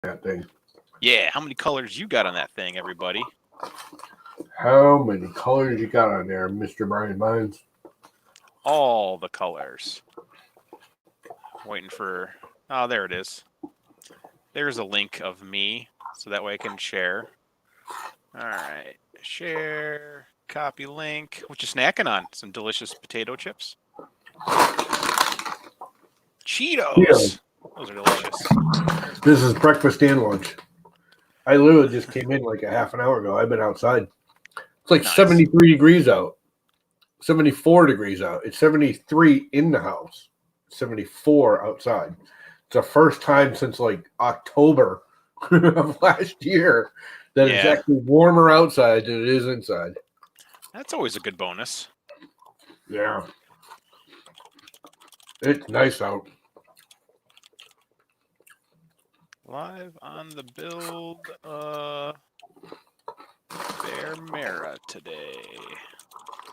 that thing. Yeah, how many colors you got on that thing, everybody? How many colors you got on there, Mr. Brian Mines? All the colors. Waiting for... Oh, there it is. There's a link of me, so that way I can share. All right. Share, copy link. What you snacking on? Some delicious potato chips? Cheetos! Those are delicious. This is breakfast and lunch. I literally just came in like a half an hour ago. I've been outside. It's like Nice. 73 degrees out. 74 degrees out. It's 73 in the house. 74 outside. It's the first time since like October of last year that it's actually warmer outside than it is inside. That's always a good bonus. Yeah. It's nice out. Live on the build Bearmera today.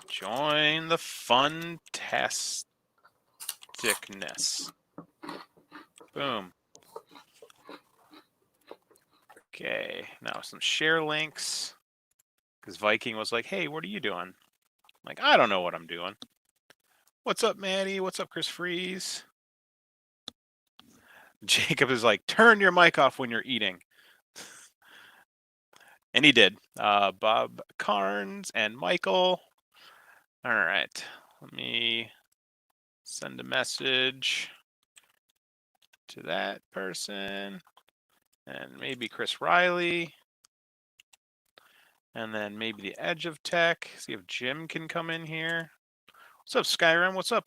Join the fun-tasticness. Boom. Okay, now some share links. Because Viking was like, hey, what are you doing? I'm like, I don't know what I'm doing. What's up, Maddie? What's up, Chris Freeze? Jacob is like, turn your mic off when you're eating. And he did. Bob Carnes and Michael. All right. Let me send a message to that person. And maybe Chris Riley. And then maybe the Edge of Tech. See if Jim can come in here. What's up, Skyrim? What's up?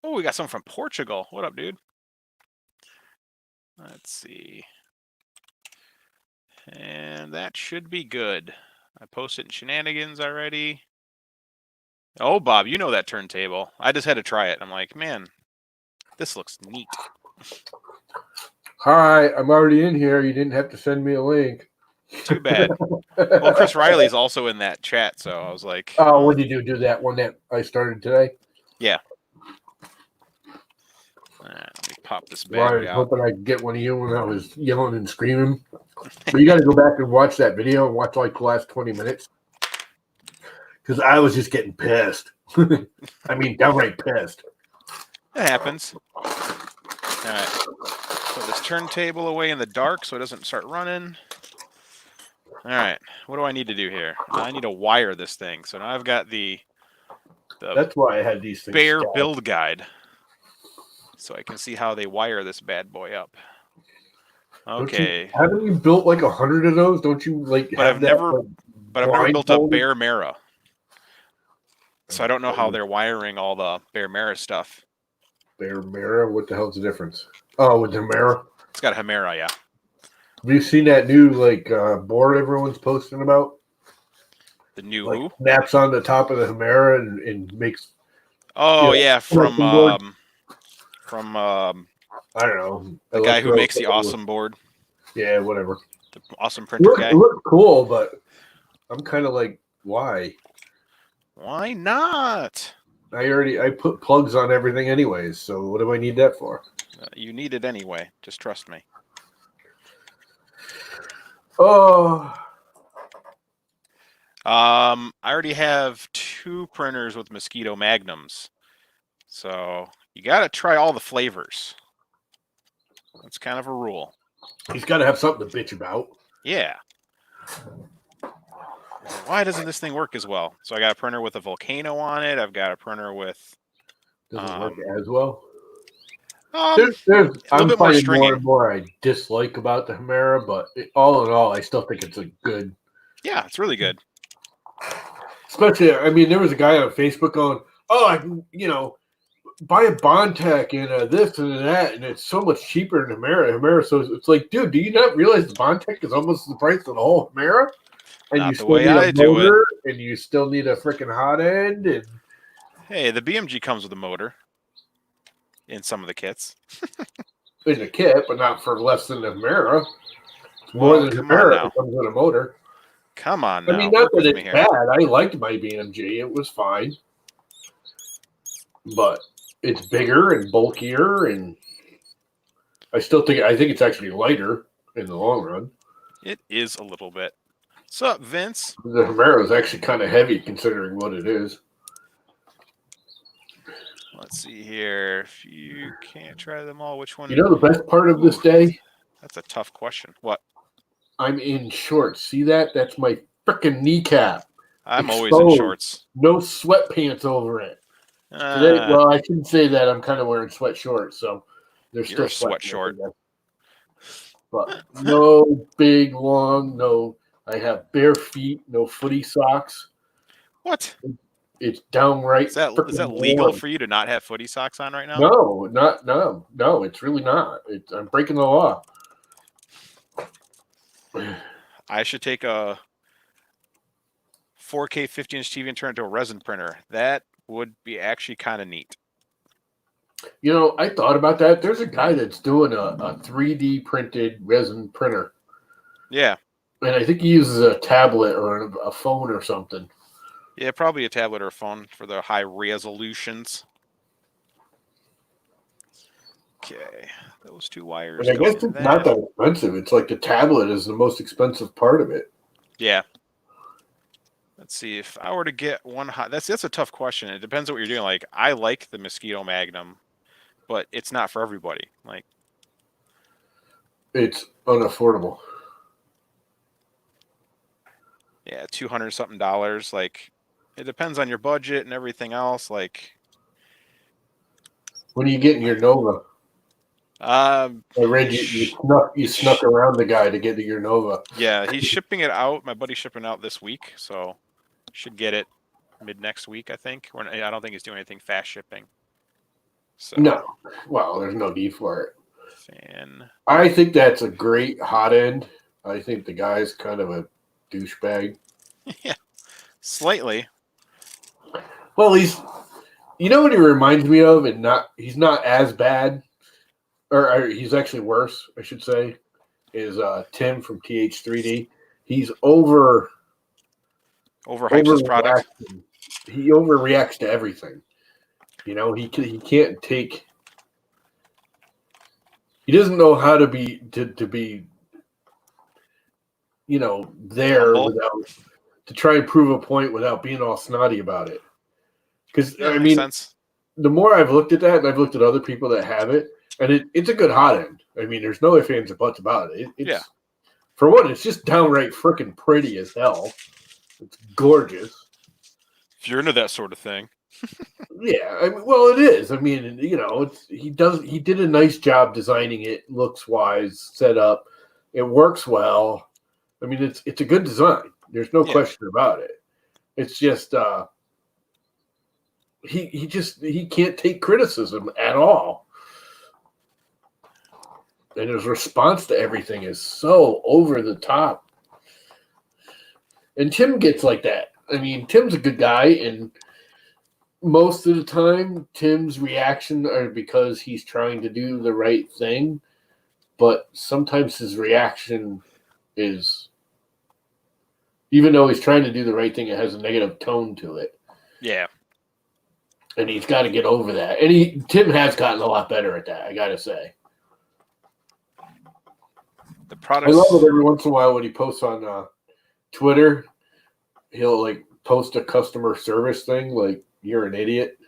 Oh, we got someone from Portugal. What up, dude? Let's see. And that should be good. I posted in Shenanigans already. Oh, Bob, you know that turntable. I just had to try it. I'm like, man, this looks neat. Hi, I'm already in here. You didn't have to send me a link. Too bad. Well, Chris Riley's also in that chat, so I was like... Oh, what did you do that one that I started today? Yeah. Let me pop this bad I was out. hoping I'd get one of you when I was yelling and screaming. But you got to go back and watch that video and watch like the last 20 minutes. Because I was just getting pissed. I mean, downright pissed. It happens. All right. Put this turntable away in the dark so it doesn't start running. All right. What do I need to do here? I need to wire this thing. So now I've got the That's why I had these things. Bear build guide. So I can see how they wire this bad boy up. Okay. Haven't you built like 100 of those? Don't you like? But I've never built a Bearmera. So I don't know how they're wiring all the Bearmera stuff. Bearmera? What the hell's the difference? Oh, with the Hamera? It's got a Hamera, yeah. Have you seen that new like board everyone's posting about? The new like, who? Snaps on the top of the Hamera and makes. Oh yeah, from I don't know. The guy who makes the awesome board. Yeah, whatever. The awesome printer guy. It looks cool, but I'm kind of like, why? Why not? I put plugs on everything anyways, so what do I need that for? You need it anyway. Just trust me. Oh. I already have 2 printers with Mosquito Magnums. So you got to try all the flavors. That's kind of a rule. He's got to have something to bitch about. Yeah. Why doesn't this thing work as well? So I got a printer with a Volcano on it. I've got a printer with... Doesn't work as well? I'm finding more and more I dislike about the Hamera, but all in all, I still think it's a good... Yeah, it's really good. Especially, I mean, there was a guy on Facebook going, oh, I can, buy a Bondtech and this and that, and it's so much cheaper than Hamera. So it's like, dude, do you not realize the Bondtech is almost the price of the whole Hamera? And not you the still way need I do it. And you still need a freaking Hotend. And hey, the BMG comes with a motor in some of the kits. In the kit, but not for less than the Hamera. It's more than the Hamera that comes with a motor. Come on now. I mean, not that it's bad. I liked my BMG. It was fine. But it's bigger and bulkier, and I think it's actually lighter. in the long run. It is a little bit. What's up, Vince? The Hamera is actually kind of heavy considering what it is. Let's see here. If you can't try them all, which one? You know the best part of this day? That's a tough question. What? I'm in shorts. See that? That's my freaking kneecap. I'm Exposed. always in shorts. No sweatpants over it. Today, well, I shouldn't say that. I'm kind of wearing sweat shorts, so there's You're still a sweat short. But no big, long, no. I have bare feet, no footy socks. What? It's downright. Is that legal for you to not have footy socks on right now? No. It's really not. I'm breaking the law. I should take a 4K 50-inch TV and turn it into a resin printer. That would be actually kind of neat. You know, I thought about that. There's a guy that's doing a 3D printed resin printer. Yeah. And I think he uses a tablet or a phone or something. Yeah, probably a tablet or a phone for the high resolutions. Okay, those two wires. And I guess it's not that expensive. It's like the tablet is the most expensive part of it. Yeah. Let's see if I were to get one hot. That's a tough question. It depends on what you're doing. Like I like the Mosquito Magnum, but it's not for everybody. Like it's unaffordable. Yeah, $200 something. Like it depends on your budget and everything else. Like when are you getting your Nova? I read you snuck around the guy to get to your Nova. Yeah, he's shipping it out. My buddy's shipping out this week, so should get it mid next week, I think. I don't think he's doing anything fast shipping. So no, well, there's no need for it. Fan. I think that's a great Hotend. I think the guy's kind of a douchebag. Yeah, slightly. Well, you know what he reminds me of, and he's not as bad. Or he's actually worse, I should say, is Tim from TH3D. He's overhypes his product. He overreacts to everything. You know, he can't take. He doesn't know how to be you know, there without to try and prove a point without being all snotty about it. Because I mean, the more I've looked at that, and I've looked at other people that have it. And it's a good Hotend. I mean, there's no ifs, ands, or buts about it. It's for one, it's just downright freaking pretty as hell. It's gorgeous. If you're into that sort of thing. Yeah, well, it is. I mean, you know, he did a nice job designing it, looks wise, set up. It works well. I mean, it's a good design. There's no question about it. It's just he can't take criticism at all. And his response to everything is so over the top. And Tim gets like that. I mean, Tim's a good guy, and most of the time, Tim's reaction are because he's trying to do the right thing. But sometimes his reaction is, even though he's trying to do the right thing, it has a negative tone to it. Yeah. And he's got to get over that. And Tim has gotten a lot better at that, I got to say. I love it every once in a while when he posts on Twitter. He'll like post a customer service thing, like you're an idiot,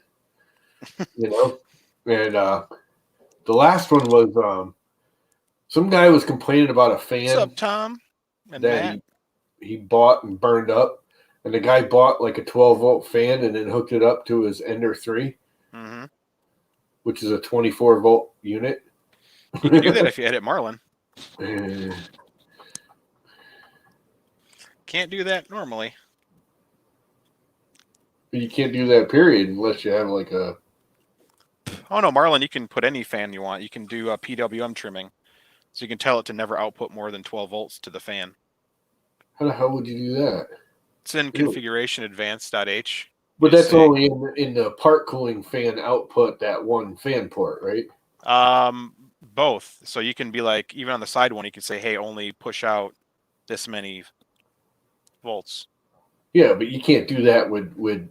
you know. And the last one was some guy was complaining about a fan. What's up, Tom? And that he bought and burned up, and the guy bought like a 12-volt fan and then hooked it up to his Ender 3, which is a 24-volt unit. You can do that if you edit Marlin. Can't do that normally. You can't do that, period, unless you have like a... Oh, no, Marlin, you can put any fan you want. You can do a PWM trimming. So you can tell it to never output more than 12 volts to the fan. How the hell would you do that? It's in configuration advanced.h. But that's only in the part cooling fan output, that one fan port, right? Both. So you can be like, even on the side one, you can say, hey, only push out this many volts. Yeah, but you can't do that with an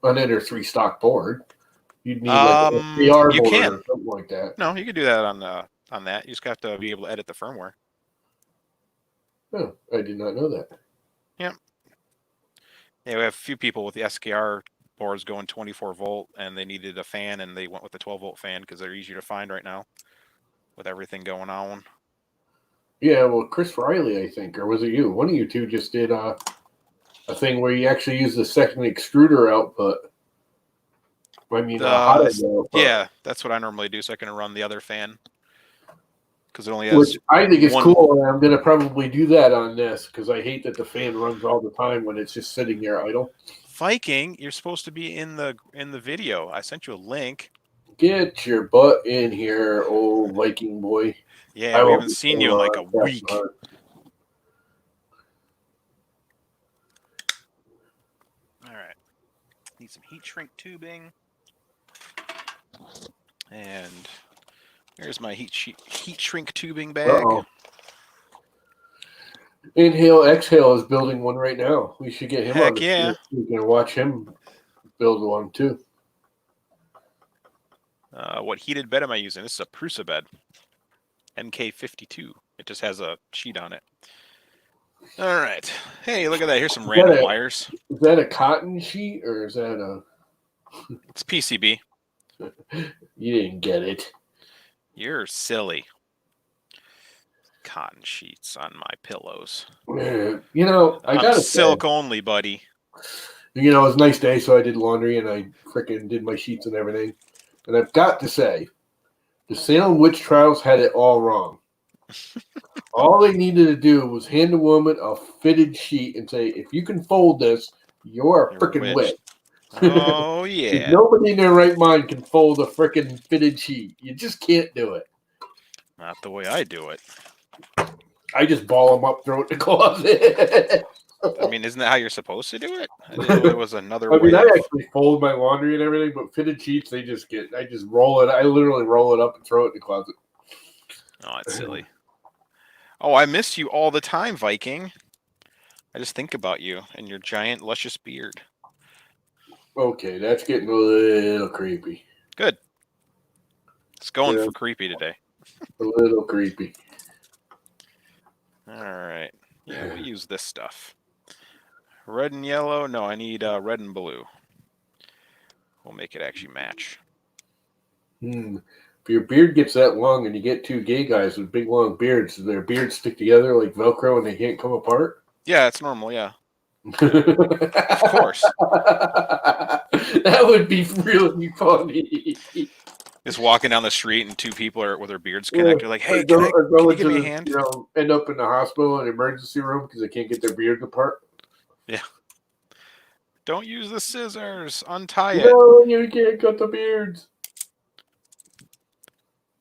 Ender 3 stock board. You'd need like a 3R board or something like that. No, you could do that on the on that. You just have to be able to edit the firmware. Oh, I did not know that. Yeah. Yeah, we have a few people with the SKR boards going 24 volt, and they needed a fan, and they went with the 12 volt fan because they're easier to find right now with everything going on. Yeah, well, Chris Riley, I think, or was it you? One of you two just did a thing where you actually use the second extruder output. I mean, hot end output. Yeah, that's what I normally do, so I can run the other fan. Because it only has Which I think is cool, and I'm going to probably do that on this because I hate that the fan runs all the time when it's just sitting there idle. Viking, you're supposed to be in the video. I sent you a link. Get your butt in here, old Viking boy. Yeah, we haven't seen you in like a week. All right. Need some heat shrink tubing. And here's my heat shrink tubing bag. Uh-oh. Inhale, Exhale is building one right now. We should get him on the yeah. We can watch him build one too. What heated bed am I using? This is a Prusa bed. MK52. It just has a sheet on it. All right. Hey, look at that. Here's some random wires. Is that a cotton sheet or is that a... It's PCB. You didn't get it. You're silly. Cotton sheets on my pillows. You know, I got silk only, buddy. You know, it was a nice day, so I did laundry and I freaking did my sheets and everything. And I've got to say, the Salem Witch Trials had it all wrong. All they needed to do was hand a woman a fitted sheet and say, if you can fold this, you're a freaking witch. Oh, yeah. Nobody in their right mind can fold a freaking fitted sheet. You just can't do it. Not the way I do it. I just ball them up, throw it in the closet. I mean, isn't that how you're supposed to do it? I didn't know it was another way. I mean, I actually fold my laundry and everything, but fitted sheets, I just roll it. I literally roll it up and throw it in the closet. Oh, it's silly. Oh, I miss you all the time, Viking. I just think about you and your giant, luscious beard. Okay, that's getting a little creepy. Good. It's going for creepy today. A little creepy. All right. Yeah, we'll use this stuff. Red and yellow. No, I need red and blue. We'll make it actually match. If your beard gets that long and you get two gay guys with big long beards, do their beards stick together like Velcro and they can't come apart? Yeah, it's normal, yeah. Of course. That would be really funny. Just walking down the street and two people are with their beards connected. Like, hey, can you give me a hand? You know, end up in the hospital in the emergency room because they can't get their beards apart. Yeah. Don't use the scissors. Untie it. No, you can't cut the beards.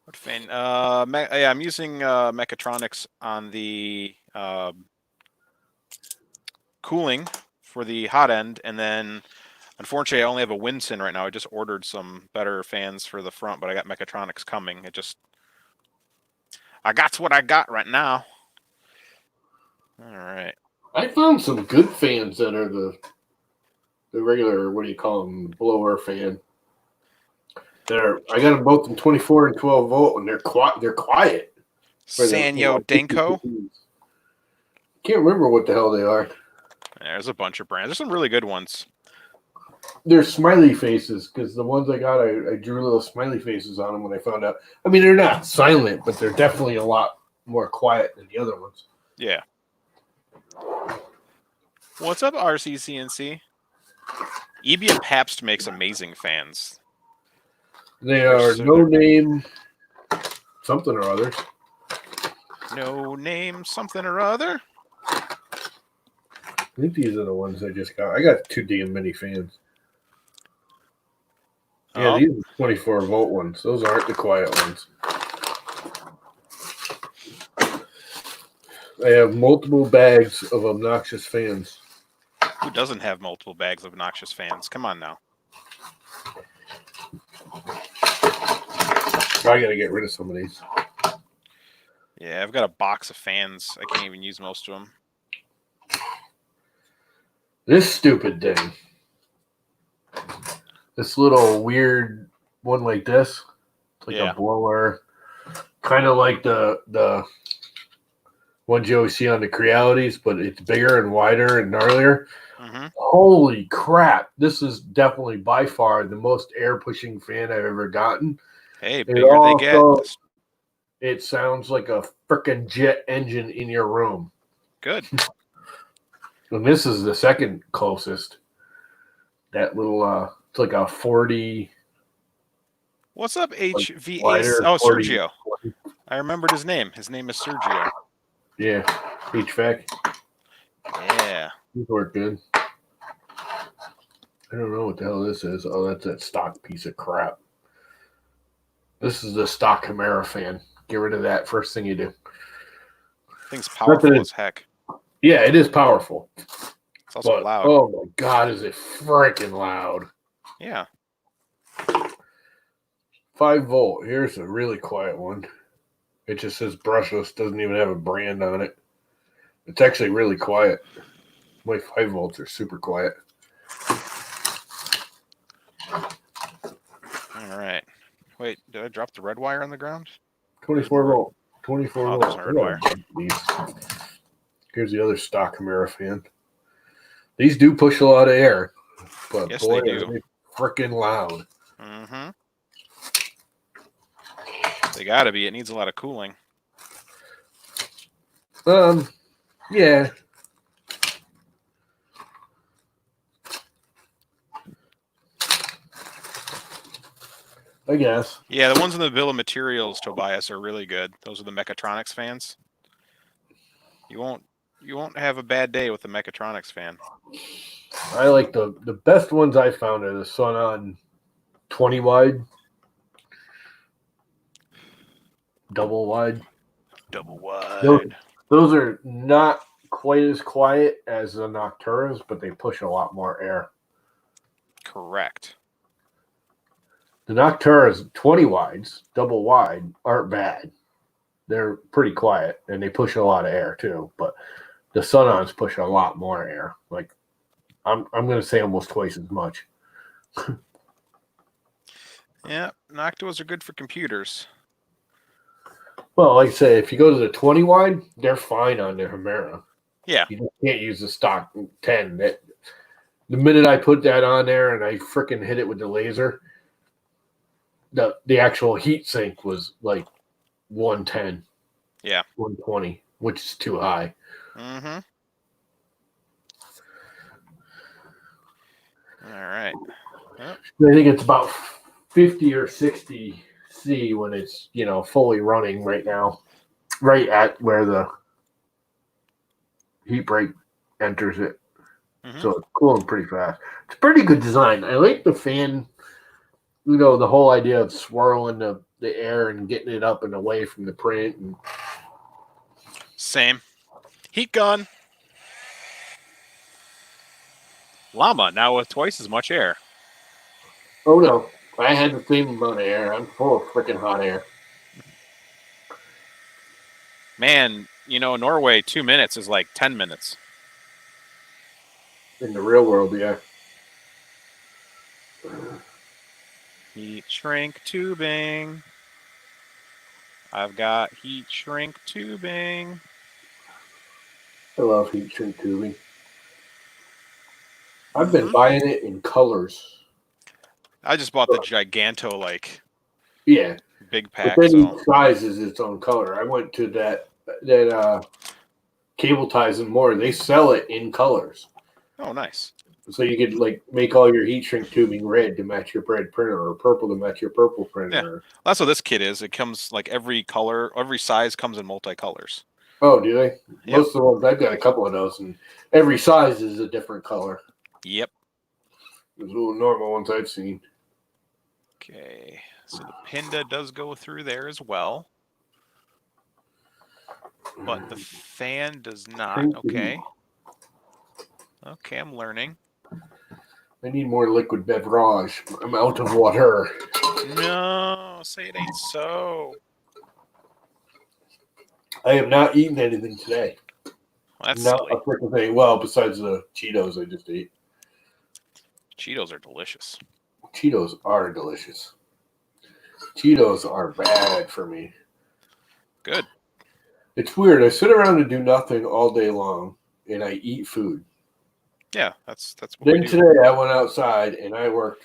What fan? Yeah, I'm using mechatronics on the cooling for the hot end, and then unfortunately I only have a Winson right now. I just ordered some better fans for the front, but I got mechatronics coming. I got what I got right now. All right. I found some good fans that are the regular, what do you call them, blower fan. I got them both in 24 and 12 volt, and they're quiet. Sanyo Denko. Can't remember what the hell they are. There's a bunch of brands. There's some really good ones. They're smiley faces because the ones I got, I drew little smiley faces on them when I found out. I mean, they're not silent, but they're definitely a lot more quiet than the other ones. Yeah. What's up, RCCNC? EB and Pabst makes amazing fans. They are no name something or others. No name something or other. I think these are the ones I just got. I got two damn many fans. Yeah, these are 24 volt ones. Those aren't the quiet ones. I have multiple bags of obnoxious fans. Who doesn't have multiple bags of obnoxious fans? Come on now. I got to get rid of some of these. Yeah, I've got a box of fans. I can't even use most of them. This stupid thing. This little weird one like this. It's like a blower. Kind of like the ones you always see on the Crealities, but it's bigger and wider and gnarlier. Mm-hmm. Holy crap! This is definitely by far the most air pushing fan I've ever gotten. Hey, It bigger they get. also, it sounds like a freaking jet engine in your room. Good. And this is the second closest. That little, it's like a 40. What's up, HVAC? Wider, Oh, 40. Sergio. I remembered his name. His name is Sergio. Yeah, HVAC. Yeah. These work good. I don't know what the hell this is. Oh, that's that stock piece of crap. This is the stock Hamera fan. Get rid of that first thing you do. Thing's powerful as heck. Yeah, it is powerful. It's also loud. Oh my god, is it freaking loud. Yeah. 5 volt. Here's a really quiet one. It just says brushless, doesn't even have a brand on it. It's actually really quiet. My 5 volts are super quiet. All right. Wait, did I drop the red wire on the ground? 24 volt. 24 Oh, volt. there's a red wire. Here's the other stock Hamera fan. These do push a lot of air, but Yes, boy, they do. are they freaking loud. Mm-hmm. They gotta be. It needs a lot of cooling. Yeah. I guess. Yeah, the ones in the bill of materials, Tobias, are really good. Those are the Mechatronics fans. You won't have a bad day with the Mechatronics fan. I like the best ones I found are the Sonon 20 wide, double wide. Double wide. Those are not quite as quiet as the Nocturas, but they push a lot more air. Correct. The Nocturas 20 wides, double wide, aren't bad. They're pretty quiet and they push a lot of air too. But the Sonons push a lot more air. Like I'm going to say almost twice as much. Yeah, Noctuas are good for computers. Well, like I say, if you go to the 20 wide, they're fine on the Hamera. Yeah. You just can't use the stock 10. The minute I put that on there and I freaking hit it with the laser, the actual heat sink was like 110. Yeah. 120, which is too high. Mm-hmm. All right. I think it's about 50 or 60 C when it's, fully running right now. Right at where the heat break enters it. Mm-hmm. So it's cooling pretty fast. It's a pretty good design. I like the fan, the whole idea of swirling the air and getting it up and away from the print. And same. Heat gun. Llama, now with twice as much air. oh no, I had the same amount of air. I'm full of freaking hot air. Man, Norway, 2 minutes is like 10 minutes. In the real world, yeah. Heat shrink tubing. I've got heat shrink tubing. I love heat shrink tubing. I've been buying it in colors. I just bought the Giganto, yeah, big pack. But then So each size is its own color. I went to that Cable Ties and More. They sell it in colors. Oh, nice. So you could make all your heat shrink tubing red to match your red printer, or purple to match your purple printer. Yeah. That's what this kit is. It comes every color, every size comes in multicolors. Oh, do they? Yep. Most of the ones I've got a couple of those, and every size is a different color. Yep. Those little normal ones I've seen. Okay, so the Pinda does go through there as well, but the fan does not. Okay. Okay, I'm learning. I need more liquid beverage. I'm out of water. No, say it ain't so. I have not eaten anything today. Well, that's not silly. a freaking thing. Well, besides the Cheetos I just ate. Cheetos are delicious. Cheetos are delicious. Cheetos are bad for me. Good. It's weird. I sit around and do nothing all day long, and I eat food. Yeah, that's what Then we do. today I went outside and I worked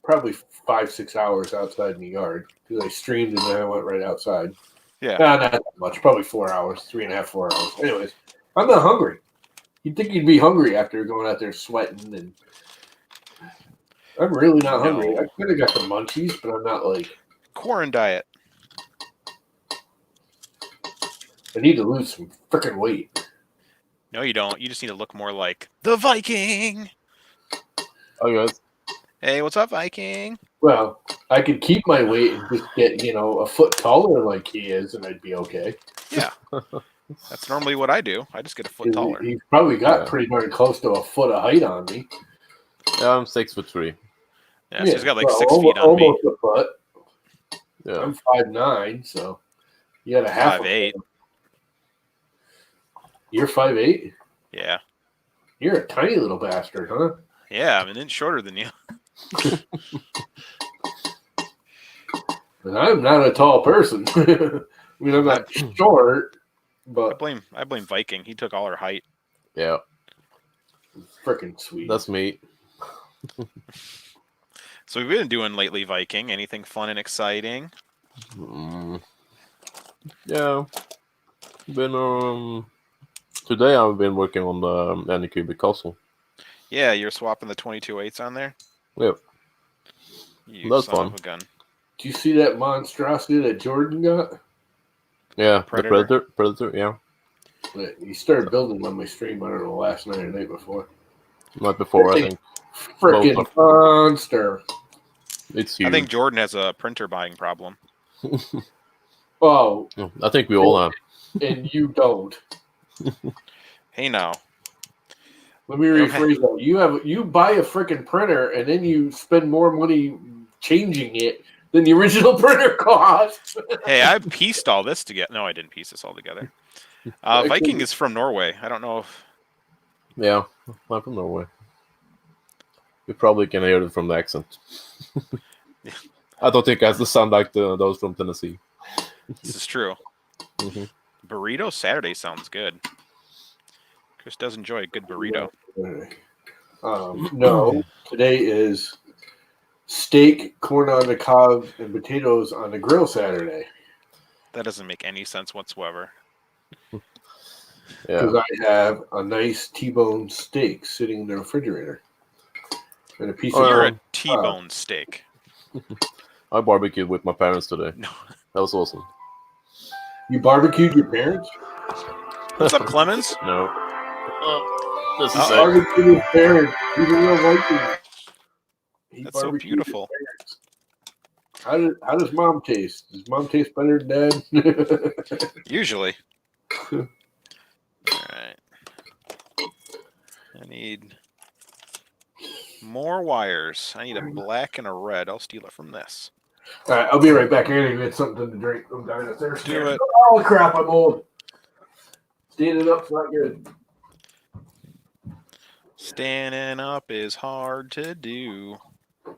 probably 5-6 hours outside in the yard because I streamed and then I went right outside. Yeah. Not that much, probably 4 hours, 3.5, 4 hours. Anyways, I'm not hungry. You'd think you'd be hungry after going out there sweating, and I'm really not hungry. I kind of got the munchies, but I'm not like. Corn diet. I need to lose some freaking weight. No, you don't. You just need to look more like the Viking. Oh, guys. Hey, what's up, Viking? Well, I could keep my weight and just get, a foot taller like he is, and I'd be okay. Yeah. That's normally what I do. I just get a foot taller. He's probably got pretty darn close to a foot of height on me. Yeah, I'm 6'3". Yeah, so he's got like 6 feet on almost me. a foot. Yeah. I'm 5'9", so you got a half. 5'8". You're 5'8"? Yeah. You're a tiny little bastard, huh? Yeah, I'm an inch shorter than you. And I'm not a tall person. I mean, I'm not short, but I blame Viking. He took all our height. Yeah. Freaking sweet. That's me. So we've been doing lately, Viking. Anything fun and exciting? Yeah. Been today I've been working on the Anycubic console. Yeah, you're swapping the 22/8s on there? Yep. You That's son fun. of a gun. Do you see that monstrosity that Jordan got? Yeah, Predator. the Predator, yeah. He started building on my stream, I don't know, last night or the night before. Not before, I think. Freaking monster. It's huge. I think Jordan has a printer buying problem. Oh. I think we all have. And you don't. Hey, now. Let me rephrase that. You buy a freaking printer and then you spend more money changing it than the original printer cost. Hey, I pieced all this together. No, I didn't piece this all together. Viking is from Norway. I don't know if... Yeah, I'm from Norway. You probably can hear it from the accent. I don't think it has to sound like those from Tennessee. This is true. Burrito Saturday sounds good. Chris does enjoy a good burrito. No, today is steak, corn on the cob, and potatoes on the grill Saturday. That doesn't make any sense whatsoever. Because I have a nice T-bone steak sitting in the refrigerator. And a piece of You're a T-bone steak. I barbecued with my parents today. No. That was awesome. You barbecued your parents? What's up, Clemens? No. This is barbecued his parents. He's a real Viking. That's so beautiful. How does mom taste? Does mom taste better than dad? Usually. All right. I need more wires. I need a black and a red. I'll steal it from this. All right, I'll be right back. I gotta get something to drink. I'm dying of thirst. Do it. Oh crap! I'm old. Standing up's not good. Standing up is hard to do. All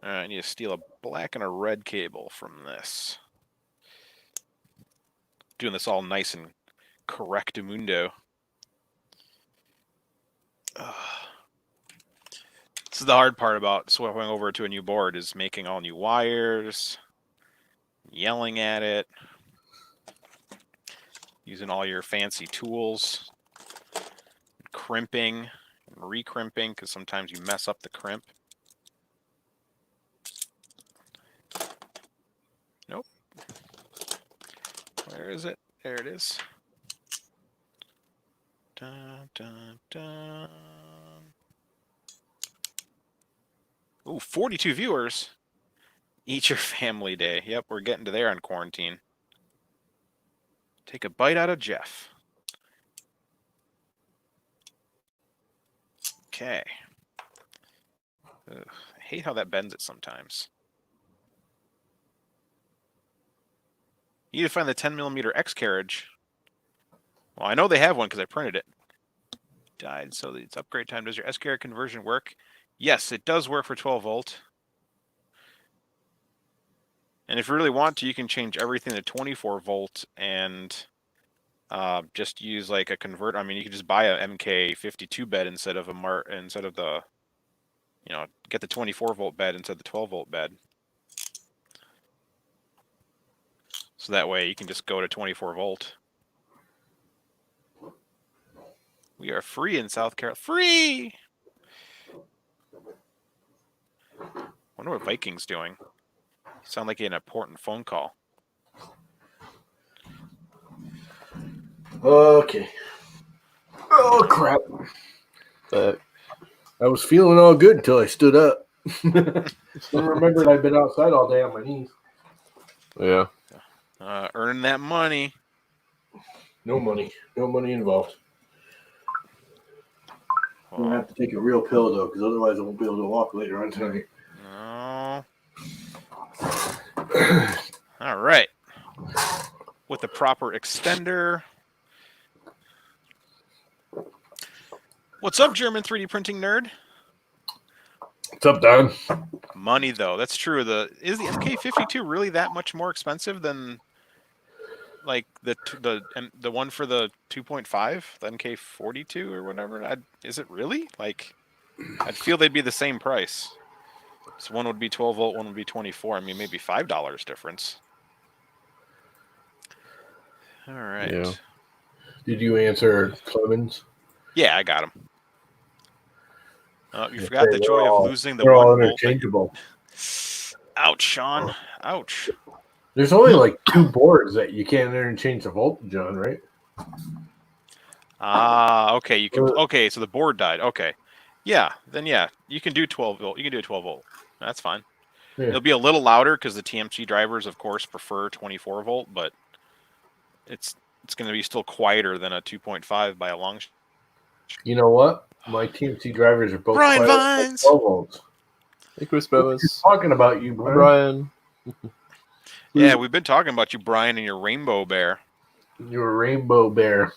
right, I need to steal a black and a red cable from this. Doing this all nice and correctamundo. This is the hard part about switching over to a new board, is making all new wires, yelling at it, using all your fancy tools, crimping and re-crimping, because sometimes you mess up the crimp. Nope. Where is it? There it is. Dun, dun, dun. Ooh, 42 viewers. Eat your family day. Yep, we're getting to there on quarantine. Take a bite out of Jeff. Okay. Ugh, I hate how that bends it sometimes. You need to find the 10mm X carriage. Well, I know they have one because I printed it. Died, so it's upgrade time. Does your S carriage conversion work? Yes, it does work for 12 volt. And if you really want to, you can change everything to 24 volt and just use like a converter. I mean, you can just buy a MK52 bed instead of the, get the 24 volt bed instead of the 12 volt bed. So that way you can just go to 24 volt. We are free in South Carolina. Free! Wonder what Viking's doing. Sound like an important phone call. Okay. Oh, crap. But I was feeling all good until I stood up. Then remembered I'd been outside all day on my knees. yeah. Earning that money. No money. No money involved. I'm going to Well, have to take a real pill, though, because otherwise I won't be able to walk later on tonight. no. All right. With the proper extender. What's up, German 3D printing nerd? What's up, Don? Money, though. That's true. Is the MK52 really that much more expensive than like the one for the 2.5, the MK42 or whatever? Is it really? Like, I'd feel they'd be the same price. So one would be 12 volt, one would be 24. I mean, maybe $5 difference. All right. Yeah. Did you answer Clemens? Yeah, I got him. You forgot the They're joy all- of losing the They're all one volt. interchangeable. Ouch, Sean. Ouch. There's only like 2 boards that you can't interchange the voltage on, right? Okay. You can. Okay, so the board died. Okay. Yeah. Then yeah, you can do 12 volt. You can do a 12 volt. That's fine. Yeah. It'll be a little louder because the TMC drivers, of course, prefer 24 volt, but it's going to be still quieter than a 2.5 by a long. You know what? My TMC drivers are both Brian quiet at Vines! 12 volts. Hey, Chris We're Bevis. talking about you, Hi, Brian. Brian. Yeah, we've been talking about you, Brian, and your rainbow bear. You're a rainbow bear.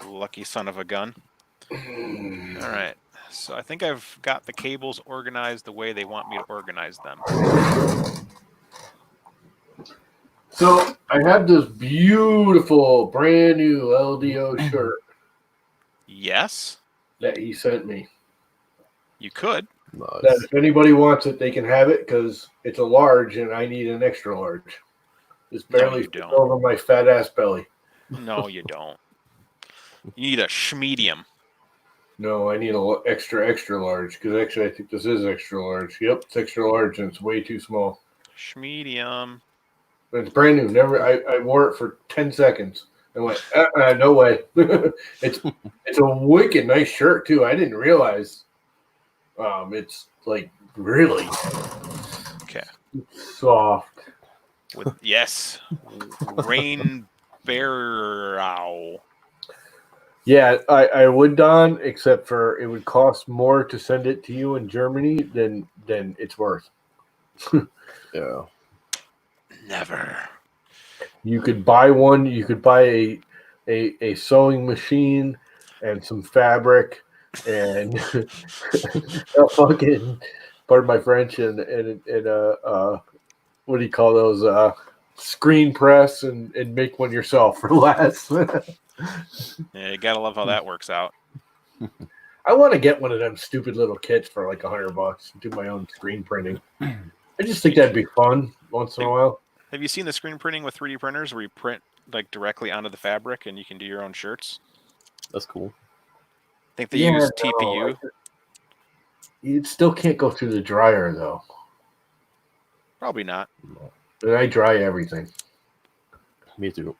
Lucky son of a gun. All right. So I think I've got the cables organized the way they want me to organize them. So I have this beautiful brand new LDO shirt Yes, that he sent me. you could. That Nice. if anybody wants it, they can have it because it's a large and I need an extra large. It's barely you don't. over my fat ass belly. No, you don't. You need a schmedium. No, I need an extra large because actually I think this is extra large. Yep, it's extra large and it's way too small. Schmedium. But it's brand new. I wore it for 10 seconds. I went, no way. It's a wicked nice shirt too. I didn't realize. It's like really Okay. soft. With yes, rain bear. Yeah, I would, Don, except for it would cost more to send it to you in Germany than it's worth. Yeah. Never. You could buy one. You could buy a sewing machine and some fabric and a fucking, pardon my French, and what do you call those? Screen press and make one yourself for less. Yeah, you gotta love how that works out. I want to get one of them stupid little kits for like $100 and do my own screen printing. I just think that'd be fun once in a while. Have you seen the screen printing with 3D printers where you print like directly onto the fabric and you can do your own shirts? That's cool. I think they use TPU. You still can't go through the dryer though. Probably not. But I dry everything. Me too.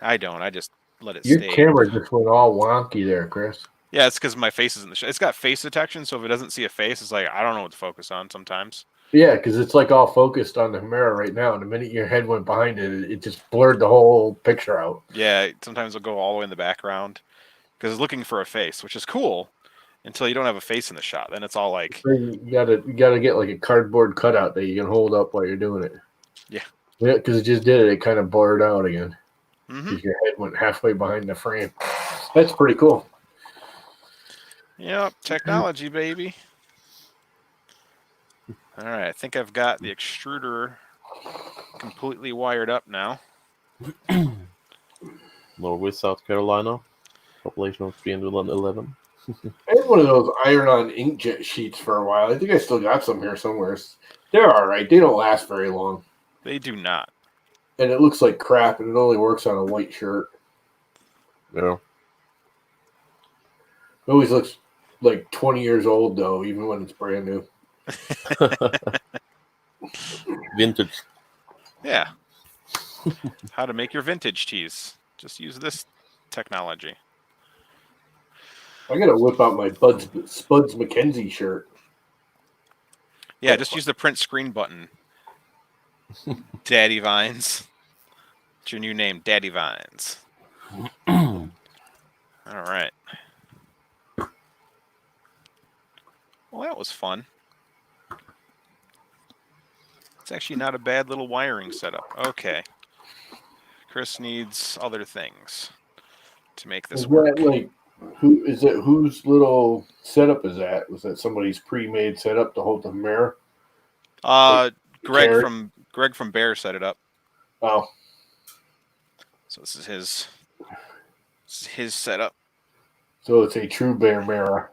I don't. I just let it Your stay. camera just went all wonky there, Chris. Yeah, it's because my face is in the shot. It's got face detection, so if it doesn't see a face, it's like I don't know what to focus on sometimes. Yeah, because it's like all focused on the Hamera right now. And the minute your head went behind it, it just blurred the whole picture out. Yeah, sometimes it'll go all the way in the background because it's looking for a face, which is cool until you don't have a face in the shot. Then it's all like, So you gotta get like a cardboard cutout that you can hold up while you're doing it. Yeah. Yeah, because it just did it. It kind of blurred out again. mm-hmm. Because your head went halfway behind the frame. That's pretty cool. Yep, technology, baby. All right, I think I've got the extruder completely wired up now. Norway, South Carolina, population of 311. I had one of those iron-on inkjet sheets for a while. I think I still got some here somewhere. They're all right. They don't last very long. They do not. And it looks like crap, and it only works on a white shirt. Yeah. It always looks like 20 years old, though, even when it's brand new. Vintage. Yeah. How to make your vintage tees. Just use this technology. I got to whip out my Spuds McKenzie shirt. Yeah, just use the print screen button. Daddy Vines. It's your new name, Daddy Vines. All right. Well, that was fun. It's actually not a bad little wiring setup. Okay. Chris needs other things to make this work. Whose little setup is that? Was that somebody's pre-made setup to hold the Hamera? Greg carrot? from Bear set it up. Oh, So this is his setup. so it's a true Bearmera.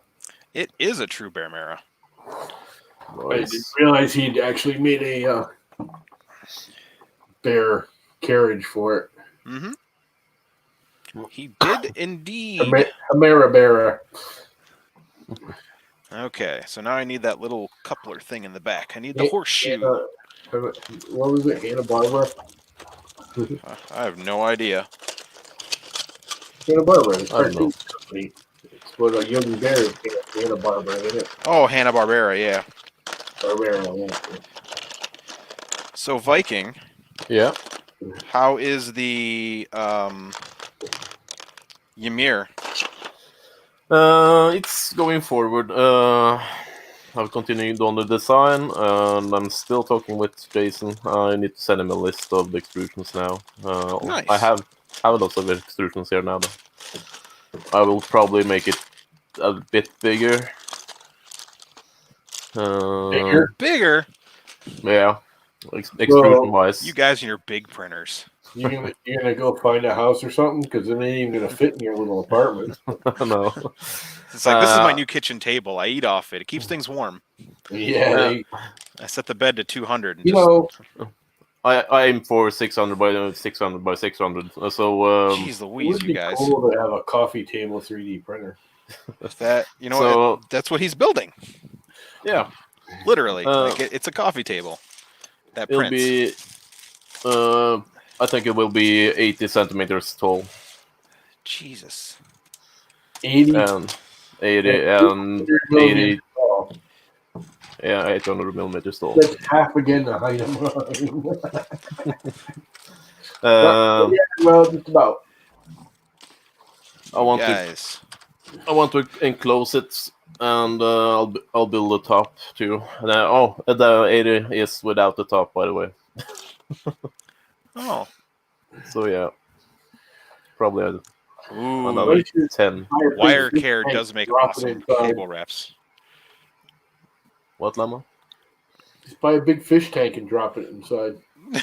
It is a true Bearmera. I didn't realize he'd actually made a bear carriage for it. Mm-hmm. He did indeed. Hamera Beara. Okay, so now I need that little coupler thing in the back. I need the horseshoe. What was it, Hanna-Barbera? I have no idea. Hanna-Barbera, it's I don't know. cartoon company. It's what a young bear is, Hanna-Barbera, isn't it? Oh, Hanna-Barbera, yeah. Barbera, yeah. So Viking, Yeah. how is the Ymir? It's going forward. I've continued on the design, and I'm still talking with Jason. I need to send him a list of the extrusions now. Nice. I have lots of extrusions here now, though. I will probably make it a bit bigger. Bigger? Yeah, extrusion wise. You guys and your big printers. You're gonna go find a house or something, because it ain't even gonna fit in your little apartment. No. It's like, this is my new kitchen table. I eat off it. It keeps things warm. Yeah, I set the bed to 200. And I aim for 600 by 600 by 600. So jeez it Louise, would you be guys. cool to have a coffee table 3D printer. That's what he's building. Yeah. Literally, it's a coffee table that it'll prints. be. I think it will be 80 centimeters tall. Jesus. 80 And 80. Yeah, 800 millimeters tall. That's half again the height of mine. Well, just about. I want to enclose it, and I'll build the top too. And the 80 is without the top, by the way. Oh. So yeah, probably Ooh. another 10. Wire Care does make awesome cable wraps. What, Llama? Just buy a big fish tank and drop it inside.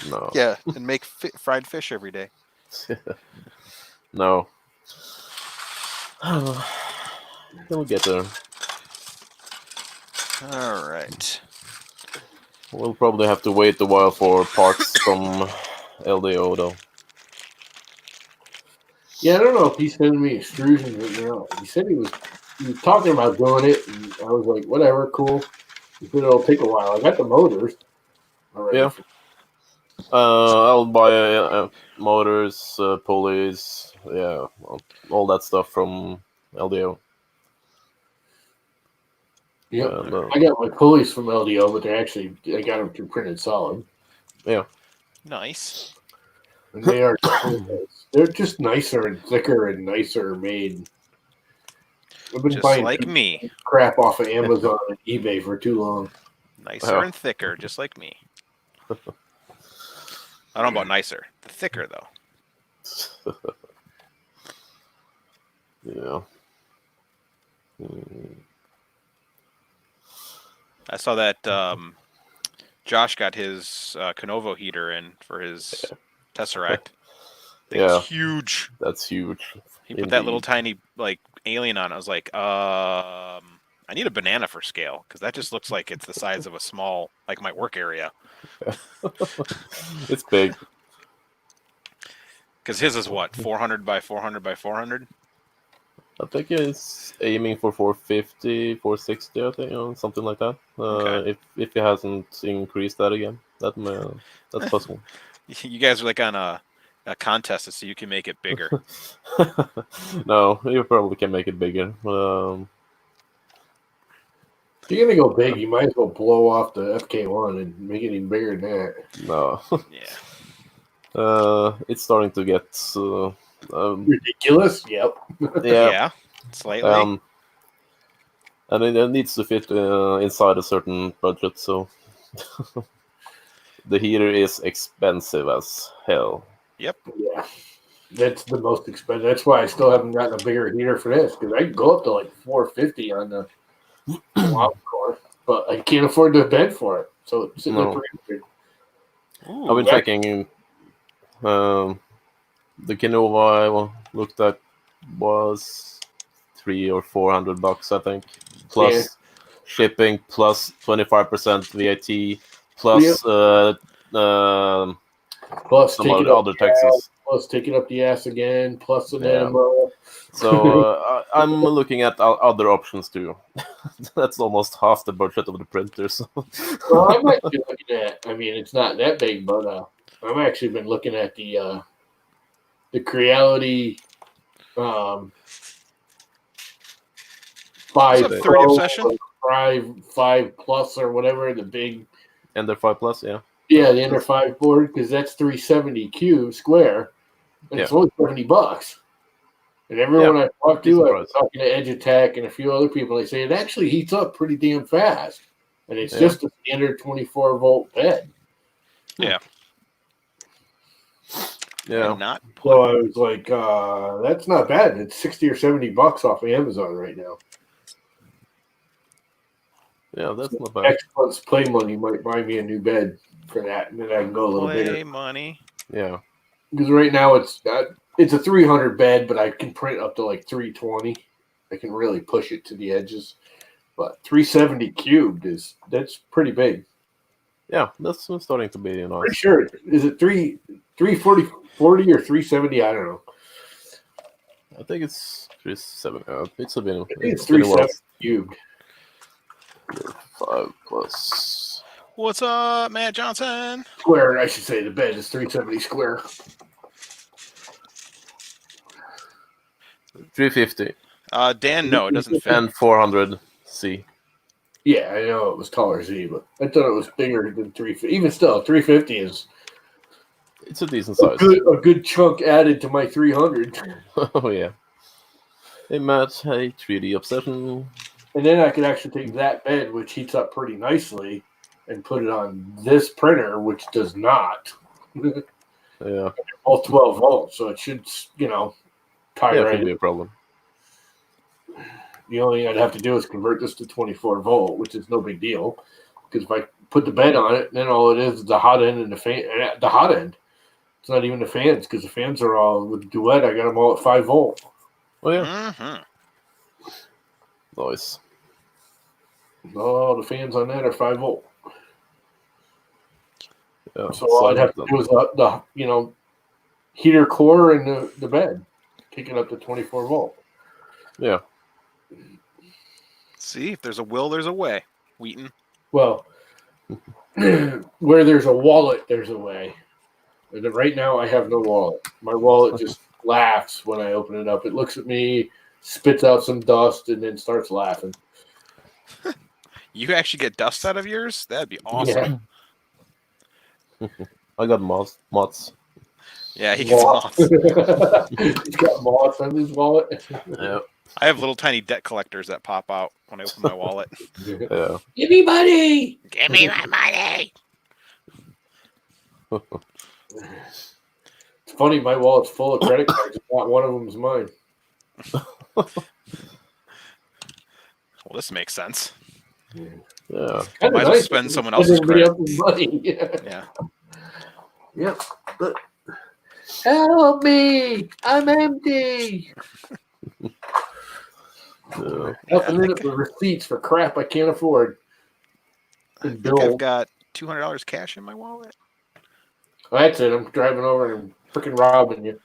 No. Yeah, and make fried fish every day. No. We'll get there. All right. We'll probably have to wait a while for parts from LDO, though. Yeah, I don't know if he's sending me extrusions right now. He said he was talking about doing it, and I was like, whatever, cool. He said it'll take a while. I got the motors already. Yeah. I'll buy motors, pulleys, yeah, all that stuff from LDO. Yeah, I got my pulleys from LDO, but I got them through printed solid. Yeah. Nice. And they're just nicer and thicker and nicer made. I've been Just buying like me. crap off of Amazon and eBay for too long. Nicer and thicker, just like me. I don't know about nicer. The thicker, though. Yeah. I saw that Josh got his Canovo heater in for his Tesseract. Yeah. It's huge. That's huge. He put that little tiny like alien on. I was like, I need a banana for scale because that just looks like it's the size of a small, like my work area. It's big. Because his is what, 400 by 400 by 400? I think it's aiming for 450, 460, I think, something like that. Okay. If it hasn't increased that again, that's possible. You guys are like on a contest to see who can make it bigger. No, you probably can make it bigger. If you're gonna go big, you might as well blow off the FK1 and make it even bigger than that. No. Yeah. It's starting to get Ridiculous. Yep. Yeah. Slightly. And it needs to fit inside a certain budget, so the heater is expensive as hell. Yep. Yeah. That's the most expensive. That's why I still haven't gotten a bigger heater for this, because I can go up to like 450 on the wild core, but I can't afford the bed for it. So it's sitting at 300. I've been checking the Canova I looked at was $300 or $400, I think, plus shipping, plus 25% VAT, plus plus some other taxes. Plus taking up the ass again, plus an Yeah. enema. So I'm looking at other options too. That's almost half the budget of the printer. So. Well, I might be looking at. I mean, it's not that big, but I've actually been looking at the Creality 5 30 obsession? 5 Plus or whatever, the big Ender 5 Plus, yeah. Yeah, the Ender 5 board, because that's 370 cube square, and it's only $70. And everyone I talked to, I was talking to EduTech and a few other people, they say it actually heats up pretty damn fast, and it's just a standard 24-volt bed. Yeah. Yeah. So I was like, that's not bad. It's $60 or $70 off of Amazon right now. Yeah, that's not bad. Next month's play money might buy me a new bed for that, and then I can go a little bigger. Play money. Yeah. Because right now it's a 300 bed, but I can print up to like 320. I can really push it to the edges. But 370 cubed that's pretty big. Yeah, that's starting to be nice. Pretty sure. Is it 340 or 370? I don't know. I think it's 370. It's 370 cubed. 5 Plus. What's up, Matt Johnson? Square, I should say. The bed is 370 square. 350. Dan, no, it doesn't fit. And 400C. Yeah, I know it was taller Z, but I thought it was bigger than 350. Even still, 350 is. It's a decent size. A good chunk added to my 300. Oh yeah. Hey Matt, hey 3D Obsession. And then I could actually take that bed, which heats up pretty nicely, and put it on this printer, which does not. Yeah. All 12 volts, so it should, tie yeah, right could be a problem. The only thing I'd have to do is convert this to 24 volt, which is no big deal. Because if I put the bed on it, then all it is the hot end and the fan. The hot end. It's not even the fans, because the fans are all with Duet. I got them all at 5 volt. Oh yeah. Mm-hmm. Nice. All the fans on that are 5 volt. Yeah, so all I'd have to do is the heater core and the bed, kicking up to 24 volt. Yeah. See, if there's a will, there's a way. Wheaton. Well, where there's a wallet, there's a way. And right now, I have no wallet. My wallet just laughs when I open it up. It looks at me, spits out some dust, and then starts laughing. You actually get dust out of yours? That'd be awesome. Yeah. I got moths. Yeah, he gets moths. He's got moths on his wallet. Yeah. I have little tiny debt collectors that pop out when I open my wallet. Yeah. Give me money! Give me my money! It's funny, my wallet's full of credit cards. Not one of them is mine. Well, this makes sense. Yeah. Yeah. Kind Might of as well nice. spend someone else's Everybody credit. else's money. Yeah. Yep. But help me! I'm empty. Yeah. Nothing in it but receipts for crap I can't afford. I And think I've bills. got $200 cash in my wallet. Well, that's it. I'm driving over and freaking robbing you.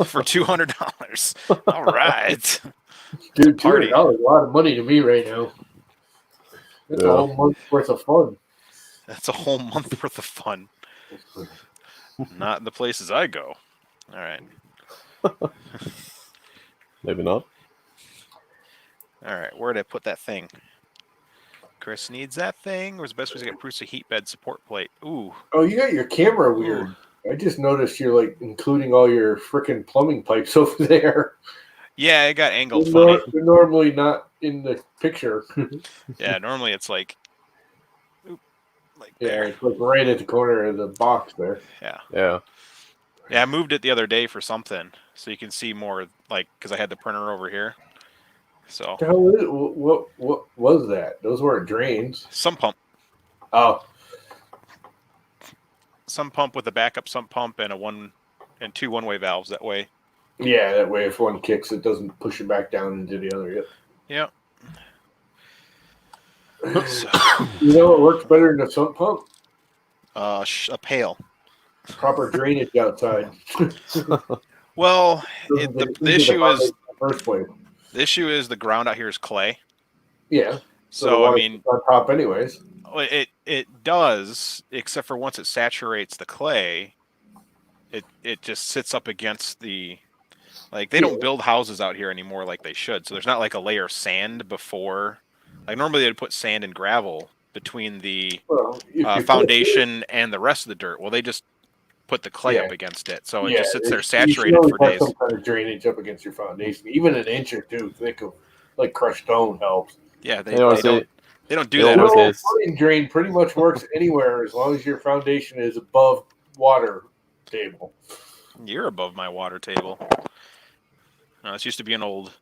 For $200. All right. Dude, Party. $200 is a lot of money to me right now. That's a whole month's worth of fun. That's a whole month worth of fun. Not in the places I go. All right. Maybe not. All right. Where did I put that thing? Chris needs that thing. Where's the best way to get Bruce a heat bed support plate? Ooh. Oh, you got your camera weird. I just noticed you're like including all your freaking plumbing pipes over there. Yeah, it got angled funny. They're normally not in the picture. Yeah, normally it's like, Yeah, there. it's like right at the corner of the box there. Yeah. Yeah. Yeah, I moved it the other day for something, so you can see more, like, because I had the printer over here. So. What was that? Those weren't drains. Sump pump. Oh. Sump pump with a backup sump pump and two one-way valves. That way. Yeah, that way if one kicks, it doesn't push it back down into the other. Yep. So. You know what works better than a sump pump? A pail. Proper drainage outside. Well, the issue is first place. The issue is the ground out here is clay. Yeah. So I mean, on top anyways. It does, except for once it saturates the clay, it just sits up against the, like, they don't build houses out here anymore like they should. So there's not like a layer of sand before. Like normally they'd put sand and gravel between the foundation and the rest of the dirt. Well, they just put the clay up against it, so it just sits there saturated for days. Some kind of drainage up against your foundation, even an inch or two thick of like crushed stone helps. Yeah, they don't do that. Footing drain pretty much works anywhere as long as your foundation is above water table. You're above my water table. No, this used to be an old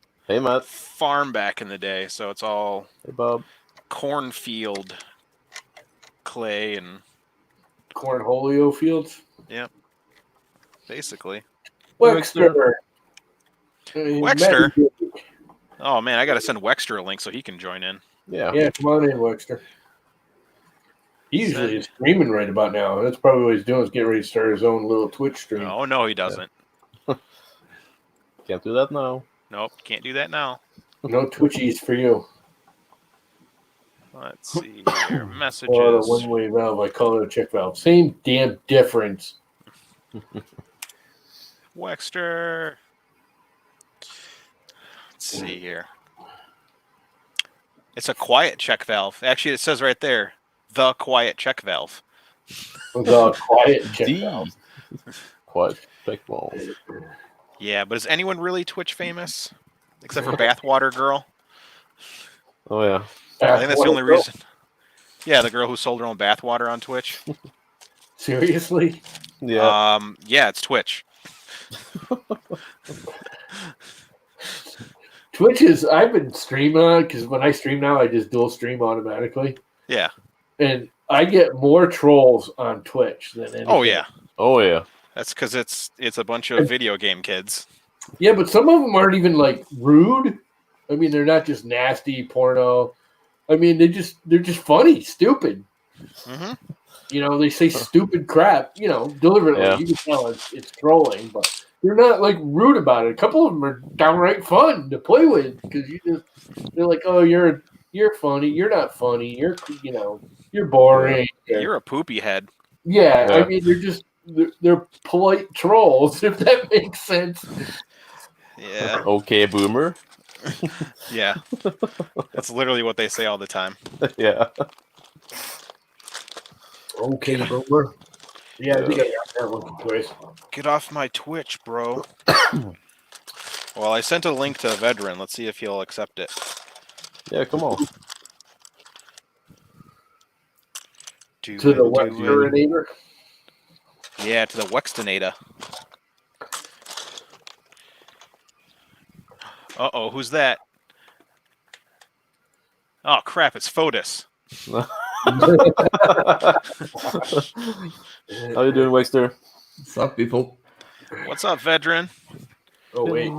farm back in the day, so it's all cornfield clay and cornholio fields. Yep, basically. Wexter. Oh man, I gotta send Wexter a link so he can join in. Yeah, come on in, Wexter. He usually is streaming right about now. That's probably what he's doing, is getting ready to start his own little Twitch stream. Oh no, he doesn't. Can't do that now. Nope, can't do that now. No Twitchies for you. Let's see here. Messages. Or a one-way valve. I call it a check valve. Same damn difference. Wexter. Let's see here. It's a quiet check valve. Actually, it says right there, the quiet check valve. The quiet check valve. Quiet check valve. Yeah, but is anyone really Twitch famous? Except for Bathwater Girl? Oh, yeah. I think that's the only reason. Yeah, the girl who sold her own bathwater on Twitch. Seriously? Yeah. Yeah, it's Twitch. Twitch is, I've been streaming on it because when I stream now, I just dual stream automatically. Yeah. And I get more trolls on Twitch than anything. Oh, yeah. Oh, yeah. That's because it's a bunch of video game kids. Yeah, but some of them aren't even, like, rude. I mean, they're not just nasty porno. I mean, they're just funny, stupid. Mm-hmm. You know, they say stupid crap, you know, deliberately. Yeah. You can tell it's trolling, but they're not, like, rude about it. A couple of them are downright fun to play with because they're like, oh, you're funny. You're not funny. You're boring. You're a poopy head. Yeah, I mean, they're polite trolls, if that makes sense. Yeah. Okay, boomer. Yeah. That's literally what they say all the time. Yeah. Okay, boomer. Yeah, I think I got that one twice. Get off my Twitch, bro. Well, I sent a link to Vedran. Let's see if he'll accept it. Yeah, come on. To the Wexterinator? Yeah, to the Wextinator. Uh-oh, who's that? Oh crap! It's Fotis. How you doing, Wexter? What's up, people? What's up, veteran? Oh wait.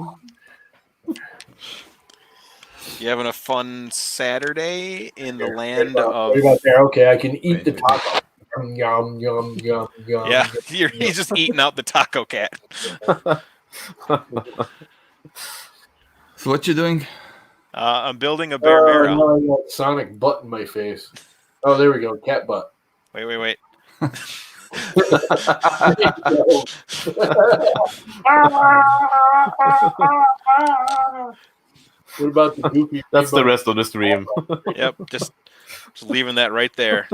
You having a fun Saturday in the land of? What about there? Okay, I can eat Wait, the wait. taco. Yum yum yum yum. Yeah, he's just eating out the taco cat. So what you doing? I'm building a Bearmera. Now I got Sonic butt in my face. Oh, there we go. Cat butt. Wait. What about the goofy? That's the rest of the stream. Yep, just leaving that right there.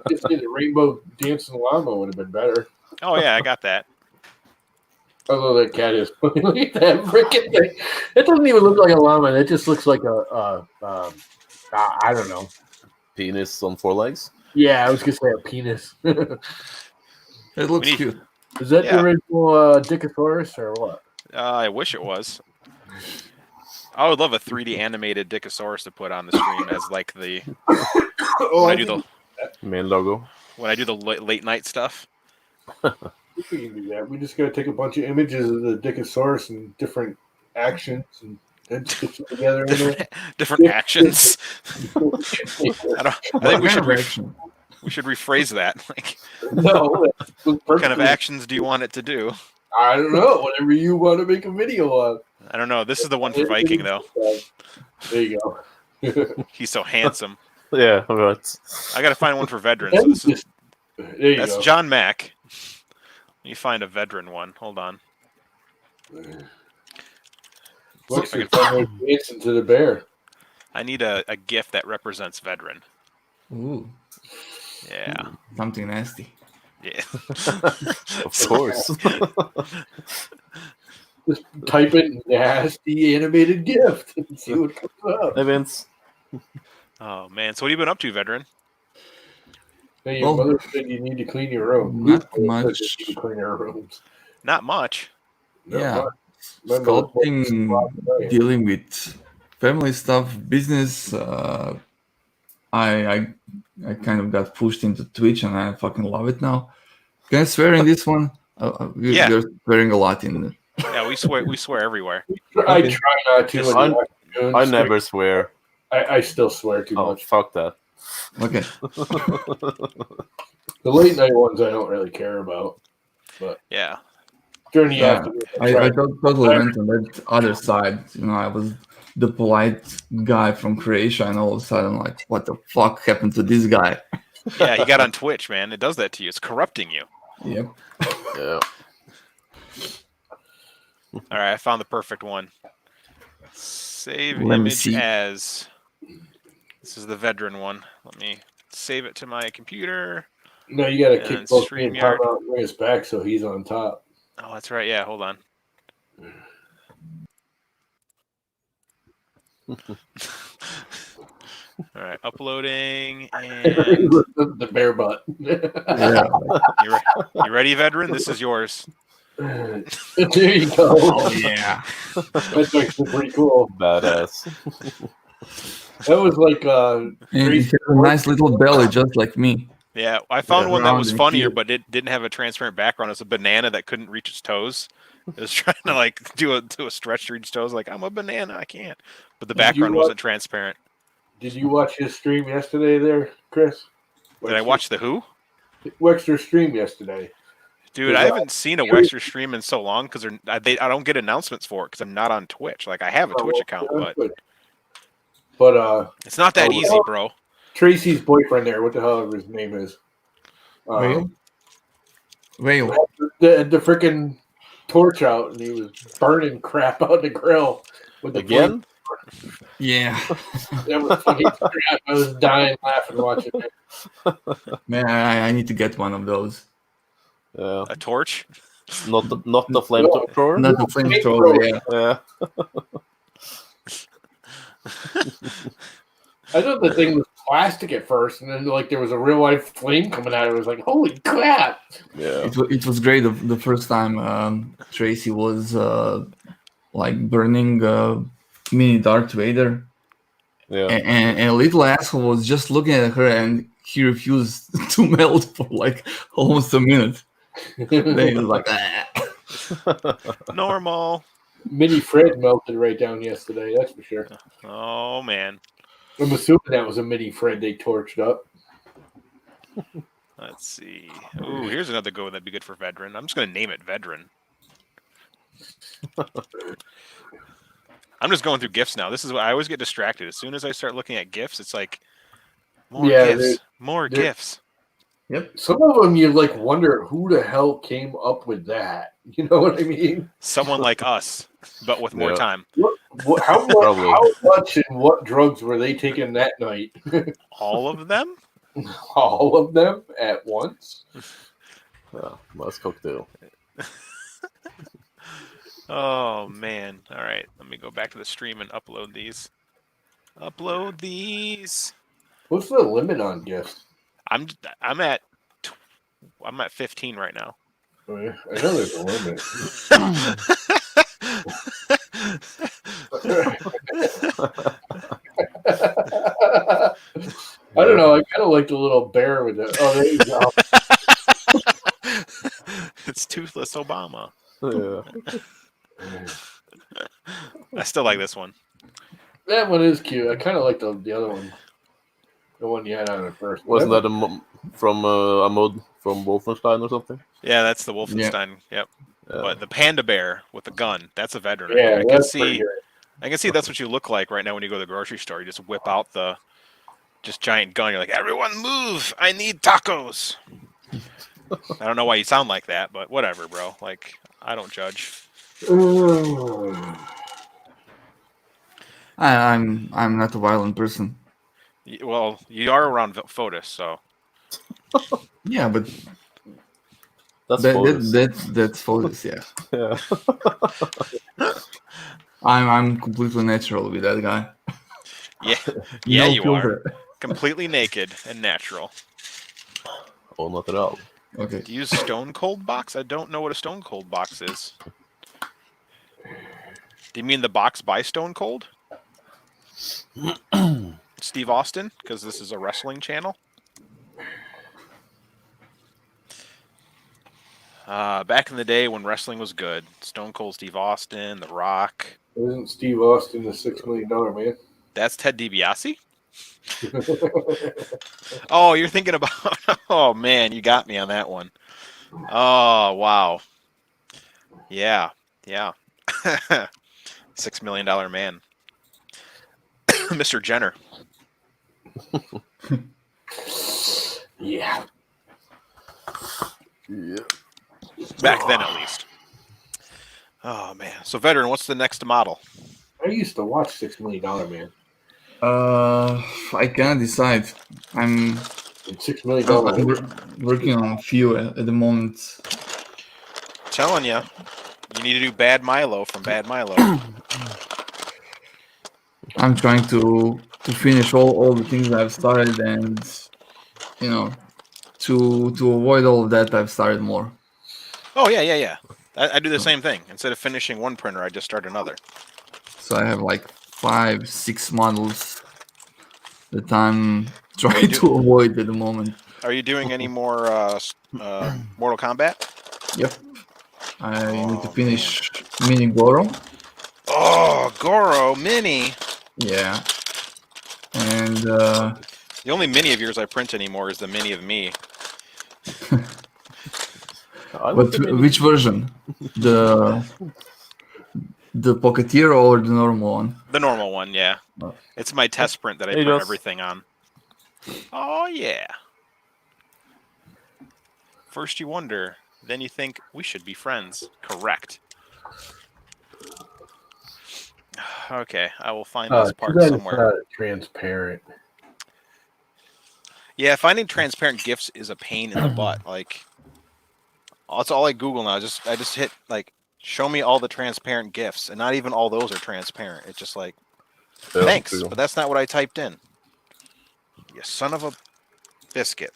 Just say the rainbow dancing llama would have been better. Oh yeah, I got that. Although that cat is look at that freaking thing. It doesn't even look like a llama. It just looks like I don't know. Penis on 4 legs. Yeah, I was gonna say a penis. It looks We need- cute. Is that Yeah. the original Dickosaurus or what? I wish it was. I would love a 3D animated Dickosaurus to put on the stream as like the when I do the Main logo. late night stuff. We can do that. We just gotta take a bunch of images of the Dickosaurus and different actions and then stitch it together. Different actions. I think we should Action. we should rephrase that. Like, No, what kind of actions do you want it to do? I don't know. Whatever you want to make a video of. I don't know. This is the one for Viking though. There you go. He's so handsome. Yeah, right. I gotta find one for veterans. So this is, There you that's go. John Mack. Let me find a veteran one. Hold on. Looks See if like someone dancing to the bear. I need a GIF that represents veteran. Ooh, Yeah. something nasty. Yeah. Of course. Just type in nasty animated gift and see what comes up. Hey, Vince. Oh man. So what have you been up to, veteran? Hey, your Well, mother said you need to clean your room. not Your mother much. said you need to clean her rooms. Not much. No, Yeah. what? My mother told me Sculpting, last night. dealing with family stuff, business. I kind of got pushed into Twitch, and I fucking love it now. Can I swear in this one? Yeah. You're swearing a lot in. Yeah, we swear everywhere. I Okay. try not to. Just- when you're doing I stream. never swear. I still swear too Oh, much. fuck that. Okay. The late night ones I don't really care about. Yeah. During the Yeah, afternoon, I totally went on that other side. You know, I was the polite guy from Croatia, and all of a sudden, like, what the fuck happened to this guy? Yeah, he got on Twitch, man. It does that to you. It's corrupting you. Yep. Yeah. All right, I found the perfect one. Save Let me image see. as. This is the veteran one. Let me save it to my computer. no, you got to And kick both me and Tom StreamYard. out and bring us back so he's on top. Oh, that's right. Yeah, hold on. All right, uploading, and The bear butt. Yeah. you ready, veteran? This is yours. There you go. Oh yeah. That's actually pretty cool. Badass. That was like And he has a nice little belly, just like me. Yeah, I found Yeah, one that was round and funnier, cute. but it didn't have a transparent background. It's a banana that couldn't reach its toes. It was trying to like do a stretch to reach its toes. Like, I'm a banana, I can't. But the Did you background watch- wasn't transparent. Did you watch his stream yesterday there, Chris? Did I watch the Who? Wexter's stream yesterday? Dude, I haven't seen a Wexter stream in so long because I don't get announcements for it because I'm not on Twitch. Like, I have a Twitch account, but it's not that Oh, easy, bro. Tracy's boyfriend there, what the hell ever his name is? Whale? Whale. The freaking torch out, and he was burning crap out the grill with the Again? Yeah. flame. That was fucking crap. I was dying laughing watching it. Man, I need to get one of those. Yeah. A torch? Not the flamethrower? Not the flamethrower, yeah. Yeah. I thought the thing was plastic at first, and then like there was a real life flame coming out. It was like, holy crap! Yeah. It was great the first time Tracy was like burning mini Darth Vader, Yeah. And a little asshole was just looking at her, and he refused to melt for like almost a minute. Then he was like, Normal. Mini Fred melted right down yesterday, that's for sure. Oh, man. I'm assuming that was a mini Fred they torched up. Let's see. Ooh, here's another go that'd be good for veteran. I'm just going to name it veteran. I'm just going through GIFs now. This is what I always get distracted. As soon as I start looking at GIFs, it's like, more GIFs. More GIFs. Yep. Some of them you like wonder who the hell came up with that. You know what I mean? Someone like us, but with more time. How much and what drugs were they taking that night? All of them? All of them at once? Yeah, nice cocktail. Oh, man. All right. Let me go back to the stream and upload these. Upload these. What's the limit on gifts? I'm at 15 right now. I know there's a limit. I don't know. I kind of like the little bear with it. Oh, there you go. It's Toothless Obama. Yeah. I still like this one. That one is cute. I kind of like the other one. The one you had on it first. Wasn't that from a mod from Wolfenstein or something? Yeah, that's the Wolfenstein. Yep. Yeah. But the panda bear with the gun, that's a veteran. Yeah, I that's pretty good. I can see that's what you look like right now when you go to the grocery store. You just whip out the giant gun. You're like, everyone move! I need tacos. I don't know why you sound like that, but whatever, bro. Like, I don't judge. I'm not a violent person. Well, you are around Fotis, so. Yeah, but that's Fotis, yeah. Yeah. I'm completely natural with that guy. Yeah, No you filter. are. Completely naked and natural. Oh, not at all. Okay. Do you use Stone Cold box? I don't know what a Stone Cold box is. Do you mean the box by Stone Cold? Steve Austin? Because this is a wrestling channel. Back in the day when wrestling was good, Stone Cold Steve Austin, The Rock. Isn't Steve Austin the $6 million man? That's Ted DiBiase? Oh, you're thinking about... Oh, man, you got me on that one. Oh, wow. Yeah. $6 million man. Mr. Jenner. Yeah. Back then, at least. Oh, man. So, veteran, what's the next model? I used to watch $6 Million Man. I can't decide. I'm $6 million. working on a few at the moment. Telling you, you need to do Bad Milo from Bad Milo. I'm trying to finish all the things I've started, and to avoid all of that, I've started more. Oh yeah. I do the same thing. Instead of finishing one printer, I just start another. So I have like 5-6 models that I'm trying to avoid at the moment. Are you doing any more Mortal Kombat? Yep. I need to finish Mini Goro. Oh, Goro Mini. Yeah. And the only mini of yours I print anymore is the mini of me. But which version? The Pocketeer or the normal one? The normal one, yeah. Oh. It's my test print that I print everything on. Oh, yeah. First you wonder, then you think, we should be friends. Correct. Okay, I will find this part somewhere. Transparent. Yeah, finding transparent GIFs is a pain in the butt. Like, that's all I Google now. I just hit, like, show me all the transparent GIFs, and not even all those are transparent. It's just like, thanks, but that's not what I typed in. You son of a biscuit.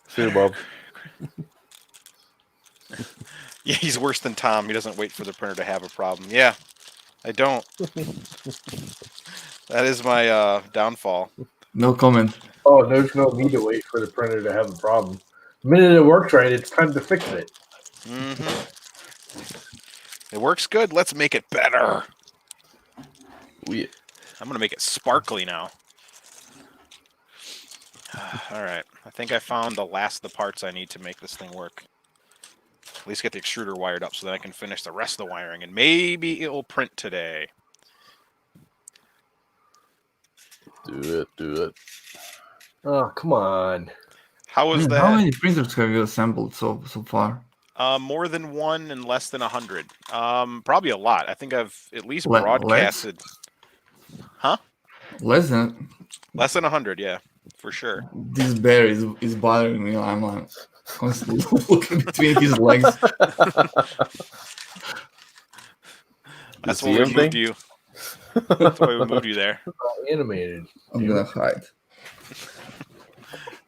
See you, Bob. Yeah, he's worse than Tom. He doesn't wait for the printer to have a problem. Yeah. I don't. That is my downfall. No comment. Oh, there's no need to wait for the printer to have a problem. The minute it works right, it's time to fix it. Mm-hmm. It works good. Let's make it better. Yeah. I'm going to make it sparkly now. All right. I think I found the last of the parts I need to make this thing work. At least get the extruder wired up so that I can finish the rest of the wiring, and maybe it will print today. Do it. Oh, come on. How was How that? many printers have you assembled so far? More than one and less than 100. Probably a lot. I think I've at least Less? broadcasted. Huh? Less than. Less than 100, yeah, for sure. This bear is bothering me. I'm like constantly looking between his legs. That's see why we anything? moved you. That's why we moved you there. Animated. I'm gonna hide.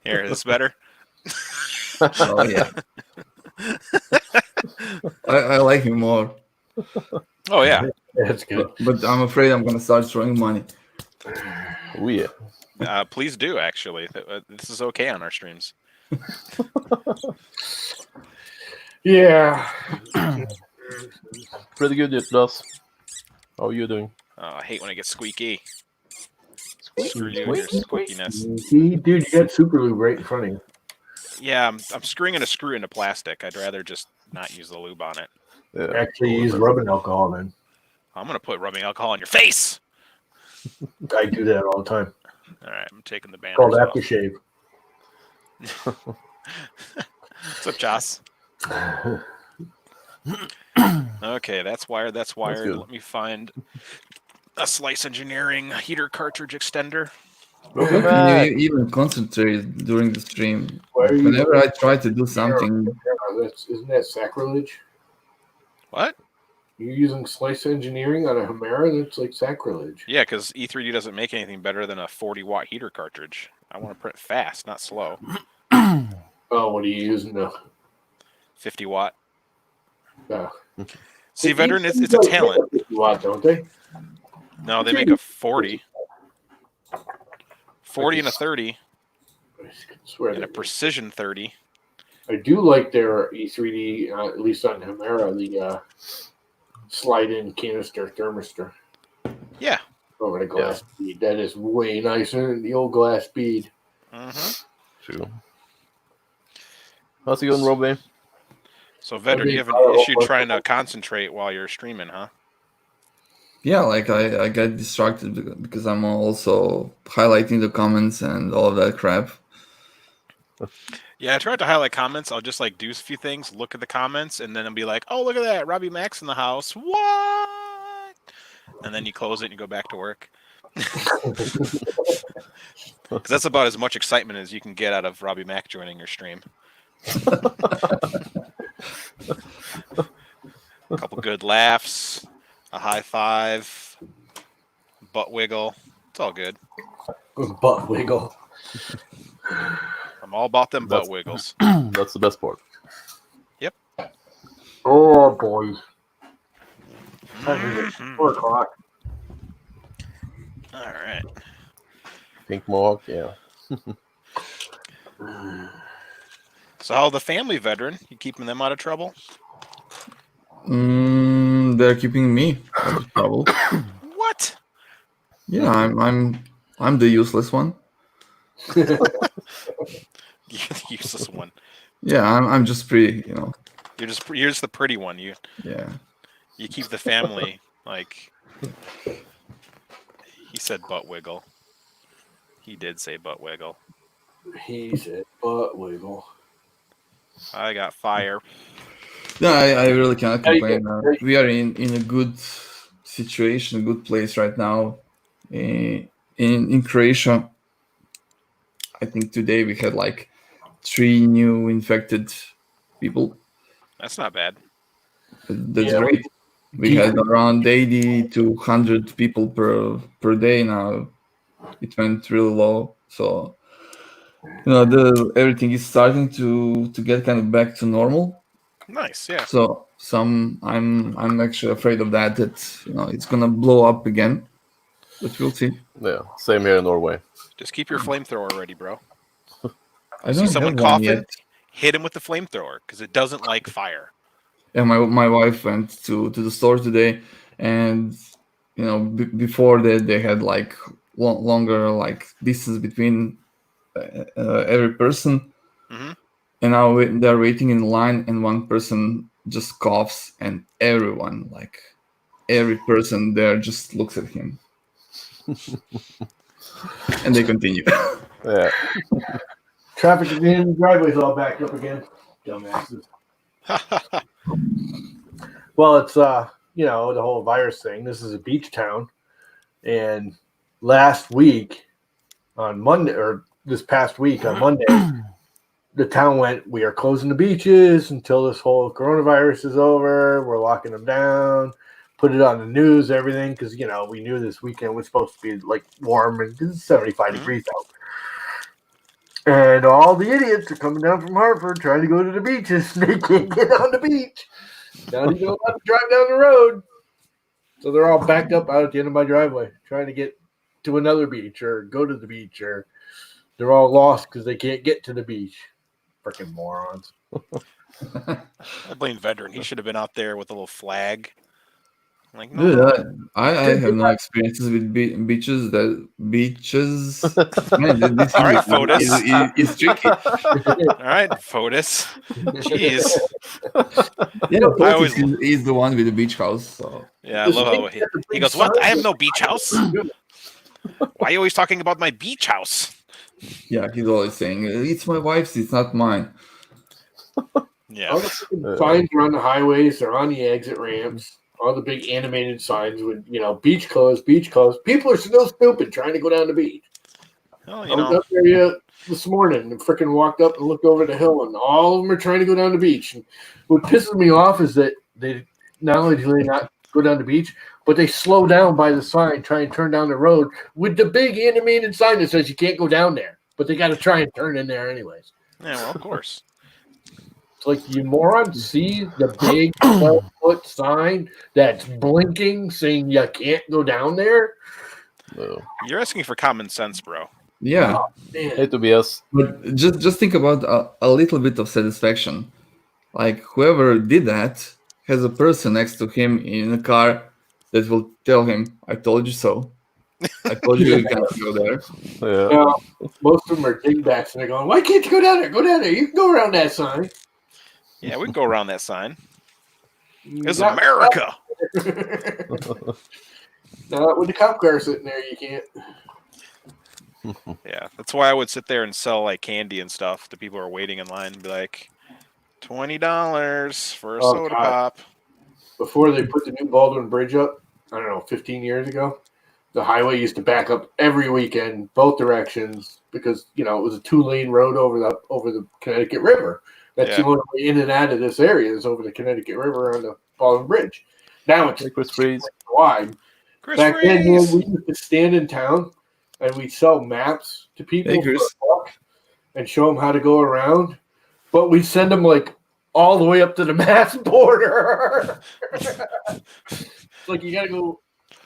Here, is this better? Oh yeah. I like him more, Oh yeah. That's good. but I'm afraid I'm gonna start throwing money. Oh yeah. Please do, actually. This is okay on our streams. Yeah. Pretty good, Yitlas. How are you doing? I hate when it gets squeaky. Screw you and your squeakiness. See, dude, you got super lube right in front of you. Yeah, I'm screwing a screw into plastic. I'd rather just not use the lube on it. Yeah. Actually, use rubbing alcohol, then. I'm going to put rubbing alcohol on your face. I do that all the time. All right, I'm taking the banners Called off. aftershave. What's up, Joss? Okay, that's wired. That's wired. good. Let me find a Slice Engineering heater cartridge extender. Welcome back. You even concentrate during the stream. Why are you Whenever I try to do something, Isn't that sacrilege? What? You're using Slice Engineering on a Hamera? That's like sacrilege. Yeah, because E3D doesn't make anything better than a 40-watt heater cartridge. I want to print fast, not slow. Oh, what are you using now? 50-watt. Oh. See, veteran, it's a talent. 50 watt, don't they? No, they make a 40. 40 and a 30, I swear and a to precision 30. I do like their E3D, at least on Hamera, the slide-in canister thermistor Yeah. over the glass bead. That is way nicer than the old glass bead. Mm-hmm. True. How's it going, Robbie? So, veteran, you have an issue trying to concentrate while you're streaming, huh? yeah, like I get distracted because I'm also highlighting the comments and all of that crap. Yeah, I tried to highlight comments. I'll just like do a few things, look at the comments, and then I'll be like, "Oh, look at that, Robbie Max in the house." What? And then you close it and you go back to work. Because that's about as much excitement as you can get out of Robbie Mac joining your stream. A couple good laughs, a high five, butt wiggle. It's all good. Butt wiggle. I'm all about them butt wiggles. That's the best part. Yep. Oh, boy. 4 o'clock. All right. Pink Mohawk, yeah. So how the family, veteran? You keeping them out of trouble? They're keeping me out of trouble. What? Yeah, I'm the useless one. You're the useless one. Yeah, I'm just pretty, you know. You're just the pretty one. You keep the family like. He said butt wiggle. He did say butt wiggle. He said butt wiggle. I got fire. No, I really cannot Yeah, you complain. can. We are in a good situation, a good place right now. In Croatia, I think today we had like 3 new infected people. That's not bad. That's Yeah. great. We had around 80 to 100 people per day now. It went really low. So, you know, everything is starting to get kind of back to normal. Nice, yeah. So I'm actually afraid of that it's gonna blow up again, but we'll see. Yeah, same here in Norway. Just keep your flamethrower ready, bro. I See don't someone have one coughing? yet. Hit him with the flamethrower because it doesn't like fire. Yeah, my wife went to the store today, and before that they had like longer like distance between every person, Mhm. and now they're waiting in line, and one person just coughs, and every person there just looks at him, and they continue. Yeah. Traffic again, driveway's all backed up again. Dumbasses. Well, it's the whole virus thing. This is a beach town, and last week on Monday, or this past week on Monday, the town went, we are closing the beaches until this whole coronavirus is over. We're locking them down. Put it on the news, everything, because we knew this weekend was supposed to be like warm and it's 75 degrees out. And all the idiots are coming down from Hartford trying to go to the beaches. They can't get on the beach. Now they're going to have to drive down the road. So they're all backed up out at the end of my driveway trying to get to another beach or go to the beach, or they're all lost because they can't get to the beach. Freaking morons. I blame Veteran. He should have been out there with a little flag. Like, no. Dude, I have no experiences with beaches. Man, this All right, is, Fotis. is tricky. All right, Fotis. Jeez. Yeah, I always- he's the one with the beach house. So Yeah, I love how he goes, what? I have no beach house? Why are you always talking about my beach house? yeah, he's always saying it's my wife's, it's not mine. Yeah. All the freaking signs are on the highways, they're on the exit ramps. All the big animated signs with, beach closed, beach closed. People are still stupid trying to go down the beach. Well, I was up there this morning and freaking walked up and looked over the hill, and all of them are trying to go down the beach. And what pisses me off is that they not only do they not go down the beach, but they slow down by the sign, try and turn down the road with the big animated sign that says you can't go down there. But they got to try and turn in there anyways. Yeah, well, of course. It's like, you morons see the big 12-foot sign that's blinking saying you can't go down there? No. You're asking for common sense, bro. Yeah, Man. Hate to be us. but just think about a little bit of satisfaction. Like whoever did that has a person next to him in a car that will tell him, "I told you so. I told you you can't go there." Yeah. Most of them are dingbats, and they're going, "Why can't you go down there? Go down there. You can go around that sign." Yeah, we can go around that sign. It's Not- America. Not with the cop car sitting there, you can't. Yeah, that's why I would sit there and sell like candy and stuff to people who are waiting in line and be like, $20 for a soda pop. Before they put the new Baldwin Bridge up, I don't know, 15 years ago, the highway used to back up every weekend, both directions, because it was a 2-lane road over the Connecticut River. That's the only way in and out of this area is over the Connecticut River on the Baldwin Bridge. Now it's Chris Freeze. wide. Chris Back then, Freeze! we used to stand in town and we'd sell maps to people Hey, for Chris. $1 and show them how to go around. But we send them like all the way up to the Mass border. It's like you got to go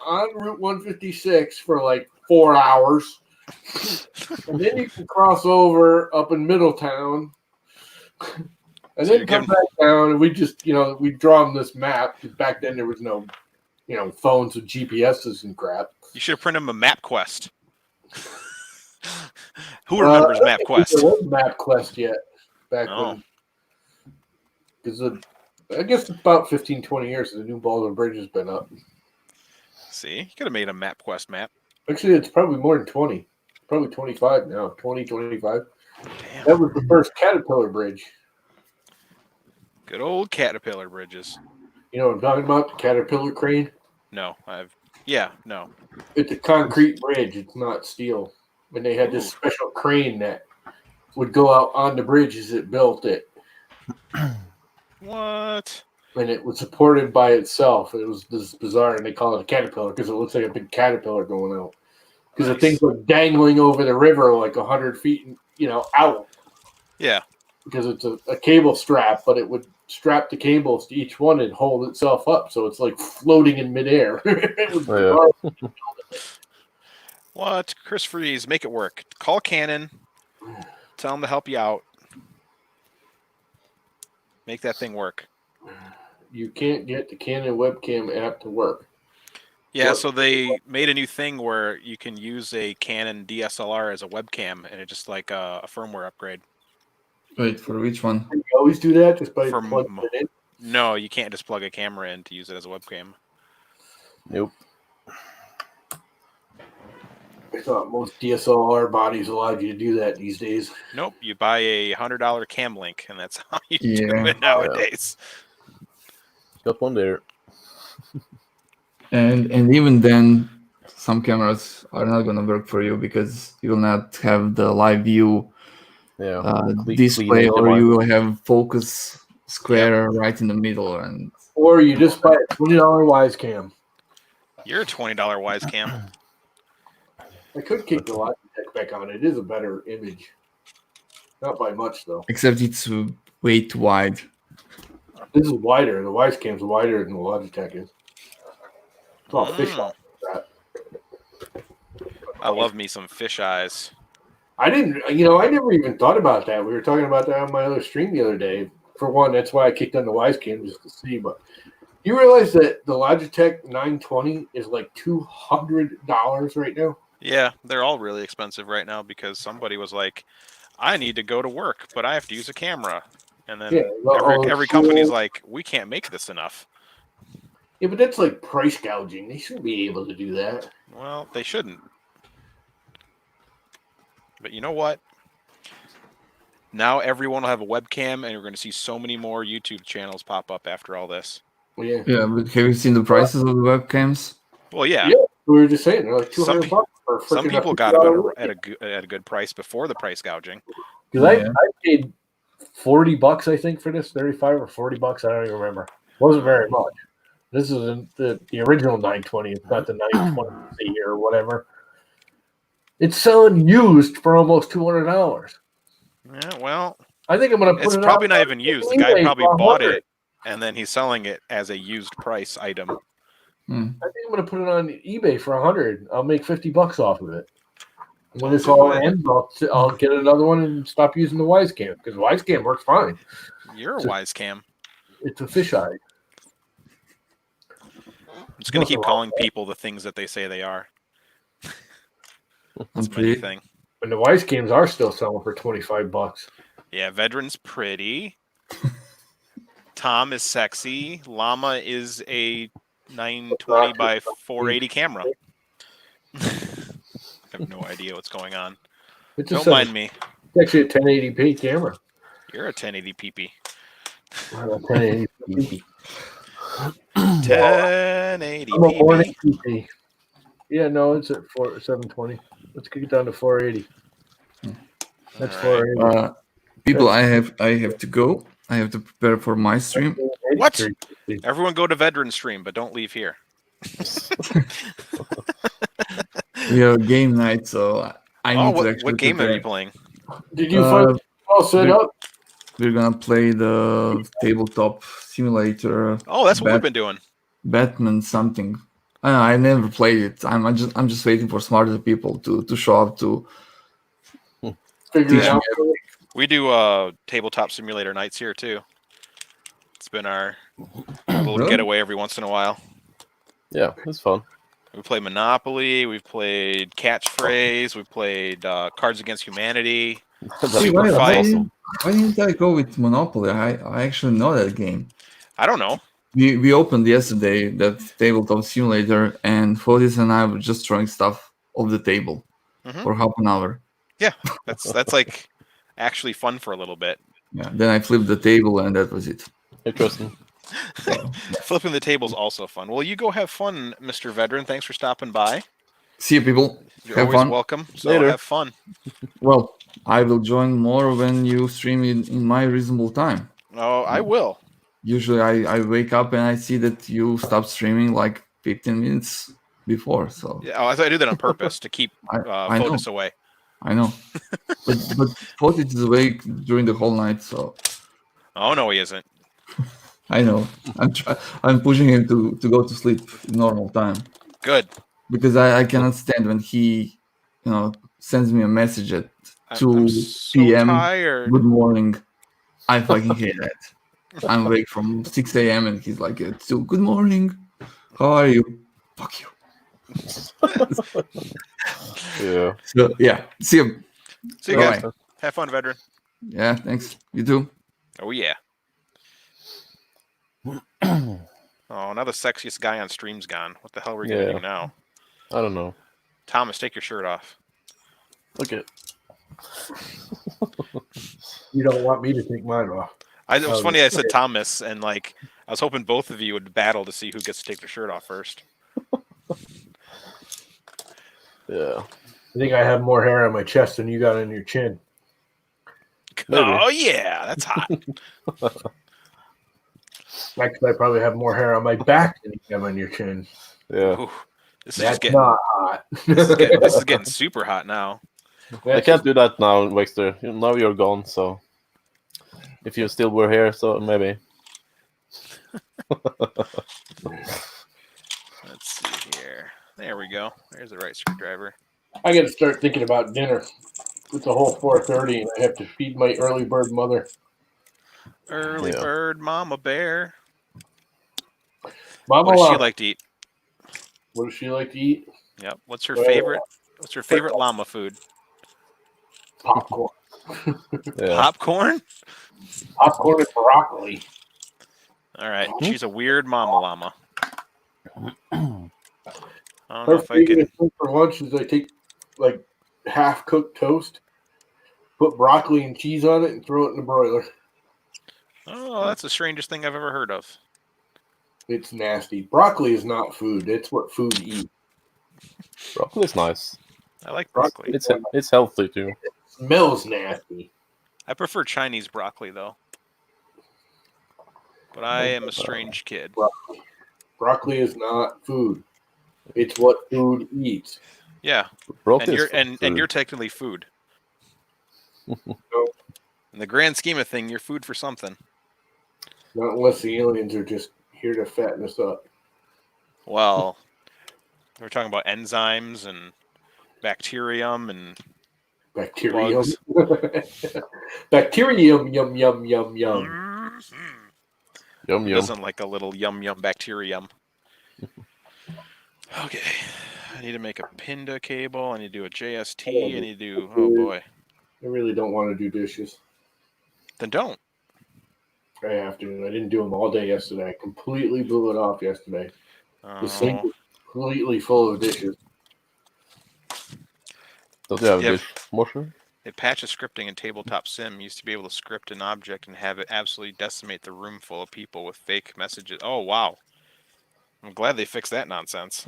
on Route 156 for like 4 hours. And then you can cross over up in Middletown. And then come back down, and we just, we draw them this map. Because back then there was no, phones with GPSs and crap. You should print him a MapQuest. Who remembers I don't think MapQuest? There was MapQuest yet back Oh. when. Because I guess about 15, 20 years the new Baldwin Bridge has been up. See, you could have made a MapQuest map. Actually, it's probably more than 20. Probably 25 now. 20, 25. Damn. That was the first Caterpillar bridge. Good old Caterpillar bridges. You know what I'm talking about? The Caterpillar crane? No. It's a concrete bridge. It's not steel. And they had this special crane that would go out on the bridge as it built it. What? And it was supported by itself. It was this bizarre, and they call it a caterpillar because it looks like a big caterpillar going out. Because the thing's like dangling over the river like 100 feet, out. Yeah. because it's a cable strap, but it would strap the cables to each one and hold itself up, so it's like floating in midair. What? Chris Freeze, make it work. Call Canon. Tell them to help you out. Make that thing work. You can't get the Canon webcam app to work. Yeah, What? so they made a new thing where you can use a Canon DSLR as a webcam, and it's just like a firmware upgrade. Wait, for which one? You always do that just by For plugging it in. No, you can't just plug a camera in to use it as a webcam. Nope. I thought most DSLR bodies allowed you to do that these days. Nope, you buy a $100 cam link, and that's how you do Yeah. it nowadays. Got one there. And even then, some cameras are not going to work for you because you will not have the live view display, or you will have focus square right in the middle. And or you just buy a $20 wise cam. You're a $20 wise cam. I could kick the Logitech back on. It is a better image. Not by much, though. except it's way too wide. This is wider. The wise cam's wider than the Logitech is. It's all fish eyes like that. I love me some fish eyes. I never even thought about that. We were talking about that on my other stream the other day. For one, that's why I kicked on the wise cam just to see. But you realize that the Logitech 920 is like $200 right now? Yeah, they're all really expensive right now because somebody was like, I need to go to work, but I have to use a camera. And then every company's like, we can't make this enough. Yeah, but that's like price gouging. They shouldn't be able to do that. Well, they shouldn't. But you know what? Now everyone will have a webcam, and you're going to see so many more YouTube channels pop up after all this. Well, yeah. Yeah, but have you seen the prices of the webcams? Well, yeah. We were just saying they're like $200 for Some people got them at a good price before the price gouging. Because I paid $40, I think, for this, 35 or $40. I don't even remember. Wasn't very much. This is the original 920. It's not the 920 or whatever. It's selling used for almost $200. Yeah, well, I think I'm going to put it's it probably on not even used. The guy probably bought it, and then he's selling it as a used price item. I think I'm going to put it on eBay for $100. I'll make $50 off of it. And when this all ends, I'll get another one and stop using the wise cam because the wise cam works fine. You're a wise cam. It's a fisheye. I'm just going to keep calling people the things that they say they are. That's my new thing. And the wise cams are still selling for $25. Yeah, Veteran's pretty. Tom is sexy. Llama is a 920 by 480 camera. I have no idea what's going on. Don't mind me. It's actually a 1080p camera. You're a 1080 PP. 1080p. 1080 I'm a 480p. Yeah, no, it's at 720. Let's kick it down to 480. That's 480. People, I have to go. I have to prepare for my stream. What? Everyone go to Veteran stream, but don't leave here. We have a game night, so I need to actually. What game are you playing? Did you find all set up? We're gonna play the tabletop simulator. Oh, that's what we've been doing. Batman something. I never played it. I'm just waiting for smarter people to show up to figure it out. We do tabletop simulator nights here too. It's been our little getaway every once in a while. Yeah, it's fun. We play Monopoly. We've played Catchphrase. We've played Cards Against Humanity. Why didn't I go with Monopoly? I actually know that game. I don't know. We opened yesterday that tabletop simulator, and Fotis and I were just throwing stuff off the table for half an hour. Yeah, that's like actually fun for a little bit. Yeah. Then I flipped the table, and that was it. Interesting. Flipping the table is also fun. Well, you go have fun, Mr. Veteran. Thanks for stopping by. See you, people. You're have always fun. welcome. So Later. Have fun. Well, I will join more when you stream in my reasonable time. Oh, I will. Usually I wake up and I see that you stop streaming like 15 minutes before. So yeah, I do that on purpose to keep Fotis away. I know. but Footage is awake during the whole night, so Oh no, he isn't. I know. I'm pushing him to go to sleep in normal time Good. because I cannot stand when he, sends me a message at I'm 2 so p.m. tired. Good morning. I fucking hate that. I'm awake from 6 a.m. and he's like, good morning. How are you? Fuck you. Yeah. So, yeah. See you. See you guys. Have fun, veteran. Yeah, thanks. You too. Oh yeah. Oh, now the sexiest guy on stream's gone. What the hell are we gonna do now? I don't know. Thomas, take your shirt off. Okay. You don't want me to take mine off. It was funny I said Thomas, and like I was hoping both of you would battle to see who gets to take their shirt off first. Yeah. I think I have more hair on my chest than you got on your chin. Maybe. Oh yeah, that's hot. Actually, I probably have more hair on my back than you have on your chin. Yeah. Ooh, this is That's just getting not hot. this is getting super hot now. I can't do that now, Wexter. Now you're gone, so if you still were here, so maybe. Let's see here. There we go. There's the right screwdriver. I got to start thinking about dinner. It's a whole 4:30, and I have to feed my early bird mother. Early bird, mama bear. Mama, what does she like to eat? What does she like to eat? Yep. What's her favorite? What's her favorite llama food? Popcorn. Popcorn? Popcorn and broccoli. All right. She's a weird mama llama. I don't know Her if I can. favorite thing for lunch is I take like half-cooked toast, put broccoli and cheese on it, and throw it in the broiler. Oh, that's the strangest thing I've ever heard of. It's nasty. Broccoli is not food. It's what food eats. Broccoli's nice. I like broccoli. It's healthy too. It smells nasty. I prefer Chinese broccoli though. But I am a strange kid. Broccoli is not food. It's what food eats. Yeah. Broccoli and you're technically food. In the grand scheme of things, you're food for something. Not unless the aliens are just here to fatten us up. Well, we're talking about enzymes and bacterium and bacterium. bugs. Bacterium, yum, yum, yum, yum. Mm-hmm. Yum, yum. Doesn't like a little yum, yum bacterium. Okay. I need to make a Pinda cable. I need to do a JST. I need to do... Oh, boy. I really don't want to do dishes. Then don't. I have to. I didn't do them all day yesterday. I completely blew it off yesterday. The sink was completely full of dishes. Don't you have a dishwasher? A patch of scripting in Tabletop Sim used to be able to script an object and have it absolutely decimate the room full of people with fake messages. Oh, wow. I'm glad they fixed that nonsense.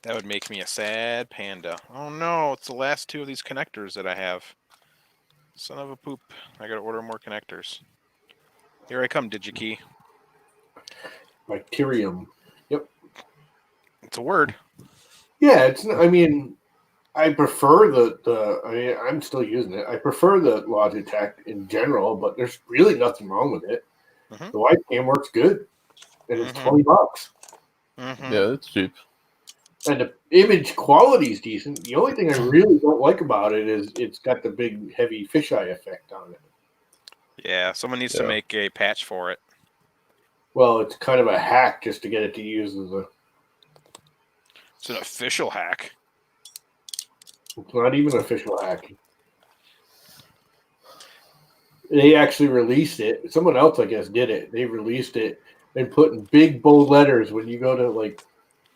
That would make me a sad panda. Oh no, it's the last two of these connectors that I have. Son of a poop. I gotta order more connectors. Here I come, DigiKey. Bacterium. Yep. It's a word. Yeah, it's. I mean, I prefer I'm still using it. I prefer the Logitech in general, but there's really nothing wrong with it. Mm-hmm. The webcam works good, and it's $20. Mm-hmm. Yeah, it's cheap. And the image quality is decent. The only thing I really don't like about it is it's got the big, heavy fisheye effect on it. Yeah, someone needs to make a patch for it. Well, it's kind of a hack just to get it to use as a... It's an official hack. It's not even an official hack. They actually released it. Someone else, I guess, did it. They released it and put in big, bold letters when you go to, like,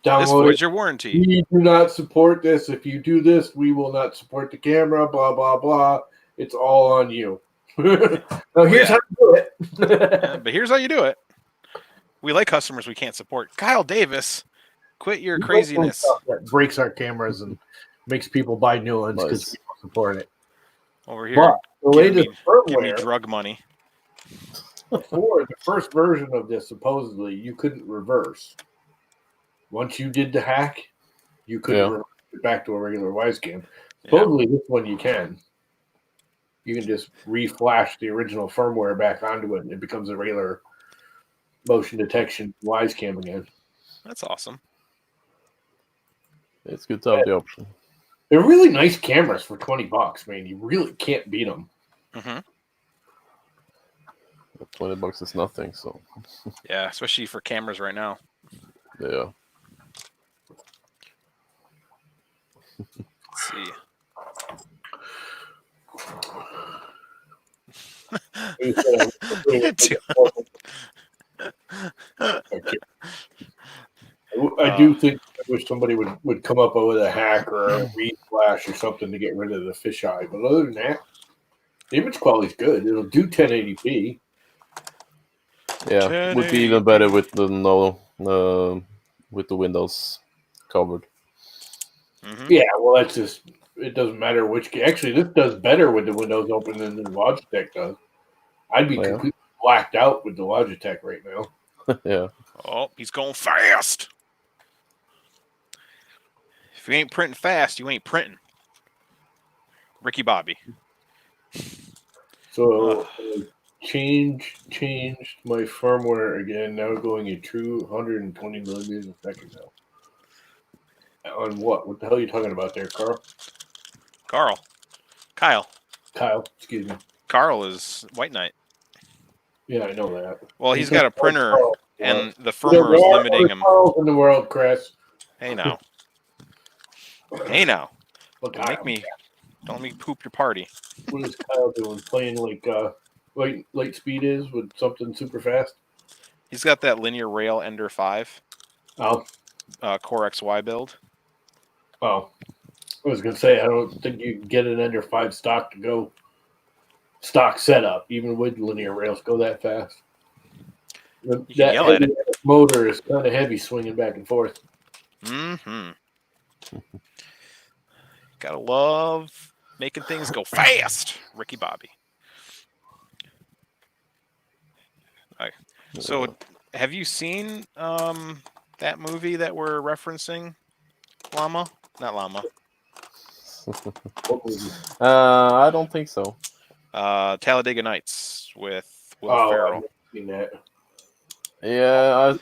download this voids your warranty. We do not support this. If you do this, we will not support the camera, blah, blah, blah. It's all on you. Now, here's how you do it. But here's how you do it. We like customers we can't support. Kyle Davis, quit your craziness. That breaks our cameras and makes people buy new ones because we don't support it. Over here, but the latest firmware, give me drug money. For the first version of this, supposedly, you couldn't reverse. Once you did the hack, you couldn't reverse it back to a regular wise cam. Yeah. Supposedly, this one you can. You can just reflash the original firmware back onto it, and it becomes a regular motion detection wise cam again. That's awesome. It's good to have the option. They're really nice cameras for $20, man. You really can't beat them. Mm-hmm. $20 is nothing, so Yeah, especially for cameras right now. yeah. Let's see. I do think I wish somebody would come up with a hack or a reflash or something to get rid of the fisheye. But other than that, the image quality is good. It'll do 1080p. Yeah, would be even better with the with the windows covered. Mm-hmm. Yeah, well, that's just it doesn't matter which. Actually, this does better with the windows open than the Logitech does. I'd be completely blacked out with the Logitech right now. Yeah. Oh, he's going fast. If you ain't printing fast, you ain't printing. Ricky Bobby. So changed my firmware again. Now going in true 120 millimeters a second now. On what? What the hell are you talking about there, Carl? Kyle. Excuse me. Carl is White Knight. Yeah, I know that. Well, he's got a printer, and the There firmware is are limiting him. Carls in the world, Chris. Hey now. Hey now. Look, Don't make me poop your party. What is Kyle doing? Playing like light speed is with something super fast? He's got that linear rail Ender 5 Oh. Core XY build. Oh. I was gonna say I don't think you can get an Ender 5 stock to go stock setup, even with linear rails, go that fast. You can yell at it. Motor is kind of heavy, swinging back and forth. Mm-hmm. Gotta love making things go fast, Ricky Bobby. All right. So, have you seen that movie that we're referencing? Llama? Not Llama. I don't think so. Talladega Nights with Will I've Ferrell. never seen that. Yeah,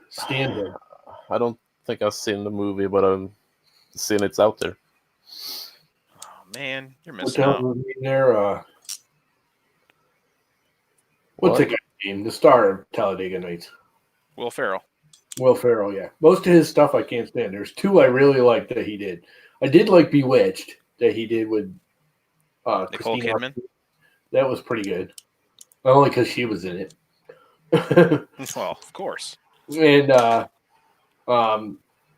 Standard. I don't think I've seen the movie, but I've seen it's out there. Oh man, you're What missing the hell out. was in there? What's the guy's name? The star of Talladega Nights. Will Ferrell. Will Ferrell, yeah. Most of his stuff I can't stand. There's two I really liked that he did. I did like Bewitched that he did with Nicole Christina. Kidman. That was pretty good. Only because she was in it. Well, of course. And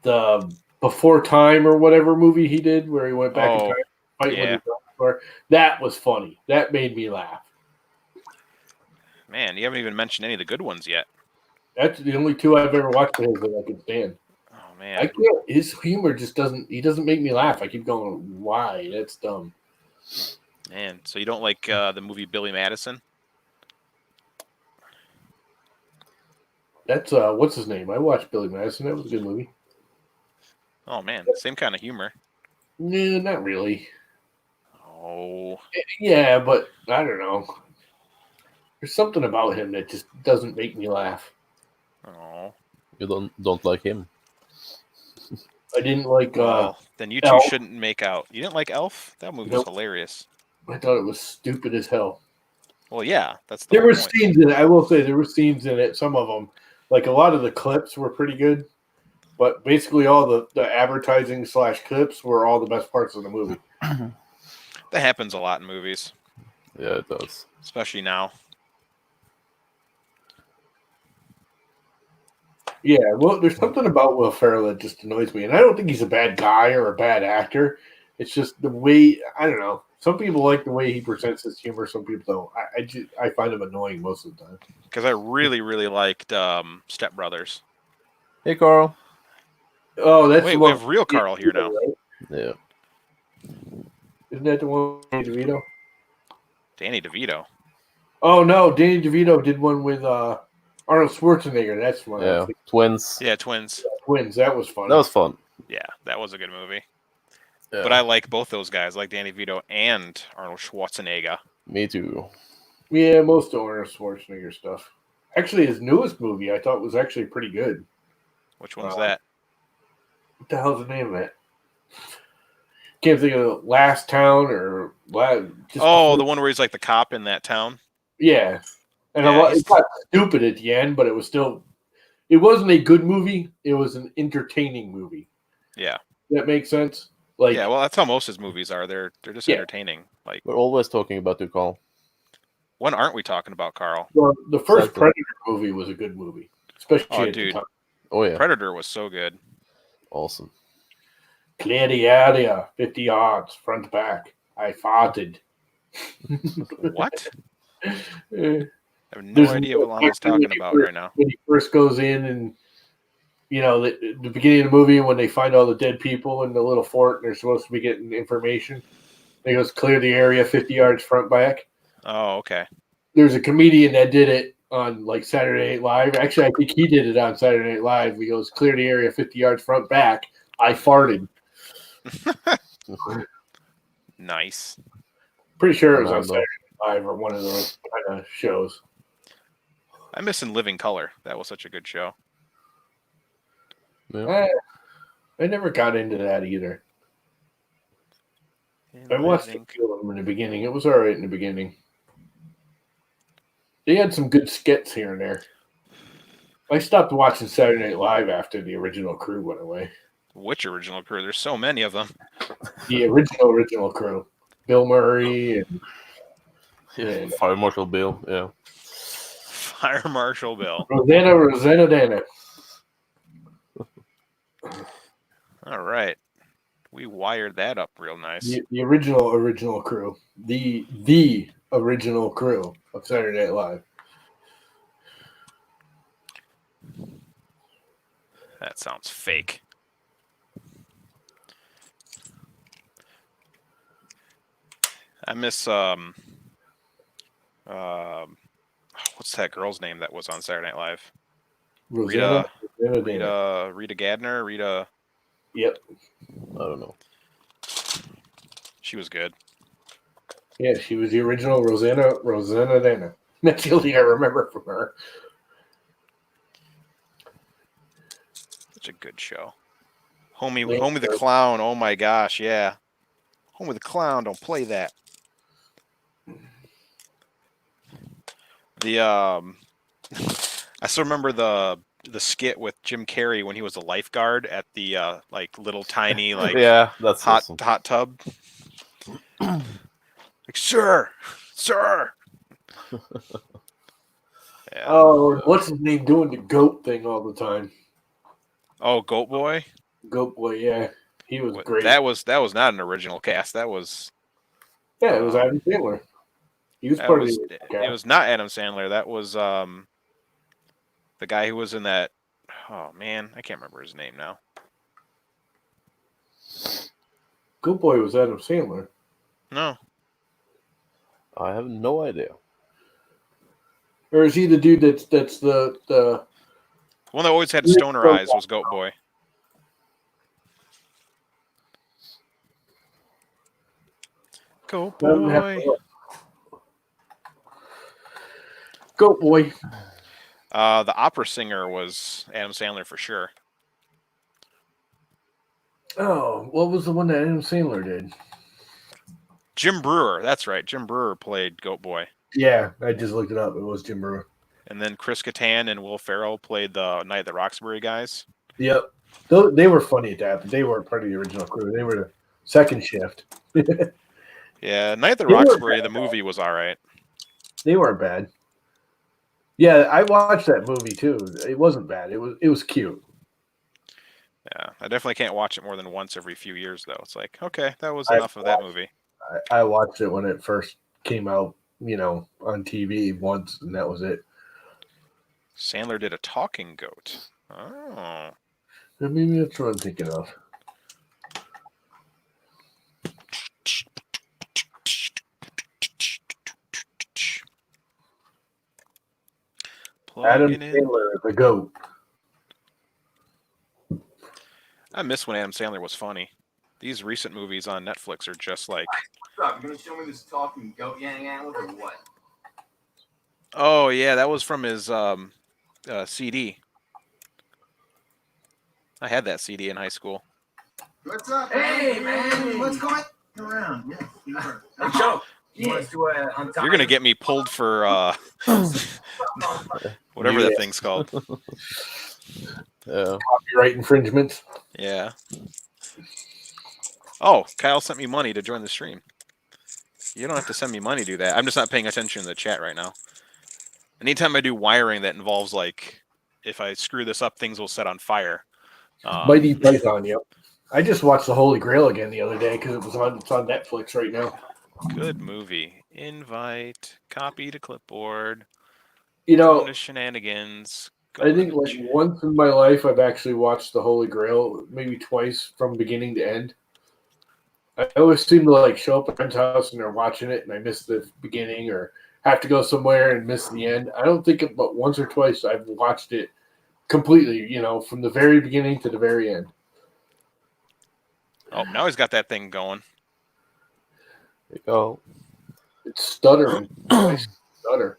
the Before Time or whatever movie he did where he went back in time fighting with his dinosaur. That was funny. That made me laugh. Man, you haven't even mentioned any of the good ones yet. That's the only two I've ever watched of his that I can stand. Oh man. I can't. His humor just doesn't make me laugh. I keep going, why? That's dumb. Man, so you don't like the movie Billy Madison? That's what's his name? I watched Billy Madison. That was a good movie. Oh man, same kind of humor. No, not really. Oh. Yeah, but I don't know. There's something about him that just doesn't make me laugh. Oh. You don't like him? I didn't like. Well, then you two Elf. shouldn't make out. You didn't like Elf? That movie was hilarious. I thought it was stupid as hell. Well, yeah, that's the There whole were point. scenes in it. I will say there were scenes in it. Some of them, like a lot of the clips, were pretty good. But basically, all the advertising / clips were all the best parts of the movie. That happens a lot in movies, Yeah, it does. especially now. Yeah, well, there's something about Will Ferrell that just annoys me, and I don't think he's a bad guy or a bad actor. It's just the way I don't know. Some people like the way he presents his humor. Some people don't. I find him annoying most of the time. Because I really, really liked Step Brothers. Hey, Carl. Oh, that's Wait, the we one. have real Carl here now. Right? Yeah. Isn't that the one with Danny DeVito? Danny DeVito. Oh no, Danny DeVito did one with Arnold Schwarzenegger. That's one. Yeah. Twins. Yeah, Twins. Twins. That was fun. That was fun. Yeah, that was a good movie. Yeah. But I like both those guys. I like Danny Vito and Arnold Schwarzenegger. Me too. Yeah, most Arnold Schwarzenegger stuff. Actually, his newest movie I thought was actually pretty good. Which one's that? What the hell's the name of it? Can't think of Last Town or The one where he's like the cop in that town. Yeah, and Yeah, it got stupid at the end, but it was still. It wasn't a good movie. It was an entertaining movie. Yeah, that makes sense. Like, yeah, well, that's how most of his movies are. They're just entertaining. Like, we're always talking about you, Carl. when aren't we talking about Carl? Well, the first Predator movie was a good movie, especially at the time. Oh yeah, Predator was so good. Awesome. Clear the area, 50 yards, front to back. I farted. What? I have no idea what Lana's talking about right now. When he first goes in and, the beginning of the movie when they find all the dead people in the little fort and they're supposed to be getting information, he goes, clear the area 50 yards front back. Oh, okay. There's a comedian that did it on like Saturday Night Live. Actually, I think he did it on Saturday Night Live. He goes, clear the area 50 yards front back. I farted. Nice. Pretty sure it was on Saturday Night Live or one of those kind of shows. I'm missing Living Color. That was such a good show. Yeah. I never got into that either. I watched a few of them in the beginning. It was all right in the beginning. They had some good skits here and there. I stopped watching Saturday Night Live after the original crew went away. Which original crew? There's so many of them. The original crew. Bill Murray and Fire Marshal Bill, yeah. Fire Marshal Bill. Rosanna Dana. All right. We wired that up real nice. The original crew. The original crew of Saturday Night Live. That sounds fake. I miss what's that girl's name that was on Saturday Night Live? Rita Gardner. Yep. I don't know. She was good. Yeah, she was the original Rosanna Dana. That's the only I remember from her. Such a good show. Homie the Clown. Oh my gosh, yeah. Homie the Clown, don't play that. I still remember the skit with Jim Carrey when he was a lifeguard at the like little tiny yeah, that's hot awesome. hot tub. Like, sir. Yeah. Oh, what's his name doing the goat thing all the time? Oh, Goat Boy. Goat Boy, yeah, he was great. That was not an original cast. That was it was Adam Sandler. He was part of the cast. It was not Adam Sandler. That was the guy who was in that. Oh man, I can't remember his name now. Goat Boy was Adam Sandler. No, I have no idea. Or is he the dude that's the one that always had stoner eyes was Goat Boy. Goat Boy. Goat Boy. The opera singer was Adam Sandler for sure. Oh, what was the one that Adam Sandler did? Jim Brewer. That's right. Jim Brewer played Goat Boy. Yeah, I just looked it up. It was Jim Brewer. And then Chris Kattan and Will Ferrell played the Night at the Roxbury guys. Yep. They were funny at that, but they weren't part of the original crew. They were the second shift. Yeah, Night at the Roxbury, the movie was all right. They weren't bad. Yeah, I watched that movie too. It wasn't bad. It was cute. Yeah, I definitely can't watch it more than once every few years, though. It's like, okay, that was enough of that movie. I watched it when it first came out, on TV once, and that was it. Sandler did a talking goat. Oh. Maybe that's what I'm thinking of. Adam Sandler, the goat. I miss when Adam Sandler was funny. These recent movies on Netflix are just like. What's up? You gonna show me this talking goat yang animal or what? Oh yeah, that was from his CD. I had that CD in high school. What's up? Hey man, what's going around? Yeah, hey Joe, you want us to untie? You're gonna get me pulled for whatever that thing's called. Yeah. Copyright infringements. Yeah. Oh, Kyle sent me money to join the stream. You don't have to send me money to do that. I'm just not paying attention to the chat right now. Anytime I do wiring that involves, like, if I screw this up, things will set on fire. Mighty Python, yep. I just watched The Holy Grail again the other day because it's on Netflix right now. Good movie. Invite, copy to clipboard. You know, go to shenanigans. I think like once in my life I've actually watched The Holy Grail, maybe twice from beginning to end. I always seem to like show up at a friend's house and they're watching it and I miss the beginning or have to go somewhere and miss the end. I don't think but once or twice I've watched it completely, you know, from the very beginning to the very end. Oh, now he's got that thing going. There you go. It's stuttering. Stutter.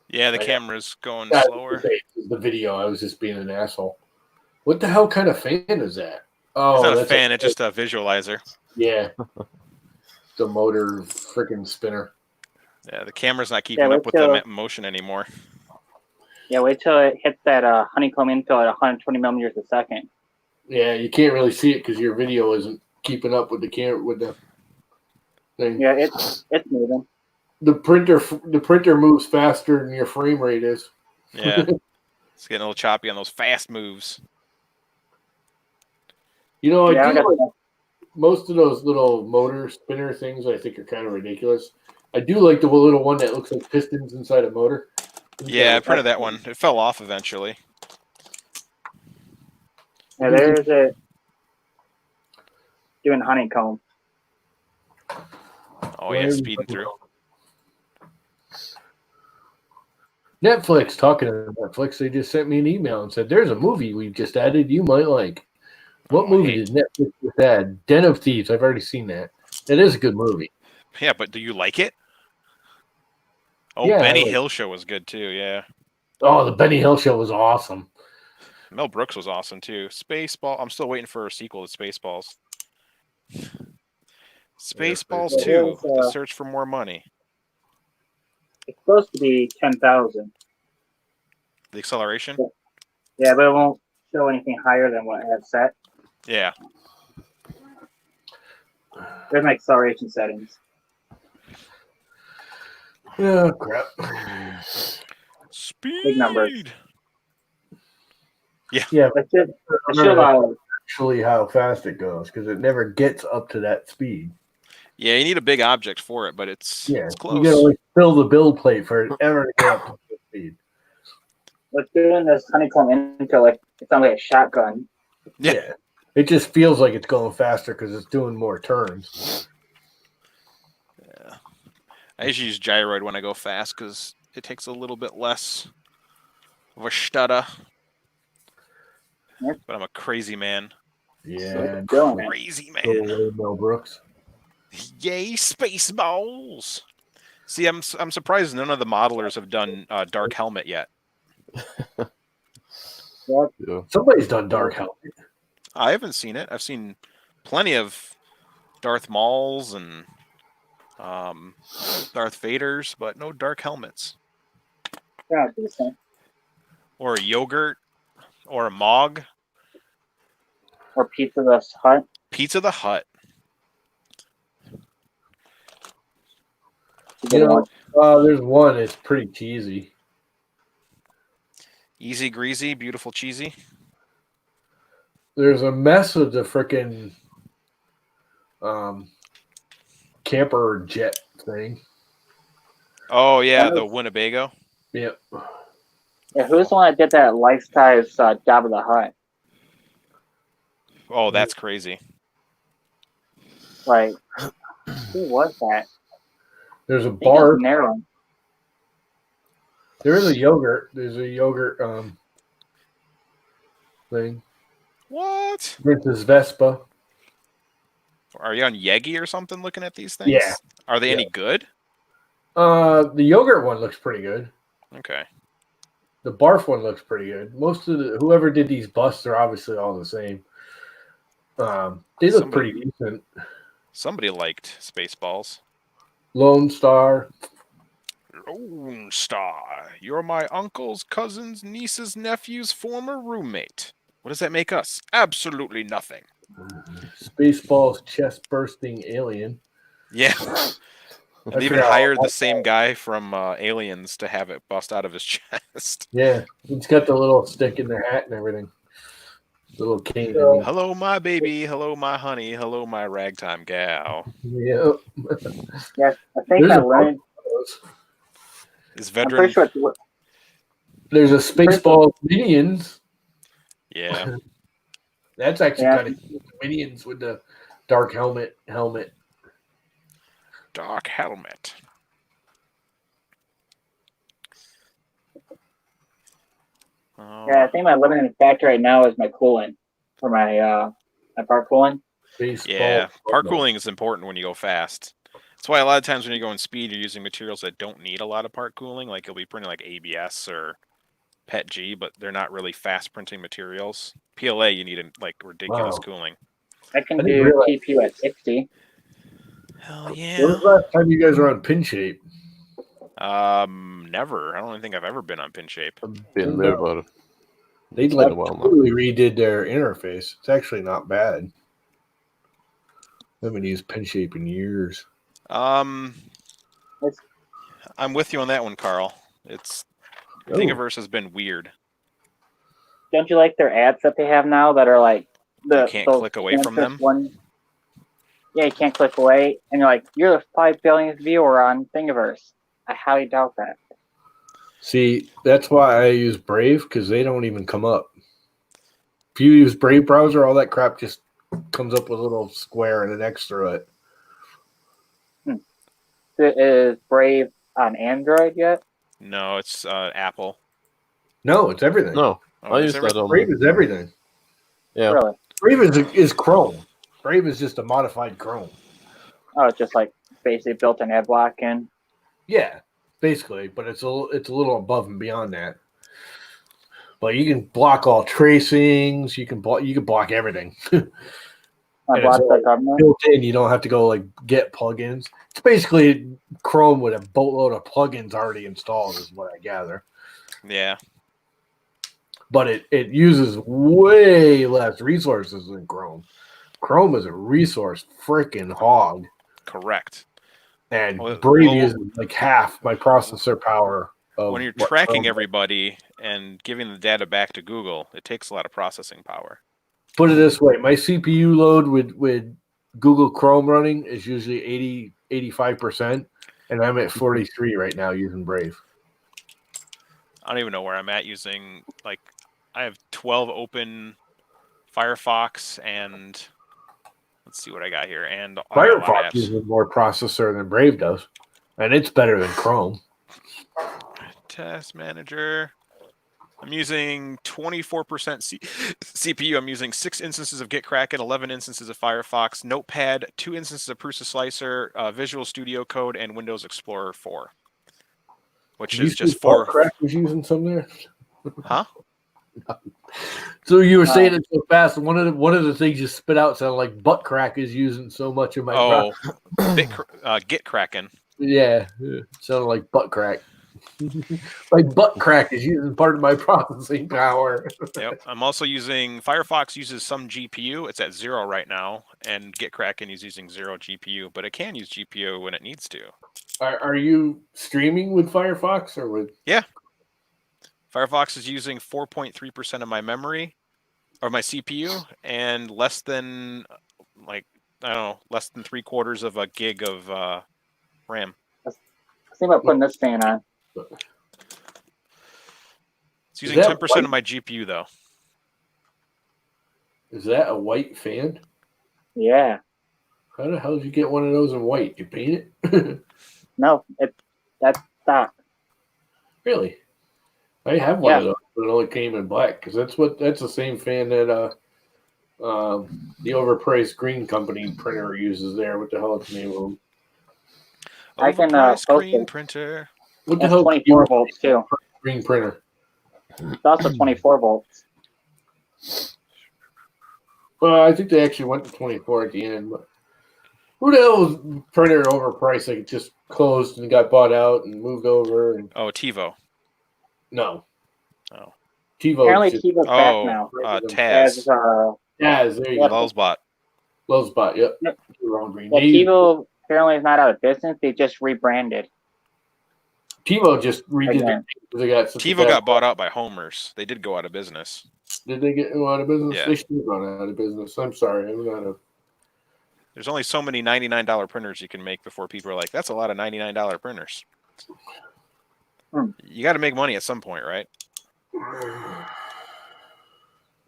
Yeah, the camera's going slower. The video, I was just being an asshole. What the hell kind of fan is that? Oh, it's not a fan, it's just a visualizer. Yeah. The motor freaking spinner. Yeah, the camera's not keeping up with the motion anymore. Yeah, wait till it hits that honeycomb infill at 120 millimeters a second. Yeah, you can't really see it because your video isn't keeping up with the camera with the thing. Yeah, it's moving. The printer moves faster than your frame rate is. Yeah, it's getting a little choppy on those fast moves. You know, I do like most of those little motor spinner things. I think are kind of ridiculous. I do like the little one that looks like pistons inside a motor. Yeah, I printed that one. It fell off eventually. Yeah, there's it doing honeycomb. Oh yeah, speeding through. Netflix, talking to Netflix, they just sent me an email and said, there's a movie we've just added you might like. What movie did Netflix just add? Den of Thieves. I've already seen that. It is a good movie. Yeah, but do you like it? Oh, yeah, Benny Hill show was good too, yeah. Oh, the Benny Hill show was awesome. Mel Brooks was awesome too. Spaceball. I'm still waiting for a sequel to Spaceballs. Spaceballs 2, The Search for More Money. It's supposed to be 10,000. The acceleration? Yeah, but it won't show anything higher than what I have set. Yeah. There's my acceleration settings. Oh, crap. Speed. Big numbers. Yeah. It should allow actually how fast it goes because it never gets up to that speed. Yeah, you need a big object for it, but it's close. You gotta like fill the build plate for it ever to get up to that speed. What's doing this honeycomb into like it sounds like a shotgun. Yeah. It just feels like it's going faster because it's doing more turns. Yeah. I usually use gyroid when I go fast because it takes a little bit less of a stutter. Yep. But I'm a crazy man. Yeah. Crazy man. Mel Brooks. Yay, Spaceballs! See, I'm surprised none of the modelers have done Dark Helmet yet. Yep. Yeah. Somebody's done Dark Helmet. I haven't seen it. I've seen plenty of Darth Mauls and Darth Vaders, but no Dark Helmets. Yeah, decent. Or a yogurt, or a Mog. Or Pizza the Hut. Pizza the Hut. You know, there's one. It's pretty cheesy. Easy greasy, beautiful cheesy. There's a mess of the frickin' camper jet thing. Oh yeah, the Winnebago. Yep. Yeah, who's the one that did that life-size Jabba the Hutt? Oh, that's crazy. Like, who was that? There's a bar. Narrow. There is a yogurt. There's a yogurt thing. What? Princess Vespa. Are you on Yegi or something looking at these things? Yeah. Are they Yeah. any good? The yogurt one looks pretty good. Okay. The barf one looks pretty good. Most of whoever did these busts are obviously all the same. They look pretty decent. Somebody liked Spaceballs. Lone Star. Lone Star. You're my uncle's, cousin's, niece's, nephew's former roommate. What does that make us? Absolutely nothing. Spaceballs chest bursting alien. Yeah. And they even hired the same guy from Aliens to have it bust out of his chest. Yeah. He's got the little stick in their hat and everything. Little cane. Hello, my baby. Hello, my honey. Hello, my ragtime gal. Yeah. Yes, I think I learned. Is I'm veteran? pretty sure There's a Spaceballs Minions. Yeah. That's actually kind of cool. Minions with the dark helmet. Dark helmet. Yeah, I think my limiting factor right now is my cooling for my my part cooling. Yeah, part cooling is important when you go fast. That's why a lot of times when you go in speed, you're using materials that don't need a lot of part cooling. Like you'll be printing like ABS or PETG, but they're not really fast printing materials. PLA, you need like ridiculous cooling. I can do TPU at 60. Hell yeah. When was the last time you guys were on pin shape? Never. I don't think I've ever been on pin shape. I've been there, but they like totally redid their interface. It's actually not bad. I haven't used pin shape in years. I'm with you on that one, Carl. Thingiverse has been weird. Don't you like their ads that they have now that are like you can't click away from them? Yeah, you can't click away, and you're like, you're the 5 billionth viewer on Thingiverse. I highly doubt that. See, that's why I use Brave, because they don't even come up. If you use Brave browser, all that crap just comes up with a little square and an X through it. Is Brave on Android yet? No, it's Apple. No, it's everything. No, I use that on Brave is everything. Yeah. Really? Brave is Chrome. Brave is just a modified Chrome. Oh, it's just like basically built an ad block in. Yeah, basically, but it's a little above and beyond that. But you can block all tracings. You can block everything. Built in. You don't have to go like get plugins. It's basically Chrome with a boatload of plugins already installed, is what I gather. Yeah. But it uses way less resources than Chrome. Chrome is a resource freaking hog. Correct. And Brave uses like half my processor power. When you're tracking everybody and giving the data back to Google, it takes a lot of processing power. Put it this way, my CPU load with Google Chrome running is usually 85%, and I'm at 43 right now using Brave. I don't even know where I'm at using, like, I have 12 open Firefox and let's see what I got here. And Firefox uses more processor than Brave does, and it's better than Chrome. Test manager. I'm using 24% CPU. I'm using 6 instances of GitKraken, 11 instances of Firefox, Notepad, 2 instances of Prusa Slicer, Visual Studio Code, and Windows Explorer 4. Which is just 4. GitKraken was using some there. Huh? So you were saying it so fast. One of the things you spit out sounded like butt crack is using so much of my. GitKraken. Yeah, it sounded like butt crack. My butt crack is using part of my processing power. Yep. I'm also using Firefox uses some GPU. It's at 0 right now, and GitKraken is using 0 GPU, but it can use GPU when it needs to. Are you streaming with Firefox or with? Yeah. Firefox is using 4.3% of my memory or my CPU and less than less than 3/4 of a gig of RAM. Let's think about putting this fan on. It's using 10% of my GPU though. Is that a white fan? Yeah. How the hell did you get one of those in white? You paint it? No, that's stock. Really? I have one of those, but it only came in black because that's the same fan that The overpriced green company printer uses there. What the hell is the name of them? I can Overpriced post screen it. printer. What the It's hell? 24 volts too. Green printer. It's also 24 volts. Well, I think they actually went to 24 at the end. But who the hell was printer overpriced? Like it just closed and got bought out and moved over. And Oh, TiVo. no. Oh. TiVo. Apparently, Just, TiVo's back now. Taz. there you Yep. go. Lulzbot. Lulzbot, yep. Yep. Wrong green. Well, TiVo apparently is not out of business. They just rebranded. TiVo just redid Again. it. They got TiVo got bought out by Homers. They did go out of business. Did they get out of business? Yeah. They should have gone out of business. I'm sorry. I'm not a. There's only so many $99 printers you can make before people are like, that's a lot of $99 printers. You got to make money at some point, right?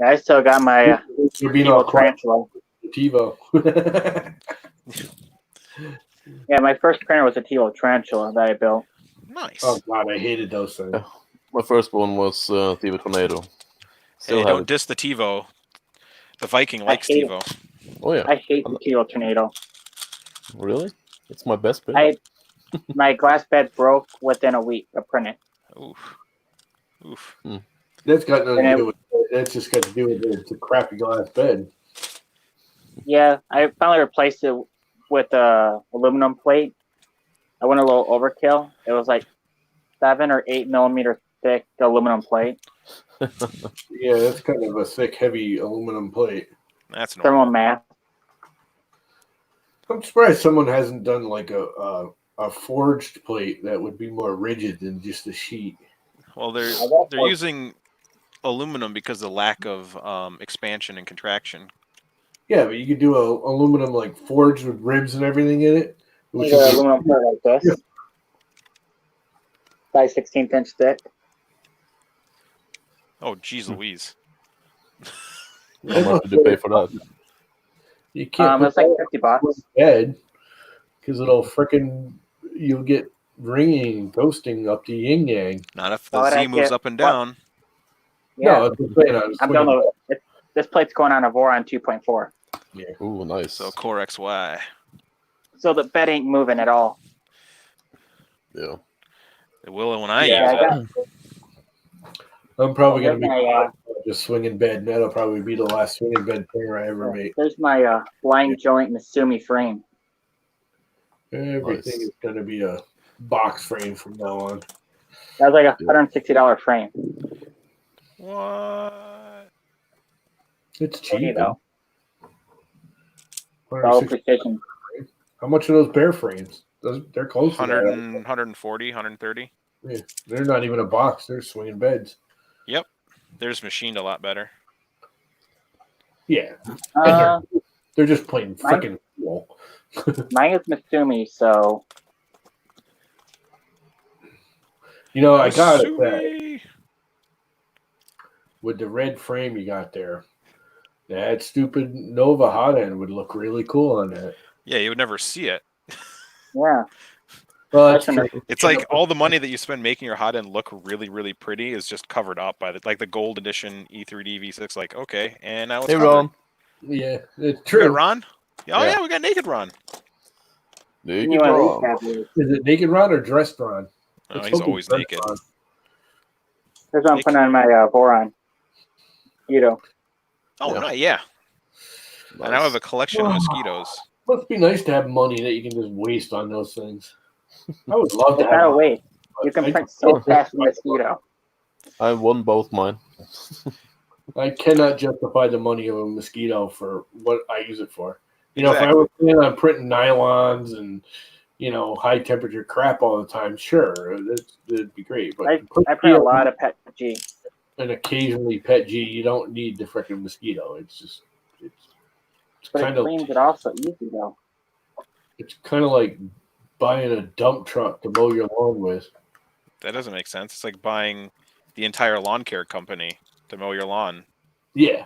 I still got my You're being all TiVo Tarantula. TiVo. Yeah, my first printer was a TiVo Tarantula that I built. Nice. Oh God, I hated those things. Yeah. My first one was TiVo Tornado. Hey, don't diss the TiVo. The Viking likes TiVo. Oh yeah. I hate the TiVo Tornado. Really? It's my best printer. My glass bed broke within a week of printing. Oof. Oof. That's got nothing to do with. That's just got to do with the crappy glass bed. Yeah, I finally replaced it with a aluminum plate. I went a little overkill. It was like 7 or 8 millimeter thick aluminum plate. Yeah, that's kind of a thick, heavy aluminum plate. That's Thermal normal. mass. I'm surprised someone hasn't done like a forged plate that would be more rigid than just a sheet. Well, they're using aluminum because of the lack of expansion and contraction. Yeah, but you could do a aluminum like forged with ribs and everything in it. Like an aluminum plate like this. By 16th inch thick. Oh, geez Louise. How much did you pay for that? You can't. It's like $50. Bed, because you'll get ringing, ghosting up to yin yang. Not if the Z moves up and down. Yeah. No, I'm done. This plate's going on a Voron 2.4. Yeah. Ooh, nice. So Core XY. So the bed ain't moving at all. Yeah. It will when I use it. I'm probably going to be just swinging bed. That'll probably be the last swinging bed printer I ever made. There's my blind joint Misumi frame. Everything is going to be a box frame from now on. That was like $160 frame. What? It's cheap though. All precision. How much are those bear frames? They're close to 140, 130. Yeah, they're not even a box. They're swinging beds. Yep. They're machined a lot better. Yeah. They're just plain freaking cool. Mine is Misumi, so. You know, I got it with the red frame you got there. That stupid Nova Hotend would look really cool on that. Yeah, you would never see it. Yeah. Well, that's true. It's like all the money that you spend making your Hotend look really, really pretty is just covered up by the gold edition E3D V6. Like, okay, and now it's covered. Ron. Yeah, it's true. We got Ron? Oh yeah, we got Naked Ron. Naked Ron. Is it Naked Ron or Dressed Ron? Oh, he's always naked. Ron. Here's what I'm putting on my Voron. Oh, no, yeah. Nice. And I have a collection of mosquitoes. Must be nice to have money that you can just waste on those things. I would love to have not a waste. You can print so fast with mosquito. I won both mine. I cannot justify the money of a mosquito for what I use it for. You know, if I was planning on printing nylons and, high temperature crap all the time, sure, it'd be great. But I print a lot of PET G. And occasionally PET G, you don't need the freaking mosquito. It's kind of cleans it off so easy though. It's kind of like buying a dump truck to mow your lawn with. That doesn't make sense. It's like buying the entire lawn care company to mow your lawn. Yeah.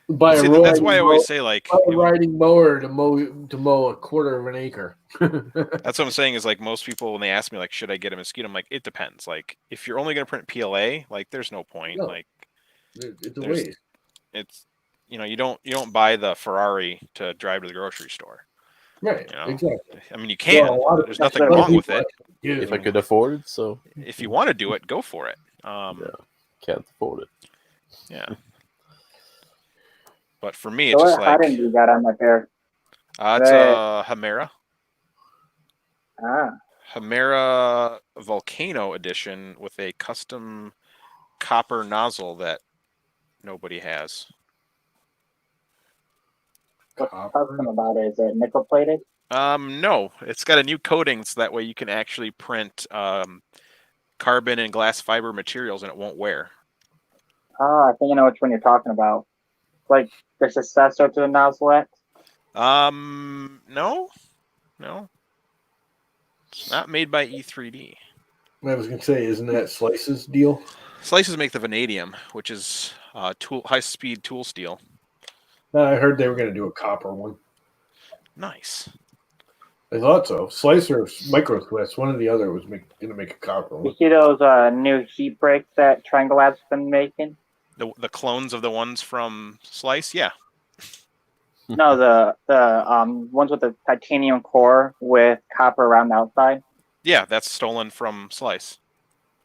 That's why I always say, like, a riding mower to mow a quarter of an acre. That's what I'm saying is, like, most people, when they ask me, like, should I get a mosquito? I'm like, it depends. Like, if you're only going to print PLA, like, there's no point. No. Like, it's a waste. you don't buy the Ferrari to drive to the grocery store. Right. You know? Exactly. I mean, you can. Well, a lot of- There's nothing a lot of wrong with people it. If I could afford it, so If you want to do it, go for it. can't afford it. Yeah. But for me, So it's just what like Hotend you got on that pair? it's a Hamera. Ah, Hamera Volcano Edition with a custom copper nozzle that nobody has. what's custom about it? Is it nickel plated? No, it's got a new coating so that way you can actually print carbon and glass fiber materials and it won't wear. Oh, I think I know which one you're talking about. Like the successor to the nozzle. No. It's not made by E3D. I was gonna say, isn't that Slice's deal? Slices make the vanadium, which is high-speed tool steel. I heard they were gonna do a copper one. Nice. I thought so. Slice or Micro Swiss, one or the other was gonna make a copper You one. see those new heat breaks that Triangle Labs been making? The clones of the ones from Slice, yeah. No, the ones with the titanium core with copper around the outside. Yeah, that's stolen from Slice.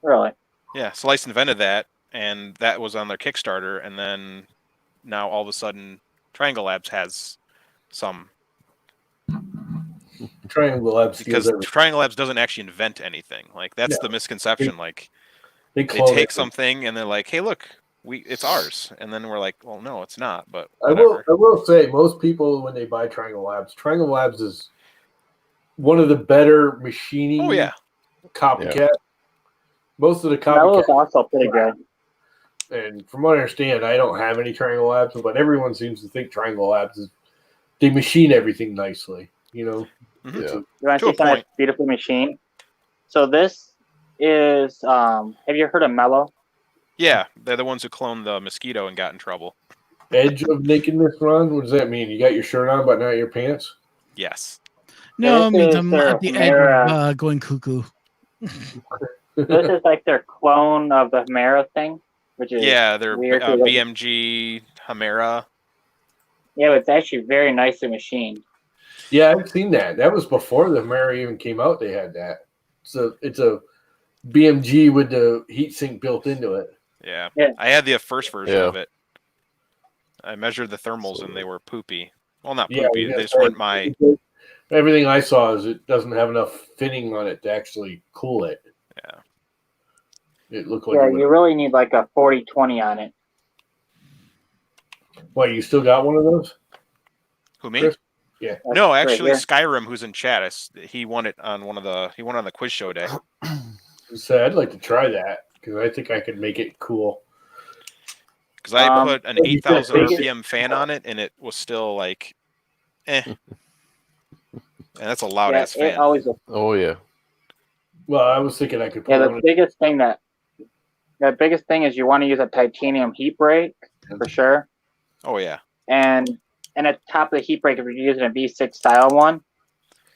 Really? Yeah, Slice invented that, and that was on their Kickstarter, and then now all of a sudden Triangle Labs has some. Triangle Labs Because Triangle Labs doesn't actually invent anything. Like that's the misconception. They take something and they're like, "Hey, look, it's ours," and then we're like, "Well, no, it's not." But whatever. I will say, most people when they buy Triangle Labs is one of the better machining. Oh yeah, copycat. Yeah. Most of the That was copycat. also pretty good. And from what I understand, I don't have any Triangle Labs, but everyone seems to think Triangle Labs is they machine everything nicely. You know. Mhm. Yeah. You want To to a see something point. that's beautifully machined? So this is have you heard of Mellow? yeah, they're the ones who cloned the mosquito and got in trouble. Edge of nakedness, Ron. What does that mean? You got your shirt on, but not your pants. Yes. No, it This means is I'm their at the edge Hamera. of going cuckoo. This is like their clone of the Hamera thing, which is Yeah, they're weird. BMG Hamera. Yeah, but it's actually very nicely machined. Yeah, I've seen that. That was before the Hamera even came out. They had that. So it's a BMG with the heatsink built into it. Yeah. Yeah. I had the first version Yeah. of it. I measured the thermals and they were poopy. Well, not Yeah, poopy. you They gotta just say, weren't my. Everything I saw is it doesn't have enough fitting on it to actually cool it. Yeah. It looked like Yeah, it would. you really need like a 40-20 on it. What, you still got one of those? Who, me? Chris? Yeah. That's No, right actually, here. Skyrim, who's in chat, he won it on he won on the quiz show day. So I'd like to try that because I think I could make it cool. Because I put an you said 8,000 basic. RPM fan on it, and it was still like, And that's a loud ass It fan. always. Oh yeah. Well, I was thinking I could put Yeah, one. the biggest thing is you want to use a titanium heat break for sure. Oh yeah. And at the top of the heat break, if you're using a V6 style one,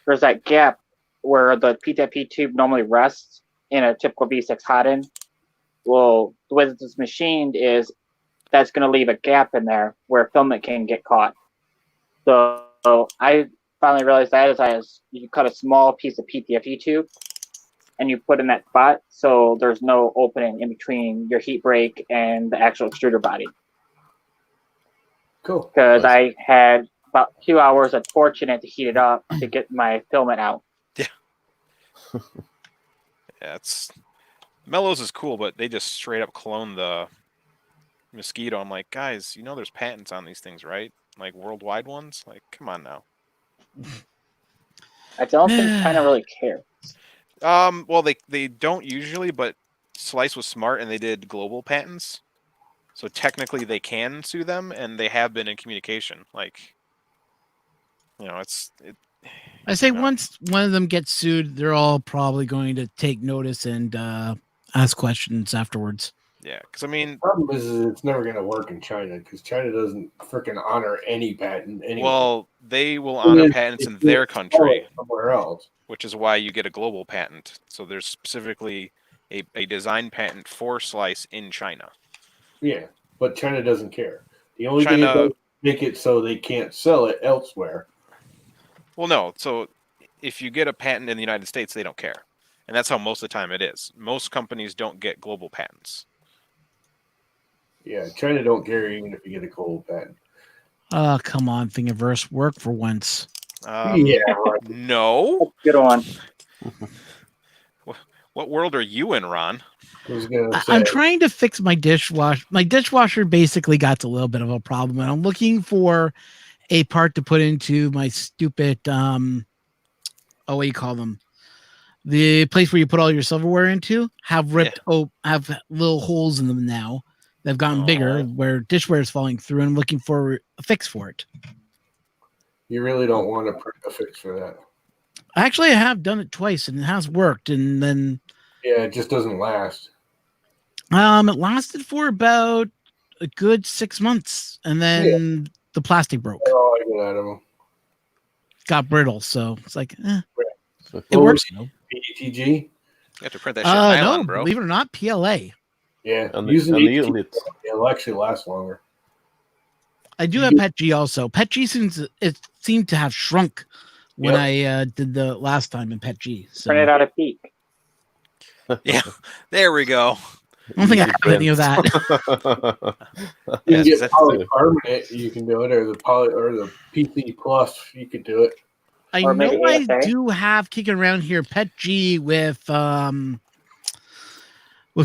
there's that gap where the PTFE tube normally rests in a typical V6 Hotend. Well, the way that it's machined is that's going to leave a gap in there where filament can get caught. So I finally realized that you cut a small piece of PTFE tube and you put in that spot so there's no opening in between your heat break and the actual extruder body. Cool. Because Nice. I had about 2 hours of torching it to heat it up to get my filament out. Yeah, Mellows is cool, but they just straight up clone the mosquito. I'm like, guys, there's patents on these things, right? Like worldwide ones. Like, come on now. I don't think China really cares. Well, they don't usually, but Slice was smart and they did global patents, so technically they can sue them, and they have been in communication. Like, I say once one of them gets sued, they're all probably going to take notice and ask questions afterwards. Yeah, because I mean, The problem is it's never going to work in China because China doesn't freaking honor any patent anyway. well, they will honor patents in their country, somewhere else. which is why you get a global patent. So there's specifically a design patent for Slice in China. Yeah, but China doesn't care. The only thing it does make it so they can't sell it elsewhere. Well, no. So if you get a patent in the United States, they don't care. And that's how most of the time it is. Most companies don't get global patents. Yeah, China don't care even if you get a global patent. Oh, come on, Thingiverse, work for once. Yeah, right. No. Good one. What world are you in, Ron? I was gonna say, I'm trying to fix my dishwasher. My dishwasher basically got a little bit of a problem, and I'm looking for a part to put into my stupid what do you call them? The place where you put all your silverware into have ripped have little holes in them now. They've gotten bigger where dishware is falling through, and I'm looking for a fix for it. you really don't want to print a fix for that. Actually, I have done it twice, and it has worked. And then Yeah, it just doesn't last. it lasted for about a good 6 months, and then the plastic broke. Oh, I get out of them. Got brittle, so it's like, What it works. PETG? You have to print that shit in nylon, No, bro. believe it or not, PLA. Yeah, And using anneal it. it'll actually last longer. I do have PETG also. PETG seemed to have shrunk when I did the last time in PETG. So. Print it out of peak. Yeah, there we go. I don't think I have any of that. You can Yes, get polycarbonate, you can do it, or the PC Plus, you could do it. I Or maybe know I AFA. do have kicking around here PETG with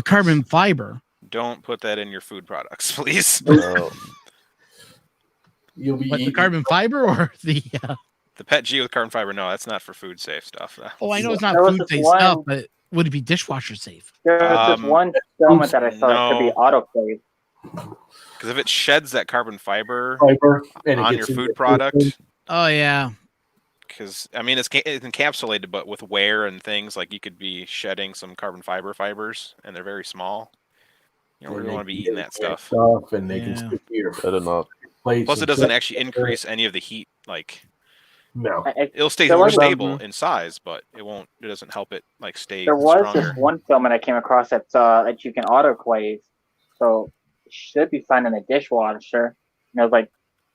carbon fiber. Don't put that in your food products, please. You'll be What, the eating. carbon fiber or the? The PETG with carbon fiber, no, that's not for food safe stuff. Oh, I know it's not There was food this safe one- stuff, but would it be dishwasher safe? There's this one filament that I saw that could be autoclave. Because if it sheds that carbon fiber and it on your gets in food your product, food. Oh yeah. because I mean it's encapsulated, but with wear and things, like you could be shedding some carbon fibers, and they're very small. You don't really want to be eating that stuff. And they can Yeah. stick to your Better not. plates. Plus, it and doesn't stuff. actually increase any of the heat. Like No. it'll stay There more was- stable in size, but it won't. It doesn't help it like stay There was stronger. this one filament I came across that you can autoclave, so it should be fine in a dishwasher. And it was like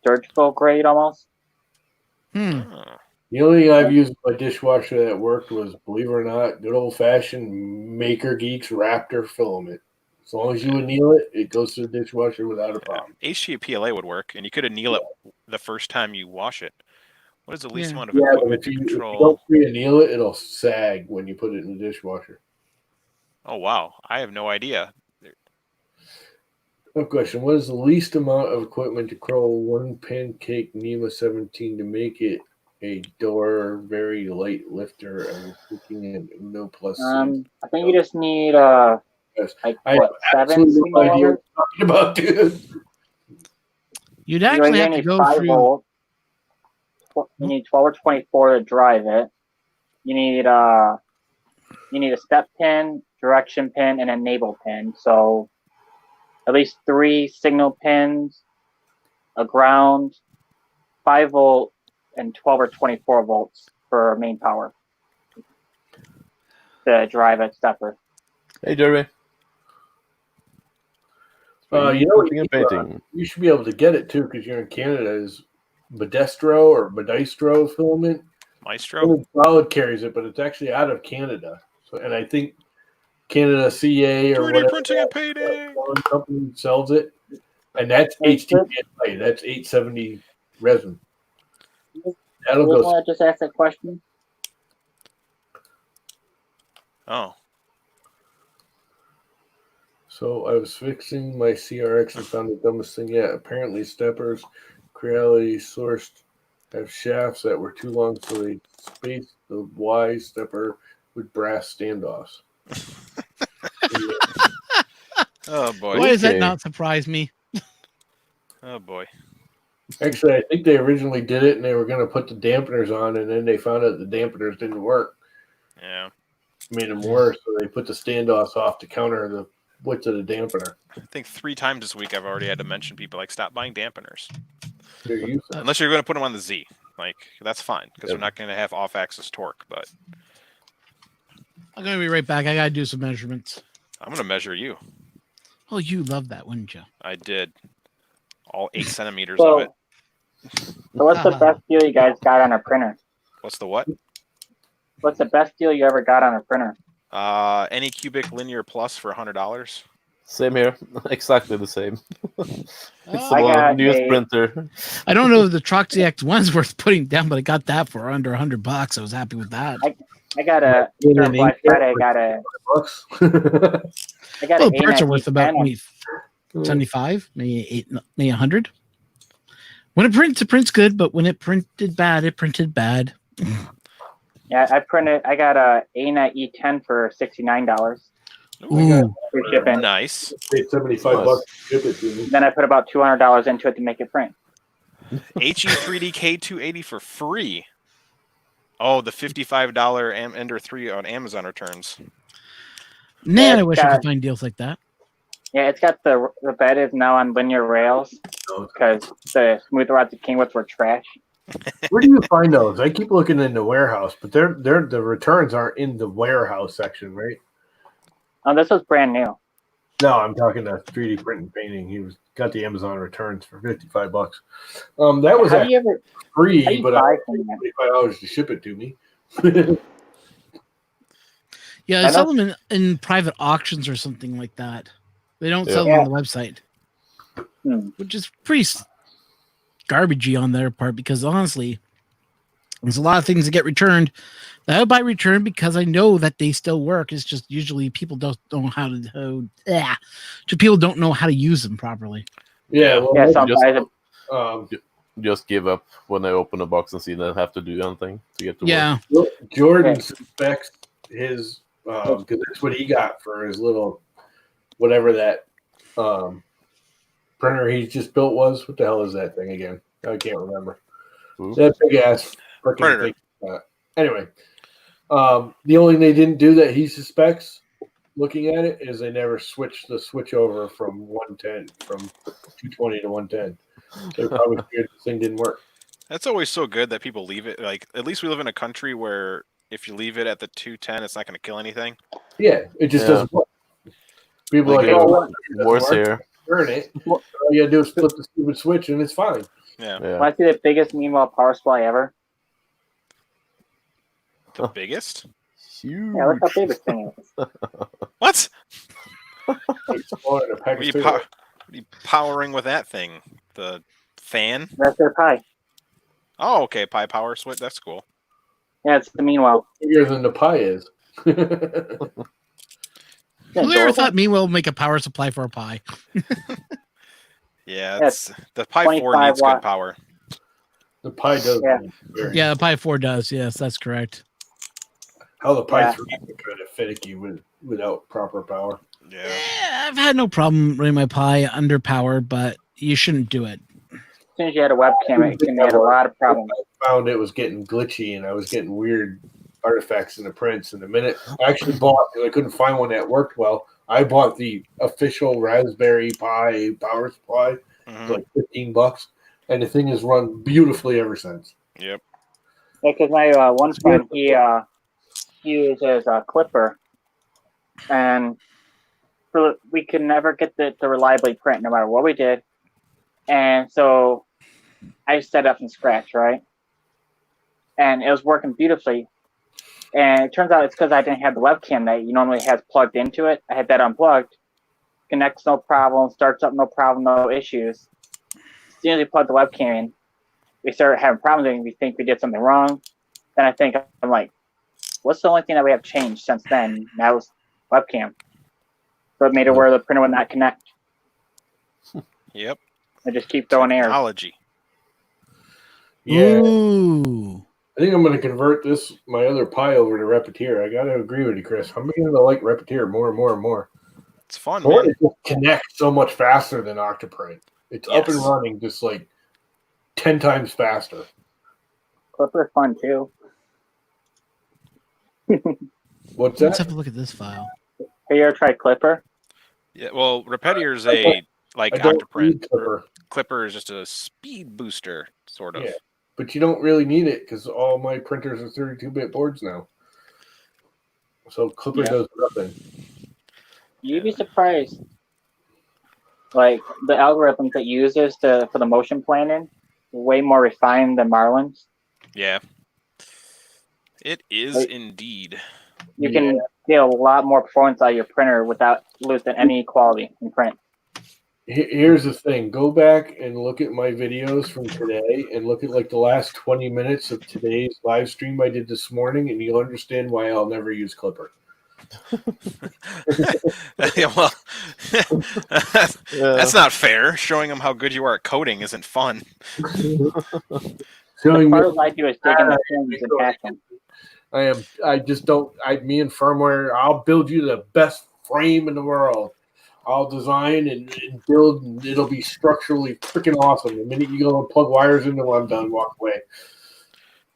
surgical grade almost. Oh. The only thing I've used my dishwasher that worked was, believe it or not, good old fashioned Maker Geeks Raptor filament. As long as you anneal it, it goes to the dishwasher without a problem. HTPLA would work, and you could anneal it the first time you wash it. What is the least amount of Yeah, but equipment if to you control? don't pre-anneal it, it'll sag when you put it in the dishwasher. Oh wow, I have no idea. No question. What is the least amount of equipment to control one pancake NEMA 17 to make it a door very light lifter and cooking in no plus? I think you just need Yes. like I what, have 7 absolutely no idea signal what you're talking about, dude. You'd actually have to go 5 through. volt. You need 12 or 24 to drive it. You need a step pin, direction pin, and enable pin. So at least 3 signal pins, a ground, 5 volt, and 12 or 24 volts for main power to drive a stepper. Hey, Jerry. You know what Painting and painting. you should be able to get it too because you're in Canada. Is Modestro filament? Maestro. Solid carries it, but it's actually out of Canada. So, and I think Canada CA or 3D whatever printing and painting. one company sells it, and that's HTPLA. That's 870 resin. That'll You go. want to just ask that question? Oh, So I was fixing my CRX and found the dumbest thing yet. Apparently, steppers, Creality sourced, have shafts that were too long, so they spaced the Y stepper with brass standoffs. oh boy. Why does that Okay. not surprise me? Oh boy. Actually, I think they originally did it and they were going to put the dampeners on, and then they found out the dampeners didn't work. Yeah. Made them worse, so they put the standoffs off to counter the width of the dampener. I think 3 times this week I've already had to mention people like stop buying dampeners. They're useless. Unless you're going to put them on the Z. Like that's fine because they're not going to have off-axis torque. But I'm gonna be right back. I gotta do some measurements. I'm going to measure you. Oh, you love that, wouldn't you? I did. All 8 centimeters of it. So what's the best deal you guys got on a printer? What's the what? What's the best deal you ever got on a printer? Any cubic linear plus for $100. Same here. Exactly the same. It's I got the newest a- printer. I don't know if the Troxy X1's worth putting down, but I got that for under $100. I was happy with that. I got a during Black Friday. I got a Well, A parts are worth about on- maybe 75, maybe 8, maybe 100. When it prints good, but when it printed bad, it printed bad. Yeah, I got a A-Net E10 for $69 Ooh, for shipping. Nice. Paid $75 to ship it to me. Then I put about $200 into it to make it print. HE3DK280 for free. Oh, the $55 Ender 3 on Amazon returns. man, I wish I could find deals like that. Yeah, it's got the bed is now on linear rails because the smooth rods that came with were trash. Where do you find those? I keep looking in the warehouse, but they're the returns aren't in the warehouse section, right? Oh, this was brand new. No, I'm talking the 3D print and painting. He got the Amazon returns for $55. That was How do you ever free, how do you but I buy paid from that? $25 to ship it to me. Yeah, I I sell know- them in private auctions or something like that. They don't sell Yeah. them on the website, Hmm. which is pretty garbagey on their part because honestly, there's a lot of things that get returned that I buy returned because I know that they still work. It's just usually people don't know how to people don't know how to use them properly. Yeah, well, Yeah, maybe some just- guys. Just give up when they open a box and see they have to do anything to get to work. Yeah, Jordan suspects his because that's what he got for his little whatever that printer he just built was. What the hell is that thing again? I can't remember. Ooh. That big ass freaking Predator. thing. Anyway, the only thing they didn't do that he suspects, looking at it, is they never switched the switch over from 110 from 220 to 110. They probably figured the thing didn't work. That's always so good that people leave it. Like, at least we live in a country where if you leave it at the 210, it's not going to kill anything. Yeah, it just Yeah. doesn't work. People Like, are like, it oh, it doesn't Worse work. here. Turn it. All you gotta do is flip the stupid switch and it's fine. Yeah. Yeah. Want to see the biggest meanwhile power supply ever? The biggest? Huge. Yeah, look how big this thing is. What? It's smaller than a pack What are, of you cereal. what are you powering with that thing? The fan? Raspberry Pi. Oh, okay. Pi power switch. That's cool. Yeah, it's the meanwhile. Bigger than the pie is. It's who ever adorable. thought me will make a power supply for a Pi? Yeah, Yes. it's the Pi 4 25 needs good watt. power. The pie does. Yeah. Yeah, the Pi 4 does. Yes, that's correct. How the pie Yeah. 3 is kind of finicky without proper power. Yeah. Yeah, I've had no problem running my Pi under power, but you shouldn't do it. As soon as you had a webcam, it can have a lot of problems. I found it was getting glitchy and I was getting weird artifacts in the prints. And the minute I actually bought, because I couldn't find one that worked well, I bought the official Raspberry Pi power supply. It Mhm. was like $15, and the thing has run beautifully ever since. Yep. Yeah, because my one friend, he uses a clipper, and we could never get it to reliably print no matter what we did. And so I set it up from scratch, right? And it was working beautifully. And it turns out it's because I didn't have the webcam that you normally has plugged into it. I had that unplugged. Connects no problem, starts up no problem, no issues. As soon as we plug the webcam in, we started having problems and we think we did something wrong. Then I'm like, what's the only thing that we have changed since then? That was webcam. So it made it where the printer would not connect. Yep. I just keep throwing errors. Technology. Yeah, Ooh. I think I'm going to convert my other Pi over to Repeater. I got to agree with you, Chris. I'm beginning to like Repeater more and more and more. It's fun, More man. it just connects so much faster than Octoprint. It's up and Yes. running just like 10 times faster. Clipper's fun too. What's Let's that? have a look at this file. Have you ever tried Clipper? Yeah. Well, Repetier is a like I don't Octoprint. need Clipper, Clipper is just a speed booster, sort of. Yeah. but you don't really need it because all my printers are 32-bit boards now. So Clipper Yeah. does nothing. You'd be surprised. Like the algorithms that uses for the motion planning, way more refined than Marlin's. Yeah. It is indeed. You can get a lot more performance out of your printer without losing any quality in print. Here's the thing. Go back and look at my videos from today and look at like the last 20 minutes of today's live stream I did this morning, and you'll understand why I'll never use Clipper. Yeah, well, that's not fair. Showing them how good you are at coding isn't fun. Showing Part me, of what I do is dig in the things and hack them. I just don't, me and Firmware, I'll build you the best frame in the world. I'll design and build, and it'll be structurally freaking awesome. The minute you go and plug wires into it, I'm done, walk away.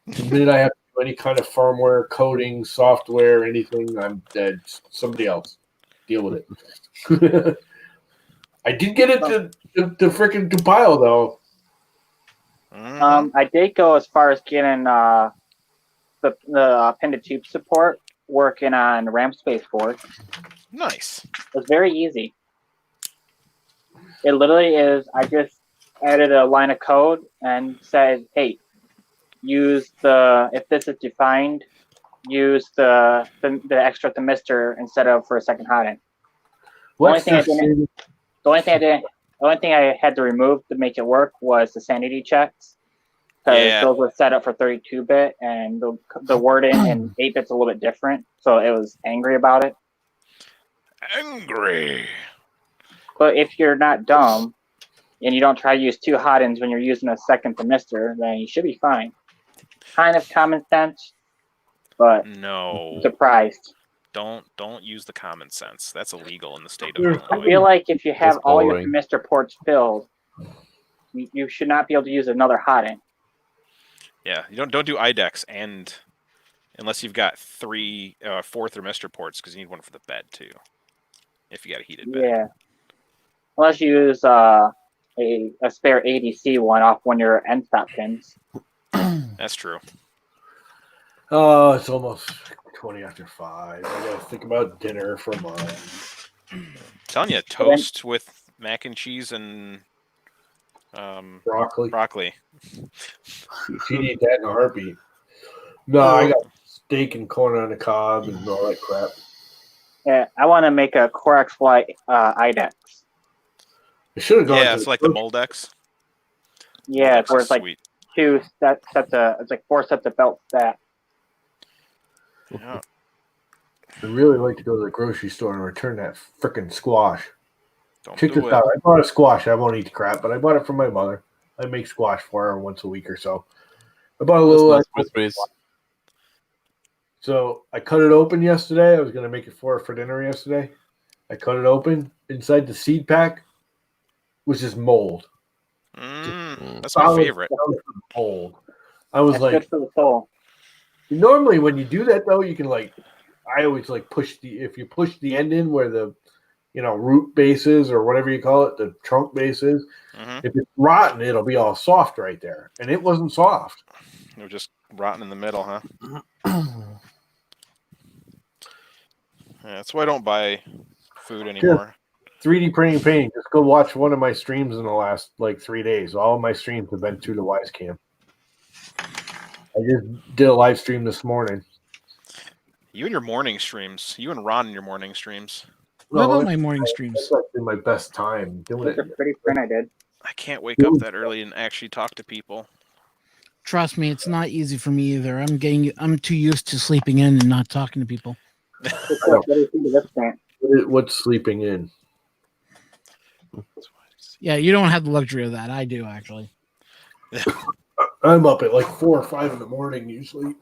The minute I have to do any kind of firmware, coding, software, anything, I'm dead. Somebody else. Deal with it. I did get it to freaking compile, though. I did go as far as getting the appended tube support working on RAM space board. Nice. It was very easy. It literally is, I just added a line of code and said, hey, use if this is defined, use the extra thermistor instead of for a second hot end. The only thing I had to remove to make it work was the sanity checks. Because those were set up for 32-bit, and the wording in 8-bit's a little bit different, so it was angry about it. Angry. But if you're not dumb, and you don't try to use 2 hot ends when you're using a second thermistor, then you should be fine. Kind of common sense, but no. Surprised. Don't use the common sense. That's illegal in the state of Illinois. I feel like if you have all your thermistor ports filled, you should not be able to use another hot end. Yeah, you don't do IDEX unless you've got 4 thermistor ports, because you need one for the bed too. If you got a heated bed. Yeah. Unless you use a spare ADC one off one of your end stop pins. That's true. Oh, it's almost 20 after 5. I gotta think about dinner for mine. Telling you, toast with mac and cheese and broccoli. She'd eat that in a heartbeat. No, I got steak and corn on the cob and all that crap. Yeah, I want to make a Corex Fly IDEX. It should have gone. Yeah, it's like the Moldex. Yeah, Moldex where it's like sweet. 2 sets it's like 4 sets of belts that. Yeah. I'd really like to go to the grocery store and return that frickin' squash. Check do this it. out. I bought a squash. I won't eat the crap, but I bought it from my mother. I make squash for her once a week or so. I bought a little. So I cut it open yesterday. I was going to make it for her for dinner yesterday. I cut it open. Inside the seed pack was just mold. That's my favorite. Mold. I was That's like, good for the soul. normally when you do that though, you can I always push if you push the end in where the root base is or whatever you call it, the trunk base is. If it's rotten, it'll be all soft right there, and it wasn't soft. It was just rotten in the middle, huh? Yeah, that's why I don't buy food anymore. 3D printing painting. Just go watch one of my streams in the last 3 days. All of my streams have been through the Wisecam. I just did a live stream this morning. You and your morning streams. You and Ron in your morning streams. What about my morning streams? That's actually my best time doing it. That's a pretty print I did. I can't wake up that early and actually talk to people. Trust me, it's not easy for me either. I'm too used to sleeping in and not talking to people. What's sleeping in? Yeah, you don't have the luxury of that. I do, actually. I'm up at 4 or 5 in the morning usually.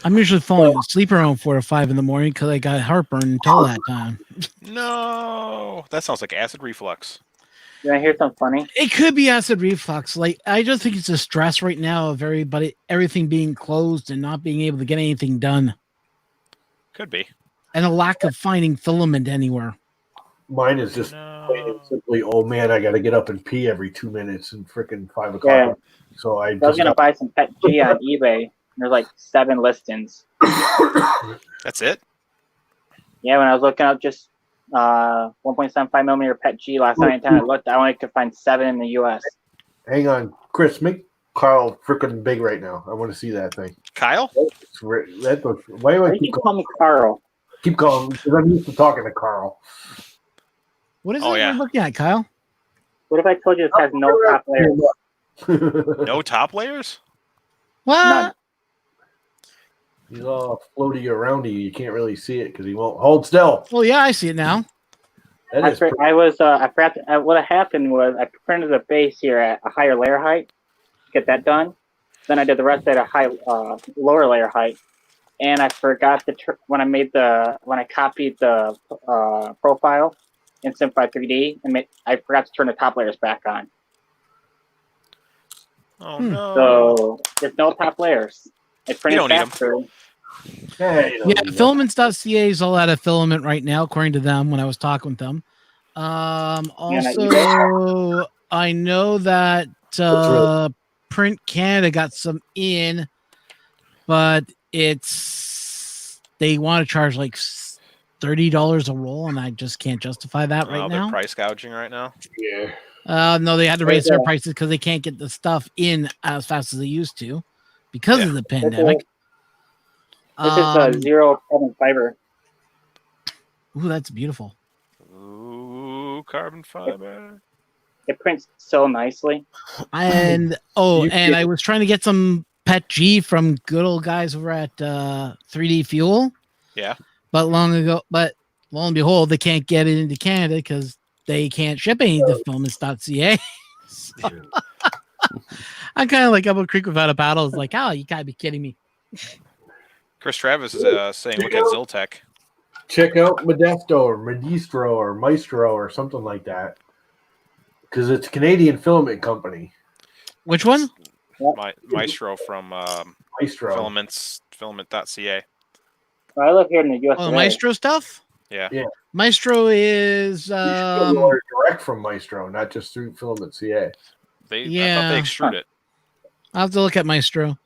I'm usually falling asleep around 4 or 5 in the morning because I got heartburn until that time. No, that sounds like acid reflux. You want to hear something funny? It could be acid reflux. I just think it's a stress right now of everything being closed and not being able to get anything done. Could be. And a lack of finding filament anywhere. Mine is just simply, oh man, I got to get up and pee every 2 minutes and freaking 5 o'clock. Yeah. So I was going to buy some Pet G on eBay. There's 7 listings. That's it? Yeah, when I was looking up just 1.75 millimeter PET G. Last night I looked, I only could find 7 in the U.S. Hang on, Chris, make Carl freaking big right now. I want to see that thing. Kyle? Why do I Why do you call me Carl? keep calling? Because I'm used to talking to Carl. What is Oh, it yeah. you're looking at, Kyle? What if I told you this has no top layer? No top layers? What? None. He's all floaty around you. You can't really see it because he won't hold still. Well, yeah, I see it now. That I is forgot. What happened was I printed the base here at a higher layer height. Get that done. Then I did the rest at a lower layer height, and I forgot when I copied the profile in Simplify 3D, and I forgot to turn the top layers back on. Oh, no. So there's no top layers. I printed don't need 'em. faster. Yeah, filaments.ca is all out of filament right now, according to them when I was talking with them. Also, I know that Print Canada got some in, but they want to charge like $30 a roll, and I just can't justify that right They're now. price gouging right now. Yeah. No, they had to raise their prices because they can't get the stuff in as fast as they used to because of the pandemic. This is a 0 carbon fiber. Ooh, that's beautiful. Ooh, carbon fiber. It prints so nicely. And I was trying to get some PET G from good old guys over at 3D Fuel. Yeah. But lo and behold, they can't get it into Canada because they can't ship any to filaments.ca. So, I'm kind of like up a creek without a paddle. It's like, oh, you gotta be kidding me. Chris Travis is saying, look at Ziltech. Check out Modesto or Medistro or Maestro or something like that. Because it's a Canadian filament company. Which one? Maestro from Maestro. filament.ca. I live here in the US. Oh, the Maestro stuff? Yeah. Maestro is You should order direct from Maestro, not just through Filament.ca. I thought they extrude it. I'll have to look at Maestro.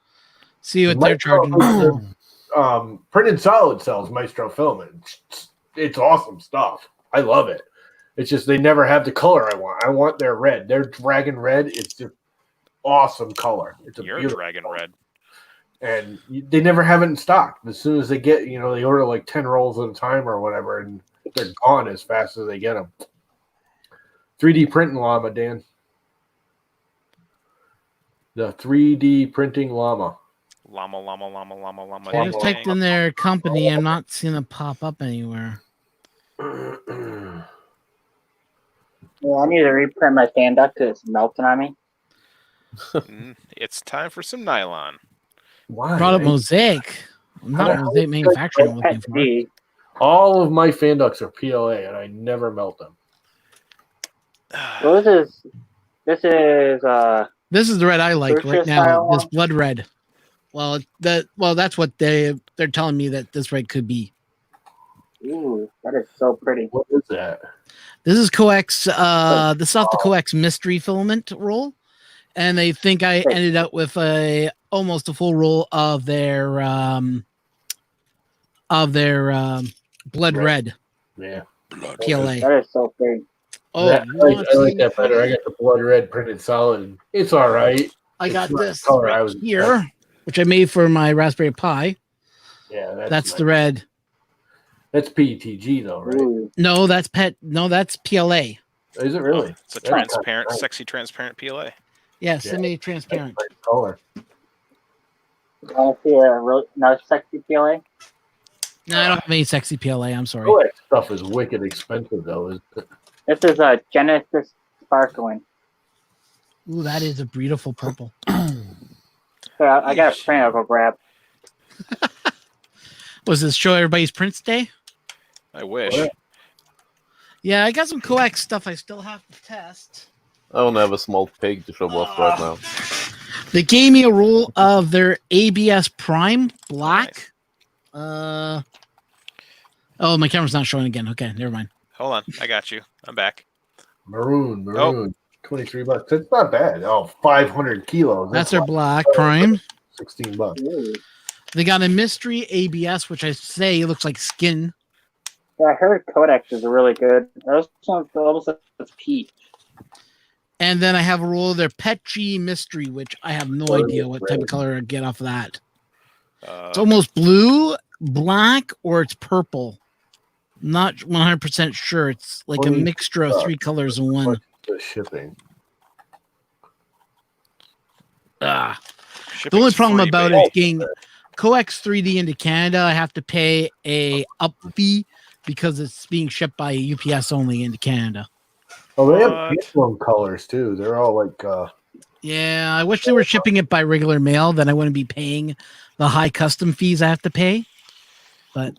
See what Maestro, they're charging. Printed Solid sells Maestro filament. It's awesome stuff. I love it. It's just they never have the color I want. I want their red. Their Dragon Red. It's just awesome color. It's Your beautiful Dragon color. Red. And they never have it in stock. As soon as they get, they order like 10 rolls at a time or whatever, and they're gone as fast as they get them. 3D printing llama, Dan. The 3D printing llama. Llama. I just typed in their company. I'm not seeing them pop up anywhere. Yeah, I need to reprint my fan duct because it's melting on me. It's time for some nylon. Why? Brought up Mosaic. Not Mosaic manufacturing I'm looking for. All of my fan ducts are PLA, and I never melt them. So this is This is the red I like Berkshire right now. style This one? blood red. Well, that's what they're telling me that this red could be. Ooh, that is so pretty. What is that? This is coax. This is off the coax mystery filament roll, and they think I ended up with almost a full roll of their blood red. Yeah, PLA. That is so pretty. Oh, I like that better. I got the blood red printed solid. It's all right. I got It's not this the color right I was here, which I made for my Raspberry Pi. Yeah, That's the red. That's PETG though, right? Ooh. No, that's PET. No, that's PLA. Is it really? It's a transparent, sexy transparent PLA. Yeah, semi-transparent. Nice color. You want to see another sexy PLA? No, I don't have any sexy PLA. I'm sorry. Oh, that stuff is wicked expensive though. Isn't it? This is a Genesis Sparkling. Ooh, that is a beautiful purple. So I got a print I'll go grab. Was this show everybody's Prince Day? I wish. What? Yeah, I got some coax stuff I still have to test. I only have a small pig to show off right now. They gave me a roll of their ABS Prime Black. Oh, my camera's not showing again. Okay, never mind. Hold on. I got you. I'm back. Maroon. $23. That's not bad. Oh, 500 kilos. That's their Black Prime. $16. Ooh. They got a mystery ABS, which I say looks like skin. Yeah, I heard Codex is really good. Those ones almost it's peach. And then I have a roll of their Petri Mystery, which I have no idea what type of color I get off of that. It's almost blue, black, or it's purple. Not 100% sure. It's like a mixture of 3 colors in one. The shipping. The only problem about it is getting Coax 3D into Canada. I have to pay a up fee because it's being shipped by UPS only into Canada. Oh, they have different colors too. They're all like. Yeah, I wish they were shipping it by regular mail. Then I wouldn't be paying the high custom fees I have to pay. But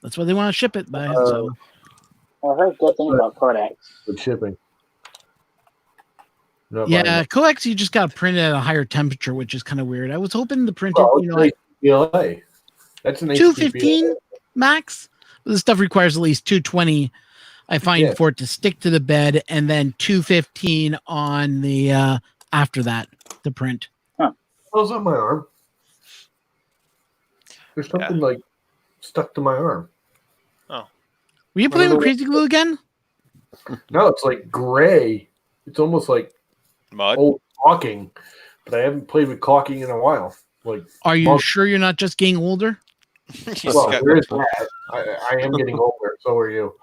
that's what they want to ship it by. So. I heard good things about Codex. With shipping. Yeah, Coax, you just got to print it at a higher temperature, which is kind of weird. I was hoping to print it, HDPLA. That's an 215 max. This stuff requires at least 220, I find, for it to stick to the bed, and then 215 on the after that to print. Huh. What's on my arm? There's something like stuck to my arm. Oh. Were you playing with crazy glue again? No, it's like gray. It's almost like mud. Old caulking, but I haven't played with caulking in a while. Like, are you sure you're not just getting older? Well, there's that. I am getting older. So are you.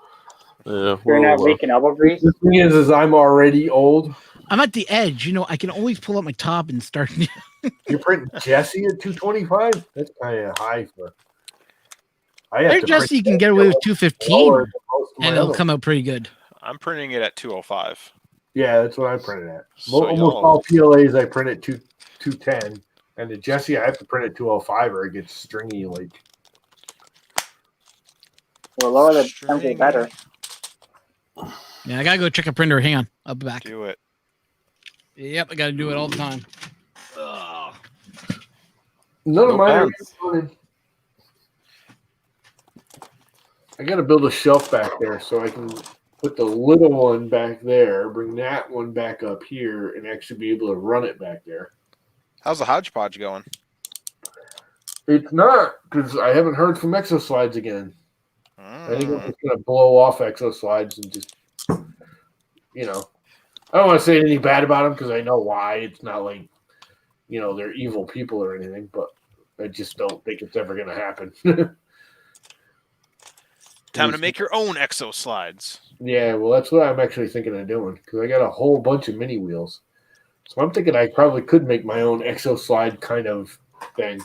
Yeah, you're not leaking elbow grease. The thing is I'm already old. I'm at the edge. You know, I can always pull up my top and start. You're printing Jesse at 225? That's kind of high for. There, Jesse, you can get away with 215, and it'll come out pretty good. I'm printing it at 205. Yeah, that's what I printed at. So almost all PLAs I print at 210, and the Jesse I have to print at 205 or it gets stringy. Like, well, lower the temperature better. Yeah, I gotta go check a printer. Hang on, I'll be back. Do it. Yep, I gotta do it all the time. None of mine are running. I gotta build a shelf back there so I can put the little one back there, bring that one back up here, and actually be able to run it back there. How's the hodgepodge going? It's not, because I haven't heard from Exoslides again. I think I'm just going to blow off Exoslides and just, you know. I don't want to say anything bad about them because I know why. It's not like, you know, they're evil people or anything, but I just don't think it's ever going to happen. Time to make your own Exoslides. Yeah, well, that's what I'm actually thinking of doing because I got a whole bunch of mini wheels. So I'm thinking I probably could make my own Exoslide kind of thing.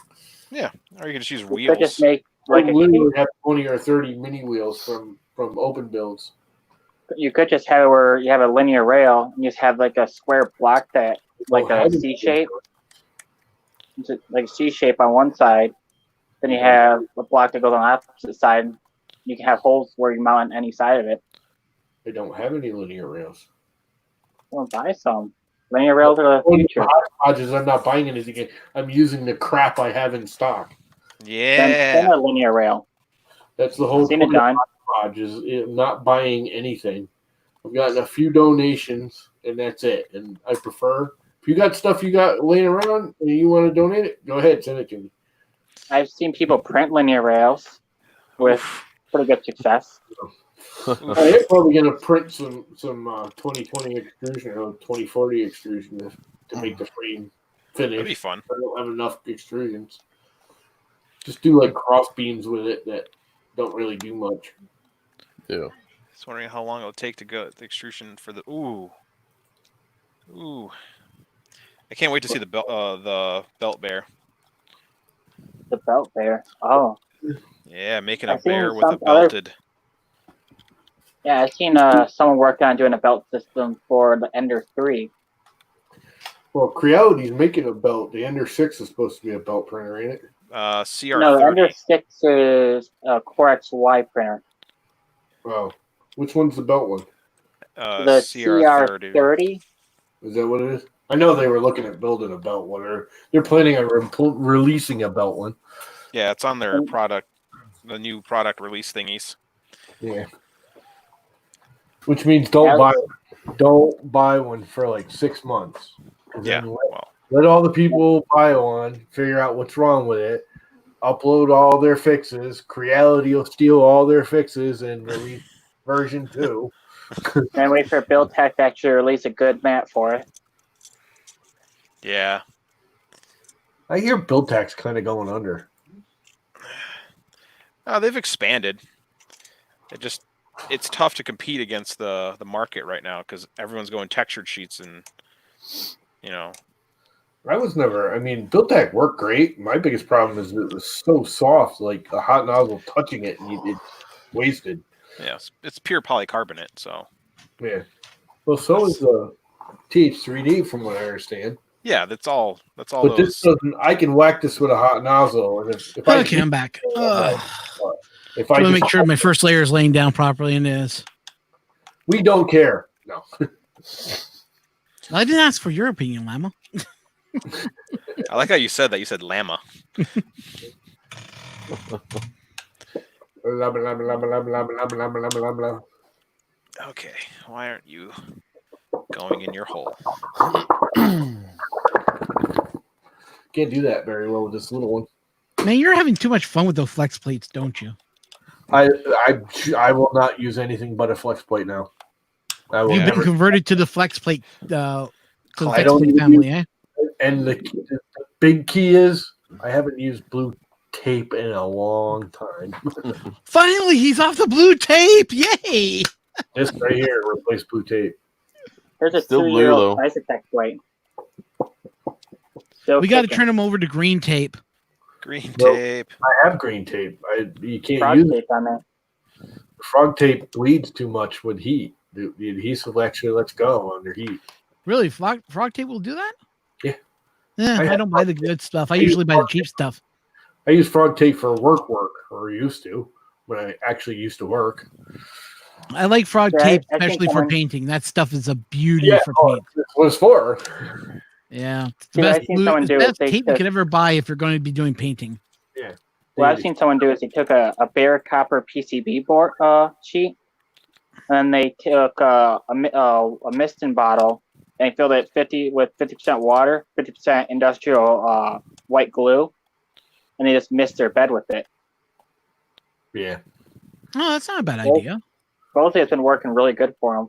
Yeah, or you can just use wheels. Just make like I literally have 20 or 30 mini wheels from open builds. You could just have it where you have a linear rail and you just have like a square block that like a C shape. Like a C shape on one side. Then you have a block that goes on the opposite side. You can have holes where you mount on any side of it. I don't have any linear rails. Well, buy some. Linear rails are the future. I'm not buying anything. I'm using the crap I have in stock. Yeah. Then a linear rail. That's the whole point of Hodgepodge is not buying anything. I've gotten a few donations, and that's it. And I prefer, if you got stuff you got laying around and you want to donate it, go ahead, send it to me. I've seen people print linear rails with pretty good success. I'm probably going to print some 2020 extrusion or 2040 extrusion to make the frame finish. That'd be fun. I don't have enough extrusions. Just do like cross beams with it that don't really do much. Yeah. Just wondering how long it'll take to go the extrusion for the ooh. I can't wait to see the belt bear. The belt bear. Oh. Yeah, making a I've seen bear with a some belted. Yeah, I've seen someone working on doing a belt system for the Ender 3. Well, Creality's making a belt. The Ender 6 is supposed to be a belt printer, ain't it? CR30. No, the Ender 6 is a Core XY printer. Oh. Which one's the belt one? The CR30. Is that what it is? I know they were looking at building a belt one, or they're planning on releasing a belt one. Yeah, it's on their product, the new product release thingies. Yeah. Which means don't buy one for like 6 months. Yeah. Let all the people buy one, figure out what's wrong with it, upload all their fixes. Creality will steal all their fixes and release version 2. And wait for Build Tech to actually release a good map for it. Yeah. I hear Build Tech's kind of going under. They've expanded. It's tough to compete against the market right now because everyone's going textured sheets and, you know. I was never. I mean, Build Tech worked great. My biggest problem is it was so soft, like a hot nozzle touching it, and it's wasted. Yeah, it's pure polycarbonate, so. Yeah. Well, so is the TH3D, from what I understand. Yeah, that's all. But this doesn't. I can whack this with a hot nozzle, and if I Okay, I'm back. if I I want to just, make sure my first layer is laying down properly, and it is. we don't care. No. I didn't ask for your opinion, Lama. I like how you said that. You said llama. Okay, why aren't you going in your hole? Can't do that very well with this little one. Man, you're having too much fun with those flex plates, don't you? I will not use anything but a flex plate now. I will You've been never. converted to the flex plate, to the I flex don't plate even family, eh? And the big key is I haven't used blue tape in a long time. Finally, he's off the blue tape! Yay! This right here replace blue tape. There's a Still blue, 2-year-old though. Isotech plate. Still We got to kicking. turn him over to green tape. Green Well, tape. I have green tape. You can't Frog use tape on there. frog tape bleeds too much with heat. The adhesive actually lets go under heat. Really, frog tape will do that? Yeah. Yeah, I I have don't buy the good stuff. I usually buy the cheap stuff. I use frog tape for work, or used to when I actually used to work. I like frog Yeah, tape, I think especially for someone- painting. That stuff is a beauty Yeah, for paint. that's what it's for. Yeah, it's the Yeah, I've best, seen someone it's the do it. best They tape you took- could ever buy if you're going to be doing painting. What I've seen someone do is he took a bare copper PCB board sheet, and they took a misting bottle and he filled it 50% water, 50% industrial white glue, and they just mist their bed with it. Yeah. Oh, that's not a bad Well, idea. Both has been working really good for him.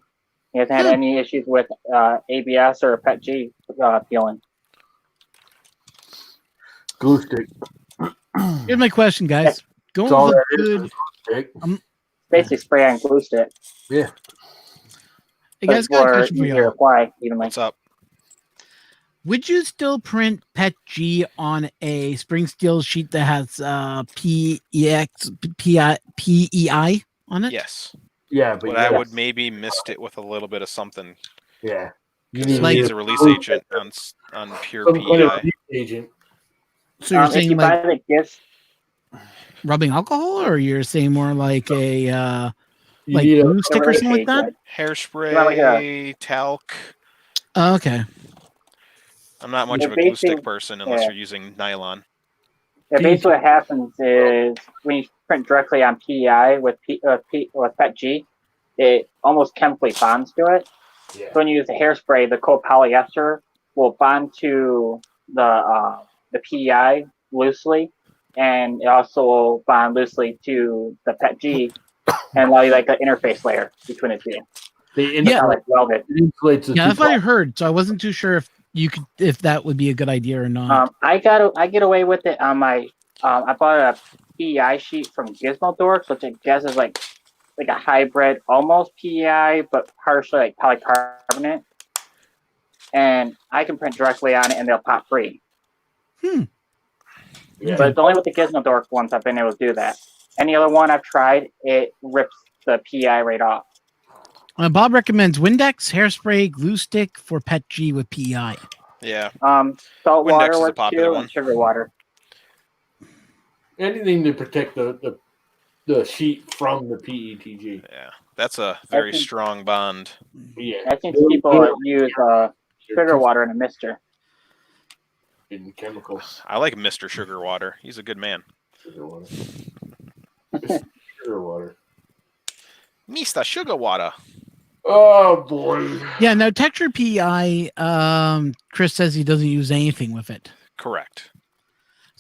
He hasn't had any issues with ABS or PETG peeling. Glue stick. Here's my question, guys. Going That's all with that a is. good. Glue stick. Basically, spray on glue stick. Yeah. Hey, guys, got a question for easier you. to apply evenly. What's up? Would you still print PETG on a spring steel sheet that has PEI on it? Yes. Yeah, but But I would maybe mist it with a little bit of something. Yeah. You Because Like- it needs a release agent on pure some kind of PEI. release agent. So you're If saying you like buy the Gifs, rubbing alcohol, or you're saying more like a You like need glue stick or release something like that? agent. Hairspray, You want like talc. Oh, okay. I'm not much Yeah, of a glue basically- stick person unless yeah. you're using nylon. Yeah, basically what happens is when you print directly on PEI with PETG, it almost chemically bonds to it. Yeah. So when you use the hairspray, the copolyester will bond to the PEI loosely, and it also will bond loosely to the PETG and allow you like an interface layer between the two. They Yeah. Not like welded. It insulates the Yeah, two that's what I parts. heard. So I wasn't too sure if that would be a good idea or not. I get away with it on my. I bought a PEI sheet from Gizmo Dorks, which I guess is like a hybrid, almost PEI, but partially like polycarbonate. And I can print directly on it, and they'll pop free. Yeah. But it's only with the Gizmo Dorks ones I've been able to do that. Any other one I've tried, it rips the PEI right off. Bob recommends Windex, hairspray, glue stick for PETG with PEI. Yeah. Salt Windex water is a works popular too, one. and sugar water. Anything to protect the sheet from the PETG. Yeah. That's a very think- strong bond. Yeah. I've seen people use sugar water in a mister. In chemicals. I like Mr. Sugar Water. He's a good man. Sugar water. Sugar water. Mr. Sugar Water. Oh boy. Yeah, now textured PEI, Chris says he doesn't use anything with it. Correct.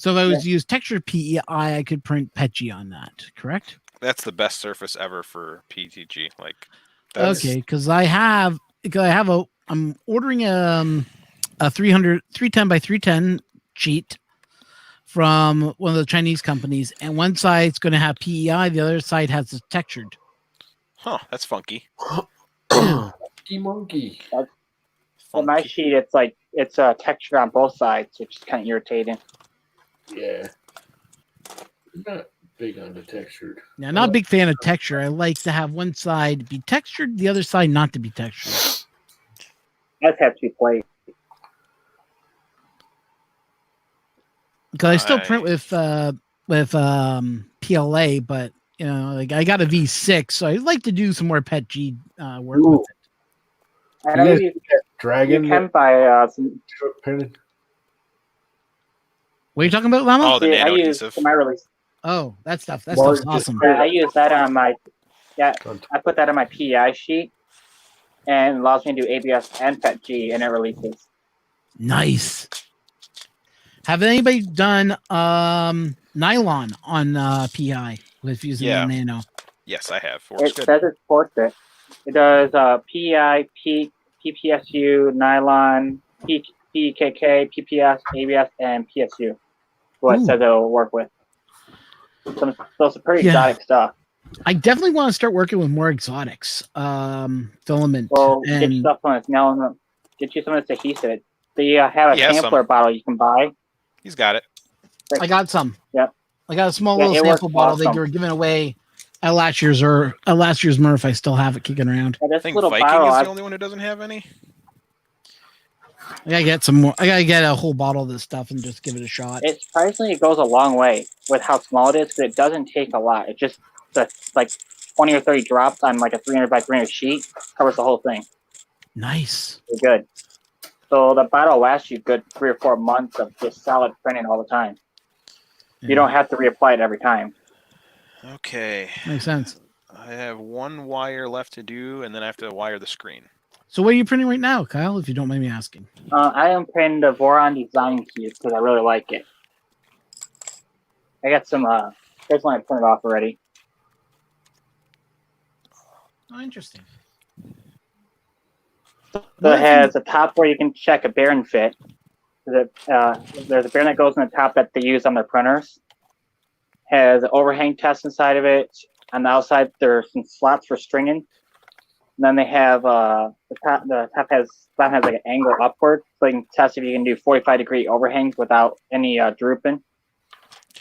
So if I was to use textured PEI, I could print PETG on that, correct? That's the best surface ever for PTG. Like, that's, Okay, because I'm ordering a 310 by 310 sheet from one of the Chinese companies, and one side's going to have PEI, the other side has the textured. Huh, that's funky. Monkey. On my sheet, it's a texture on both sides, which is kind of irritating. Yeah. Not big on the textured. Yeah, not a big fan of texture. I like to have one side be textured, the other side not to be textured. That's have to be played. Because I still print with PLA, but you know, like I got a V6, so I'd like to do some more PETG work with it. I know you Dragon. You can buy some. Printed. What are you talking about, Llama? Oh, the nano adhesive. For my release. Oh, that stuff's awesome. Yeah, I use that on my. Yeah, I put that on my PEI sheet, and it allows me to do ABS and PETG, and it releases. Nice. Have anybody done nylon on PEI with using the nano? Yes, I have. It says it supports it. It does PEI, PPSU, nylon, PKK, PPS, ABS, and PSU. What it says it'll work with. Some pretty exotic stuff. I definitely want to start working with more exotics. Filament. Well, get you stuff on it. Get you some of this adhesive. They have a sampler bottle you can buy. He's got it. I got some. Yep. I got a small little sample bottle that you were giving away at last year's Murph. I still have it kicking around. I think Viking is the only one who doesn't have any. I gotta get some more. I gotta get a whole bottle of this stuff and just give it a shot. It surprisingly it goes a long way with how small it is, because it doesn't take a lot. It just like 20 or 30 drops on like a 300 by 300 sheet covers the whole thing. Nice. You're good. So the bottle lasts you good 3 or 4 months of just solid printing all the time. Yeah. You don't have to reapply it every time. Okay. Makes sense. I have one wire left to do, and then I have to wire the screen. So what are you printing right now, Kyle, if you don't mind me asking? I am printing the Voron design cube because I really like it. I got some, there's one I printed off already. Oh, interesting. So it has a top where you can check a bearing fit. There's a bearing that goes on the top that they use on their printers. Has an overhang test inside of it. On the outside, there's some slots for stringing. And then they have the top has like an angle upward, so you can test if you can do 45-degree overhangs without any drooping.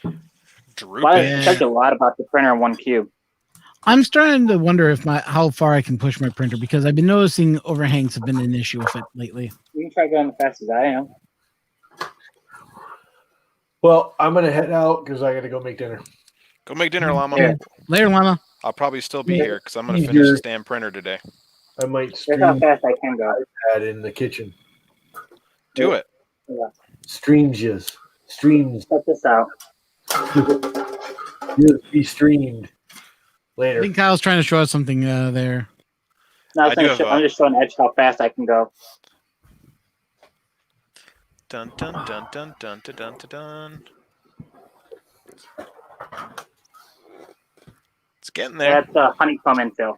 It tells you a lot about the printer in one cube. I'm starting to wonder how far I can push my printer, because I've been noticing overhangs have been an issue with it lately. You can try going as fast as I am. Well, I'm gonna head out because I gotta go make dinner. Go make dinner, Llama. Yeah. Later, Llama. I'll probably still be here because I'm gonna finish this damn printer today. I might stream how fast I can go. That in the kitchen. Do it. Yeah. Streams. Check this out. Be streamed later. I think Kyle's trying to show us something there. No, I'm just showing Edge how fast I can go. Dun dun dun dun dun dun dun dun. It's getting there. That's honeycomb infill.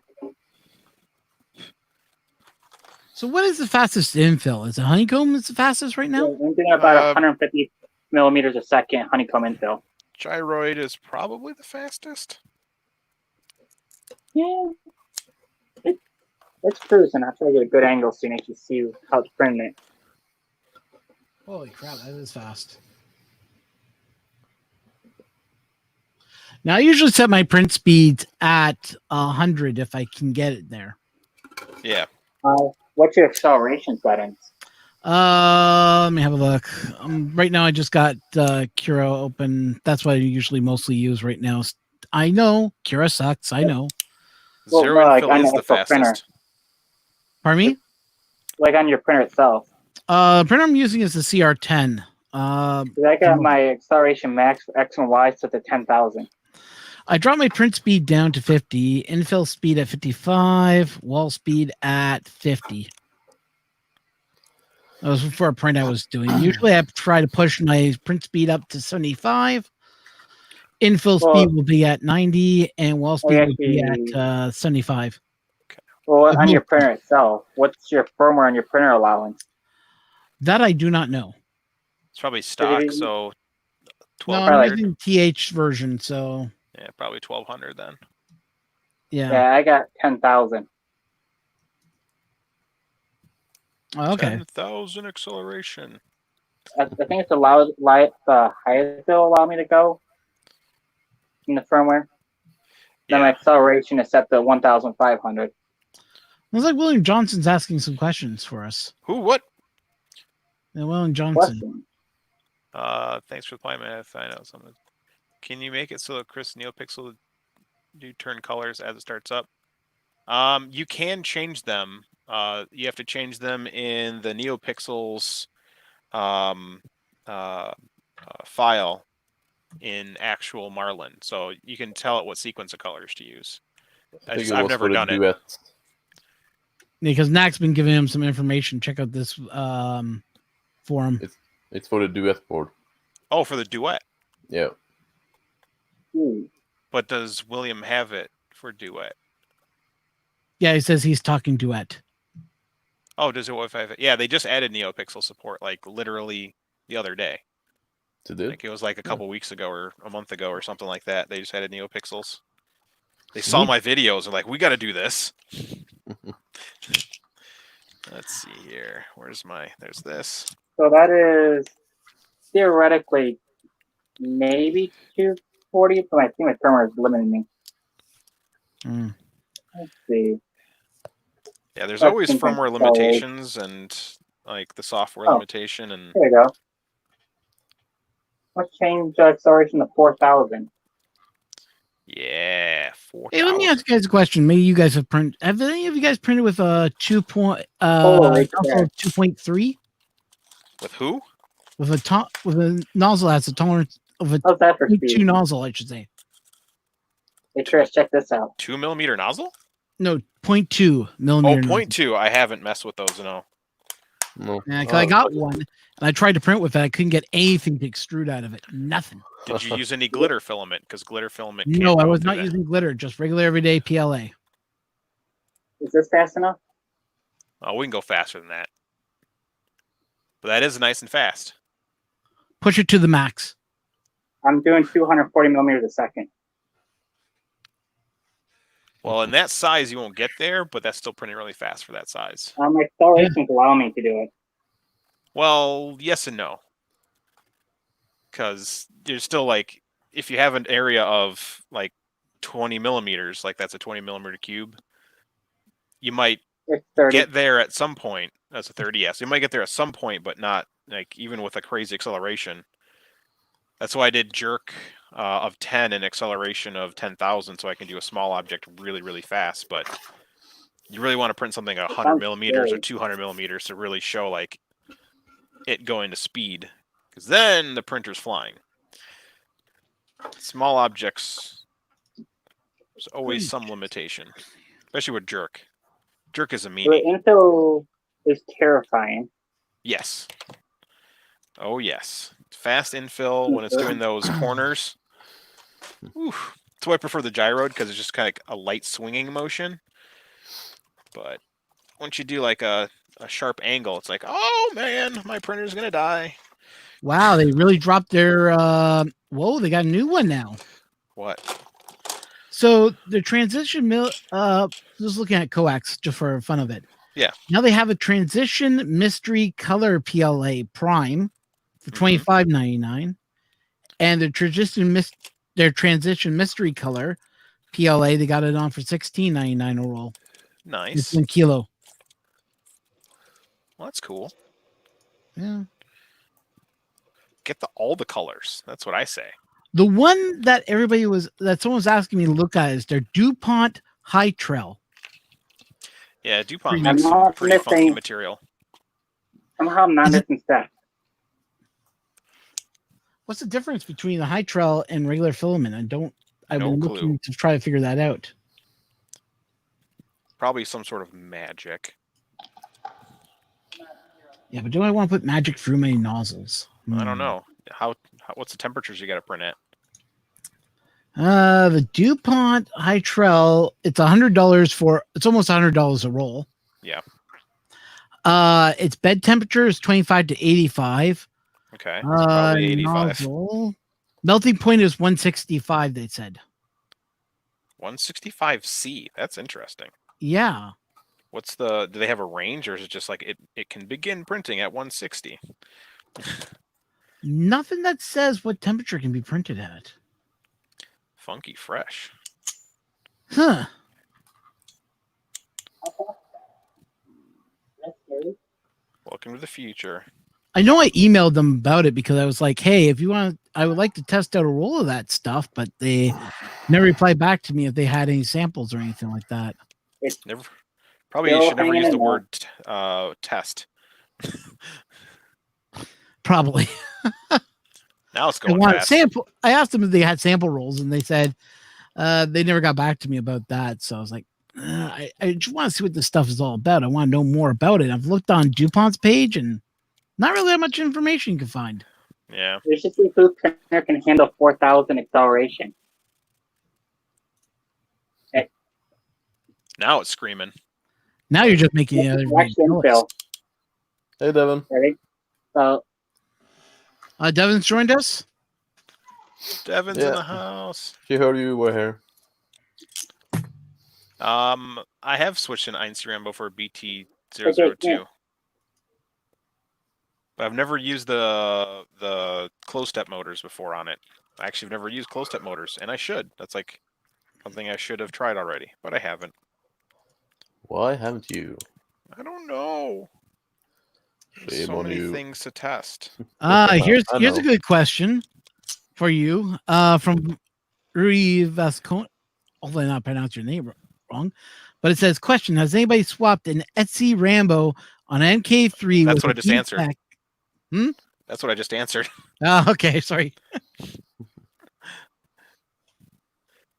So what is the fastest infill? Is it honeycomb is the fastest right now? I'm doing about 150 millimeters a second honeycomb infill. Gyroid is probably the fastest. Yeah. It's cruising. I'll try to get a good angle so you can see how it's printing it. Holy crap, that is fast. Now I usually set my print speeds at 100 if I can get it there. Yeah. What's your acceleration settings? Let me have a look. Right now I just got Cura open. That's what I usually mostly use right now. I know Cura sucks. I know. Well, Zero infill is the fastest. Printer. Pardon me? Like on your printer itself. The printer I'm using is the CR10. I got my acceleration max for X and Y set to 10,000. I dropped my print speed down to 50, infill speed at 55, wall speed at 50. That was for a print I was doing. Usually I try to push my print speed up to 75. Infill speed will be at 90, and wall speed will be at 75. Well, on your printer itself, what's your firmware on your printer allowance? That I do not know. It's probably stock, so No, I'm using TH version, so yeah, probably 1200 then. Yeah, I got 10,000. Oh, okay. 10,000 acceleration. I think it's allowed the highest it'll allow me to go in the firmware. Then my acceleration is set to 1,500. Looks like William Johnson's asking some questions for us. Who? What? Yeah, William Johnson. Thanks for playing, man. I know something. Can you make it so that Chris NeoPixel do turn colors as it starts up? You can change them. You have to change them in the NeoPixels file in actual Marlin, so you can tell it what sequence of colors to use. I've never done it. Because Nach's been giving him some information. Check out this forum. It's for the duet board. Oh, for the duet. Yeah. But does William have it for duet? Yeah, he says he's talking duet. Oh, does it? Yeah, they just added NeoPixel support like literally the other day. Like it was like a couple weeks ago or a month ago or something like that. They just added NeoPixels. They saw my videos and like, we got to do this. Let's see here. There's this. So that is theoretically maybe 240, but I think my firmware is limiting me. Let's see. Yeah, there's always firmware limitations and like the software limitation. And there you go. Let's change acceleration to 4,000. Yeah, 4,000. Hey, let me ask you guys a question. Maybe you guys have printed. Have any of you guys printed with a 2.3? With who? With a nozzle that's a tolerance of a 0.2 nozzle, I should say. Hey, Trish, check this out. 2 millimeter nozzle? No, 0.2 millimeter. Oh, 0.2. I haven't messed with those, no. Yeah, because I got one, and I tried to print with it. I couldn't get anything to extrude out of it. Nothing. Did you use any glitter filament? Because glitter filament. No, I was not using glitter. Just regular everyday PLA. Is this fast enough? Oh, we can go faster than that. But that is nice and fast. Push it to the max. I'm doing 240 millimeters a second. Well, in that size, you won't get there, but that's still printing really fast for that size. My acceleration allow me to do it. Well, yes and no. Because you're still like, if you have an area of like 20 millimeters, like that's a 20 millimeter cube, you might get there at some point. That's a 30, yes. You might get there at some point, but not like even with a crazy acceleration. That's why I did jerk of 10 and acceleration of 10,000, so I can do a small object really, really fast. But you really want to print something at 100 millimeters or 200 millimeters to really show like it going to speed, because then the printer's flying. Small objects, there's always some limitation, especially with jerk. Jerk is a meanie. The infill is terrifying. Yes. Oh yes. Fast infill when it's doing those corners. Oof. That's why I prefer the gyro, because it's just kind of a light swinging motion. But once you do like a sharp angle, it's like, oh man, my printer's gonna die. Wow, they really dropped their whoa, they got a new one now. What? So the transition just looking at coax just for fun of it. Yeah. Now they have a transition mystery color PLA Prime for $25.99, and the transition mystery color PLA, they got it on for $16.99 a roll. Nice. It's 1 kilo. Well, that's cool. Yeah. Get all the colors. That's what I say. The one that someone was asking me to look at is their DuPont High Trail. Yeah, DuPont makes pretty funky material. Somehow I'm not missing steps. What's the difference between the High Trail and regular filament? I've been looking to try to figure that out. Probably some sort of magic. Yeah, but do I want to put magic through my nozzles? I don't know. What's the temperatures you got to print at? The DuPont Hytrel, it's $100 for. It's almost $100 a roll. Yeah. Its bed temperature is 25 to 85. Okay. Probably 85. Nozzle, melting point is 165. They said 165C. That's interesting. Yeah. Do they have a range, or is it just like it can begin printing at 160? Nothing that says what temperature can be printed at. Funky fresh. Huh. Welcome to the future. I know I emailed them about it because I was like, hey, if you want, I would like to test out a roll of that stuff, but they never replied back to me if they had any samples or anything like that. Never. Probably you should never use the word test. Probably. Now it's going fast. Sample. I asked them if they had sample rolls, and they said they never got back to me about that. So I was like, I just want to see what this stuff is all about. I want to know more about it. I've looked on DuPont's page, and not really that much information you can find. Yeah. There's just a food printer can handle 4,000 acceleration. Now it's screaming. Now you're just making Hey, Devin. Ready? So, Devin's joined us. Devin's in the house. She heard you were here. I have switched an Einstein Rambo for BT002. But I've never used the closed step motors before on it. I actually have never used closed step motors, and I should. That's like something I should have tried already, but I haven't. Why haven't you? I don't know. There's Shame so on many you. things to test. Here's a good question for you. From Rui Vascon. Hopefully, I not pronounce your name wrong, but it says, "Question: Has anybody swapped an Etsy Rambo on MK3?" That's what I just answered. Hmm? That's what I just answered. Oh, okay. Sorry.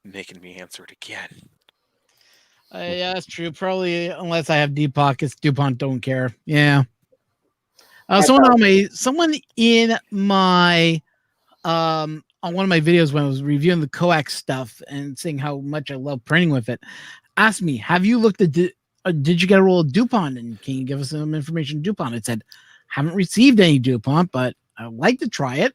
Making me answer it again. Yeah, that's true. Probably unless I have deep pockets, DuPont don't care. Yeah. Someone in my on one of my videos when I was reviewing the coax stuff and saying how much I love printing with it, asked me, "Have you looked at did you get a roll of DuPont, and can you give us some information on DuPont?" I said, "Haven't received any DuPont, but I'd like to try it."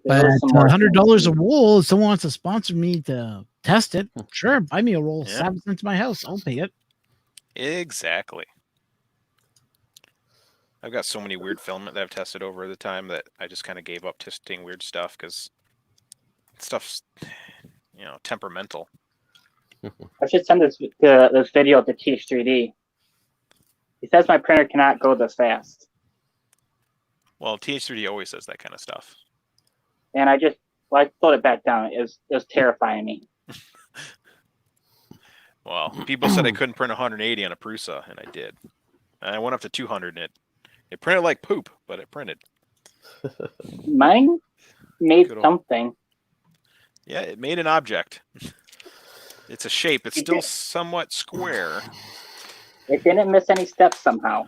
But $100 a roll, if someone wants to sponsor me to test it, sure, buy me a roll, have it sent to my house. I'll pay it. Exactly. I've got so many weird filament that I've tested over the time that I just kind of gave up testing weird stuff because stuff's, temperamental. I should send this video to TH3D. He says my printer cannot go this fast. Well, TH3D always says that kind of stuff. And I slowed it back down. It was terrifying me. Well, people said I couldn't print 180 on a Prusa, and I did. And I went up to 200, and it printed like poop, but it printed. Mine made something. Yeah, it made an object. It's a shape. It's still somewhat square. It didn't miss any steps somehow.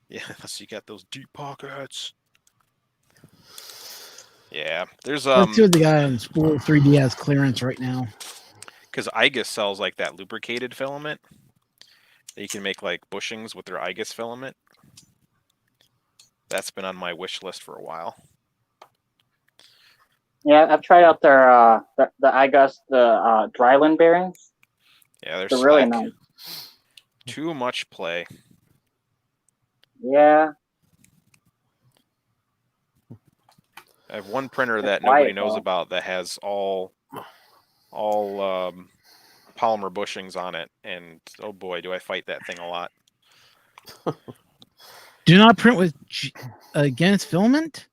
Yeah, unless you got those deep pockets. Yeah, there's Let's see what the guy on Spool 3D has clearance right now. Because IGUS sells like that lubricated filament. That you can make like bushings with their IGUS filament. That's been on my wish list for a while. Yeah, I've tried out their the IGUS, the Dryland bearings. Yeah, they're really nice. Too much play. Yeah. I have one printer that nobody knows about that has all polymer bushings on it, and oh boy, do I fight that thing a lot. Do not print with against filament?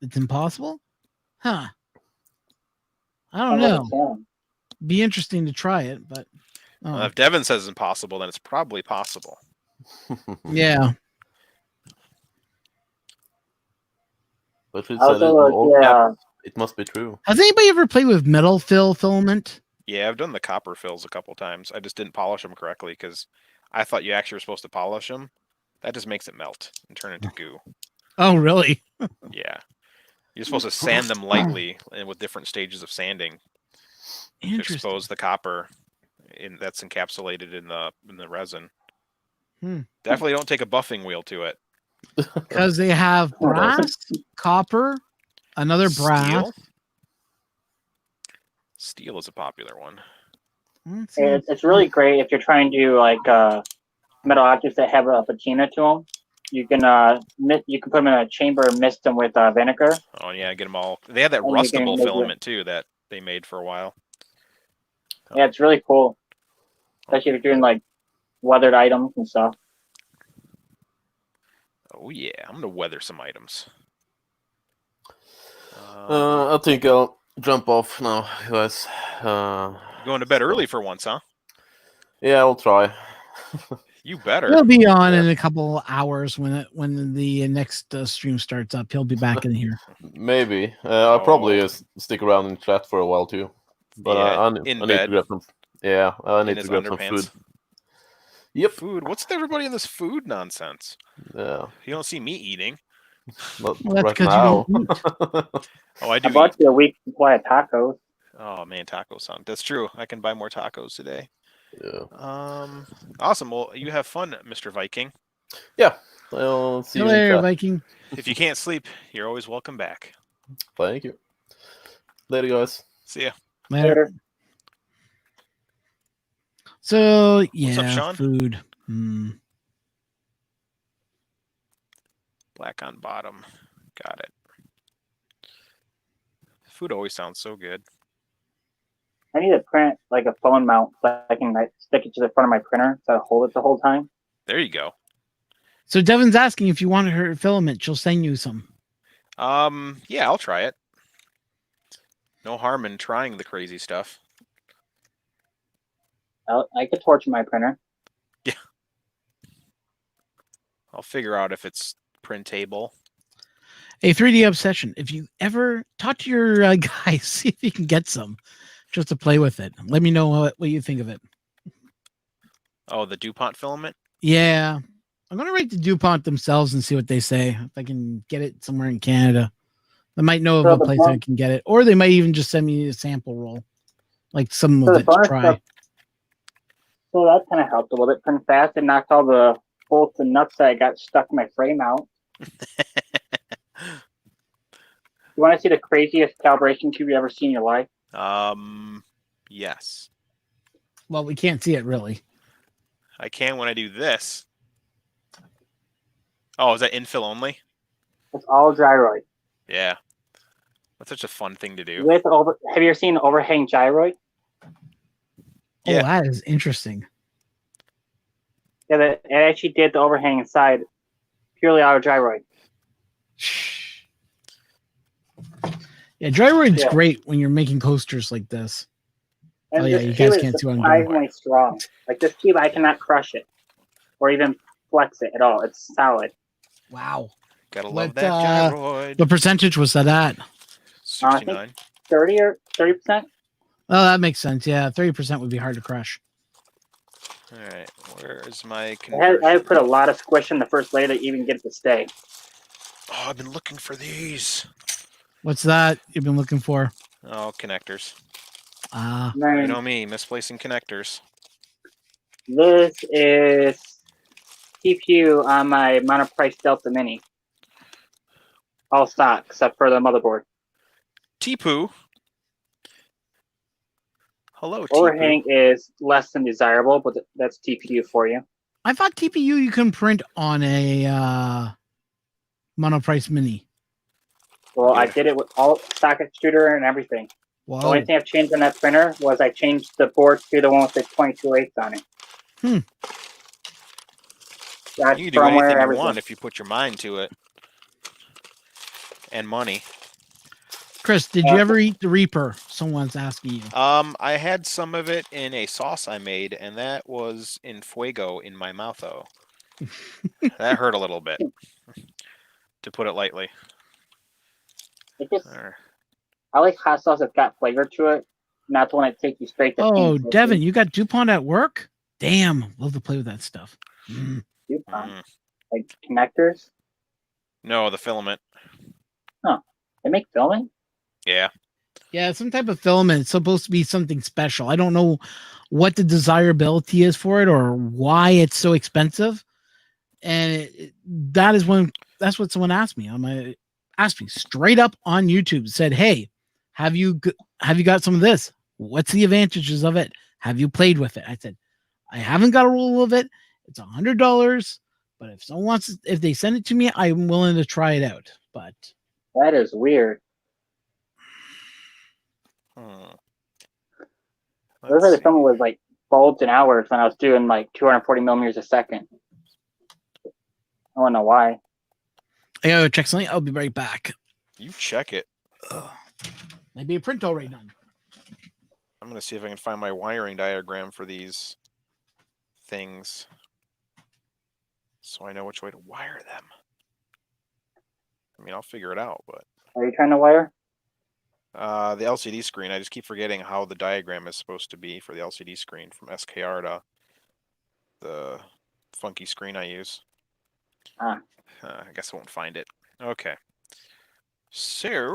It's impossible? Huh. I don't know. Be interesting to try it, but if Devin says it's impossible, then it's probably possible. Yeah. But it said it must be true. Has anybody ever played with metal fill filament? Yeah, I've done the copper fills a couple times. I just didn't polish them correctly because I thought you actually were supposed to polish them. That just makes it melt and turn into goo. Oh, really? Yeah. You're supposed to sand them lightly and with different stages of sanding to Interesting. expose the copper that's encapsulated in the resin. Hmm. Definitely don't take a buffing wheel to it. Because they have brass, copper, another brass. Steel is a popular one. It's really great if you're trying to do like metal objects that have a patina to them. You can put them in a chamber and mist them with vinegar. Oh yeah, get them all. They had that And you can rustable make filament too that they made for a while. Yeah, it's really cool, especially if you're doing like weathered items and stuff. Oh yeah, I'm gonna weather some items. I think I'll jump off now, guys. Going to bed early for once, huh? Yeah, I'll try. You better. He'll be on in a couple hours when the next stream starts up. He'll be back in here. Maybe. I'll probably stick around in chat for a while too. But Yeah, I need to grab some. Yeah, I need to grab some food. Yep. Food. What's with everybody in this food nonsense? Yeah. You don't see me eating. Not Well, that's right because now. you don't eat. Oh, I do. I bought you a week's supply of tacos. Oh man, taco sound. That's true. I can buy more tacos today. Yeah. Awesome. Well, you have fun, Mr. Viking. Yeah. I'll see you later, in chat. Viking. If you can't sleep, you're always welcome back. Thank you. Later, guys. See ya. Later. So yeah, What's up, Sean? food. Black on bottom. Got it. Food always sounds so good. I need to print like a phone mount so I can like, stick it to the front of my printer so I hold it the whole time. There you go. So Devin's asking if you want her filament. She'll send you some. Yeah, I'll try it. No harm in trying the crazy stuff. I could torch my printer. Yeah. I'll figure out if it's printable. A 3D obsession. If you ever talk to your guys, see if you can get some just to play with it. Let me know what you think of it. Oh, the DuPont filament? Yeah. I'm going to write to DuPont themselves and see what they say. If I can get it somewhere in Canada. I might know of a place I can get it. Or they might even just send me a sample roll. Like some of it to try. Stuff, so that kind of helped a little bit. Print fast and knocked all the bolts and nuts that I got stuck in my frame out. You want to see the craziest calibration cube you ever seen in your life? Yes. Well, we can't see it really. I can when I do this. Oh, is that infill only? It's all gyroid. Yeah. That's such a fun thing to do. Have you ever seen overhang gyroid? Yeah. Oh, that is interesting. Yeah, it actually did the overhang inside purely out of gyroid. Yeah, gyroid's great when you're making coasters like this. And oh yeah, you guys can't see what I'm doing. Surprisingly strong. Like this cube, I cannot crush it or even flex it at all. It's solid. Wow. Gotta love that gyroid. What percentage was that at? 69. 30 or 30%. Oh, that makes sense. Yeah, 30% would be hard to crush. All right, where is my conversion? I put a lot of squish in the first layer to even get it to stay. Oh, I've been looking for these. What's that you've been looking for? Oh, connectors. You know me, misplacing connectors. This is CPU on my Monoprice Delta Mini. All stock except for the motherboard. T-Poo. Hello, Overhang is less than desirable, but that's TPU for you. I thought TPU you can print on a Monoprice Mini. Well, I did it with all stock extruder and everything. Whoa. The only thing I've changed on that printer was I changed the board to the one with the 22/8 on it. You can do anything you want if you put your mind to it. And money. Chris, did you ever eat the Reaper? Someone's asking you. I had some of it in a sauce I made, and that was in fuego in my mouth. Oh, that hurt a little bit, to put it lightly. I like hot sauce that's got flavor to it. not the one that takes you straight to Oh, paint. Devin, you got DuPont at work? Damn, love to play with that stuff. DuPont. Mm. Like connectors? No, the filament. They make filament? Yeah. Yeah, some type of filament. It's supposed to be something special. I don't know what the desirability is for it or why it's so expensive. And that's what someone asked me. Asked me straight up on YouTube. Said, "Hey, have you got some of this? What's the advantages of it? Have you played with it?" I said, "I haven't got a roll of it. It's $100, but if they send it to me, I'm willing to try it out." But That is weird. Looks like the film was like bulbs and hours when I was doing like 240 millimeters a second. I don't know why. I gotta check something. I'll be right back. You check it. Maybe a print already done. I'm going to see if I can find my wiring diagram for these things so I know which way to wire them. I mean, I'll figure it out, but... Are you trying to wire? The LCD screen, I just keep forgetting how the diagram is supposed to be for the LCD screen from SKR to the funky screen I use. Ah. I guess I won't find it. Okay. So...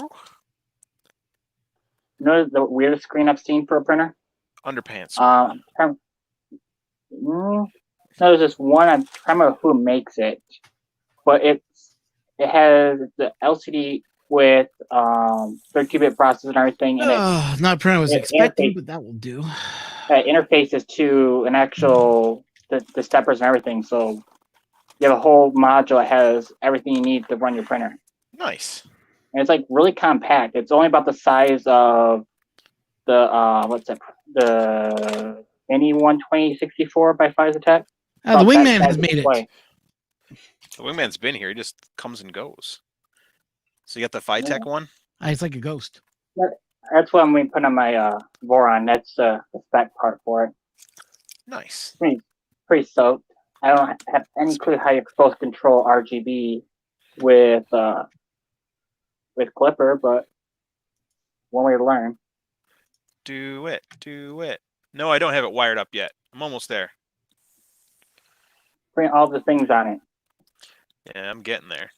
You know the weirdest screen I've seen for a printer? Underpants. There's this one. I'm trying to remember who makes it, but it has the LCD with 32-bit processor and everything, and not a print I was expecting, but that will do. Interfaces to an actual the steppers and everything. So you have a whole module that has everything you need to run your printer. Nice. And it's like really compact. It's only about the size of the the Mini 12064 by Physiotech. The Wingman has made it. The Wingman's been here. He just comes and goes. So you got the Phytech one? It's like a ghost. That's what I'm going to put on my Voron. That's the spec part for it. Nice. Pretty soaked. I don't have any clue how you're supposed to control RGB with Clipper, but one way to learn. Do it. No, I don't have it wired up yet. I'm almost there. Print all the things on it. Yeah, I'm getting there.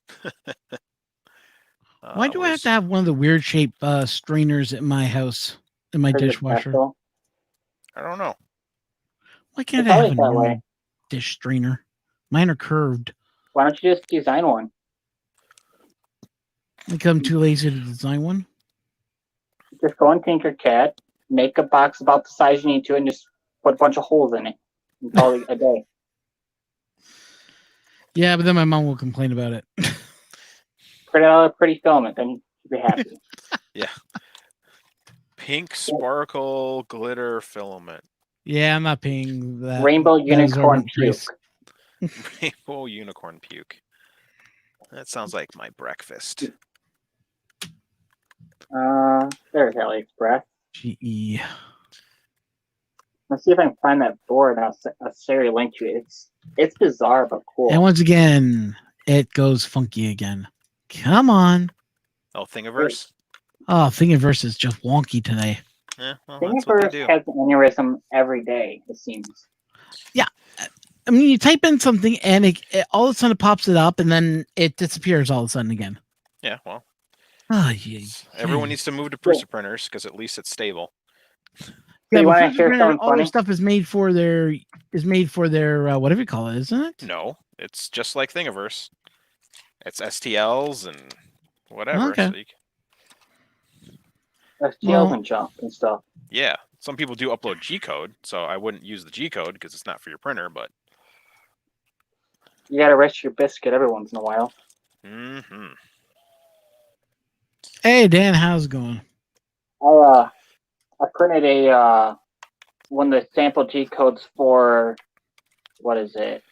Why do I have to have one of the weird shaped strainers in my house, in my dishwasher? I don't know. Why can't I have a normal dish strainer? Mine are curved. Why don't you just design one? Like I'm too lazy to design one. Just go on Tinkercad, make a box about the size you need to, and just put a bunch of holes in it. And call it a day. Yeah, but then my mom will complain about it. Print out a pretty filament, then you'll be happy. Yeah. Pink sparkle glitter filament. Yeah, I'm not paying that. Rainbow unicorn puke. Rainbow unicorn puke. That sounds like my breakfast. There's AliExpress. GE. Let's see if I can find that board. I'll share a link to it. It's bizarre but cool. And once again, it goes funky again. Come on. Oh, Thingiverse? Oh, Thingiverse is just wonky today. Yeah, well, that's what they do. Has an aneurysm every day, it seems. Yeah. I mean, you type in something and it all of a sudden it pops it up and then it disappears all of a sudden again. Yeah, well. Oh, yeah. Everyone needs to move to Prusa printers because at least it's stable. Yeah, you but want to hear something all funny? their stuff is made for their whatever you call it, isn't it? No, it's just like Thingiverse. It's STLs and whatever. Okay. So STLs and junk and stuff. yeah, some people do upload G-code, so I wouldn't use the G-code because it's not for your printer, but... You gotta rest your biscuit every once in a while. Mm-hmm. Hey, Dan, how's it going? I printed one of the sample G codes for what is it?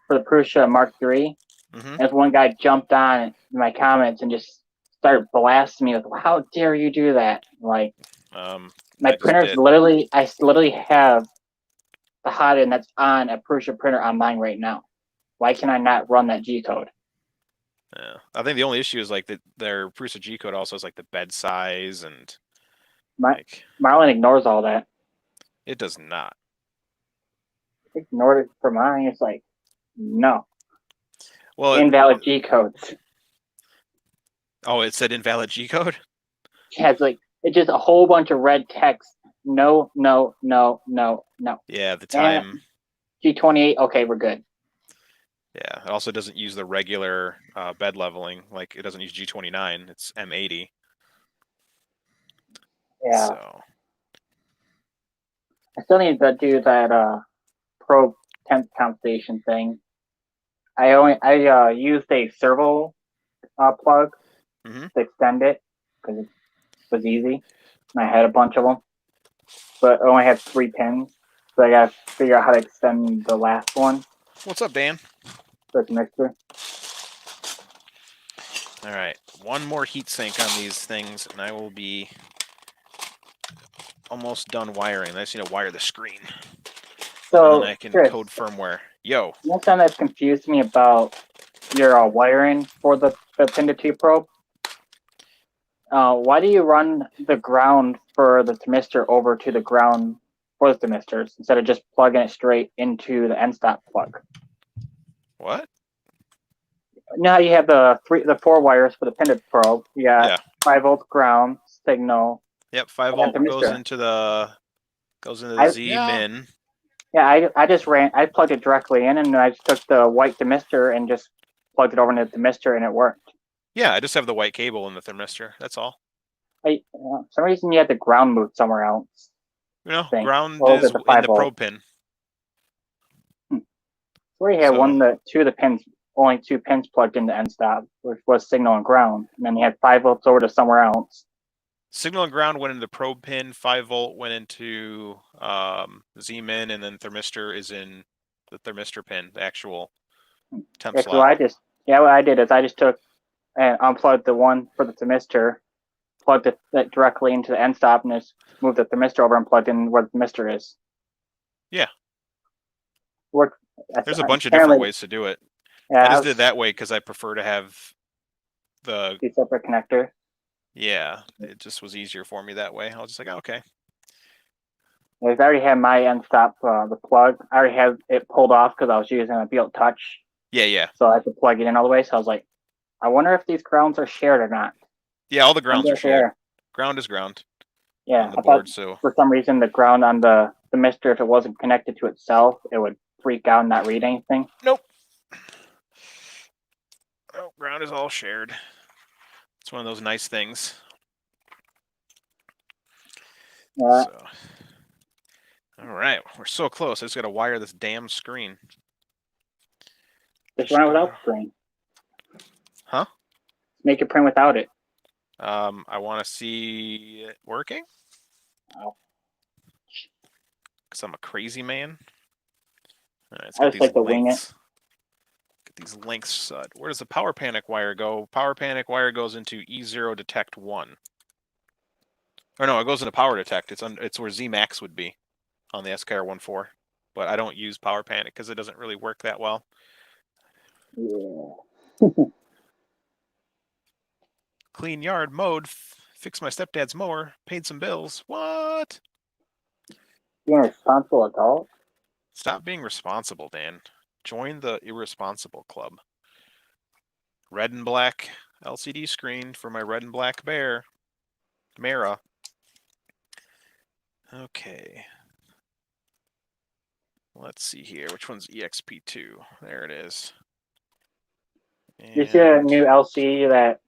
For the Prusa Mark III. Mm-hmm. As one guy jumped on in my comments and just started blasting me with, "How dare you do that?" Like, my printer's literally, I literally have the Hotend that's on a Prusa printer on mine right now. Why can I not run that G code? Yeah, I think the only issue is like that their Prusa G code also has like the bed size and Marlon ignores all that. It does not. Ignored it for mine. It's like, no. Well, Invalid G codes. Oh, it said invalid G code? Yeah, it's just a whole bunch of red text. No, no, no, no, no. Yeah, the time. G28, okay, we're good. Yeah, it also doesn't use the regular bed leveling. Like, it doesn't use G29. It's M80. Yeah. So. I still need to do that probe temp count station thing. I used a servo plug to extend it because it was easy. And I had a bunch of them, but I only had 3 pins, so I got to figure out how to extend the last one. What's up, Dan? This mixer. All right, one more heat sink on these things, and I will be almost done wiring. I just need to wire the screen. So and then I can Chris, code firmware. Yo. One time that's confused me about your wiring for the pin to 2 probe. Why do you run the ground for the thermistor over to the ground for the thermistors instead of just plugging it straight into the end stop plug? What? Now you have the 4 wires for the pin to probe. You got 5-volt ground signal. Yep, 5-volt goes into the Z min. Yeah, I plugged it directly in, and I just took the white thermistor and just plugged it over into the thermistor, and it worked. Yeah, I just have the white cable in the thermistor. That's all. For some reason, you had the ground moved somewhere else. Ground is in the probe pin. Where you had 2 of the pins, only 2 pins plugged into end stop, which was signal and ground, and then you had 5 volts over to somewhere else. Signal and ground went into the probe pin. 5-volt went into Z min, and then thermistor is in the thermistor pin, the actual temp slot. What I did is I just took and unplugged the one for the thermistor, plugged it directly into the end stop, and just moved the thermistor over and plugged in where the thermistor is. Yeah. There's a bunch of different ways to do it. Yeah, I just did it that way because I prefer to have the 2 separate connectors. Yeah, it just was easier for me that way. I was just like, oh, okay. I already had my end stop, the plug. I already had it pulled off because I was using a Built Touch. Yeah. So I had to plug it in all the way. So I was like, I wonder if these grounds are shared or not. Yeah, all the grounds are shared. Ground is ground. Yeah, on the board. So for some reason, the ground on the thermistor, if it wasn't connected to itself, it would freak out and not read anything. Nope. Oh, ground is all shared. It's one of those nice things. Yeah. So, all right, we're so close. I just got to wire this damn screen. Just run it without the screen. Huh? Make it print without it. I want to see it working. Oh. Because I'm a crazy man. All right, I just like to wing it. Get these links. Where does the power panic wire go? Power panic wire goes into E0 detect 1. Or no, it goes into power detect. It's where Z-Max would be on the SKR14. But I don't use power panic because it doesn't really work that well. Yeah. Clean yard mode. Fix my stepdad's mower. Paid some bills. What? Being a responsible adult? Stop being responsible, Dan. Join the irresponsible club. Red and black LCD screen for my red and black Bearmera. Okay. Let's see here. Which one's EXP2? There it is. And... You see a new LCD that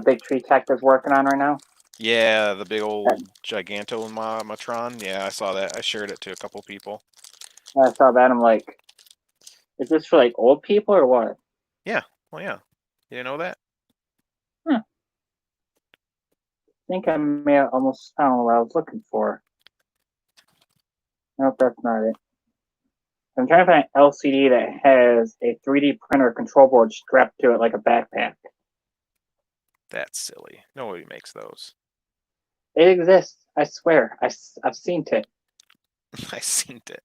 Big Tree Tech is working on right now? Yeah, the big old Gigantomatron. Yeah, I saw that. I shared it to a couple people. I saw that. I'm like, is this for like old people or what? Yeah. Well, yeah. You didn't know that? I think I may have almost found what I was looking for. Nope, that's not it. I'm trying to find an LCD that has a 3D printer control board strapped to it like a backpack. That's silly. Nobody makes those. It exists. I swear. I've seen it. I seen it.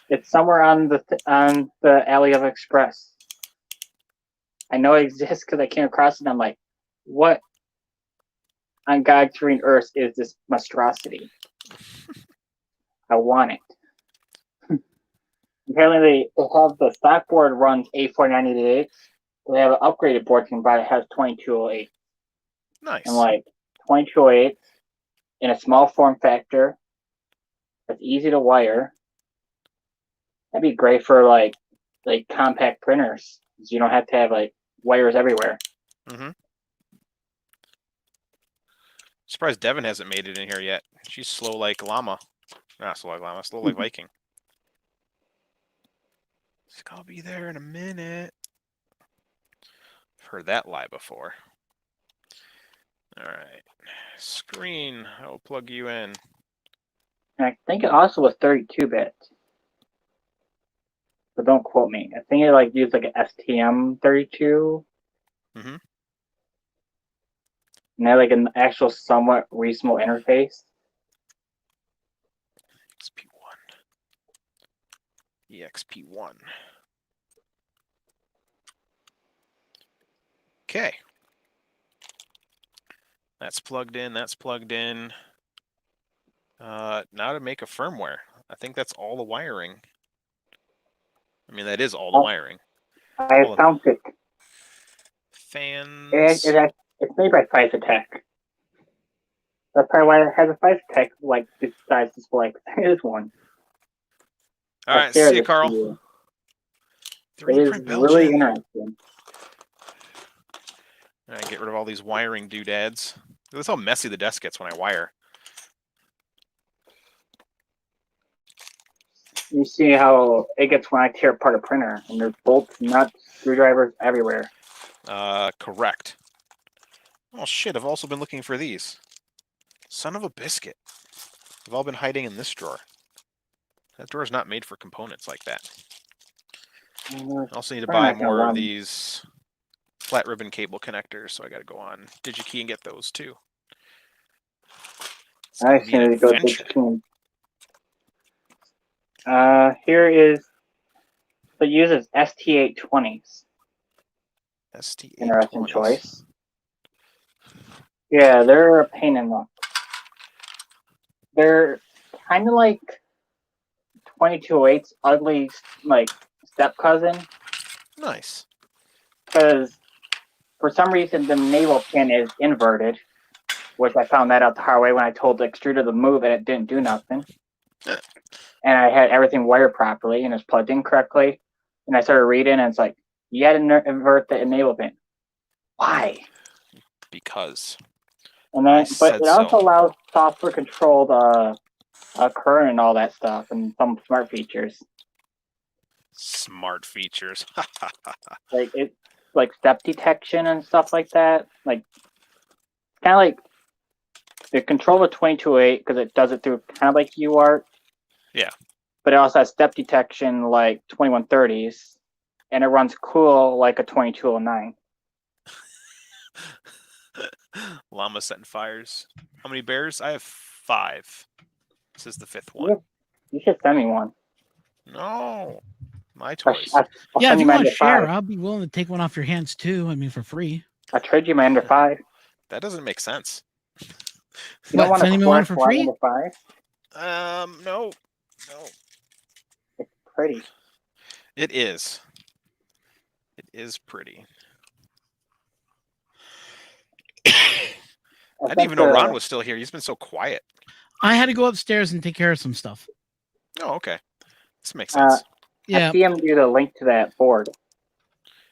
It's somewhere on the alley of Express. I know it exists because I came across it and I'm like, what? on God's green earth is this monstrosity? I want it. Apparently, they have the stock board runs A498. They have an upgraded board you can buy that has 2208. Nice. And like 2208 in a small form factor. It's easy to wire. That'd be great for like compact printers. You don't have to have like wires everywhere. Mm-hmm. Surprised Devin hasn't made it in here yet. She's slow like llama. Not slow like llama, slow like Viking. I'll be there in a minute. I've heard that lie before. All right. Screen. I will plug you in. And I think it also was 32-bit. But don't quote me. I think it like used like an STM32. Mm-hmm. And they had like an actual somewhat reasonable interface. EXP1. Okay. That's plugged in. That's plugged in. Now to make a firmware. I think that's all the wiring. I mean, that is all the wiring. I found it. Fans. It's made by Tech. That's probably why it has a Tech like this size display. Here's one. All right, see you, Carl. It is really interesting. All right, get rid of all these wiring doodads. Look how messy the desk gets when I wire. You see how it gets when I tear apart a printer, and there's bolts, nuts, screwdrivers everywhere. Correct. Oh shit! I've also been looking for these. Son of a biscuit. They've all been hiding in this drawer. That drawer is not made for components like that. I also need to buy more of these flat ribbon cable connectors, so I got to go on DigiKey and get those too. I just need to go to DigiKey. Here is the uses ST820s. ST820s. Interesting choice. Yeah, they're a pain in the. They're kind of like 2208's ugly like step cousin. Nice. Because for some reason the navel pin is inverted, which I found that out the hard way when I told the extruder to move and it didn't do nothing. And I had everything wired properly and it's plugged in correctly. And I started reading and it's like, you had to invert the enable pin. Why? Because. And then, but it also allows software controlled current and all that stuff and some smart features. Smart features. Like it, like step detection and stuff like that. Like kind of like the control of 2208 because it does it through kind of like UART. Yeah. But it also has step detection like 2130s, and it runs cool like a 2209. Llama setting fires. How many bears? I have 5. This is the 5th one. You should send me one. No. My toys. Yeah, if you want to share, I'll be willing to take one off your hands too. I mean, for free. I'll trade you my Ender 5. That doesn't make sense. You don't want sending me one for free? Ender 5? No. It's pretty. It is. It is pretty. I didn't even know Ron was still here. He's been so quiet. I had to go upstairs and take care of some stuff. Oh, okay. This makes sense. Yeah. I see him do the link to that board.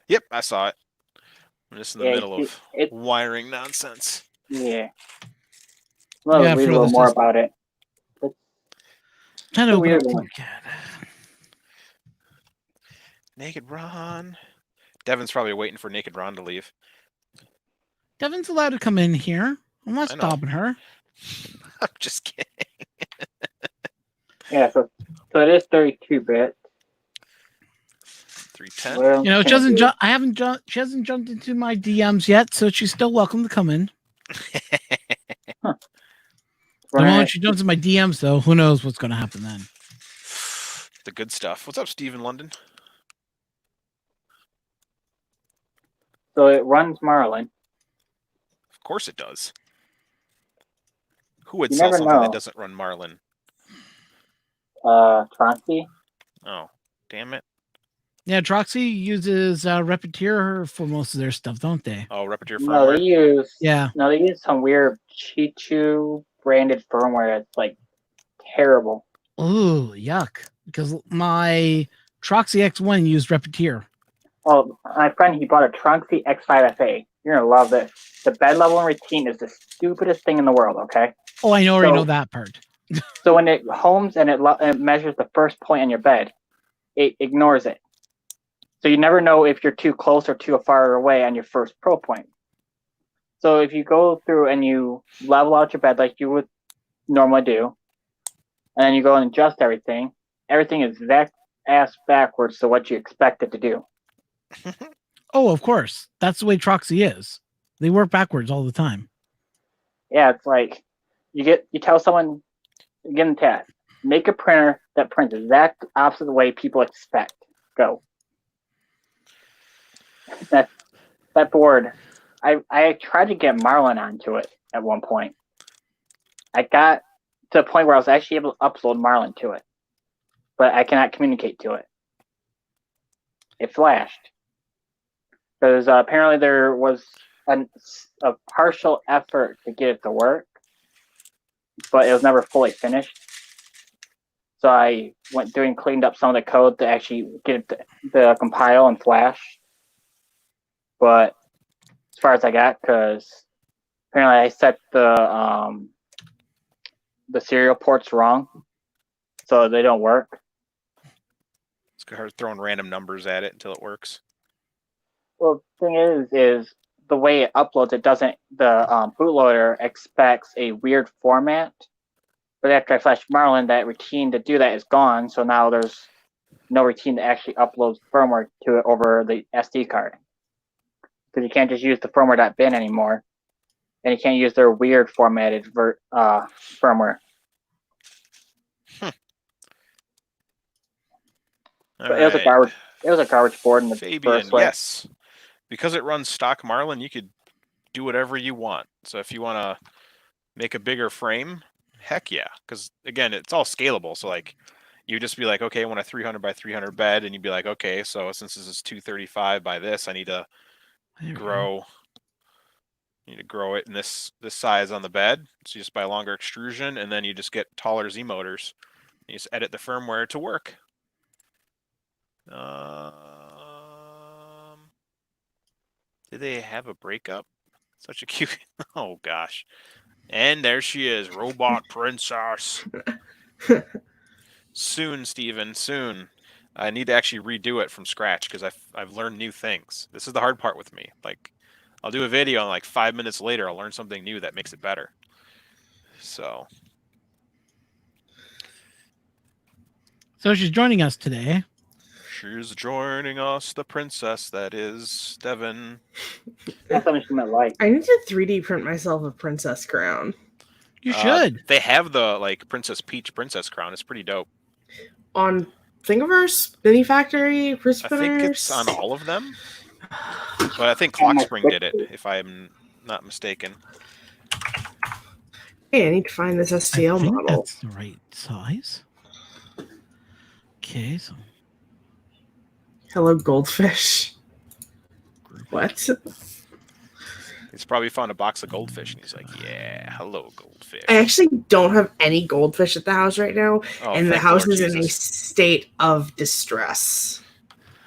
Yep, I saw it. I'm just in the middle of wiring nonsense. Yeah. Well, read a little more about it. Kind of weird. Naked Ron. Devin's probably waiting for Naked Ron to leave. Devin's allowed to come in here. I'm not stopping her. I'm just kidding. Yeah, so it is 32-bit. 310. Well, you know, she hasn't jumped into my DMs yet, so she's still welcome to come in. Huh. The moment she jumps in my DMs, though, who knows what's going to happen then? The good stuff. What's up, Steve in London? So it runs Marlin. Of course it does. Who would You sell never something that know. doesn't run Marlin? Troncy. Oh, damn it. Yeah, Troxy uses Repeteer for most of their stuff, don't they? Oh, Repeteer No, firmware? they use some weird Chichu branded firmware. It's like terrible. Ooh, yuck. Because my Troxy X1 used Repeteer. Oh, my friend, he bought a Troncy X5FA. You're gonna love this. The bed level and routine is the stupidest thing in the world. Okay. Oh, I already know that part. So when it homes and it measures the first point on your bed, it ignores it. So you never know if you're too close or too far away on your first pro point. So if you go through and you level out your bed like you would normally do, and then you go and adjust everything is that ass backwards to what you expect it to do. Oh, of course. That's the way Troxy is. They work backwards all the time. Yeah, it's like you tell someone, give them a task, make a printer that prints exact opposite the way people expect. Go. That board, I tried to get Marlin onto it at one point. I got to the point where I was actually able to upload Marlin to it, but I cannot communicate to it. It flashed because apparently there was a partial effort to get it to work, but it was never fully finished. So I went through and cleaned up some of the code to actually get it to compile and flash. But as far as I got, because apparently I set the serial ports wrong, so they don't work. Start throwing random numbers at it until it works. Well, the thing is the way it uploads, it doesn't. The bootloader expects a weird format, but after I flash Marlin, that routine to do that is gone. So now there's no routine that actually uploads firmware to it over the SD card. Because you can't just use the firmware.bin anymore, and you can't use their weird formatted firmware. But it was a garbage. It was a garbage board in the Fabian, first way. yes, because it runs stock Marlin, you could do whatever you want. So if you want to make a bigger frame, heck yeah, because again, it's all scalable. So like, you just be like, okay, I want a 300 by 300 bed, and you'd be like, okay, so since this is 235 by this, I need to grow it in this size on the bed. So you just buy longer extrusion, and then you just get taller Z motors. You just edit the firmware to work. Did they have a breakup? Such a cute. Oh gosh. And there she is, robot princess. Soon, Steven, soon. I need to actually redo it from scratch because I've learned new things. This is the hard part with me. Like, I'll do a video and like 5 minutes later, I'll learn something new that makes it better. So she's joining us today. She's joining us, the princess that is Devin. That's something she might like. I need to 3D print myself a princess crown. You should. They have the like Princess Peach princess crown. It's pretty dope. On Thingiverse, Mini Factory, Crispinners. I think it's on all of them. But I think Clockspring did it, if I'm not mistaken. Hey, I need to find this STL I think model. that's the right size. Okay, so Hello, goldfish. What? He's probably found a box of goldfish, and he's like, yeah, hello, goldfish. I actually don't have any goldfish at the house right now, and the house is in a state of distress.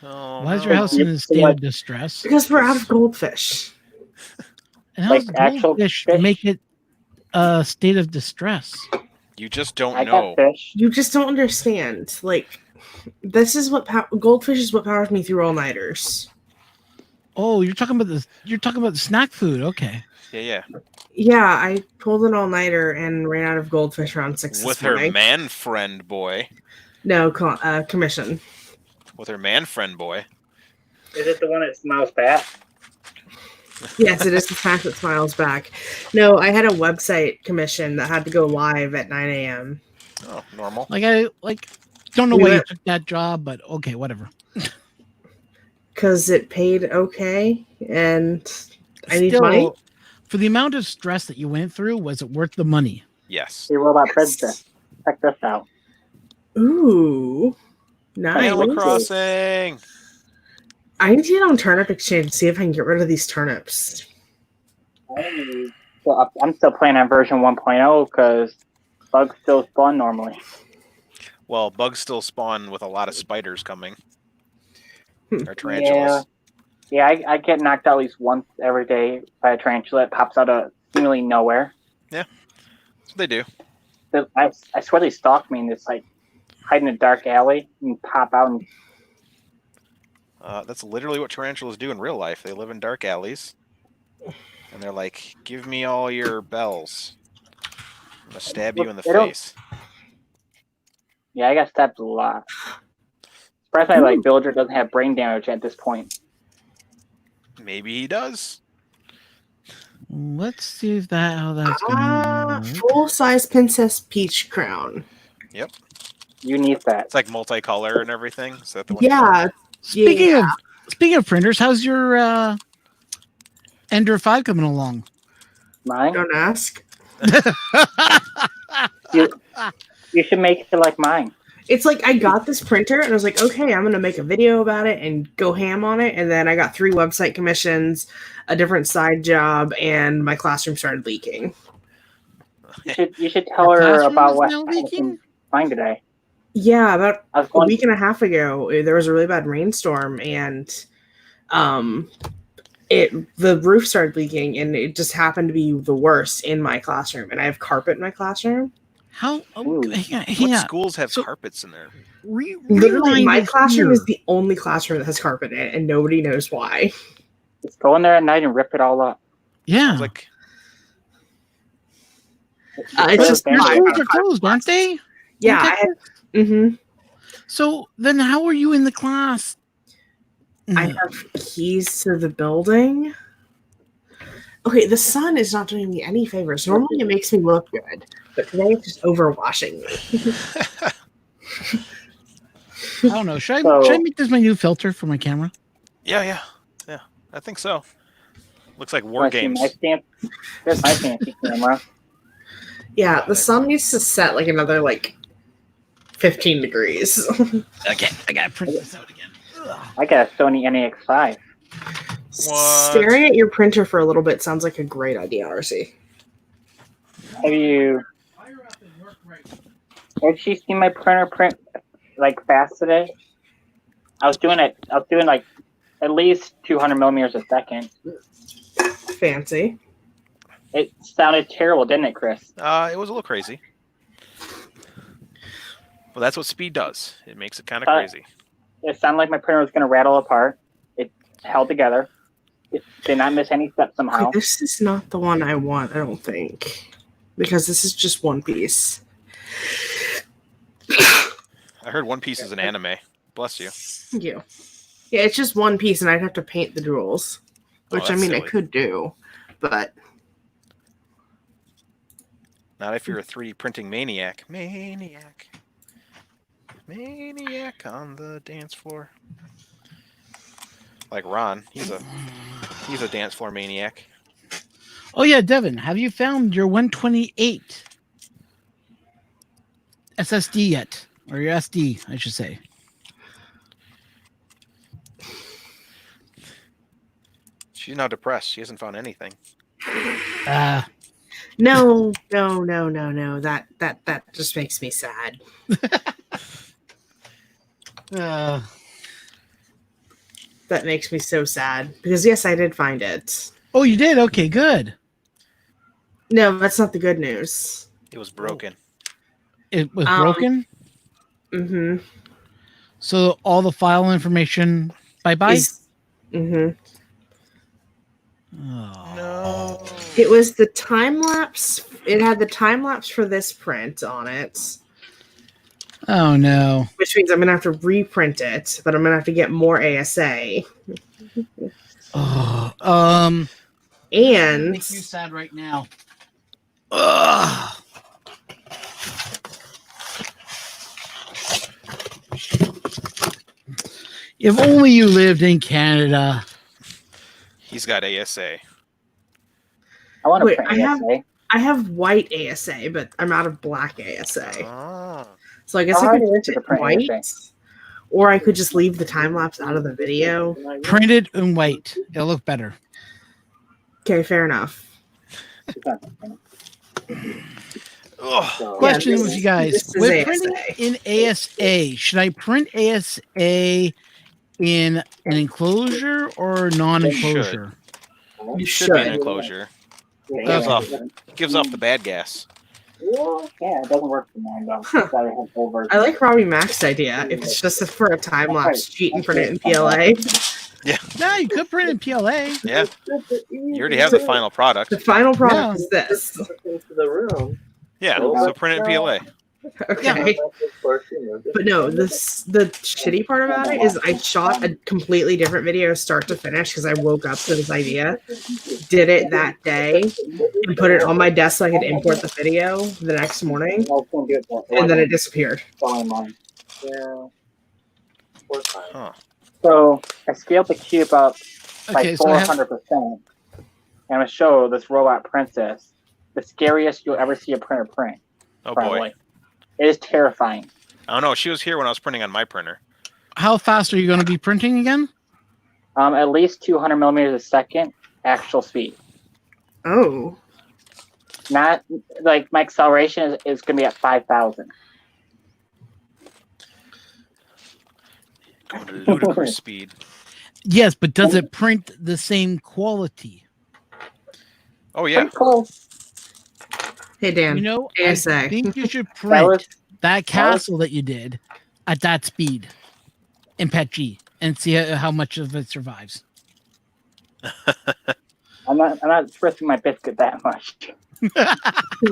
Oh, why is your house in a state of distress? Because we're out of goldfish. And how's goldfish make it a state of distress? You just don't know. You just don't understand. Like, this is what goldfish is what powers me through all-nighters. Oh, you're talking about the snack food. Okay. Yeah. Yeah, I pulled an all-nighter and ran out of goldfish around 6 With this morning. her man friend boy. No, commission. With her man friend boy. Is it the one that smells bad? Yes, it is the fact that smiles back. No, I had a website commission that had to go live at 9 a.m. Oh, normal. I don't know why you took that job, but okay, whatever. Because it paid okay, and I need money. For the amount of stress that you went through, was it worth the money? Yes. Hey, Robot Princess. Check this out. Ooh, nice. Animal Crossing. I need to get on Turnip Exchange to see if I can get rid of these turnips. I'm still playing on version 1.0 because bugs still spawn normally. Well, bugs still spawn with a lot of spiders coming. Or Yeah. tarantulas. Yeah, I get knocked out at least once every day by a tarantula. It pops out of seemingly nowhere. Yeah, that's what they do. I swear they stalk me and it's like hide in a dark alley and pop out. And That's literally what tarantulas do in real life. They live in dark alleys. And they're like, give me all your bells. I'm going to stab you in the face. Yeah, I got stabbed a lot. Surprisingly, like Villager doesn't have brain damage at this point. Maybe he does. Let's see if how that's going to Full-size Princess Peach crown. Yep. You need that. It's like multicolor and everything. Is that the one? Yeah. Speaking of printers, how's your Ender 5 coming along? Mine? Don't ask. You should make it like mine. It's like I got this printer and I was like, okay, I'm going to make a video about it and go ham on it. And then I got 3 website commissions, a different side job, and my classroom started leaking. You should tell her about what happened mine today. Yeah, about a week and a half ago, there was a really bad rainstorm and the roof started leaking and it just happened to be the worst in my classroom. And I have carpet in my classroom. How? What schools have carpets in there? Literally, my classroom is the only classroom that has carpet in it, and nobody knows why. Just go in there at night and rip it all up. Yeah. Like, it's just your schools are closed, aren't they? Yeah. So then, how are you in the class? I have keys to the building. Okay, the sun is not doing me any favors. Normally, it makes me look good, but today it's just overwashing me. I don't know. Should I make this my new filter for my camera? Yeah. I think so. Looks like war games. There's my fancy camera. Yeah, the sun needs to set like another 15 degrees. Okay, I gotta print this out again. I got a Sony NEX5. Staring at your printer for a little bit sounds like a great idea, RC. Have you seen my printer print fast today? I was doing at least 200 millimeters a second. Fancy. It sounded terrible, didn't it, Chris? It was a little crazy. Well, that's what speed does. It makes it kind of crazy. It sounded like my printer was going to rattle apart. It held together. It did not miss any steps somehow. Okay, this is not the one I want, I don't think. Because this is just one piece. I heard One Piece is an anime. Bless you. Thank you. Yeah, it's just one piece, and I'd have to paint the jewels. Which, I silly. I could do. But... Not if you're a 3D printing maniac. Maniac on the dance floor. Like Ron, he's a dance floor maniac. Oh yeah, Devin, have you found your 128 SSD yet? Or your SD, I should say. She's now depressed. She hasn't found anything. No. That just makes me sad. That makes me so sad. Because yes, I did find it. Oh, you did? Okay, good. No, that's not the good news. It was broken. It was broken? Mm-hmm. So all the file information, bye-bye? Mm-hmm. Oh. No. It was the time lapse. It had the time lapse for this print on it. Oh no. Which means I'm gonna have to reprint it, but I'm gonna have to get more ASA. And make you sad right now. If only you lived in Canada. He's got ASA. I want to print ASA. I I have white ASA, but I'm out of black ASA. Oh. So I guess How I hard could is it print to it in print white, ASA? or I could just leave the time lapse out of the video. Print it in white. It'll look better. Okay, fair enough. Ugh. Question this with is- you guys: this is with printing ASA. in ASA, should I print ASA in an enclosure or non-enclosure? You Should be an should. enclosure. Okay. Gives off the bad gas. Yeah, it doesn't work for mine though. Huh. Gotta have over. I like Robbie Mac's idea. If it's just for a time lapse, cheat and print it in PLA. No, you could print in PLA. Yeah. You already have the final product. The final product Yeah. is this. Yeah. So print it in PLA. Okay. But no, the shitty part about it is I shot a completely different video start to finish because I woke up to this idea, did it that day, and put it on my desk so I could import the video the next morning, and then it disappeared. Huh. So I scaled the cube up by Okay, so I have 400%. And I'm gonna show this robot princess the scariest you'll ever see a printer print. Oh Probably. boy. It is terrifying. I don't know. She was here when I was printing on my printer. how fast are you going to be printing again? At least 200 millimeters a second actual speed. Oh. Not like my acceleration is gonna be at 5,000. Going to ludicrous speed. Yes, but does it print the same quality? Oh yeah. Pretty close. Hey Dan. You know, ASA. I think you should That print was that castle that you did at that speed in PETG and see how much of it survives. I'm not risking my biscuit that much.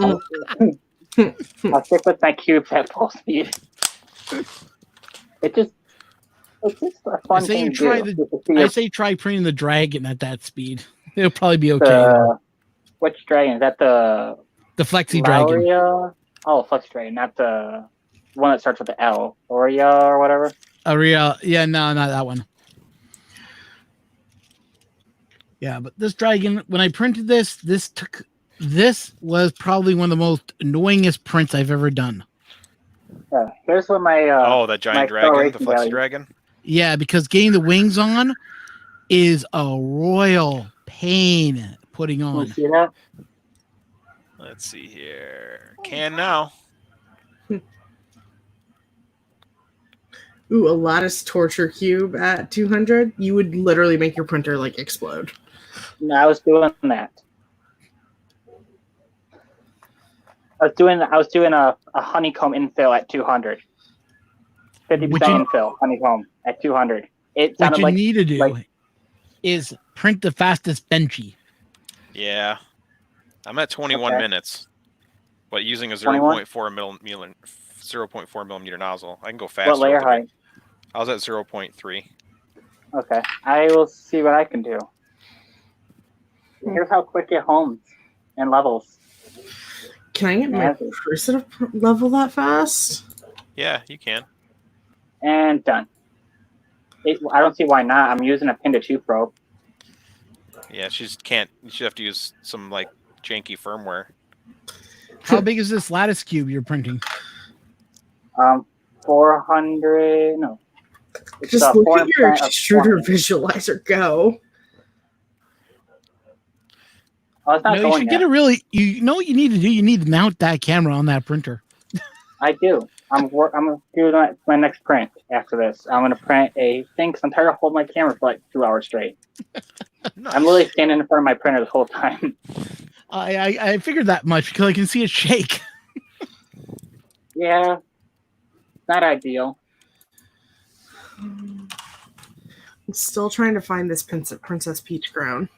I'll stick with my cubes at full speed. It's just a fun I say thing you to try do. the- just to see I if say try printing the dragon at that speed. It'll probably be okay. the which dragon is that? The The Flexi Dragon. Lauria? Oh, Flux Dragon, not the one that starts with the L. Loria or whatever. Yeah, no, not that one. Yeah, but this dragon, when I printed this was probably one of the most annoyingest prints I've ever done. Yeah. Here's what my Oh, that giant my dragon, the acceleration Flexi value. Dragon. Yeah, because getting the wings on is a royal pain putting Can you on. see that? Let's see here. Can now. Ooh, a lattice torture cube at 200. You would literally make your printer like explode. No, I was doing that. I was doing a honeycomb infill at 200. 50% Which you- infill honeycomb at 200. It What sounded you like need to do like- is print the fastest Benchy. Yeah. I'm at 21 Okay. minutes, but using a 21? 0.4 millimeter nozzle. I can go what faster. layer with it. height. I was at 0.3. Okay, I will see what I can do. Here's how quick it homes and levels. Can I get my Magic. cursor to level that fast? Yeah, you can. And done. I don't see why not. I'm using a pin to 2 probe. Yeah, she just can't. You should have to use some like janky firmware. How big is this lattice cube you're printing? 400. No. It's, Just look at your 400 of extruder 20. visualizer go. Oh, it's not No, you going should yet. get a really. You know what you need to do? You need to mount that camera on that printer. I do. I'm gonna do my next print after this. I'm gonna print a thing because I'm tired of holding my camera for like 2 hours straight. Nice. I'm literally standing in front of my printer the whole time. I figured that much because I can see it shake. Yeah, not ideal. I'm still trying to find this Princess Peach crown.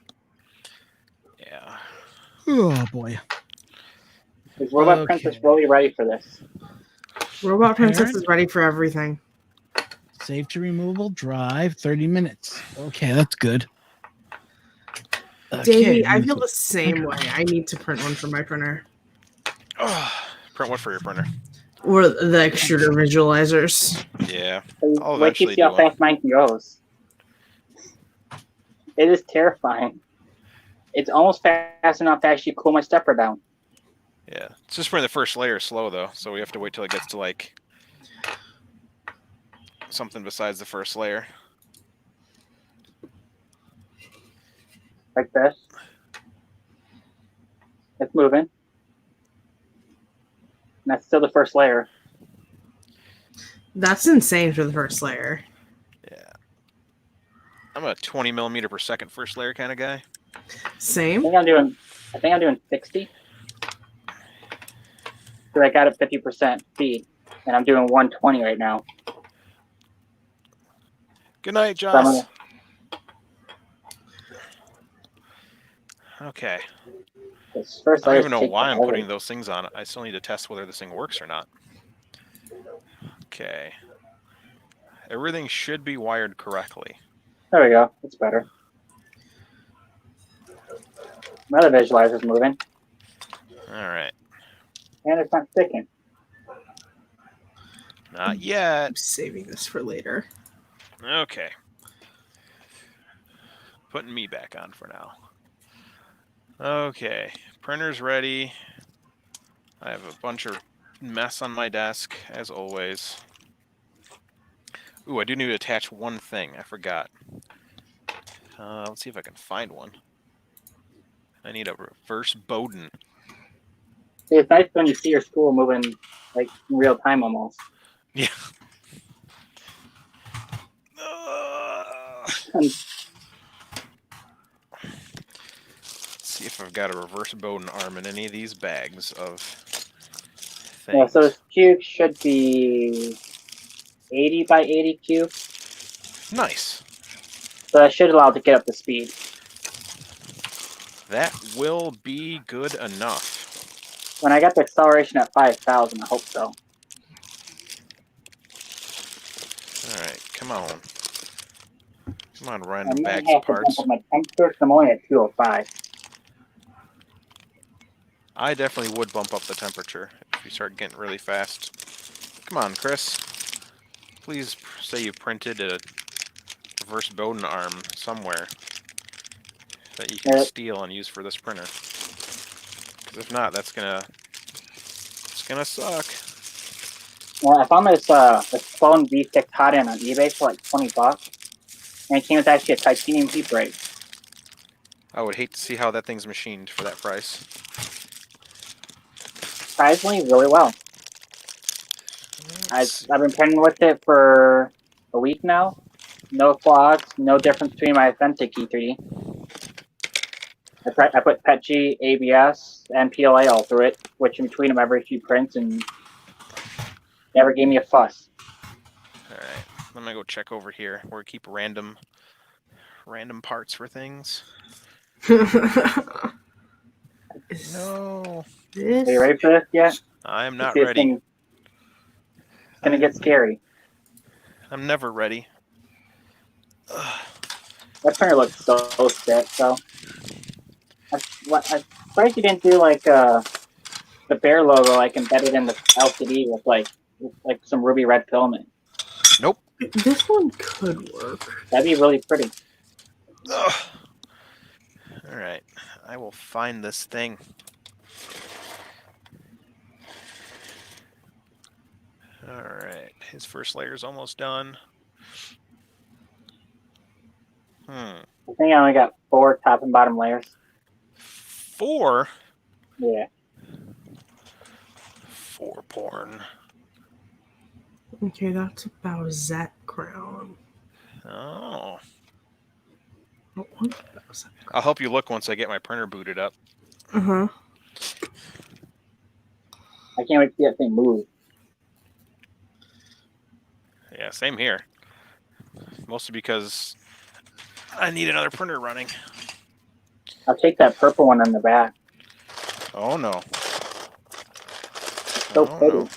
Yeah. Oh boy. Is Robot Okay. Princess really ready for this? Robot Princess Parent? is ready for everything. Save to removable drive, 30 minutes. Okay, that's good. Davey, I Okay, feel the same way. I need to print one for my printer. Print what for your printer? Or the extruder visualizers. Yeah. So I'll wait till eventually you see how do one. fast mine goes. It is terrifying. It's almost fast enough to actually cool my stepper down. Yeah, it's just printing the first layer slow though, so we have to wait till it gets to like something besides the first layer. Like this. It's moving. And that's still the first layer. That's insane for the first layer. Yeah. I'm a 20 millimeter per second first layer kind of guy. Same. I think I'm doing 60. So I got it 50% speed. And I'm doing 120 right now. Good night, So I'm Joss. gonna- Okay. this first I don't layer even know takes why I'm forever. putting those things on. I still need to test whether this thing works or not. Okay. Everything should be wired correctly. There we go. It's better. My other visualizer's moving. All right. And it's not sticking. Not yet. I'm saving this for later. Okay. Putting me back on for now. Okay. Printer's ready. I have a bunch of mess on my desk, as always. Ooh, I do need to attach one thing. I forgot. Let's see if I can find one. I need a reverse Bowden. See, it's nice when you see your school moving like in real time almost. Yeah. Let's see if I've got a reverse Bowden arm in any of these bags of things. Yeah, so this cube should be 80 by 80 cube. Nice. So that should allow it to get up to speed. That will be good enough. When I got the acceleration at 5,000, I hope so. Alright, come on. Come on, I random might bags have of to bump parts. up my temperature 'cause I'm only at 205. I definitely would bump up the temperature if you start getting really fast. Come on, Chris. Please say you printed a reverse Bowden arm somewhere that you can steal and use for this printer. 'Cause if not, it's gonna suck. Well, I found this phone V6 Hotend on eBay for like $20, and it came with actually a titanium heat break. I would hate to see how that thing's machined for that price. Surprisingly, really well. I've been printing with it for a week now. No flaws, no difference between my authentic E3D. I put PETG, ABS, and PLA all through it, switching between them every few prints, and never gave me a fuss. Alright, I'm gonna go check over here where we keep random parts for things. No. Are you ready for this yet? I'm not ready. It's gonna get scary. I'm never ready. That printer looks so stiff, so. I'm surprised you didn't do like the bear logo like embedded in the LCD with like some ruby red filament. Nope. This one could work. That'd be really pretty. Alright, I will find this thing. Alright, his first layer's almost done. I think I only got 4 top and bottom layers. 4? Yeah. 4 porn. Okay, that's about that crown. Oh. What? I'll help you look once I get my printer booted up. Uh-huh. I can't wait to see that thing move. Yeah, same here. Mostly because I need another printer running. I'll take that purple one on the back. Oh no. It's so pretty. No.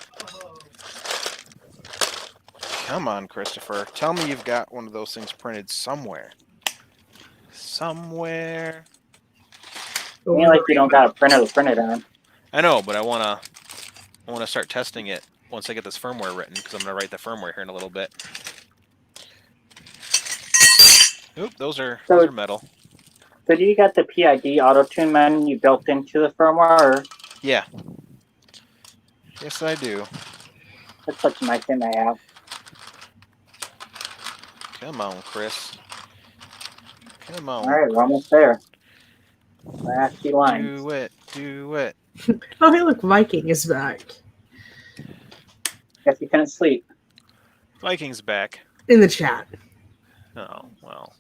Come on, Christopher. Tell me you've got one of those things printed somewhere. Somewhere. I mean, like you don't got a printer to print it on. I know, but I wanna start testing it once I get this firmware written, because I'm gonna write the firmware here in a little bit. Oop, those are metal. So do you got the PID auto tune menu built into the firmware? Or? Yeah. Yes, I do. That's such a nice thing I have. Come on, Chris. Come on. All right, we're almost there. Last few lines. Do it. Do it. Oh, hey, look, Viking is back Guess you couldn't sleep. Vikings back. in the chat. Oh, well.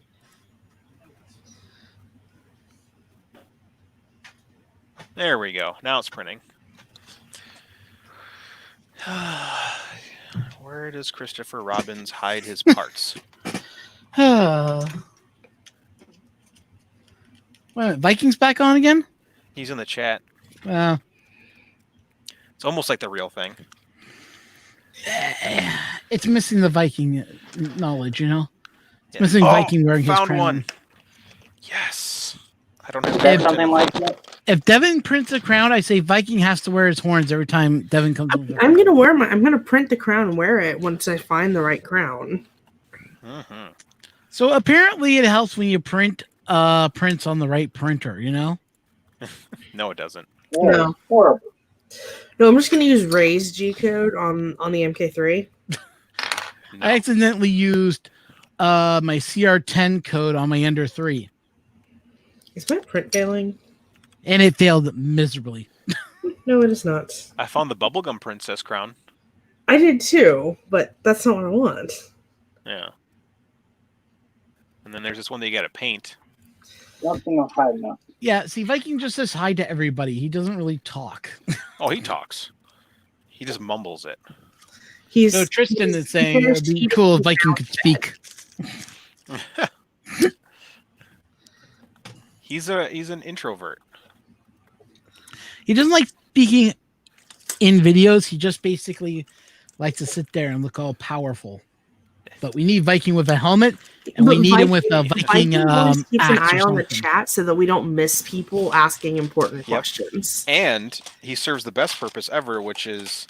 There we go. Now it's printing. Where does Christopher Robbins hide his parts? Wait, Vikings back on again? He's in the chat. It's almost like the real thing. It's missing the Viking knowledge, you know? It's Yeah. missing Viking wearing his Found crown. one. Yes. I don't have Is that something like that? If Devin prints a crown, I say Viking has to wear his horns every time Devin comes in. I'm gonna print the crown and wear it once I find the right crown. Mm-hmm. So apparently it helps when you print prints on the right printer, you know? No, it doesn't. No. Horrible. No, I'm just gonna use Ray's G code on the MK3. No. I accidentally used my CR10 code on my Ender 3. Is my print failing? And it failed miserably. No, it is not. I found the bubblegum princess crown. I did too, but that's not what I want. Yeah. And then there's this one that you got to paint. Nothing of high enough. Yeah, see, Viking just says hi to everybody. He doesn't really talk. Oh, he talks. He just mumbles it. So Tristan is saying it would be cool if Viking could speak. He's an introvert. He doesn't like speaking in videos. He just basically likes to sit there and look all powerful. But we need Viking with a helmet, and we need him with a Viking always keeps an axe or eye on the something. chat so that we don't miss people asking important questions. And he serves the best purpose ever, which is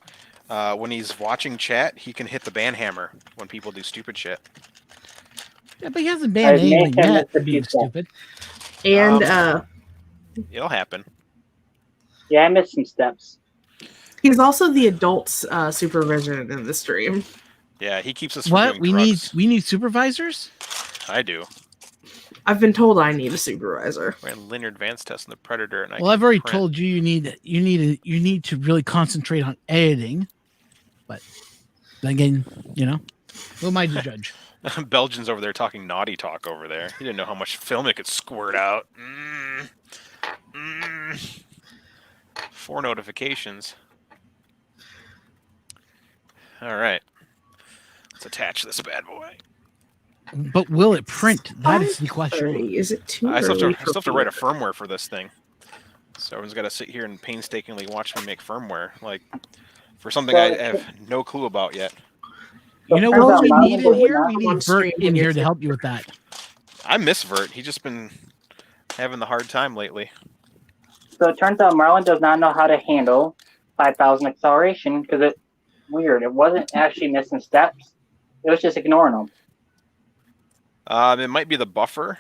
when he's watching chat, he can hit the ban hammer when people do stupid shit. Yeah, but he hasn't banned anything yet for being stupid. And It'll happen. Yeah, I missed some steps. he's also the adults supervision in the stream. Yeah, he keeps us from What doing drugs. we need supervisors? I do. I've been told I need a supervisor. Ran linear advanced test in the Predator, and Well, I've already told you you need to really concentrate on editing. But then again, you know, who am I to judge? Belgian's over there talking naughty talk over there. He didn't know how much film it could squirt out. 4 notifications. All right. Let's attach this bad boy. But will it print? That is the question. Is it too I still early? have to write a firmware for this thing. So everyone's got to sit here and painstakingly watch me make firmware. Like, for something I have no clue about yet. You know what we need in here? We need Bert in here to help you with that. I miss Vert. He's just been having the hard time lately. So it turns out Marlon does not know how to handle 5,000 acceleration because it's weird. It wasn't actually missing steps. It was just ignoring them. It might be the buffer.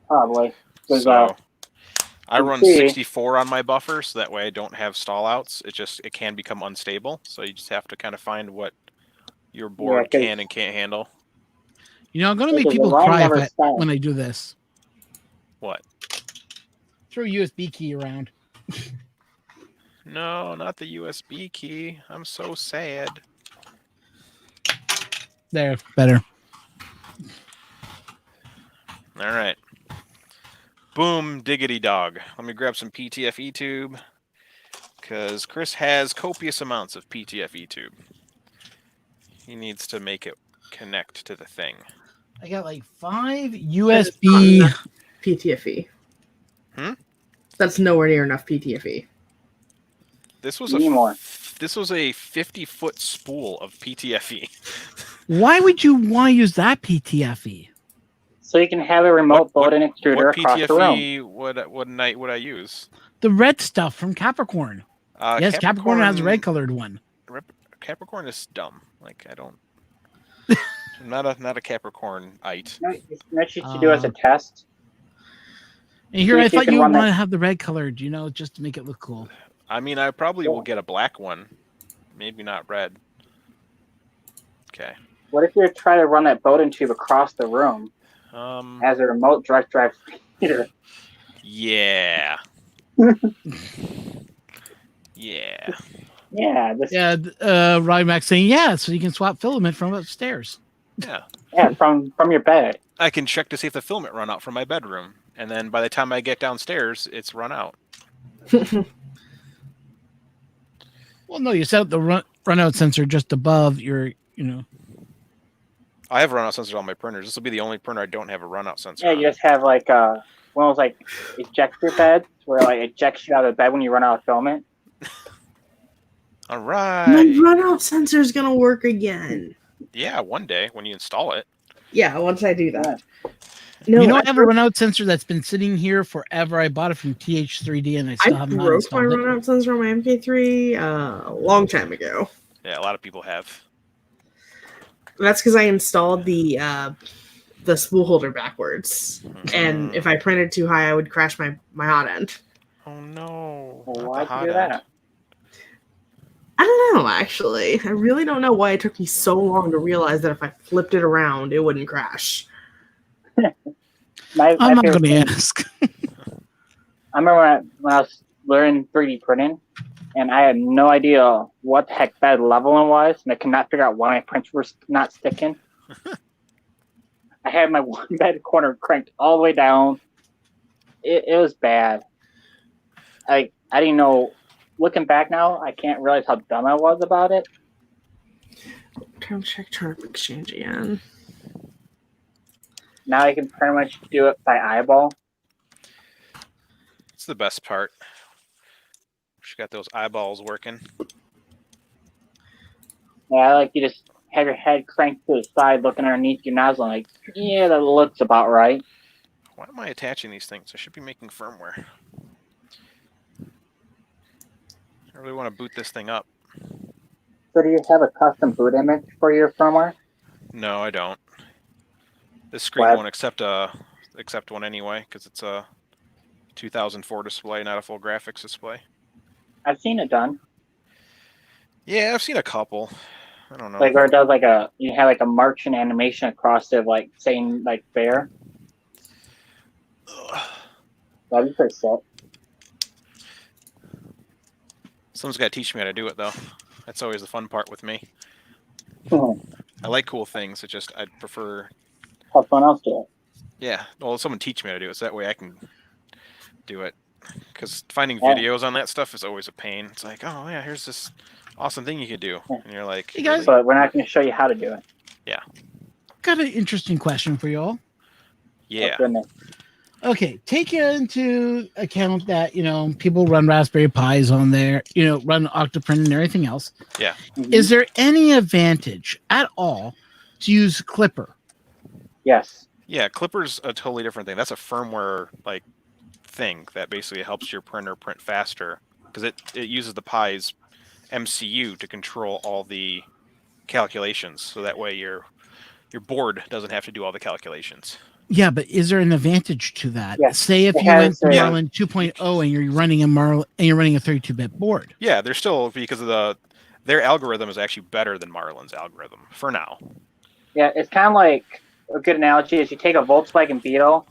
Probably. So I run see. 64 on my buffer, so that way I don't have stall outs. It can become unstable. So you just have to kind of find what your board can and can't handle. You know, I'm going to make Because people the line cry never stops. when I do this. What? Throw a USB key around. No, not the USB key. I'm so sad. There, better. All right. Boom, diggity dog. Let me grab some PTFE tube, because Chris has copious amounts of PTFE tube. He needs to make it connect to the thing. I got like 5 USB. PTFE. Hmm? That's nowhere near enough PTFE. This was Anymore. This was a 50-foot spool of PTFE. Why would you want to use that PTFE? So you can have a remote built-in extruder What across the room. PTFE would I use? The red stuff from Capricorn. Yes, Capricorn has a red colored one. Capricorn is dumb. Like, I don't. I'm not a Capricorn-ite. You know what you should do as a test? And here, See I if you thought can you would run want that. to have the red colored, you know, just to make it look cool. I mean, I probably will get a black one. Maybe not red. Okay. What if you try to run that Bowden tube across the room as a remote direct drive heater? Yeah. Yeah. Yeah. Rymax saying, yeah, so you can swap filament from upstairs. Yeah. Yeah, from your bed. I can check to see if the filament run out from my bedroom, and then by the time I get downstairs, it's run out. Well, no, you set up the runout sensor just above your, I have runout sensors on my printers. This will be the only printer I don't have a runout sensor. Yeah, you just have like one of those like ejector beds where it, like ejects you out of the bed when you run out of filament. All right. My runout sensor is gonna work again. Yeah, one day when you install it. Yeah, once I do that. No, I have a runout sensor that's been sitting here forever. I bought it from TH3D, and I still have not broke installed my it. runout sensor on my MK3 a long time ago. Yeah, a lot of people have. That's because I installed the spool holder backwards, and if I printed too high, I would crash my hot end. Oh no! Well, why'd you do that? I don't know, actually. I really don't know why it took me so long to realize that if I flipped it around, it wouldn't crash. I'm not going to ask. I remember when I was learning 3D printing, and I had no idea what the heck bed leveling was, and I could not figure out why my prints were not sticking. I had my one bed corner cranked all the way down. It was bad. I didn't know. Looking back now, I can't realize how dumb I was about it. Time check turnip exchange again. Now I can pretty much do it by eyeball. It's the best part. She got those eyeballs working. Yeah, I like you just have your head cranked to the side, looking underneath your nozzle, like, yeah, that looks about right. Why am I attaching these things? I should be making firmware. I really want to boot this thing up. So do you have a custom boot image for your firmware? No, I don't. This screen won't accept one anyway, because it's a 2004 display, not a full graphics display. I've seen it done. Yeah, I've seen a couple. I don't know. Like, or it does like you have like a marching animation across it, like saying like bear. That'd be pretty sick. Someone's got to teach me how to do it, though. That's always the fun part with me. I like cool things. It's just I'd prefer. Have someone else do it. Yeah, well, someone teach me how to do it, so that way I can do it. Because finding videos on that stuff is always a pain. It's like, oh yeah, here's this awesome thing you could do, and you're like, hey guys, but we're not going to show you how to do it. Yeah. Got an interesting question for you all. Yeah. Okay, take into account that, people run Raspberry Pis on there, run Octoprint and everything else. Yeah. Mm-hmm. Is there any advantage at all to use Clipper? Yes. Yeah, Clipper's a totally different thing. That's a firmware thing that basically helps your printer print faster because it uses the Pi's MCU to control all the calculations, so that way your board doesn't have to do all the calculations. Yeah, but is there an advantage to that? Yes. Say if you went to Marlin 2.0 and you're running a 32-bit board. Yeah, they're still, because of their algorithm is actually better than Marlin's algorithm for now. Yeah, it's kind of like a good analogy is you take a Volkswagen Beetle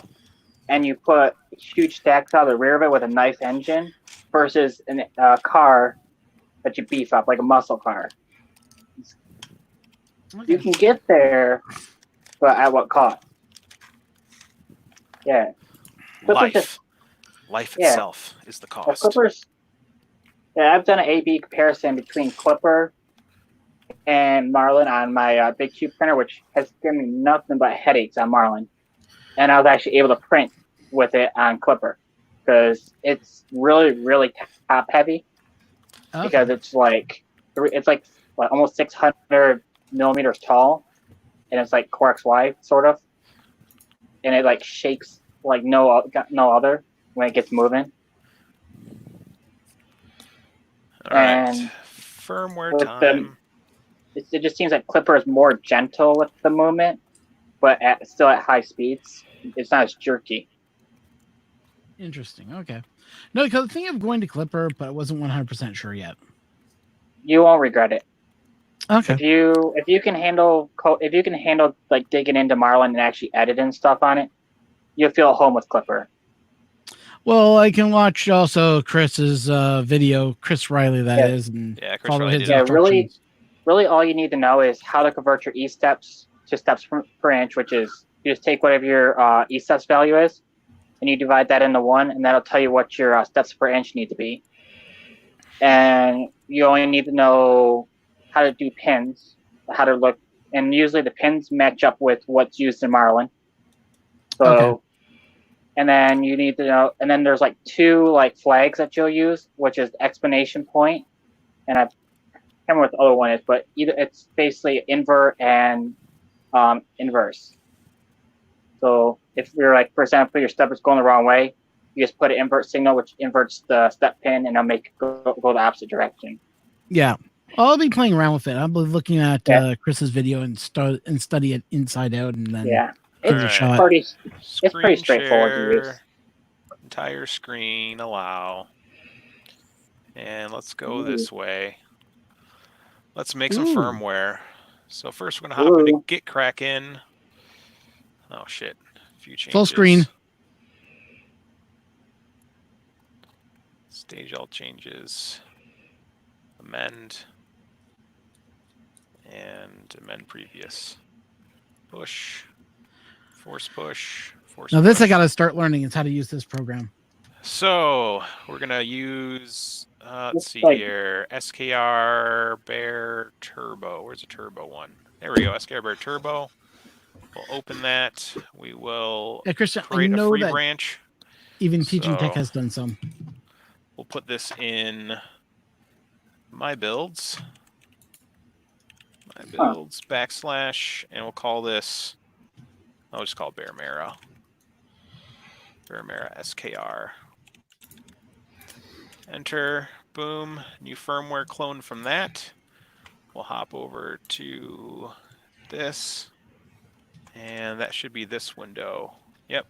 and you put huge stacks out of the rear of it with a nice engine versus a car that you beef up, like a muscle car. Okay. You can get there, but at what cost? Yeah. Life itself is the cost. Clippers. Yeah, I've done an A/B comparison between Clipper and Marlin on my Big Cube printer, which has given me nothing but headaches on Marlin. And I was actually able to print with it on Clipper because it's really, really top heavy. Okay. Because it's like almost 600 millimeters tall, and it's like Core XY sort of, and it like shakes like no other when it gets moving. All right. Firmware time. It just seems like Clipper is more gentle with the movement, but still at high speeds. It's not as jerky. Interesting. Okay. No, because the thing of going to Clipper, but I wasn't 100% sure yet. You won't regret it. Okay. If you can handle like digging into Marlin and actually editing stuff on it, you'll feel at home with Clipper. Well, I can watch also Chris's video, Chris Riley, that is, and Chris follow Riley his did it. instructions. Really all you need to know is how to convert your E-steps to steps per inch, which is you just take whatever your E-steps value is, and you divide that into 1, and that'll tell you what your steps per inch need to be. And you only need to know how to do pins, how to look, and usually the pins match up with what's used in Marlin. So, Okay. and then you need to know, and then there's like 2 like flags that you'll use, which is exclamation point, and I can't remember what the other one is, but either it's basically invert and inverse. So if you're like, for example, your step is going the wrong way, you just put an invert signal, which inverts the step pin, and it'll make it go the opposite direction. Yeah. I'll be playing around with it. I'll be looking at Chris's video and study it inside out, and then give it a shot. It's pretty straightforward to use. Entire screen, allow. And let's go this way. Let's make some firmware. So first we're going to hop into Git Kraken. Oh, shit. A few changes. Full screen. Stage all changes. Amend. And amend previous. Push. Force push. Force Now this push. I got to start learning is how to use this program. So we're going to use, let's see here, SKR Bear Turbo. Where's the turbo one? There we go, SKR Bear Turbo. We'll open that. We will Christian, create a free branch. Even Teaching Tech has done some. We'll put this in my builds. Backslash, and we'll call this, I'll just call it Bearmera. Bearmera SKR. Enter, boom, new firmware clone from that. We'll hop over to this, and that should be this window. Yep,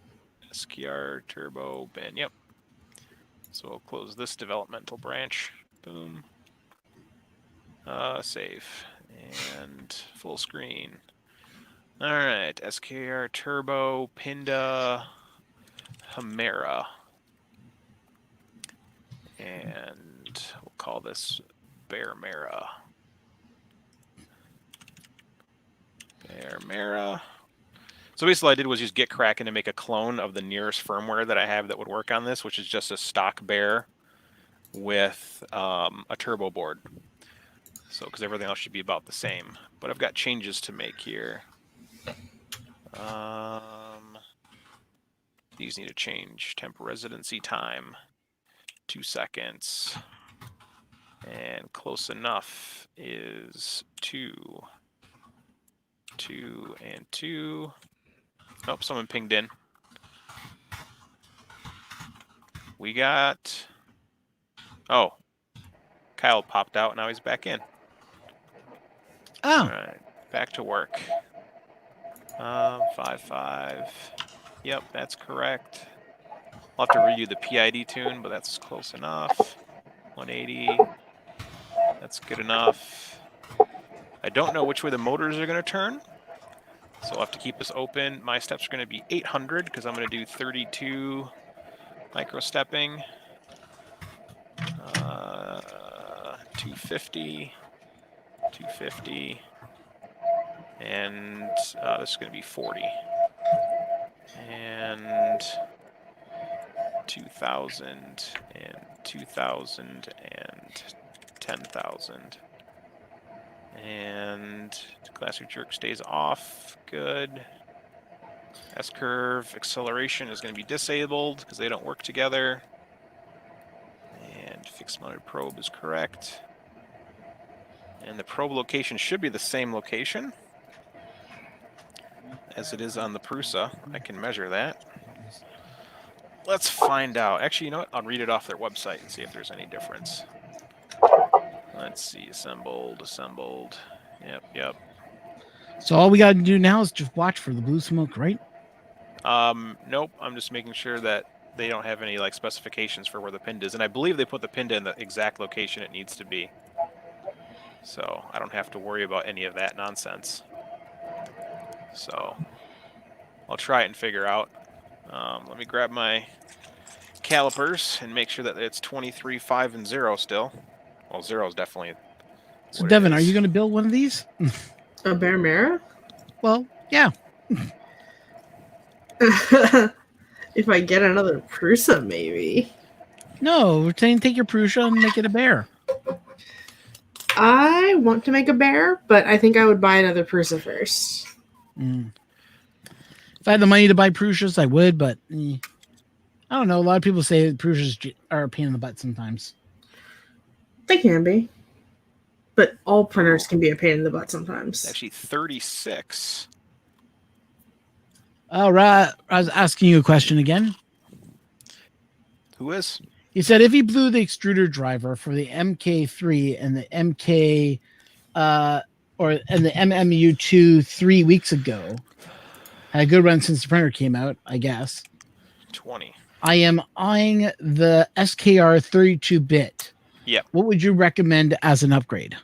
SKR Turbo bin, yep. So we'll close this developmental branch, boom. Save, and full screen. All right, SKR Turbo, Pinda, Hamera. And we'll call this Bearmera. Bearmera. So basically all I did was use Git Kraken to make a clone of the nearest firmware that I have that would work on this, which is just a stock Bear with a turbo board. So, because everything else should be about the same. But I've got changes to make here. These need to change. Temp residency time. 2 seconds. And close enough is 2. 2 and 2. Oh, someone pinged in. We got... Oh. Kyle popped out, now he's back in. Oh. All right, back to work. 5.5. Yep, that's correct. I'll have to redo the PID tune, but that's close enough. 180. That's good enough. I don't know which way the motors are going to turn, so I'll have to keep this open. My steps are going to be 800 because I'm going to do 32 micro stepping. 250. 250. And this is going to be 40. And 2,000 and 2,000 and 10,000. And classic jerk stays off. Good. S-curve acceleration is going to be disabled because they don't work together. And fixed mounted probe is correct. And the probe location should be the same location as it is on the Prusa. I can measure that. Let's find out. Actually, you know what? I'll read it off their website and see if there's any difference. Let's see. Assembled, assembled. Yep. So all we got to do now is just watch for the blue smoke, right? Nope. I'm just making sure that they don't have any like specifications for where the pin is, and I believe they put the pin in the exact location it needs to be. So I don't have to worry about any of that nonsense. So I'll try it and figure out. Let me grab my calipers and make sure that it's 23, 5, and 0 still. Well, 0 is definitely. So, Devin, are you going to build one of these? A Bearmera? Well, yeah. If I get another Prusa, maybe. No, we're saying take your Prusa and make it a bear. I want to make a bear, but I think I would buy another Prusa first. Mm. If I had the money to buy Prusas, I would, but I don't know. A lot of people say Prusas are a pain in the butt sometimes. They can be. But all printers can be a pain in the butt sometimes. It's actually 36. All right. I was asking you a question again. Who is? You said if he blew the extruder driver for the MK3 and the MK and the MMU2 3 weeks ago, had a good run since the printer came out, I guess. 20. I am eyeing the SKR 32-bit. Yep. What would you recommend as an upgrade?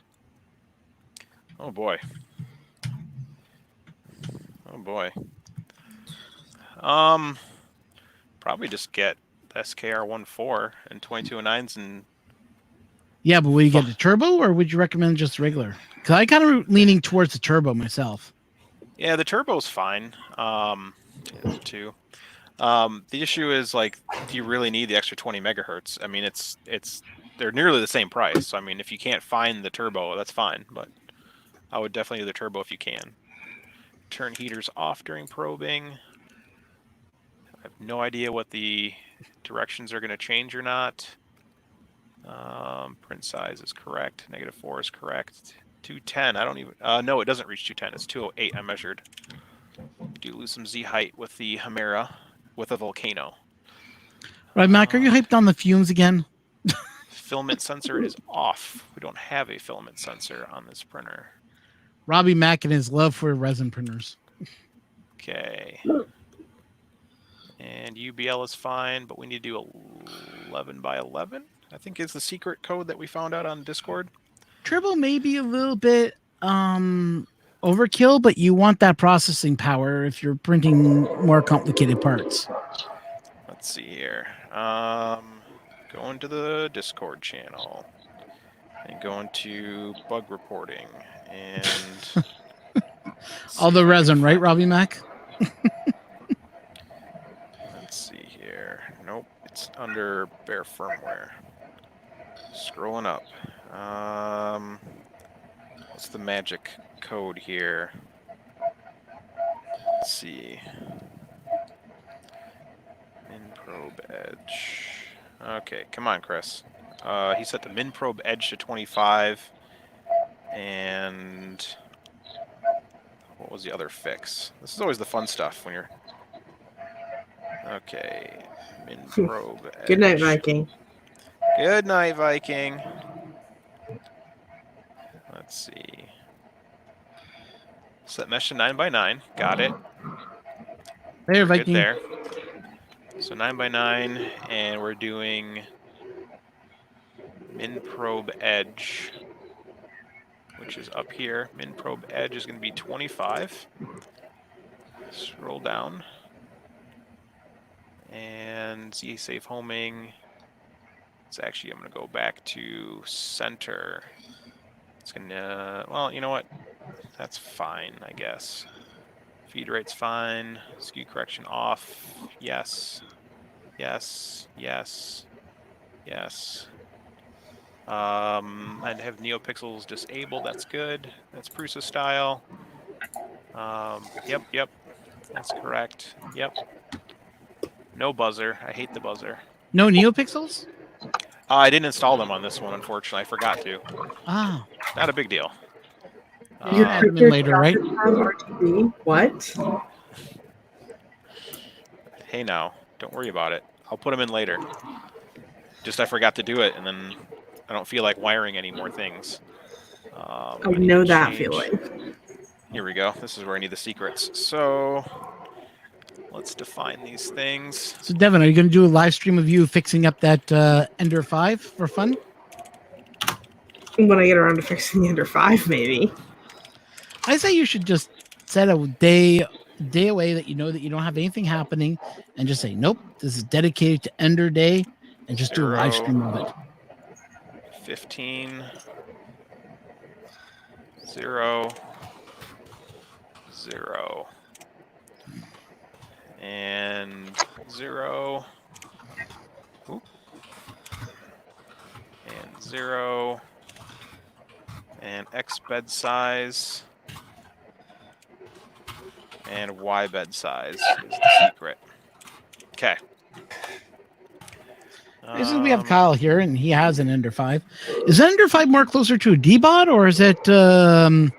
Oh boy. Oh boy. Probably just get the SKR 1.4 and 2209s and. Yeah, but would you get the turbo or would you recommend just regular? Because I kind of leaning towards the turbo myself. Yeah, the turbo's fine. Too. The issue is like, do you really need the extra 20 megahertz? I mean, they're nearly the same price. So I mean, if you can't find the turbo, that's fine. But I would definitely do the turbo if you can. Turn heaters off during probing. I have no idea what the directions are going to change or not. Print size is correct. -4 is correct. 210. I don't even. No, it doesn't reach 210. It's 208. I measured. Do lose some Z height with the Hamera with a volcano. Right, Mac, are you hyped on the fumes again? Filament sensor is off. We don't have a filament sensor on this printer. Robbie Mack and his love for resin printers. Okay. And UBL is fine, but we need to do 11 by 11. I think is the secret code that we found out on Discord. Turbo may be a little bit overkill, but you want that processing power if you're printing more complicated parts. Let's see here. Go into the Discord channel and go into bug reporting and all the resin, right, Robbie Mac? Let's see here. Nope, it's under bare firmware. Scrolling up. What's the magic code here? Let's see. Min probe edge. Okay, come on, Chris. He set the min probe edge to 25. And what was the other fix? This is always the fun stuff when you're. Okay, min probe edge. Good night, Viking. Good night, Viking. Let's see. Set mesh to 9x9. Got it. There, We're Viking. good there. So 9x9, and we're doing min probe edge, which is up here. Min probe edge is going to be 25. Scroll down. And Z safe homing. It's actually, I'm going to go back to center. It's going to, well, you know what? That's fine, I guess. Feed rate's fine. Skew correction off. Yes. Yes. Yes. Yes. I'd have NeoPixels disabled. That's good. That's Prusa style. Yep. That's correct. Yep. No buzzer. I hate the buzzer. No NeoPixels? I didn't install them on this one, unfortunately. I forgot to. Ah. Not a big deal. You add them in later, right? RGB? What? Hey now, don't worry about it. I'll put them in later. Just I forgot to do it, and then I don't feel like wiring any more things. I know that feeling. Here we go. This is where I need the secrets. So let's define these things. So, Devin, are you going to do a live stream of you fixing up that Ender 5 for fun? When I get around to fixing the Ender 5, maybe. I say you should just set a day away that you know that you don't have anything happening, and just say, nope, this is dedicated to Ender Day, and just do a live stream of it. 15, 0, 0, and 0, oop, and 0, and X bed size, and Y bed size is the secret. Okay. Since we have Kyle here, and he has an Ender 5. Is Ender 5 more closer to a D-bot, or is it... Because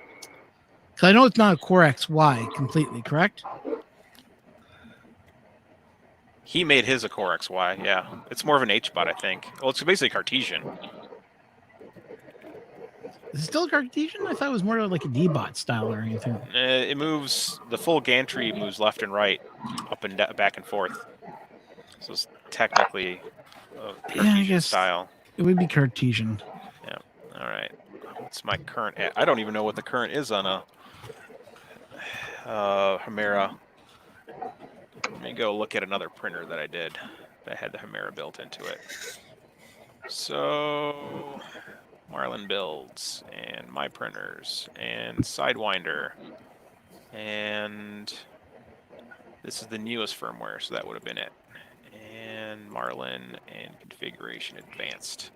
I know it's not a Core XY completely, correct? He made his a Core XY, yeah. It's more of an H-bot, I think. Well, it's basically Cartesian. Is it still a Cartesian? I thought it was more like a D-bot style or anything. It moves... The full gantry moves left and right, up and back and forth. So it's technically... I guess style. It would be Cartesian. Yeah. All right. What's my current? I don't even know what the current is on a Hamera. Let me go look at another printer that I did that had the Hamera built into it. So Marlin builds and my printers and Sidewinder, and this is the newest firmware, so that would have been it. And Marlin and configuration advanced.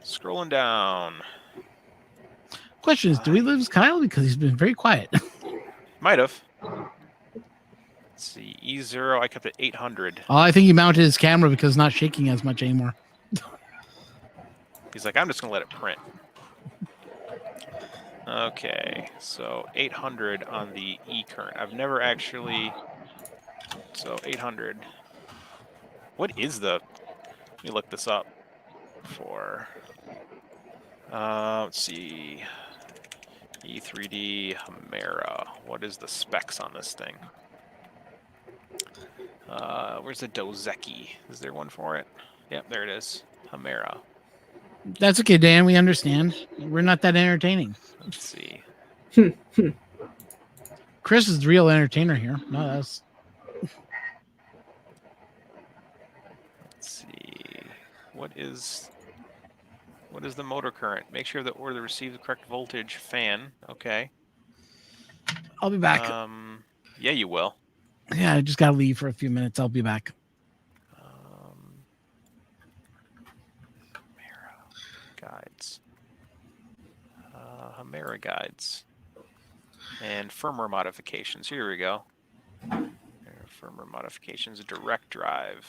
Scrolling down. Question is, do we lose Kyle? Because he's been very quiet. Might have. Let's see. E0, I kept it 800. Oh, I think he mounted his camera because it's not shaking as much anymore. He's like, I'm just going to let it print. Okay, so 800 on the E current. I've never actually... So 800. What is the... Let me look this up for... let's see... E3D Hamera. What is the specs on this thing? Where's the Dozeki? Is there one for it? Yep, there it is. Hamera. That's okay, Dan. We understand. We're not that entertaining. Let's see. Chris is the real entertainer here. No, that's... Let's see. What is the motor current? Make sure that order receives the correct voltage fan. Okay. I'll be back. Yeah, you will. Yeah, I just got to leave for a few minutes. I'll be back. Hamera guides. Hamera guides. And firmware modifications. Here we go. Firmware modifications, direct drive.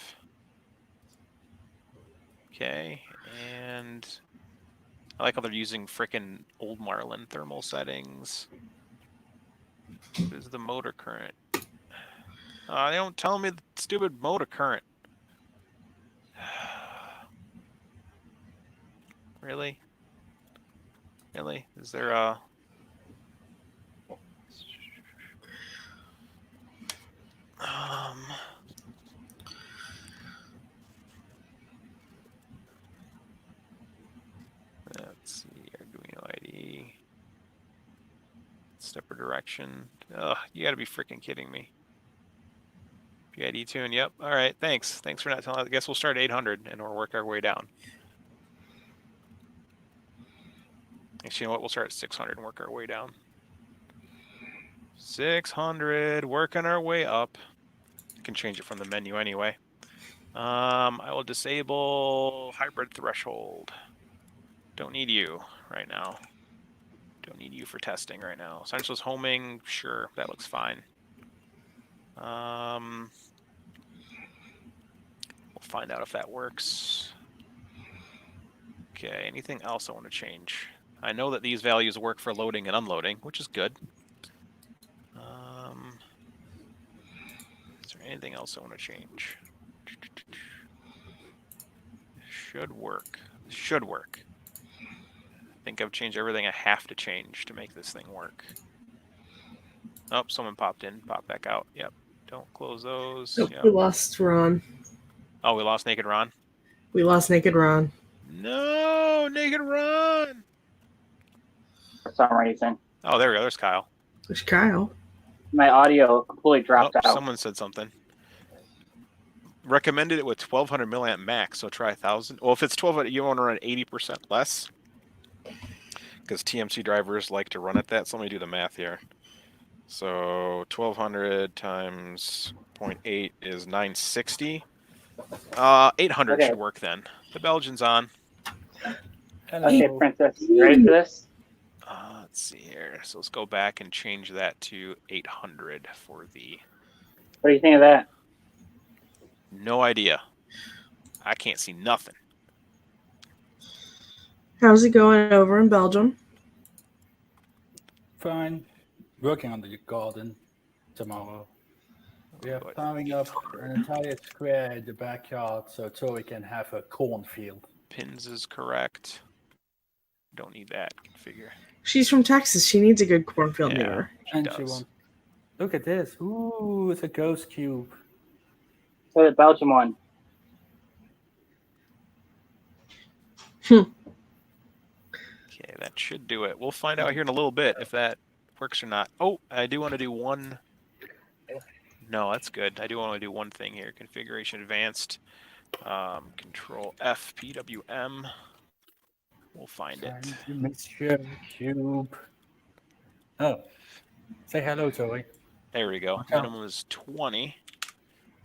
Okay, and I like how they're using frickin' old Marlin thermal settings. What is the motor current? They don't tell me the stupid motor current. Really? Really? Is there a... Let's see, Arduino ID. Stepper direction. Ugh, you gotta be freaking kidding me. PID tune, yep. All right, thanks. Thanks for not telling. I guess we'll start at 800 and we'll work our way down. Actually, you know what? We'll start at 600 and work our way down. 600, working our way up. I can change it from the menu anyway. I will disable hybrid threshold. Don't need you right now. Don't need you for testing right now. Essentials homing, sure, that looks fine. We'll find out if that works. Okay, anything else I want to change? I know that these values work for loading and unloading, which is good. Is there anything else I want to change? Should work. Should work. I think I've changed everything I have to change to make this thing work. Oh, someone popped in, popped back out. Yep. Don't close those. Nope, Yep. we lost Ron. Oh, we lost Naked Ron? We lost Naked Ron. No, Naked Ron! For some reason. Oh, there we go. There's Kyle. There's Kyle. My audio completely dropped out. Someone said something. Recommended it with 1200 milliamp max, so try 1000. Well, if it's 1200, you want to run 80% less. Because TMC drivers like to run at that. So let me do the math here. So 1200 times 0.8 is 960. 800 should work then. The Belgian's on. Okay, Princess, you ready for this? Let's see here. So let's go back and change that to 800 for the... What do you think of that? No idea. I can't see nothing. How's it going over in Belgium? Fine. Working on the garden tomorrow. We are plowing up an entire square in the backyard so Tori can have a cornfield. Pins is correct. Don't need that configure. She's from Texas. She needs a good cornfield near her. And she wants. Look at this. Ooh, it's a ghost cube. So the Belgium one. Okay, that should do it. We'll find out here in a little bit if that works or not. Oh, I do want to do one. No, that's good. I do want to do one thing here. Configuration advanced. Control F, PWM. We'll find it. Mr. Cube. Oh. Say hello, Tori. There we go. Minimum is 20.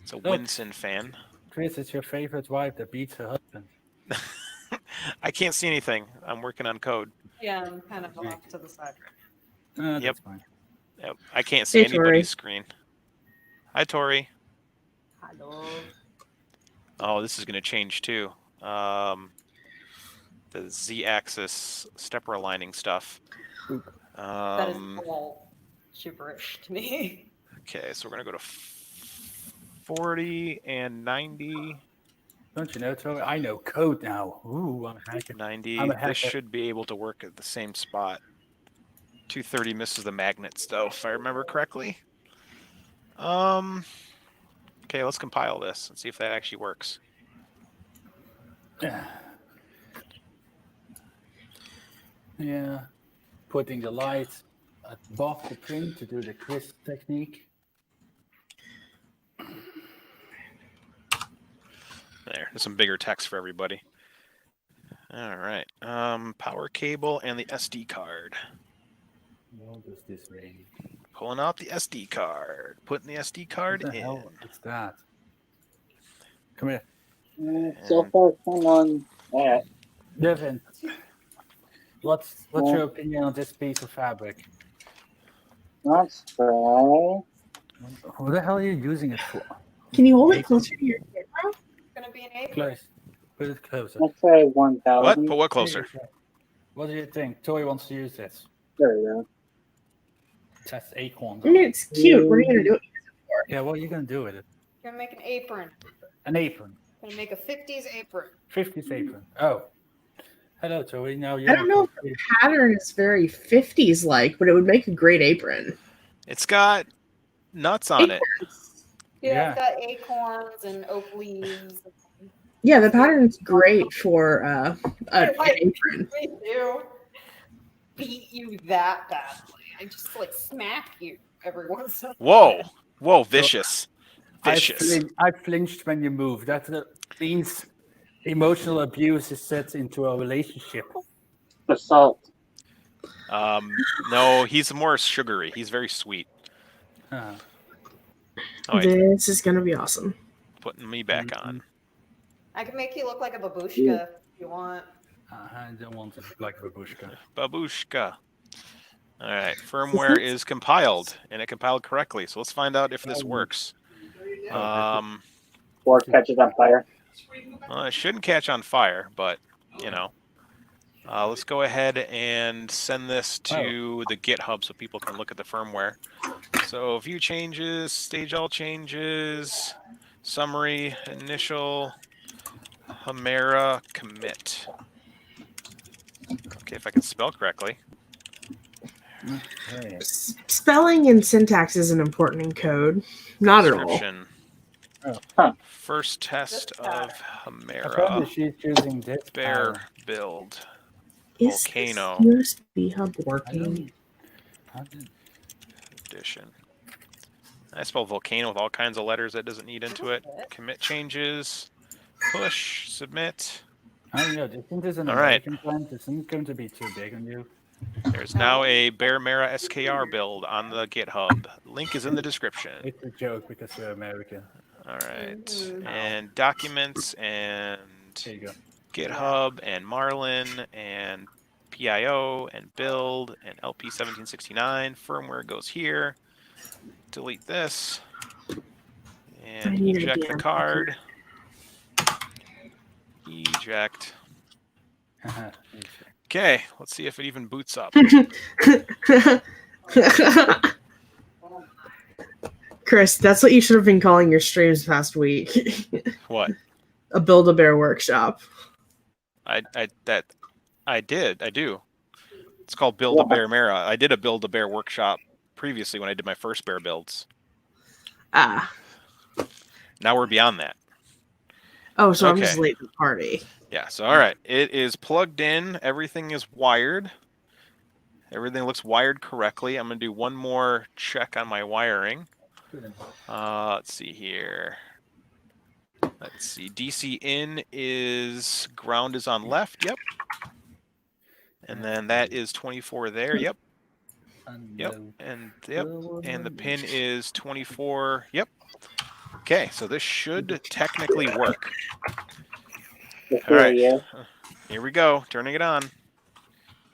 It's a Winson fan. Chris, it's your favorite wife that beats her husband. I can't see anything. I'm working on code. Yeah, I'm kind of off to the side. That's fine. Yep. I can't see anybody's Tori. screen. Hi, Tori. Hello. Oh, this is going to change too. The Z-axis stepper aligning stuff. That is all gibberish to me. Okay, so we're going to go to 40 and 90. Don't you know, Tori? I know code now. Ooh, I'm hacking. 90. I'm a hacker. This should be able to work at the same spot. 230 misses the magnets, though, if I remember correctly. Okay, let's compile this and see if that actually works. Yeah. Putting the light above the print to do the crisp technique. There's some bigger text for everybody. All right. Power cable and the SD card. What does this mean? Pulling out the SD card. Putting the SD card What the in. hell is that? Come here. So far, hang on that. Devin, what's your opinion on this piece of fabric? Let's try. What the hell are you using it for? Can you hold it closer to your camera? It's gonna be an apron. Close. Put it closer. Let's try 1,000. What? Put what closer? What do you think? Tori wants to use this. There we go. Test acorns. I mean, it's cute. What are you gonna do? Yeah, what are you gonna do with it? You're gonna make an apron. An apron. Gonna make a 50s apron. 50s apron. Oh. Hello, Tori. Now you. I don't know if the pattern is very 50s like, but it would make a great apron. It's got nuts on it. Yeah, it's got acorns and oak leaves. Yeah, the pattern's great for an apron. We do beat you that badly. I just like smack you every once in a while. Whoa, vicious. Vicious. I flinched when you moved. That means emotional abuse is set into a relationship. Assault. No, he's more sugary. He's very sweet. Huh. Oh, wait, This is gonna be awesome. putting me back on. I can make you look like a babushka if you want. I don't want to look like babushka. Babushka. All right, firmware is compiled, and it compiled correctly. So let's find out if this works. Or catches on fire. Well, it shouldn't catch on fire, but, you know. Let's go ahead and send this to the GitHub so people can look at the firmware. So view changes, stage all changes, summary, initial, Hamera, commit. Okay, if I can spell correctly. Okay. Spelling and syntax isn't important in code. Not at all. Description. Oh. Huh. First test of Apparently Hamera she's using this bear pattern. build. Is Volcano this USB hub working? edition. I spell volcano with all kinds of letters that doesn't need into it. Commit changes. Push. Submit. I don't know. Do you think there's an All right. American plant? Isn't going to be too big on you? There's now a Bearmera SKR build on the GitHub. Link is in the description. It's a joke because we're American. All right. And documents and There you go. GitHub and Marlin and PIO and build and LP1769. Firmware goes here. Delete this. And eject the card. Eject. Okay, let's see if it even boots up. Chris, that's what you should have been calling your streams past week. What? A Build-A-Bear workshop. I do. It's called Build a Bearmera. I did a Build a Bear workshop previously when I did my first bear builds. Ah. Now we're beyond that. Oh, so I'm just late to the party. Yeah, so all right. It is plugged in. Everything is wired. Everything looks wired correctly. I'm going to do one more check on my wiring. Let's see here. Let's see. DC in is ground is on left. Yep. And then that is 24 there. Yep. Yep. And yep. And the pin is 24. Yep. Okay, so this should technically work. All right. Here we go. Turning it on.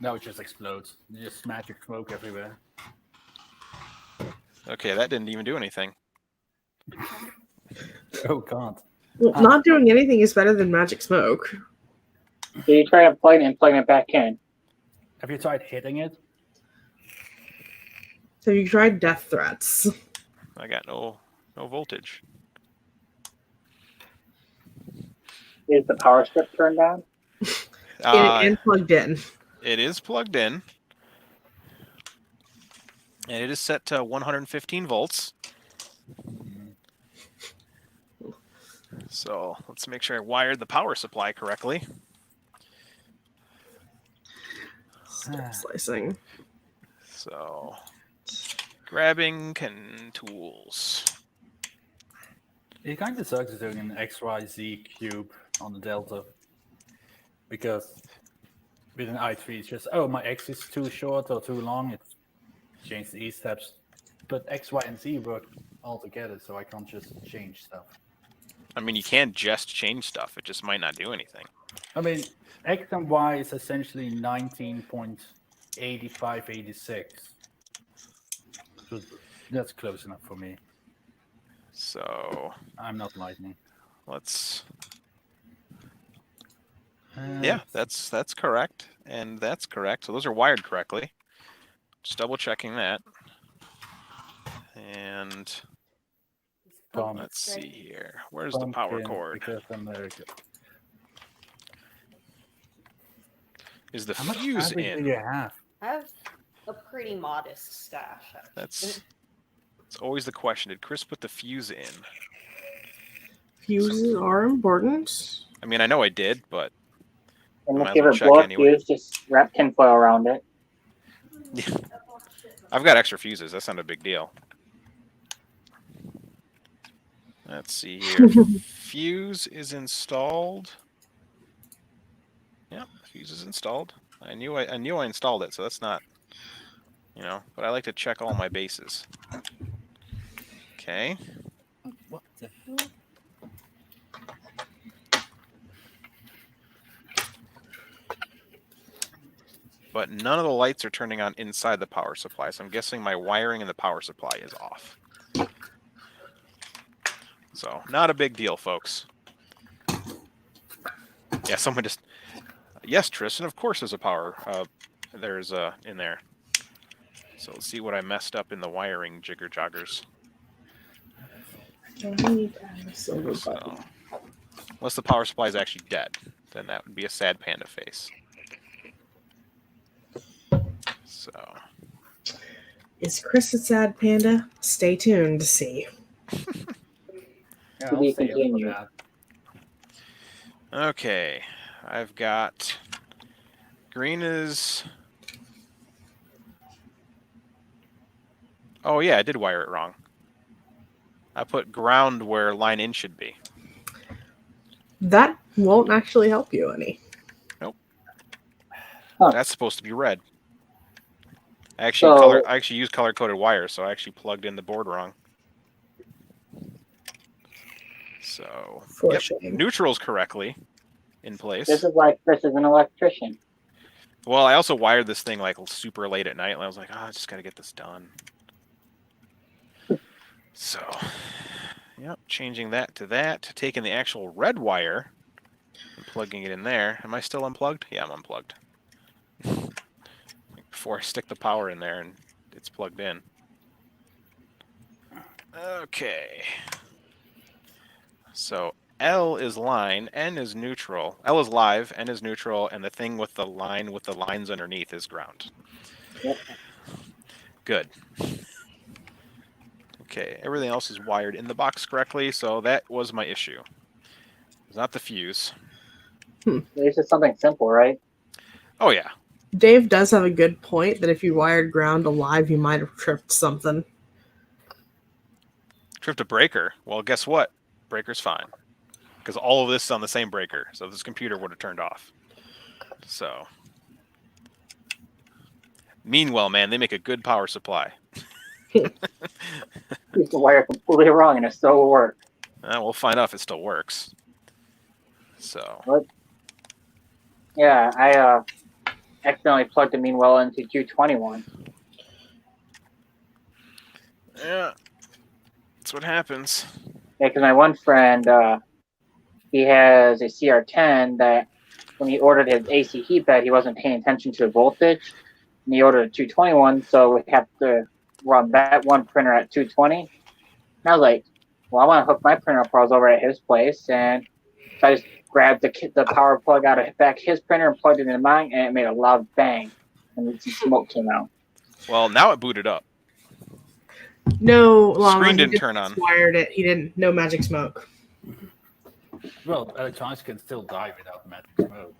No, it just explodes. Just magic smoke everywhere. Okay, that didn't even do anything. Oh God. Well, not doing anything is better than magic smoke. So you try unplugging it and plugging it back in. Have you tried hitting it? So you tried death threats. I got no voltage. Is the power strip turned on? And plugged in. It is plugged in. And it is set to 115 volts. So let's make sure I wired the power supply correctly. Slicing. So grabbing tools. It kind of sucks doing an XYZ cube on the Delta. Because with an i3, it's just, oh, my X is too short or too long. It's changed the E steps. But X, Y, and Z work all together, so I can't just change stuff. I mean, you can just change stuff. It just might not do anything. I mean, X and Y is essentially 19.8586. So that's close enough for me. So I'm not lightning. Let's. Yeah, that's correct, and that's correct. So those are wired correctly. Just double checking that. And let's see here. Where's the power cord? Is the fuse in? Do you have? I have a pretty modest stash. It's always the question. Did Chris put the fuse in? Fuses are important. I mean, I know I did, but And if you have a blow up fuse, just wrap tinfoil around it. I've got extra fuses. That's not a big deal. Let's see here. Fuse is installed. Yeah, fuse is installed. I knew I installed it, so that's not, but I like to check all my bases. Okay. What the? But none of the lights are turning on inside the power supply, so I'm guessing my wiring in the power supply is off. So, not a big deal, folks. Yeah, someone just... Yes, Tristan, of course there's a power. There's in there. So let's see what I messed up in the wiring jigger-joggers. So, unless the power supply is actually dead, then that would be a sad panda face. So, Is Chris a sad panda? Stay tuned to see. Yeah, To I'll be stay up for continued. that. Okay, I've got green is. Oh yeah, I did wire it wrong. I put ground where line in should be. That won't actually help you any. Nope. Huh. That's supposed to be red. I So- actually used color coded wires, so I actually plugged in the board wrong. So For shame. neutrals correctly in place. This is like Chris is an electrician. Well, I also wired this thing like super late at night, and I was like, oh, I just got to get this done. So, yep, changing that to that, taking the actual red wire and plugging it in there. Am I still unplugged? Yeah, I'm unplugged. Before I stick the power in there and it's plugged in. Okay. So L is line, N is neutral. L is live, N is neutral, and the thing with the line with the lines underneath is ground. Yep. Good. Okay, everything else is wired in the box correctly, so that was my issue. It's not the fuse. This is something simple, right? Oh yeah. Dave does have a good point that if you wired ground alive, you might have tripped something. Tripped a breaker. Well, guess what? Breaker's fine. Because all of this is on the same breaker, so this computer would have turned off. So. Meanwhile, man, they make a good power supply. Used to wire completely wrong and it still will work. We'll find out if it still works. So. What? Yeah, I accidentally plugged the Meanwell into Q21. Yeah. That's what happens. Yeah, because my one friend, he has a CR10 that when he ordered his AC heat bed, he wasn't paying attention to the voltage. And he ordered a 221, so we have to run that one printer at 220. And I was like, well, I want to hook my printer up. I was over at his place, and so I just grabbed the power plug out of back his printer and plugged it into mine, and it made a loud bang, and some smoke came out. Well, now it booted up. No, Llama, Screen he didn't just turn on. Wired it. He didn't. No magic smoke. Well, electronics can still die without magic smoke.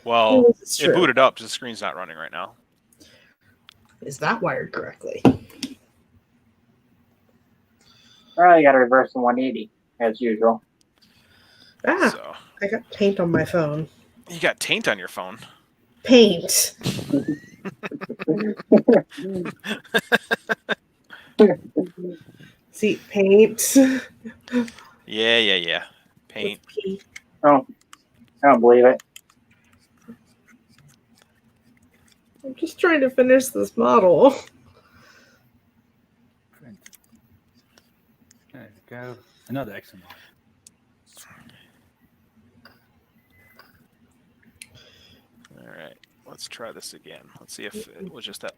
Well, It's it true. booted up. The screen's not running right now. Is that wired correctly? Well, you got to reverse the 180 as usual. Ah, So. I got paint on my phone. You got taint on your phone. Paint. See, paint. Yeah. Paint. Oh, I don't believe it. I'm just trying to finish this model. Print. There you go. Another XMR. All right. Let's try this again. Let's see if it was just that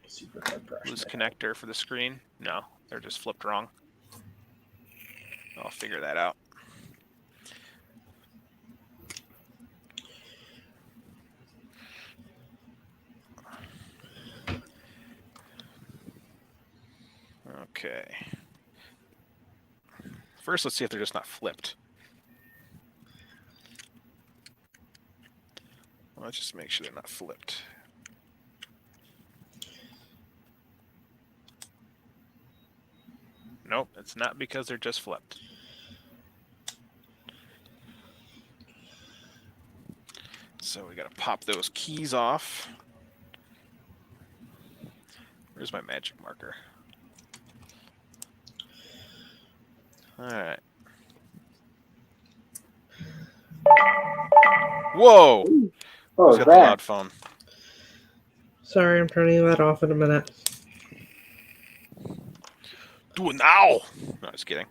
loose connector for the screen. No, they're just flipped wrong. I'll figure that out. Okay. First, let's see if they're just not flipped. Let's just make sure they're not flipped. Nope, it's not because they're just flipped. So we gotta pop those keys off. Where's my magic marker? Alright. Whoa! Oh, Who's got the loud phone? Sorry, I'm turning that off in a minute. Do it now! No, just kidding.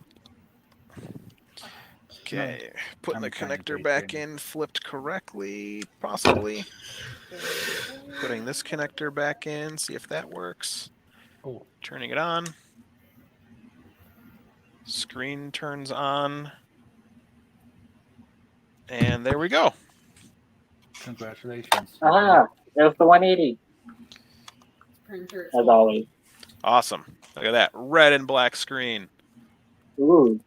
Okay, putting the connector back in, flipped correctly, possibly. Putting this connector back in, see if that works. Oh. Turning it on. Screen turns on. And there we go. Congratulations. Ah, there's the 180. Printer. As always. Awesome. Look at that. Red and black screen. Ooh.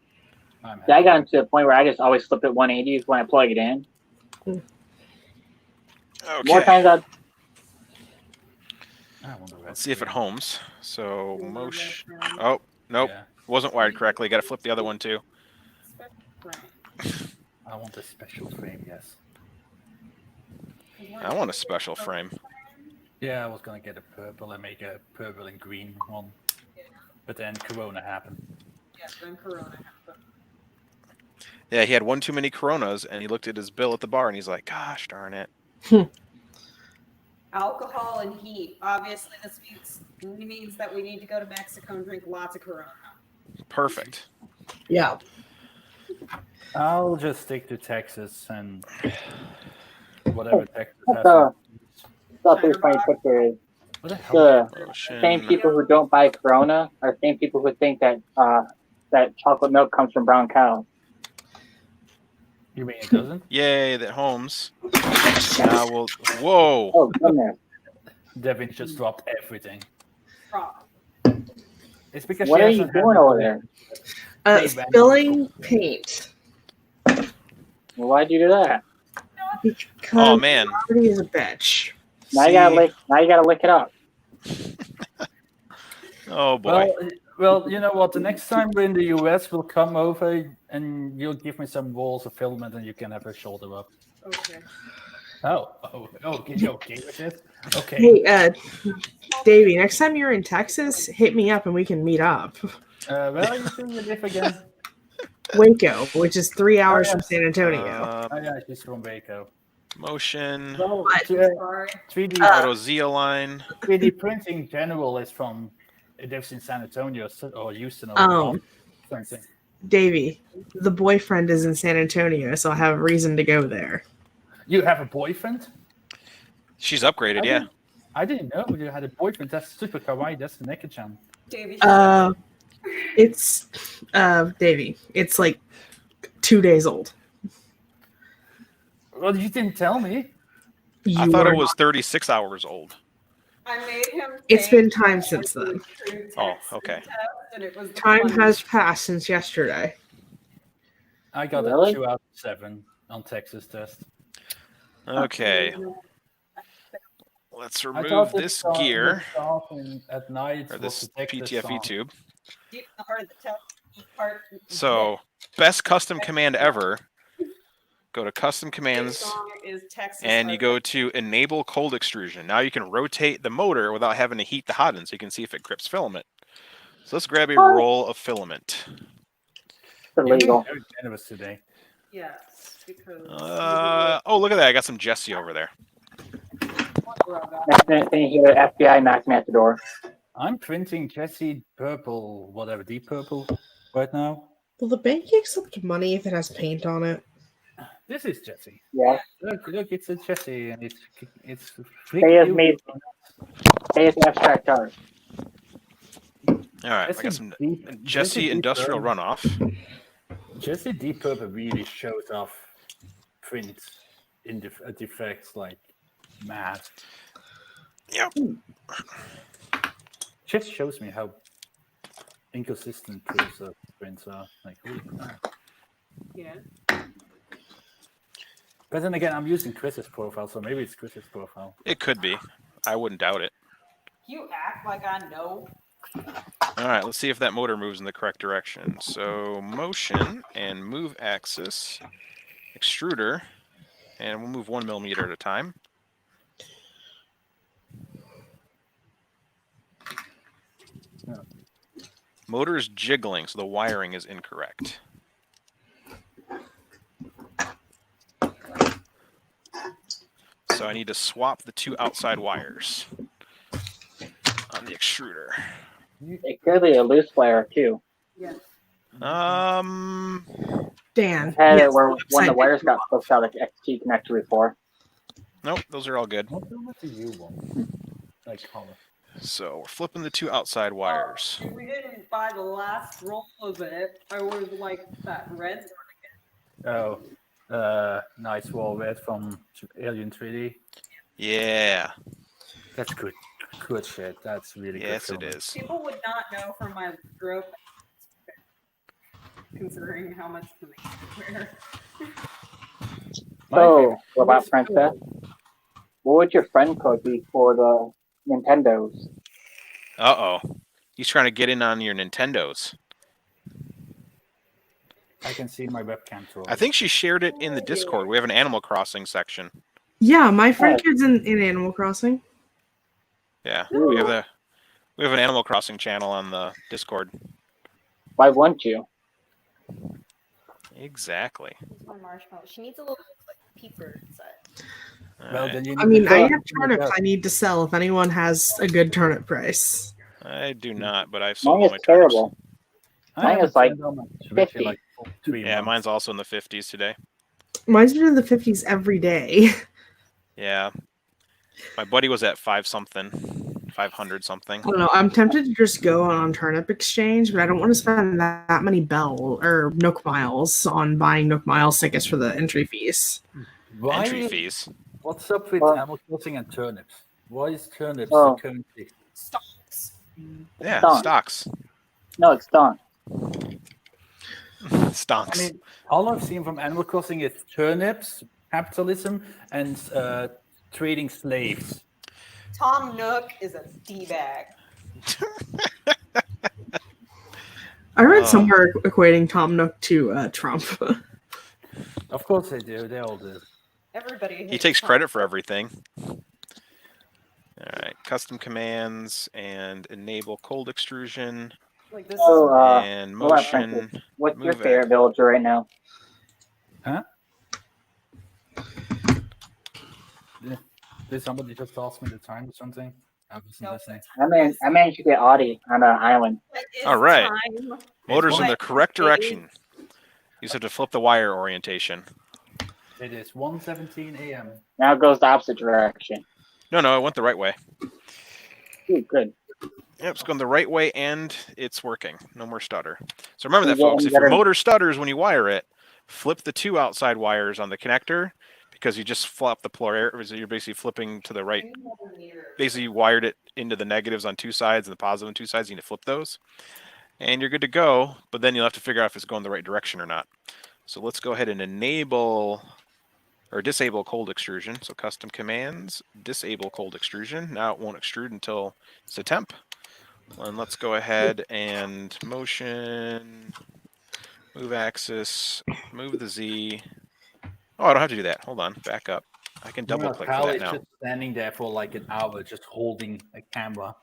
Yeah, I got into the point where I just always flip it 180 when I plug it in. Okay. More times Let's see if it homes. So motion. Oh, nope. Yeah. Wasn't wired correctly. Got to flip the other one too. I want a special frame, yes. I want a special frame. Yeah, I was gonna get a purple and make a purple and green one, but then Corona happened. Yes, then Corona happened. Yeah, he had one too many Coronas, and he looked at his bill at the bar, and he's like, "Gosh darn it." Alcohol and heat. Obviously, this means that we need to go to Mexico and drink lots of Corona. Perfect. Yeah. I'll just stick to Texas and whatever Texas has. That's a funny picture is What the hell? the same people who don't buy Corona are the same people who think that that chocolate milk comes from brown cows. You mean it doesn't? Yay, that homes. Now we'll. Whoa. Oh goodness. Devin just dropped everything. It's because What she are you hasn't had doing the- over there? Spilling paint. Well, why'd you do that? Because Oh man. Marty is a bitch. Now you gotta lick. Now you gotta lick it up. Oh boy. Well, you know what? The next time we're in the US, we'll come over and you'll give me some rolls of filament, and you can have a shoulder up. Okay. Okay, you okay with this? Okay. Hey, Davey, next time you're in Texas, hit me up and we can meet up. Where are you doing you live again? Waco, which is 3 hours from San Antonio. Oh yeah, she's from Waco. Motion. Well, Sorry. 3D Auto Z align. 3D printing in general is from it lives in San Antonio or Houston or something. Davey, the boyfriend is in San Antonio, so I have a reason to go there. You have a boyfriend? She's upgraded, yeah. I didn't know you had a boyfriend. That's super kawaii. That's the Nekachan. Davey. It's Davey. It's like 2 days old. Well, you didn't tell me. I thought it was 36 hours old. I made him. It's been time since then. Oh, okay. And it was Time has passed since yesterday. I got Really? a 2 out of 7 on Texas test. Okay. Let's I remove thought this the gear, song at night or was this the Texas PTFE song. tube. deep in the heart of the part. So, best custom command ever. Go to custom commands, Song is Texas and you Art. go to enable cold extrusion. Now you can rotate the motor without having to heat the hot end, so you can see if it grips filament. So let's grab a roll of filament. Illegal. Very generous today. Yes, because Oh, look at that. I got some Jesse over there. Next minute, then you hear the FBI knocking at the door. I'm printing Jesse purple, whatever, deep purple, right now. Will the bank accept money if it has paint on it? This is Jesse. Yeah. Look, it's a Jesse, and it's They have made. They have abstract art. All right, I got Jesse some deep- Jesse deep industrial purple. runoff. Jesse deep purple really shows off print in defects like mad. Yep. Just shows me how inconsistent prints are. Like, holy crap. yeah. But then again, I'm using Chris's profile, so maybe it's Chris's profile. It could be. I wouldn't doubt it. You act like I know. All right, let's see if that motor moves in the correct direction. So motion and move axis, extruder, and we'll move 1 millimeter at a time. Motor is jiggling, so the wiring is incorrect. So I need to swap the 2 outside wires on the extruder. It could be a loose wire too. Yes. Dan. Had yes, it where one of the website wires got didn't pushed out of the XT connector before. Nope, those are all good. What do you want? Like color. So we're flipping the 2 outside wires. If we didn't buy the last roll of it, I would have liked that red one. Oh, nice wall red from Alien 3D. Yeah. That's good. good shit. That's really good. Yes, it filming. is. People would not know from my wardrobe, considering how much the wear. So, Robot Princess, what would your friend code be for the Nintendos? Uh-oh. He's trying to get in on your Nintendos. I can see my webcam too. I think she shared it in the Discord. We have an Animal Crossing section. Yeah, my friend kid's in Animal Crossing. Yeah, we have an Animal Crossing channel on the Discord. Why wouldn't you? Exactly. My marshmallow. She needs a little like pizza inside. Well, then you I mean, need I to- have turnips I need to sell if anyone has a good turnip price. I do not, but I've sold Mine all is my turnips. terrible. I Mine haven't is like spent that much, 50. actually, like 3 Yeah, months. mine's also in the 50s today. Mine's been in the 50s every day. Yeah. My buddy was at 500 something. I don't know. I'm tempted to just go on Turnip Exchange, but I don't want to spend that many Bell or Nook miles on buying Nook miles tickets for the entry fees. Why- Entry fees. What's up with Well- Animal Crossing and turnips? Why is turnips Oh. the currency? Stocks. Yeah, Stonks. stocks. No, it's done. Stonks. I mean, all I've seen from Animal Crossing is turnips, capitalism, and trading slaves. Tom Nook is a d-bag. I read Oh. somewhere equating Tom Nook to Trump. Of course they do. They all do. Everybody. He hates takes Tom credit Nook. for everything. All right, custom commands and enable cold extrusion Like this. So, and Robot Princess, motion. what's your move favorite it. villager right now? Huh? Did somebody just ask me the time or something? I wasn't No, listening. I managed to get Audie on an island. That is All right. time. Motors in What? the correct It is- direction. You just have to flip the wire orientation. It is 1:17 a.m. Now it goes the opposite direction. No, it went the right way. Ooh, good. Yep, it's going the right way and it's working. No more stutter. So remember that, Yeah, folks. you If your better- motor stutters when you wire it, flip the two outside wires on the connector because you just flop the polarity. You're basically flipping to the right. Basically, you wired it into the negatives on two sides and the positive on two sides. You need to flip those. And you're good to go, but then you'll have to figure out if it's going the right direction or not. So let's go ahead and enable or disable cold extrusion. So custom commands, disable cold extrusion. Now it won't extrude until it's a temp. And let's go ahead and motion, move axis, move the Z. Oh, I don't have to do that. Hold on, back up. I can double click for Kyle that is now. just standing there for like an hour, just holding a camera.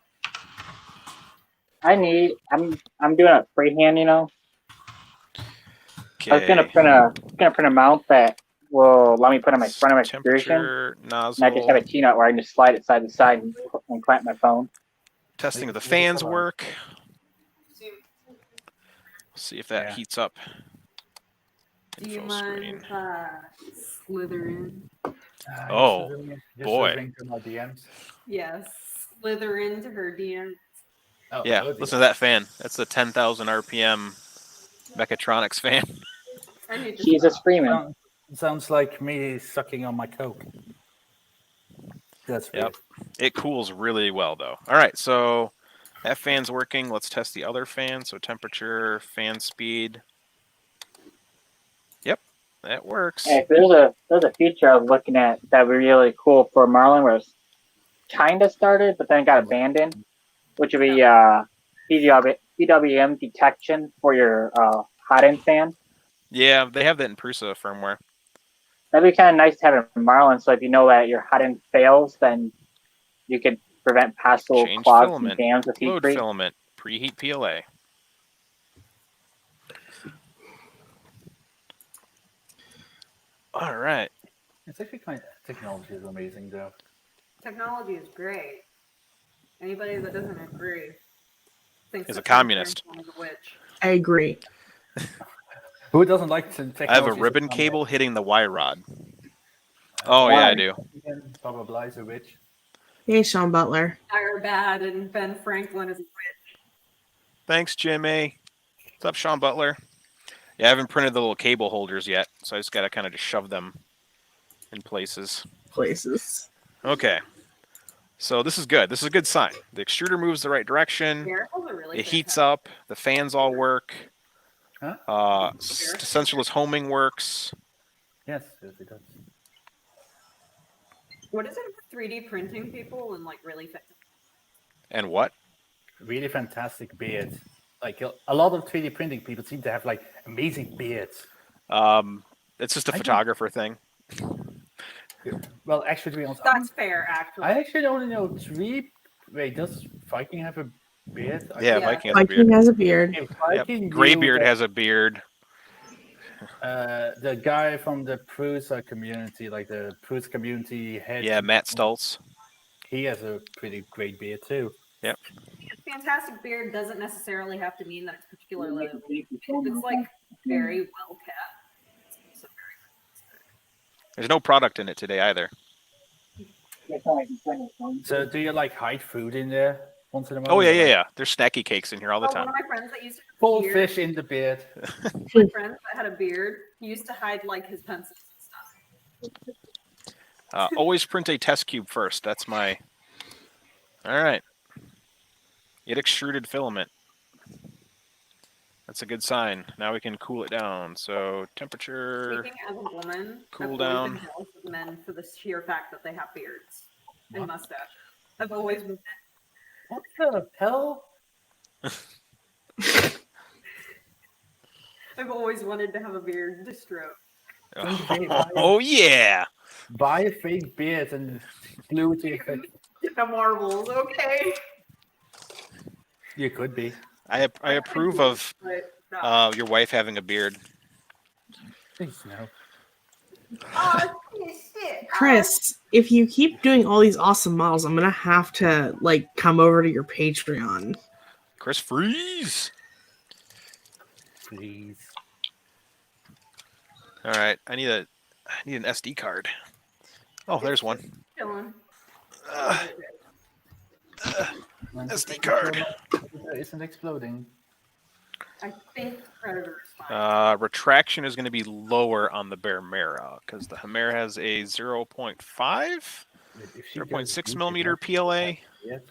I'm doing it freehand, you know. I was gonna Okay. print a mount that will allow me to put on my front of my extrusion. Temperature, And I just have nozzle, a T-nut where I can just slide it side to side and clamp my phone. testing of the Like, fans hold on. work. See if that Yeah. heats up. Do you Info mind screen. if I slither in? Oh, Just boy. listening to my DMs. Yes, slither into her DM. Oh, Yeah, oh, listen to that fan. That's the 10,000 RPM Mechatronics fan. I need to He's a stop. screaming. Sounds like me sucking on my coke. That's Yep. It cools really well, though. All right, so that fan's working. Let's test the other fan. So temperature, fan speed. Yep, that works. Hey, there's a feature I was looking at that would be really cool for Marlin, where it's kind of started but then got abandoned, which would be PWM detection for your hot-end fan. Yeah, they have that in Prusa firmware. That'd be kind of nice to have in Marlin, so if you know that your hot-end fails, then you could prevent possible Change clogs filament. and jams with heat Load treat. filament. Preheat PLA. All right. It's actually kind of technology is amazing though. Technology is great. Anybody that doesn't agree thinks Is a that Tom communist. Cruise is a witch. I agree. Who doesn't like technology? I have a ribbon cable hitting the wire rod. Oh, yeah, I do. Blah blah blah is a witch. Hey, Sean Butler. Tyra Bad and Ben Franklin is a witch. Thanks, Jimmy. What's up, Sean Butler? Yeah, I haven't printed the little cable holders yet, so I just got to kind of just shove them in places. Places. Okay. So this is good. This is a good sign. The extruder moves the right direction. Miracles are really It heats fantastic. up. The fans all work. Huh? Sensorless homing works. Yes, it does. What is it for 3D printing people and like really fantastic? And what? Really fantastic beards. Like a lot of 3D printing people seem to have like amazing beards. It's just a photographer thing. Well, actually, to be honest, That's fair, actually. I actually only know 3. Wait, does Viking have a beard? Yeah, Viking has a beard. Viking has a beard. If Viking Greybeard knew has a beard. the guy from the Prusa community, like the Prusa community head. Yeah, Matt Stultz. He has a pretty great beard too. Yep. Fantastic beard doesn't necessarily have to mean that it's particularly. If it's like very well kept, it's also very. There's no product in it today either. So, do you like hide food in there once in a while? Oh yeah. There's snacky cakes in here all the time. One of my friends that used to have Full a beard, fish in the beard. my friend that had a beard, he used to hide like his pencils and stuff. Always print a test cube first. That's my. All right. Get extruded filament. That's a good sign. Now we can cool it down. So temperature. Speaking as a woman, Cool I've down. always been jealous of men for the sheer fact that they have beards and mustaches. I've always been. What the hell? I've always wanted to have a beard. Distro. Oh yeah. Buy a fake beard and glue it to your face. The marbles, okay. You could be. I approve of your wife having a beard. Please no. Oh, shit. Chris, if you keep doing all these awesome models, I'm gonna have to like come over to your Patreon. Chris Freeze. Please. All right. I need an SD card. Oh, there's one. Chilling. SD card. Isn't exploding. I think Predator is fine. Retraction is going to be lower on the Bearmera because the Hamera has a 0.5, 0.6 millimeter PLA. Yes.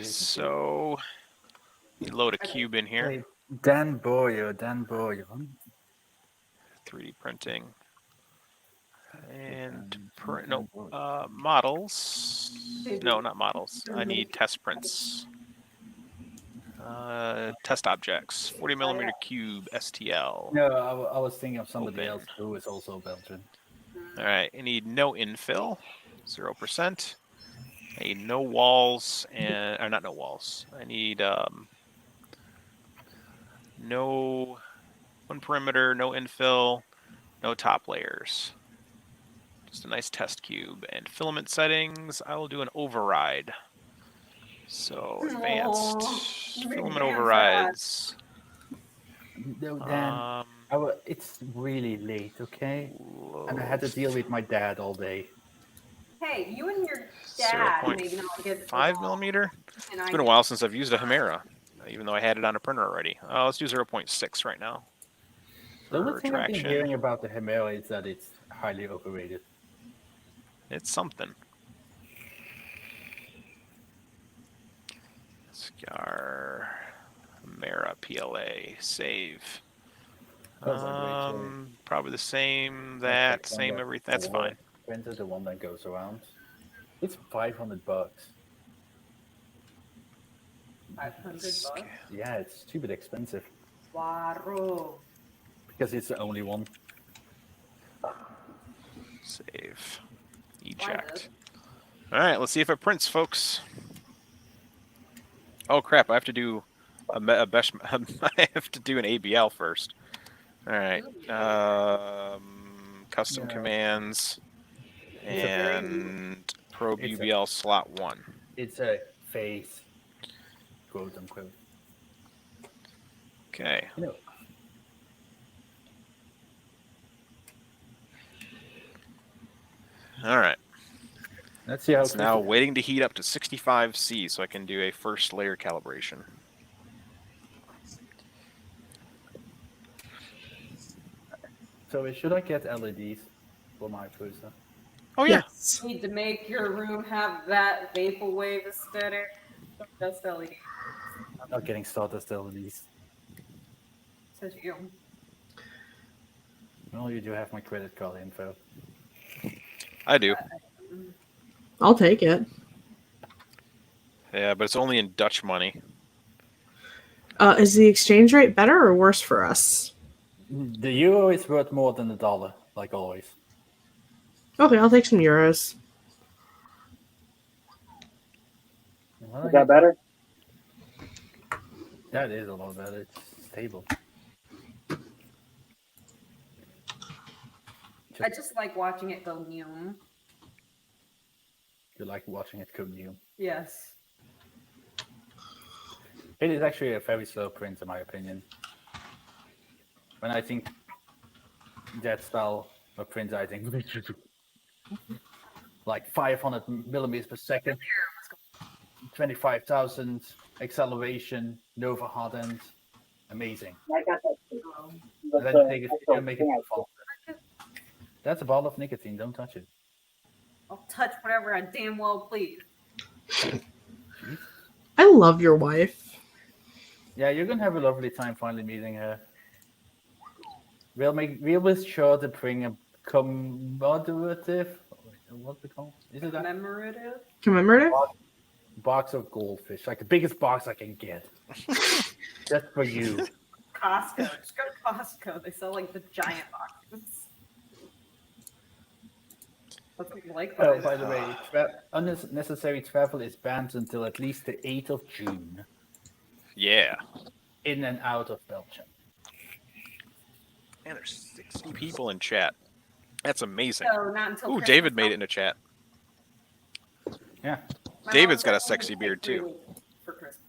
So you load a cube in here. Hey, Dan Boyer. 3D printing. And models. No, not models. I need test prints. Test objects. 40 millimeter cube STL. No, I was thinking of somebody else who is also Belgian. All right. I need no infill. 0%. I need no walls or not no walls. I need no one perimeter, no infill, no top layers. Just a nice test cube. And filament settings, I will do an override. So advanced filament overrides. No, Dan, it's really late, okay? And I had to deal with my dad all day. Hey, you and your dad maybe not get 5 millimeter. It's been a while since I've used a Hamera, even though I had it on a printer already. Let's do 0.6 right now. The only thing I've been hearing about the Hamera is that it's highly overrated. It's something. Scar Hamera PLA save. Probably the same. Same everything. That's fine. Printer, the one that goes around. It's $500. $500. Yeah, it's stupid expensive. Waro. Because it's the only one. Save. Eject. All right, let's see if it prints, folks. Oh crap! I have to do I have to do an ABL first. All right. Custom commands and probe UBL slot 1. It's a face, quote unquote. Okay. No. All right. Let's see how it's now waiting to heat up to 65C so I can do a first layer calibration. So should I get LEDs for my Prusa? Oh yeah. Yes. Need to make your room have that vaporwave aesthetic. Just LED. I'm not getting Stardust LEDs. Says you. Well, you do have my credit card info. I do. I'll take it. Yeah, but it's only in Dutch money. Is the exchange rate better or worse for us? The euro is worth more than the dollar, like always. Okay, I'll take some euros. Well, Is that better? That is a lot better. It's stable. I just like watching it go new. You like watching it come new. Yes. It is actually a very slow print, in my opinion. When I think that style of print, I think like 500 millimeters per second, 25,000 acceleration, Nova Hotend, amazing. I got that. And then take it, make it fall. That's a ball of nicotine. Don't touch it. I'll touch whatever I damn well please. I love your wife. Yeah, you're gonna have a lovely time finally meeting her. We'll be sure to bring a commemorative. What's it called? Is it that? Commemorative? Commemorative? Box of goldfish, like the biggest box I can get. Just for you. Costco. Just go to Costco. They sell like the giant boxes. That's what you like. Oh, by the way, unnecessary travel is banned until at least the 8th of June. Yeah. In and out of Belgium. Man, there's 60 people in chat. That's amazing. So not until Ooh, Christmas. David made it in a chat. Yeah. My David's mom got a said only sexy take beard 3 too. weeks for Christmas.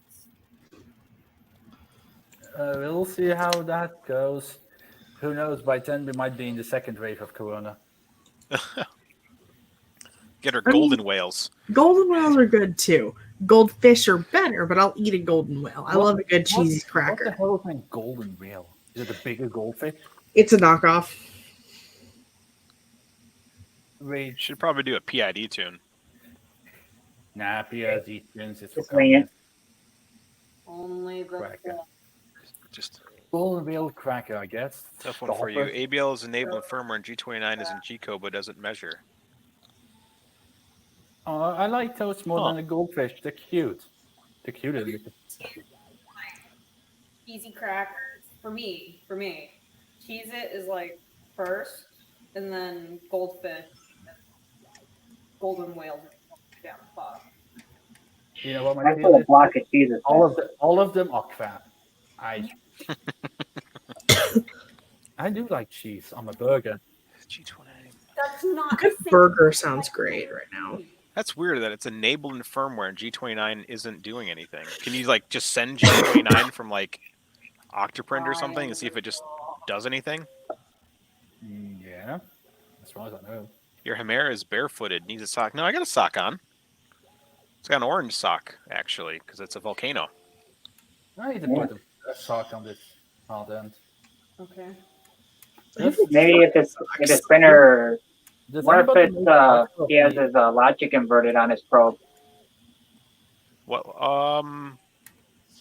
We'll see how that goes. Who knows? By then we might be in the second wave of Corona. Get her golden whales. Golden whales are good too. Goldfish are better, but I'll eat a golden whale. I love a good cheesy What the cracker. hell is my golden whale? Is it a bigger goldfish? It's a knockoff. Wait. Should probably do a PID tune. Nah, PRZ tunes. It's Just wing it. Only the Cracker. Just golden whale cracker, I guess. tough one for you. ABL is enabled in firmware and G29 is in G-code but doesn't measure. Oh, I like those more than the goldfish. They're cute. They're cute. cheesy crackers. For me, Cheez It is like first, and then goldfish, golden whales down the bottom. You know what my That's deal a is? block of cheeses. All of them are crap. I do like cheese on my burger. G29. That's not Good burger sounds great right now. That's weird that it's enabled in firmware and G29 isn't doing anything. Can you like just send G29 from like Octoprint or something and see if it just does anything? Yeah, as far as I know. Your Hamera is barefooted, needs a sock. No, I got a sock on. It's got an orange sock actually because it's a volcano. I need to put a sock on this hard end. Okay. Maybe if the spinner. What if he has his logic inverted on his probe? Well,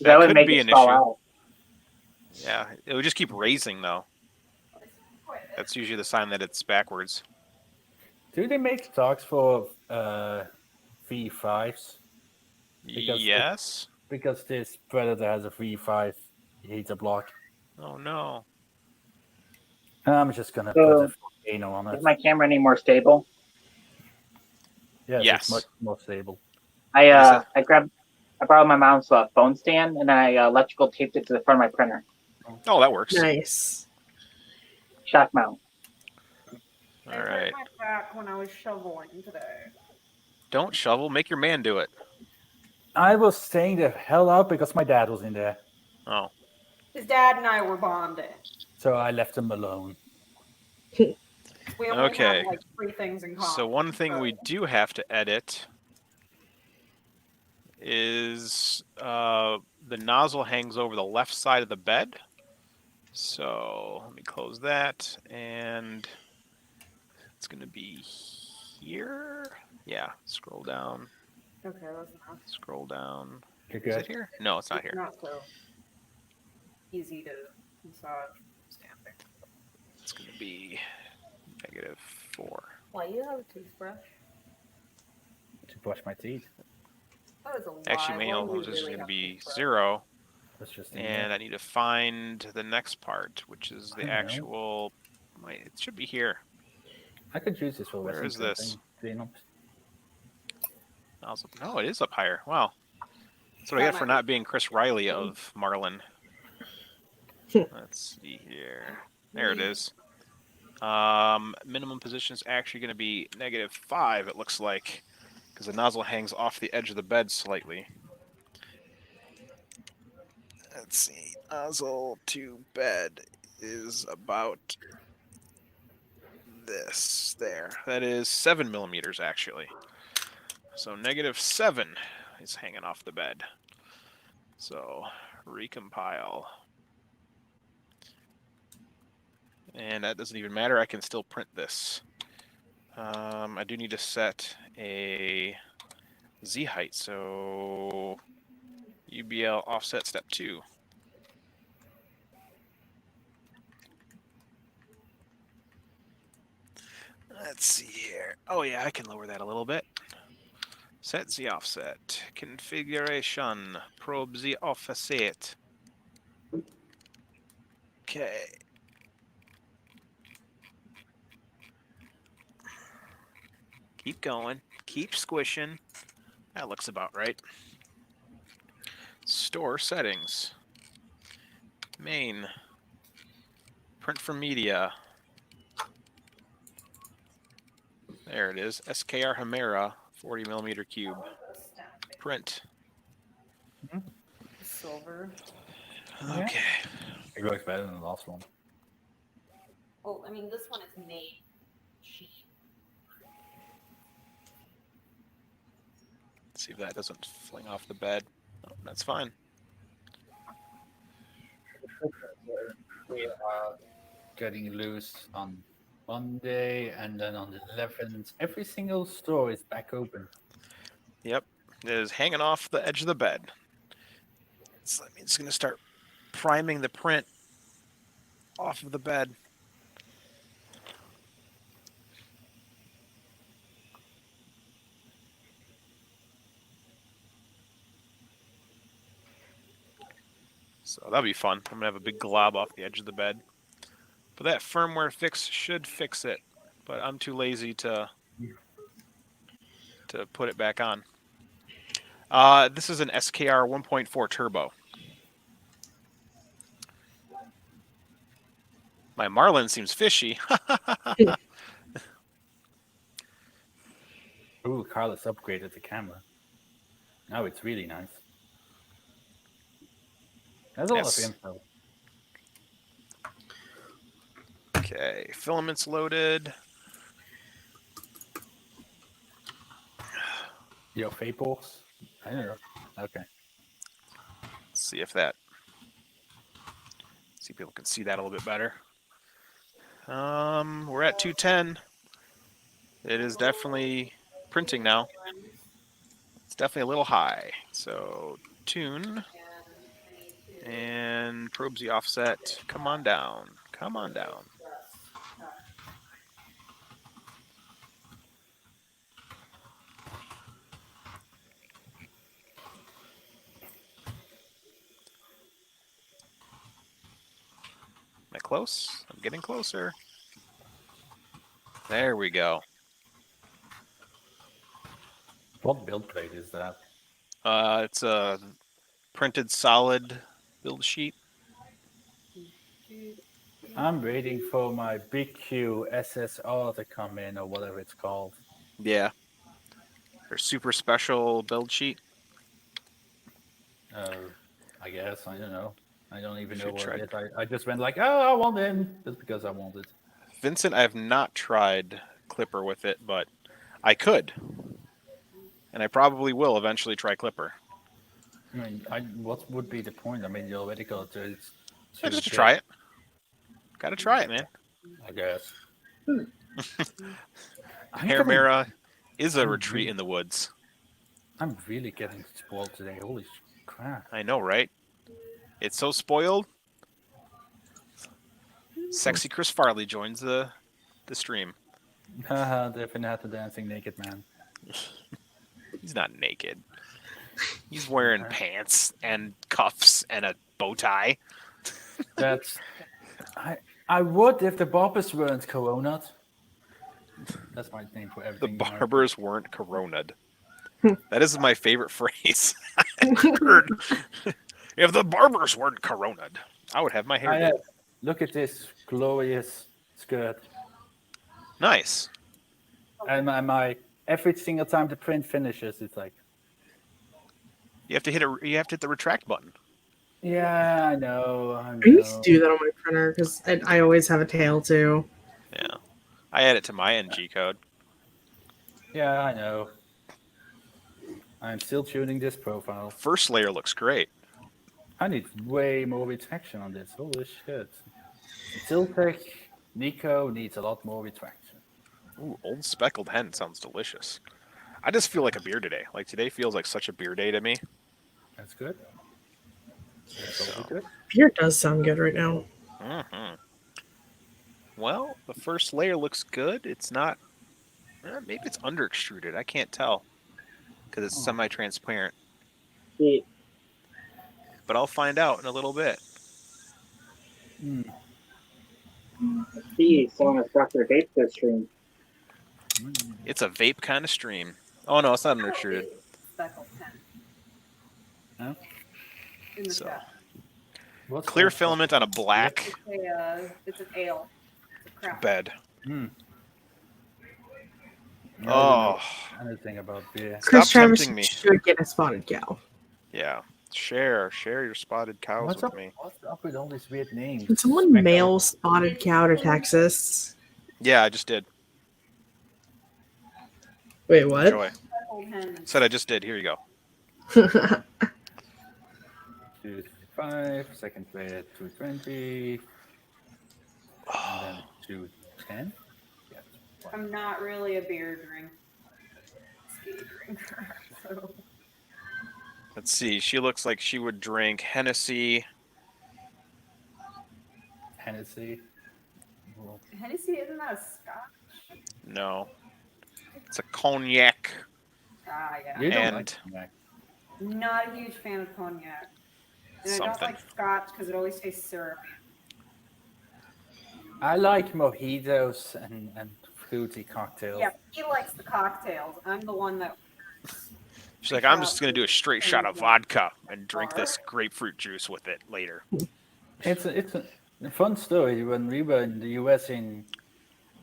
That would could make be it an stall issue. out. Yeah, it would just keep raising though. That's usually the sign that it's backwards. Do they make stocks for V5s? Yes. Because this Predator has a V5 heater block. Oh no. I'm just gonna So, put a volcano on it. Is my camera any more stable? Yes, Yes. it's much more stable. I borrowed my mom's phone stand and I electrical taped it to the front of my printer. Oh, that works. Nice. Shock mount. All right. My back when I was shoveling today. Don't shovel. Make your man do it. I was staying the hell out because my dad was in there. Oh. His dad and I were bonding. So I left him alone. We only Okay. have like 3 things in common. So one thing we do have to edit is the nozzle hangs over the left side of the bed. So let me close that, and it's going to be here. Yeah, scroll down. Okay, that's enough. Scroll down. You're Is good. it here? No, it's not here. Not so easy to massage stamping. It's going to be -4. Why you have a toothbrush? To brush my teeth. That is a lie. Actually, manual Why would this we is really going to have be toothbrush? 0. That's just And I need to find the next part, which is the I know. actual. It should be here. I could use this for Where resin is this? cleanup. No, it is up higher. Wow. That's what I get for not being Chris Riley of Marlin. Let's see here. There it is. Minimum position is actually going to be -5, it looks like, because the nozzle hangs off the edge of the bed slightly. Let's see. Nozzle to bed is about this. There. That is 7 millimeters, actually. So -7 is hanging off the bed. So recompile. And that doesn't even matter. I can still print this. I do need to set a Z height. So UBL offset step 2. Let's see here. Oh yeah, I can lower that a little bit. Set Z offset. Configuration. Probe Z offset. Okay. Keep going. Keep squishing. That looks about right. Store settings. Main. Print from media. There it is. SKR Hamera, 40 millimeter cube. Print. Silver. Okay. It works better than the last one. Well, I mean, this one is made cheap. See if that doesn't fling off the bed. Oh, that's fine. We are getting loose on Monday, and then on the 11th, every single store is back open. Yep. It is hanging off the edge of the bed. So that means it's going to start priming the print off of the bed. So that'll be fun. I'm going to have a big glob off the edge of the bed. But that firmware fix should fix it. But I'm too lazy to put it back on. This is an SKR 1.4 turbo. My Marlin seems fishy. Ooh, Carlos upgraded the camera. Now it's really nice. There's a lot of info. Okay, filaments loaded. Your fables? I don't know. Okay. Let's see if that. See if people can see that a little bit better. We're at 210. It is definitely printing now. It's definitely a little high. So tune and probe the offset. Come on down. Come on down. Am I close? I'm getting closer. There we go. What build plate is that? It's a printed solid build sheet. I'm waiting for my Big Q SSR to come in, or whatever it's called. Yeah. Their super special build sheet. I guess. I don't know. I don't even know Should what try. it is. I just went like, oh, I want it, just because I want it. Vincent, I have not tried Clipper with it, but I could. And I probably will eventually try Clipper. I mean, what would be the point? I mean, you already got to Just to try it. Gotta try it, man. I guess. Hamera is a retreat in the woods. I'm really getting spoiled today. Holy crap. I know, right? It's so spoiled. Sexy Chris Farley joins the stream. Haha, the dancing naked man. He's not naked. He's wearing pants and cuffs and a bow tie. That's I would if the barbers weren't coronad. That's my name for The everything. barbers weren't coronad. That is my favorite phrase I've heard. If the barbers weren't coronad, I would have my hair done. Look at this glorious skirt. Nice. And my every single time the print finishes, it's like you have to hit the retract button. Yeah, I know. I used to do that on my printer because I always have a tail too. Yeah, I add it to my NG code. Yeah, I know. I'm still tuning this profile. First layer looks great. I need way more retraction on this. Holy shit. Tiltech Nico needs a lot more retraction. Ooh, old speckled hen sounds delicious. I just feel like a beer today. Like today feels like such a beer day to me. That's good. That's good. Beer does sound good right now. Mm-hmm. Well, the first layer looks good. It's not. Maybe it's under extruded. I can't tell because it's semi-transparent. Yeah. But I'll find out in a little bit. See, someone has brought their vape to the stream. It's a vape kind of stream. Oh no, it's not under extruded. Speckled pen. Huh? In the So, chat. clear filament on a black It's an ale. It's a craft. bed. I Oh, anything about beer. stop Chris Travis tempting me. should get a spotted cow. Yeah, share your spotted cows What's with up? me. What's up with all these weird names? Can someone mail spotted cow to Texas? Yeah, I just did. Wait, what? Enjoy. Speckled hen. Said I just did. Here you go. 255, second player 220, and then 210. Yeah. I'm not really a beer drinker. So. Let's see. She looks like she would drink Hennessy. Hennessy. Well, Hennessy isn't that a scotch? No, it's a cognac. Ah, yeah. you don't And- like cognac. Not a huge fan of cognac. And I don't Something. like scotch because it always tastes syrupy. I like mojitos and fruity cocktails. Yeah, he likes the cocktails. I'm the one that. She's like, I'm just gonna do a straight shot of vodka and drink this grapefruit juice with it later. It's a fun story. When we were in the US in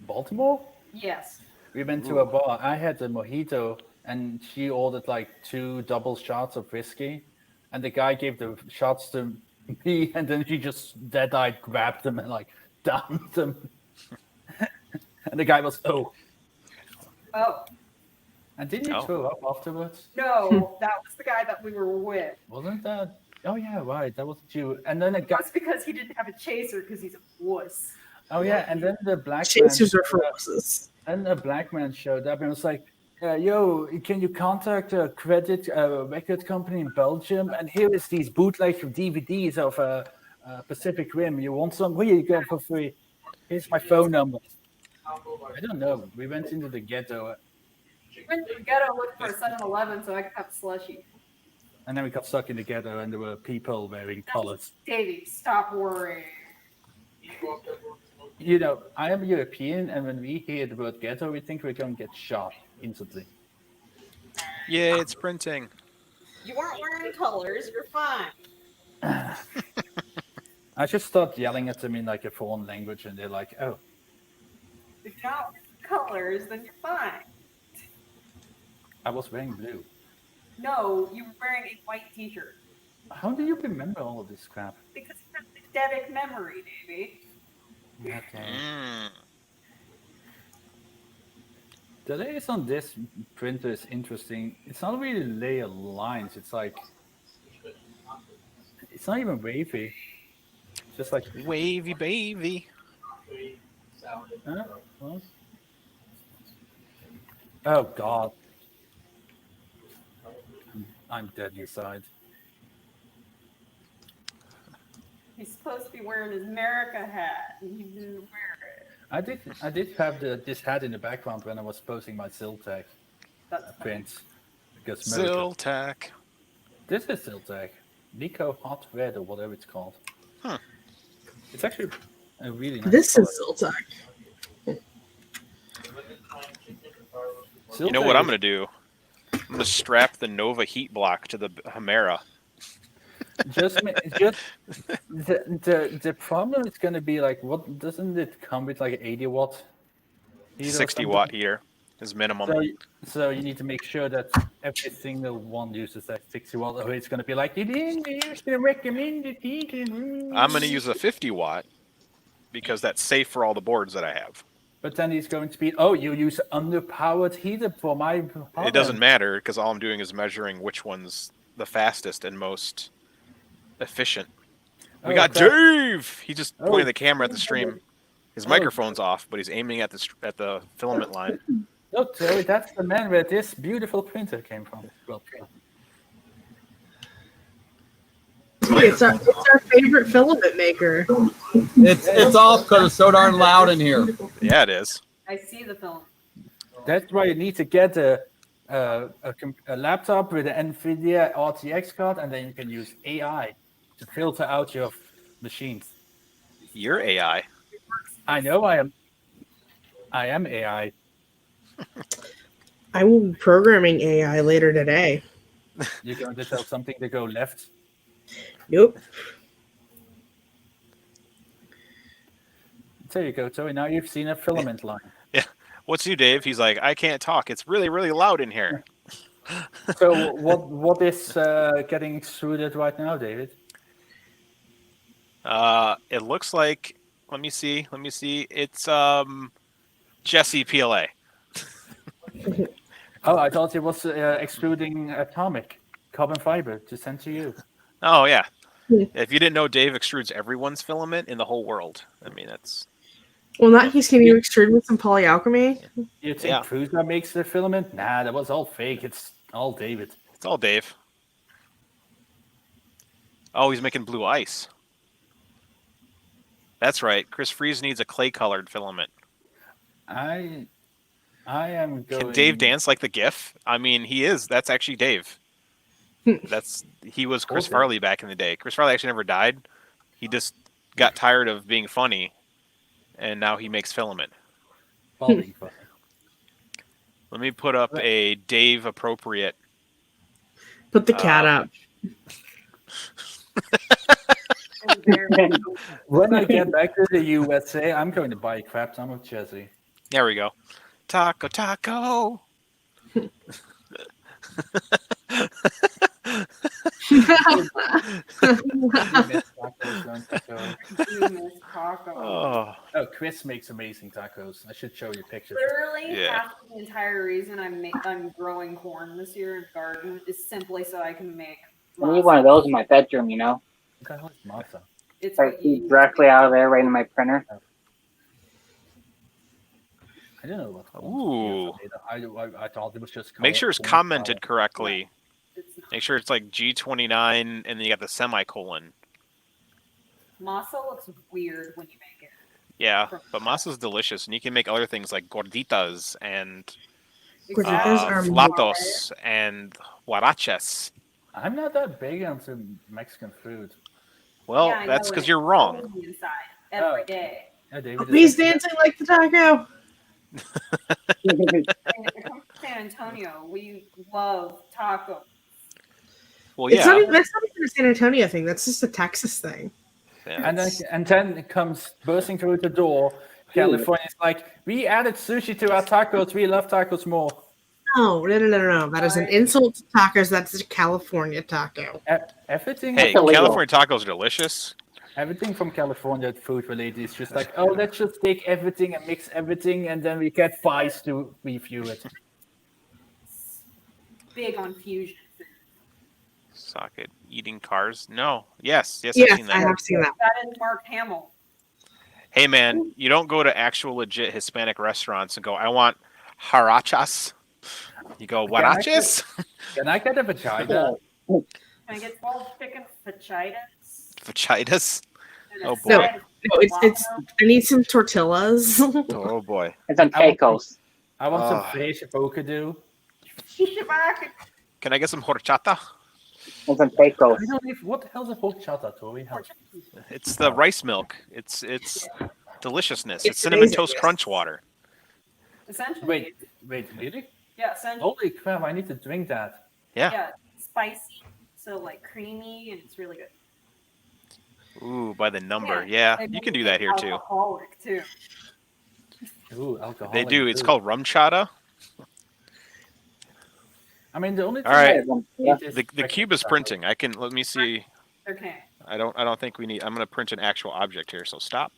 Baltimore, Yes. we went to a bar. I had a mojito, and she ordered like 2 double shots of whiskey, and the guy gave the shots to me, and then she just dead-eyed grabbed them and like downed them. And the guy was Oh. And didn't you Oh. throw up afterwards? No, that was the guy that we were with. Wasn't that? Oh yeah, right. That wasn't you. And then a guy. That's because he didn't have a chaser because he's a wuss. Oh yeah, and then the black Chasers man. are for wusses. And a black man showed up and was like, "Yo, can you contact a record company in Belgium? And here is these bootleg DVDs of Pacific Rim. You want some? Here you go for free. Here's my phone number." I don't know. We went into the ghetto, We went to the ghetto looking for a 7-Eleven so I could have slushy. and then we got stuck in the ghetto, and there were people wearing collars. Davey, stop worrying. You know, I am European, and when we hear the word ghetto, we think we're going to get shot instantly. Yay, it's printing. You weren't wearing colors. You're fine. I just start yelling at them in like a foreign language, and they're like, "Oh, If you're not wearing colors, then you're fine. I was wearing blue." No, you were wearing a white t-shirt. How do you remember all of this crap? Because you have eidetic memory, Davey. Okay. Mm. The layers on this printer is interesting. It's not really layer lines. It's like, it's not even wavy. It's just like, Wavy baby. huh? Well, Oh God. I'm dead inside. He's supposed to be wearing his America hat, and he didn't wear it. I did have this hat in the background when I was posting my Ziltag That's funny. prints. Because Ziltac. This is Ziltag. Nico Hot Red or whatever it's called. Huh. It's actually a really nice This color. is Ziltag. You know what I'm going to do? I'm going to strap the Nova heat block to the Hamera. Just the problem is going to be like, what doesn't it come with like 80 watt? 60 watt heater is minimum. So you need to make sure that every single one uses that 60 watt, or it's going to be like, you didn't use the recommended heating. I'm going to use a 50 watt because that's safe for all the boards that I have. But then he's going to be, oh, you use underpowered heater for my Hotend. It doesn't matter because all I'm doing is measuring which one's the fastest and most efficient. We got Dave! He just pointed the camera at the stream. His microphone's off, but he's aiming at the filament line. Look, Joey, that's the man where this beautiful printer came from. Well, It's our favorite filament maker. It's off because it's so darn loud in here. Yeah, it is. I see the film. That's why you need to get a laptop with an NVIDIA RTX card, and then you can use AI to filter out your machines. You're AI. I know I am. I am AI. I will be programming AI later today. You're going to tell something to go left? Nope. There you go, Joey. Now you've seen a filament line. Yeah. What's new, Dave? He's like, I can't talk. It's really, really loud in here. So what is getting extruded right now, David? It looks like. Let me see. It's Jesse PLA. Oh, I thought it was extruding atomic carbon fiber to send to you. Oh yeah. If you didn't know, Dave extrudes everyone's filament in the whole world. I mean, that's. Well, not he's going to extrude with some polyalchemy. You think Prusa makes the filament? Nah, that was all fake. It's all David. It's all Dave. Oh, he's making blue ice. That's right. Chris Freeze needs a clay-colored filament. I am going. Can Dave dance like the GIF? I mean, he is. That's actually Dave. He was Chris Farley back in the day. Chris Farley actually never died. He just got tired of being funny, and now he makes filament. Let me put up a Dave appropriate. Put the cat up. When I get back to the USA, I'm going to buy a crap ton of Jesse. There we go. Taco. Oh, Chris makes amazing tacos. I should show you pictures. Literally, half the entire reason I'm growing corn this year in the garden is simply so I can make. I need one of those in my bedroom, you know. What the hell is masa? It's like directly out of there, right in my printer. I don't know what. Ooh. I thought it was just. Make sure it's commented correctly. Make sure it's like G29, and then you got the semicolon. Masa looks weird when you make it. Yeah, but masa's delicious, and you can make other things like gorditas and flatos and huaraches. I'm not that big into Mexican food. Well, that's because you're wrong. Inside every day. He's dancing like the taco. When it comes to San Antonio, we love tacos. Well, that's not even a San Antonio thing. That's just a Texas thing. Yeah, and then it comes bursting through the door. California's like, we added sushi to our tacos. We love tacos more. No. That is an insult to tacos. That's a California taco. Everything. Hey, California tacos are delicious. Everything from California food related is just like, oh, let's just take everything and mix everything, and then we get Vice to review it. Big on fusion. Socket eating cars? No. Yes, I've seen that. I have seen that. That is Mark Hamill. Hey, man, you don't go to actual legit Hispanic restaurants and go, I want harachas. You go, huaraches? Can I get a vagina? Can I get 12 chicken fajitas? Fajitas? Oh No, boy. no, it's. I need some tortillas. Oh boy. It's on tacos. I want some Oh. fish bocadoo. Can I get some horchata? It's on tacos. I don't even, what the hell's a horchata, Tori? It's the rice milk. It's deliciousness. It's It's cinnamon amazing. toast crunch water. Essentially. Wait, really? Yeah, essentially. Holy crap! I need to drink that. Yeah. Yeah, it's spicy, so like creamy, and it's really good. Ooh, by the number. Yeah, and you can maybe do that here too. alcoholic, too. Ooh, alcohol. They do. It's called rum chata. I mean, the only thing All right. Yeah. The cube is printing. Let me see. Okay. I don't think we need. I'm going to print an actual object here. So stop.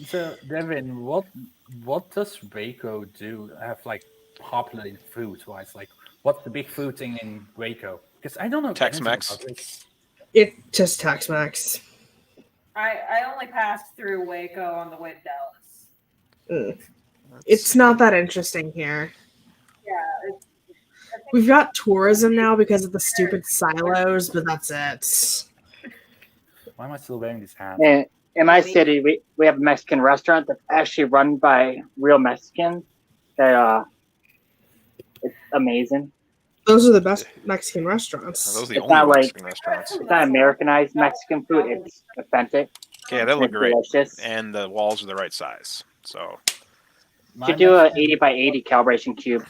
So, Devin, what does Waco do? Have like popular food wise? Like, what's the big food thing in Waco? Because I don't know. Tex-Mex. anything about it. It's just Tex-Mex. I only passed through Waco on the way to Dallas. It's not that interesting here. Yeah. I think We've got tourism now because of the stupid silos, but that's it. Why am I still wearing this hat? In my city, we have a Mexican restaurant that's actually run by real Mexicans. That it's amazing. Those are the best Mexican restaurants. Are those the It's only not like- Mexican restaurants? It's not Americanized Mexican food. It's authentic. Yeah, that look It's great. delicious. And the walls are the right size. So You should do an 80 by 80 calibration cube.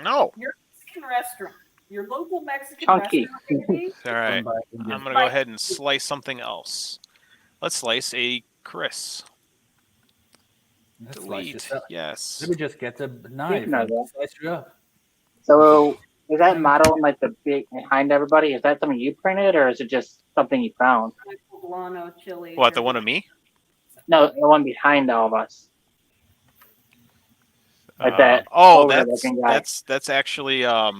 no. your Mexican restaurant, your local Mexican Chunky. restaurant. maybe? All right. I'm going to go ahead and slice something else. Let's slice a Chris. Delete. Yes. Let me just get the knife know and that. slice you up. So is that model like the big behind everybody? Is that something you printed or is it just something you found? Poblano chili. What, the one of me? No, the one behind all of us. Like that. Oh, older-looking guy. that's actually a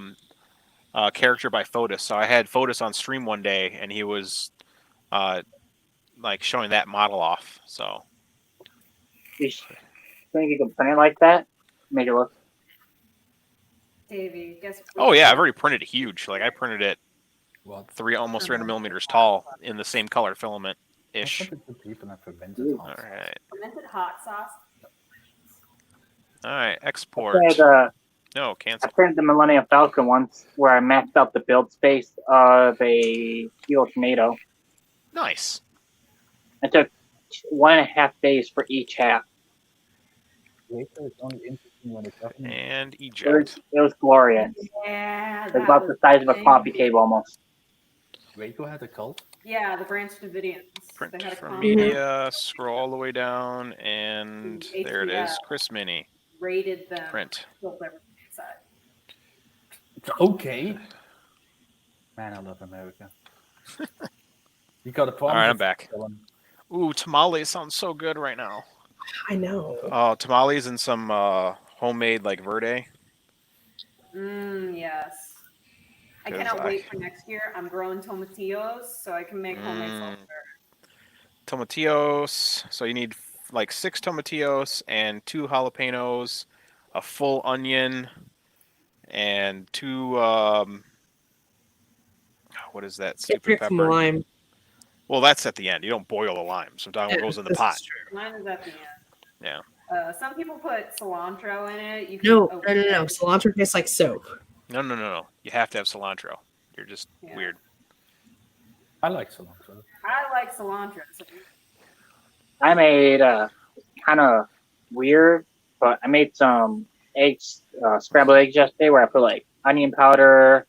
character by Fotis. So I had Fotis on stream one day, and he was like showing that model off. So You think you can print it like that? Make it look. Davey, guess. oh yeah, I've already printed it huge. Like I printed it What? almost 300 millimeters tall in the same color filament ish. I thought the people have fermented All hot. right, Fermented hot sauce. all right. Export. No, I cancel. printed the Millennium Falcon once where I maxed out the build space of a kilo tomato. Nice. It took 1.5 days for each half. Waco is only interesting when it doesn't. And It eject. was glorious. Yeah. It was about the size of a coffee table almost. Waco had a cult. Yeah, the Branch Davidians. Print They had a from commune. media. Scroll all the way down, and there it is. HDL. Chris Mini. Rated them. Print. Killed everything inside. Okay. Man, I love America. You got a All problem? right, I'm with back. that one? Ooh, tamales sounds so good right now. I know. Oh, tamales and some homemade like verde. Yes. I 'Cause cannot wait for next year. I'm growing tomatillos so I can make homemade Mm. salsa. Tomatillos. So you need like 6 tomatillos and 2 jalapenos, a full onion, and 2 what is that? Stupid Get some pepper. lime. Well, that's at the end. You don't boil the lime. Sometimes it goes in the this pot. is true. Mine is at the end. Yeah. Some people put cilantro in it. You can No. Cilantro tastes like soap. No. You have to have cilantro. You're just Yeah. weird. I like cilantro. I like cilantro. So I made kind of weird, but I made some eggs, scrambled eggs yesterday where I put like onion powder, a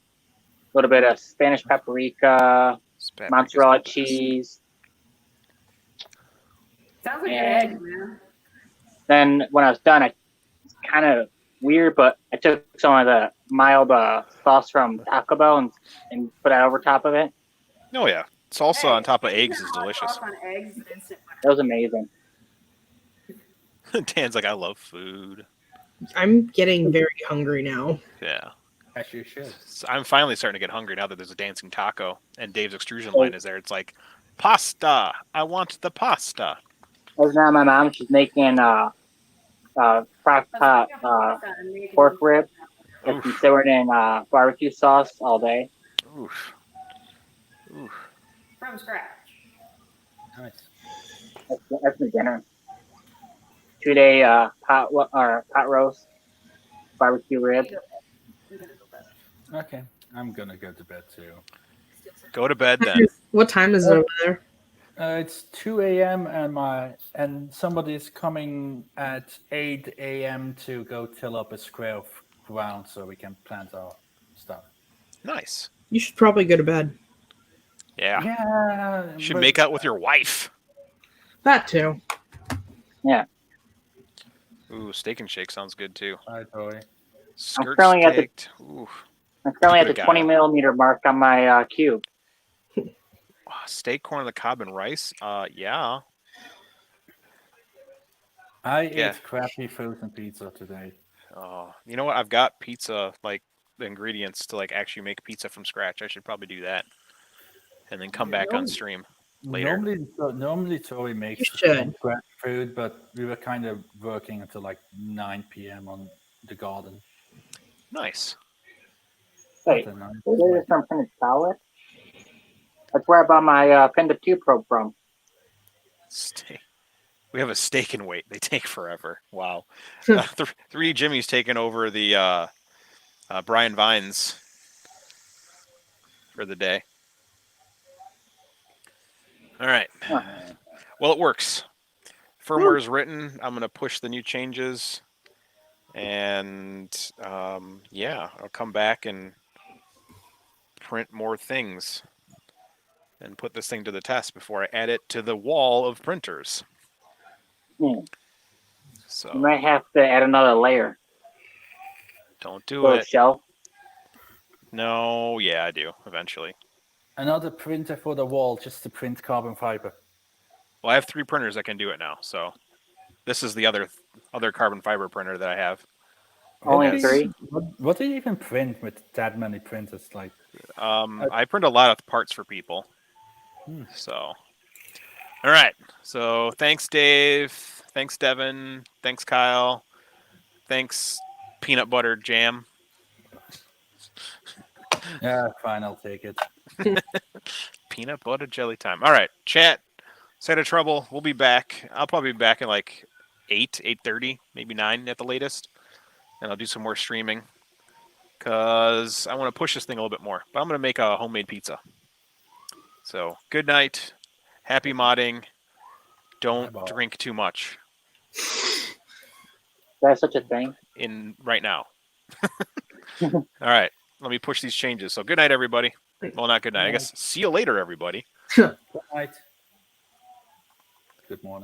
little bit of Spanish paprika, mozzarella cheese. sounds like an And- egg, man. Then when I was done, it's kind of weird, but I took some of the mild sauce from Taco Bell and put that over top of it. Oh yeah. Salsa on top of Hey, eggs is hot delicious. sauce on eggs is instant winner. It was amazing. Dan's like, I love food. I'm getting very hungry now. Yeah. As you should. So I'm finally starting to get hungry now that there's a dancing taco and Dave's extrusion line is there. It's like, pasta. I want the pasta. Right now, my mom, she's making crock pot pork rib. It's been simmered in barbecue sauce all day. Oof. Oof. From scratch. Nice. That's my dinner. 2-day pot roast, barbecue rib. Okay, I'm gonna go to bed too. Go to bed then. What time is it over there? It's 2 a.m. and somebody's coming at 8 a.m. to go till up a square of ground so we can plant our stuff. Nice. You should probably go to bed. Yeah. Yeah. You should make out with your wife. That too. Yeah. Ooh, steak and shake sounds good too. Hi, Tori. Skirt currently at the- staked. Ooh. I'm currently at Could've the got 20 it. millimeter mark on my cube. Steak, corn on the cob, and rice. Yeah. I Yeah. ate crappy frozen pizza today. You know what? I've got pizza, like the ingredients to like actually make pizza from scratch. I should probably do that, and then come back on stream later. Normally Tori makes You should. scratch food, but we were kind of working until like 9 p.m. on the garden. Nice. Wait, Not a nice where is from printed solid? That's where I bought my Penda 2 probe from. Steak. We have a steak and wait. They take forever. Wow. 3 Jimmy's taken over the Brian Vines for the day. All right. Well, it works. Firmware is written. I'm going to push the new changes. And yeah, I'll come back and print more things and put this thing to the test before I add it to the wall of printers. So You might have to add another layer. Don't do Little it. shelf. No, yeah, I do eventually. Another printer for the wall just to print carbon fiber. Well, I have 3 printers that can do it now. So this is the other carbon fiber printer that I have. Only 3? What do you even print with that many printers? Like, I print a lot of parts for people. So, all right. So thanks, Dave. Thanks, Devin. Thanks, Kyle. Thanks, peanut butter jam. yeah, fine, I'll take it. Peanut butter jelly time. All right, chat. Side of trouble. We'll be back. I'll probably be back at like 8:30, maybe 9 at the latest. And I'll do some more streaming because I want to push this thing a little bit more. But I'm going to make a homemade pizza. So good night. Happy modding. Don't drink too much. That's such a thing. In right now. All right. Let me push these changes. So good night, everybody. Well, not good night. I guess see you later, everybody. Good night. Good morning.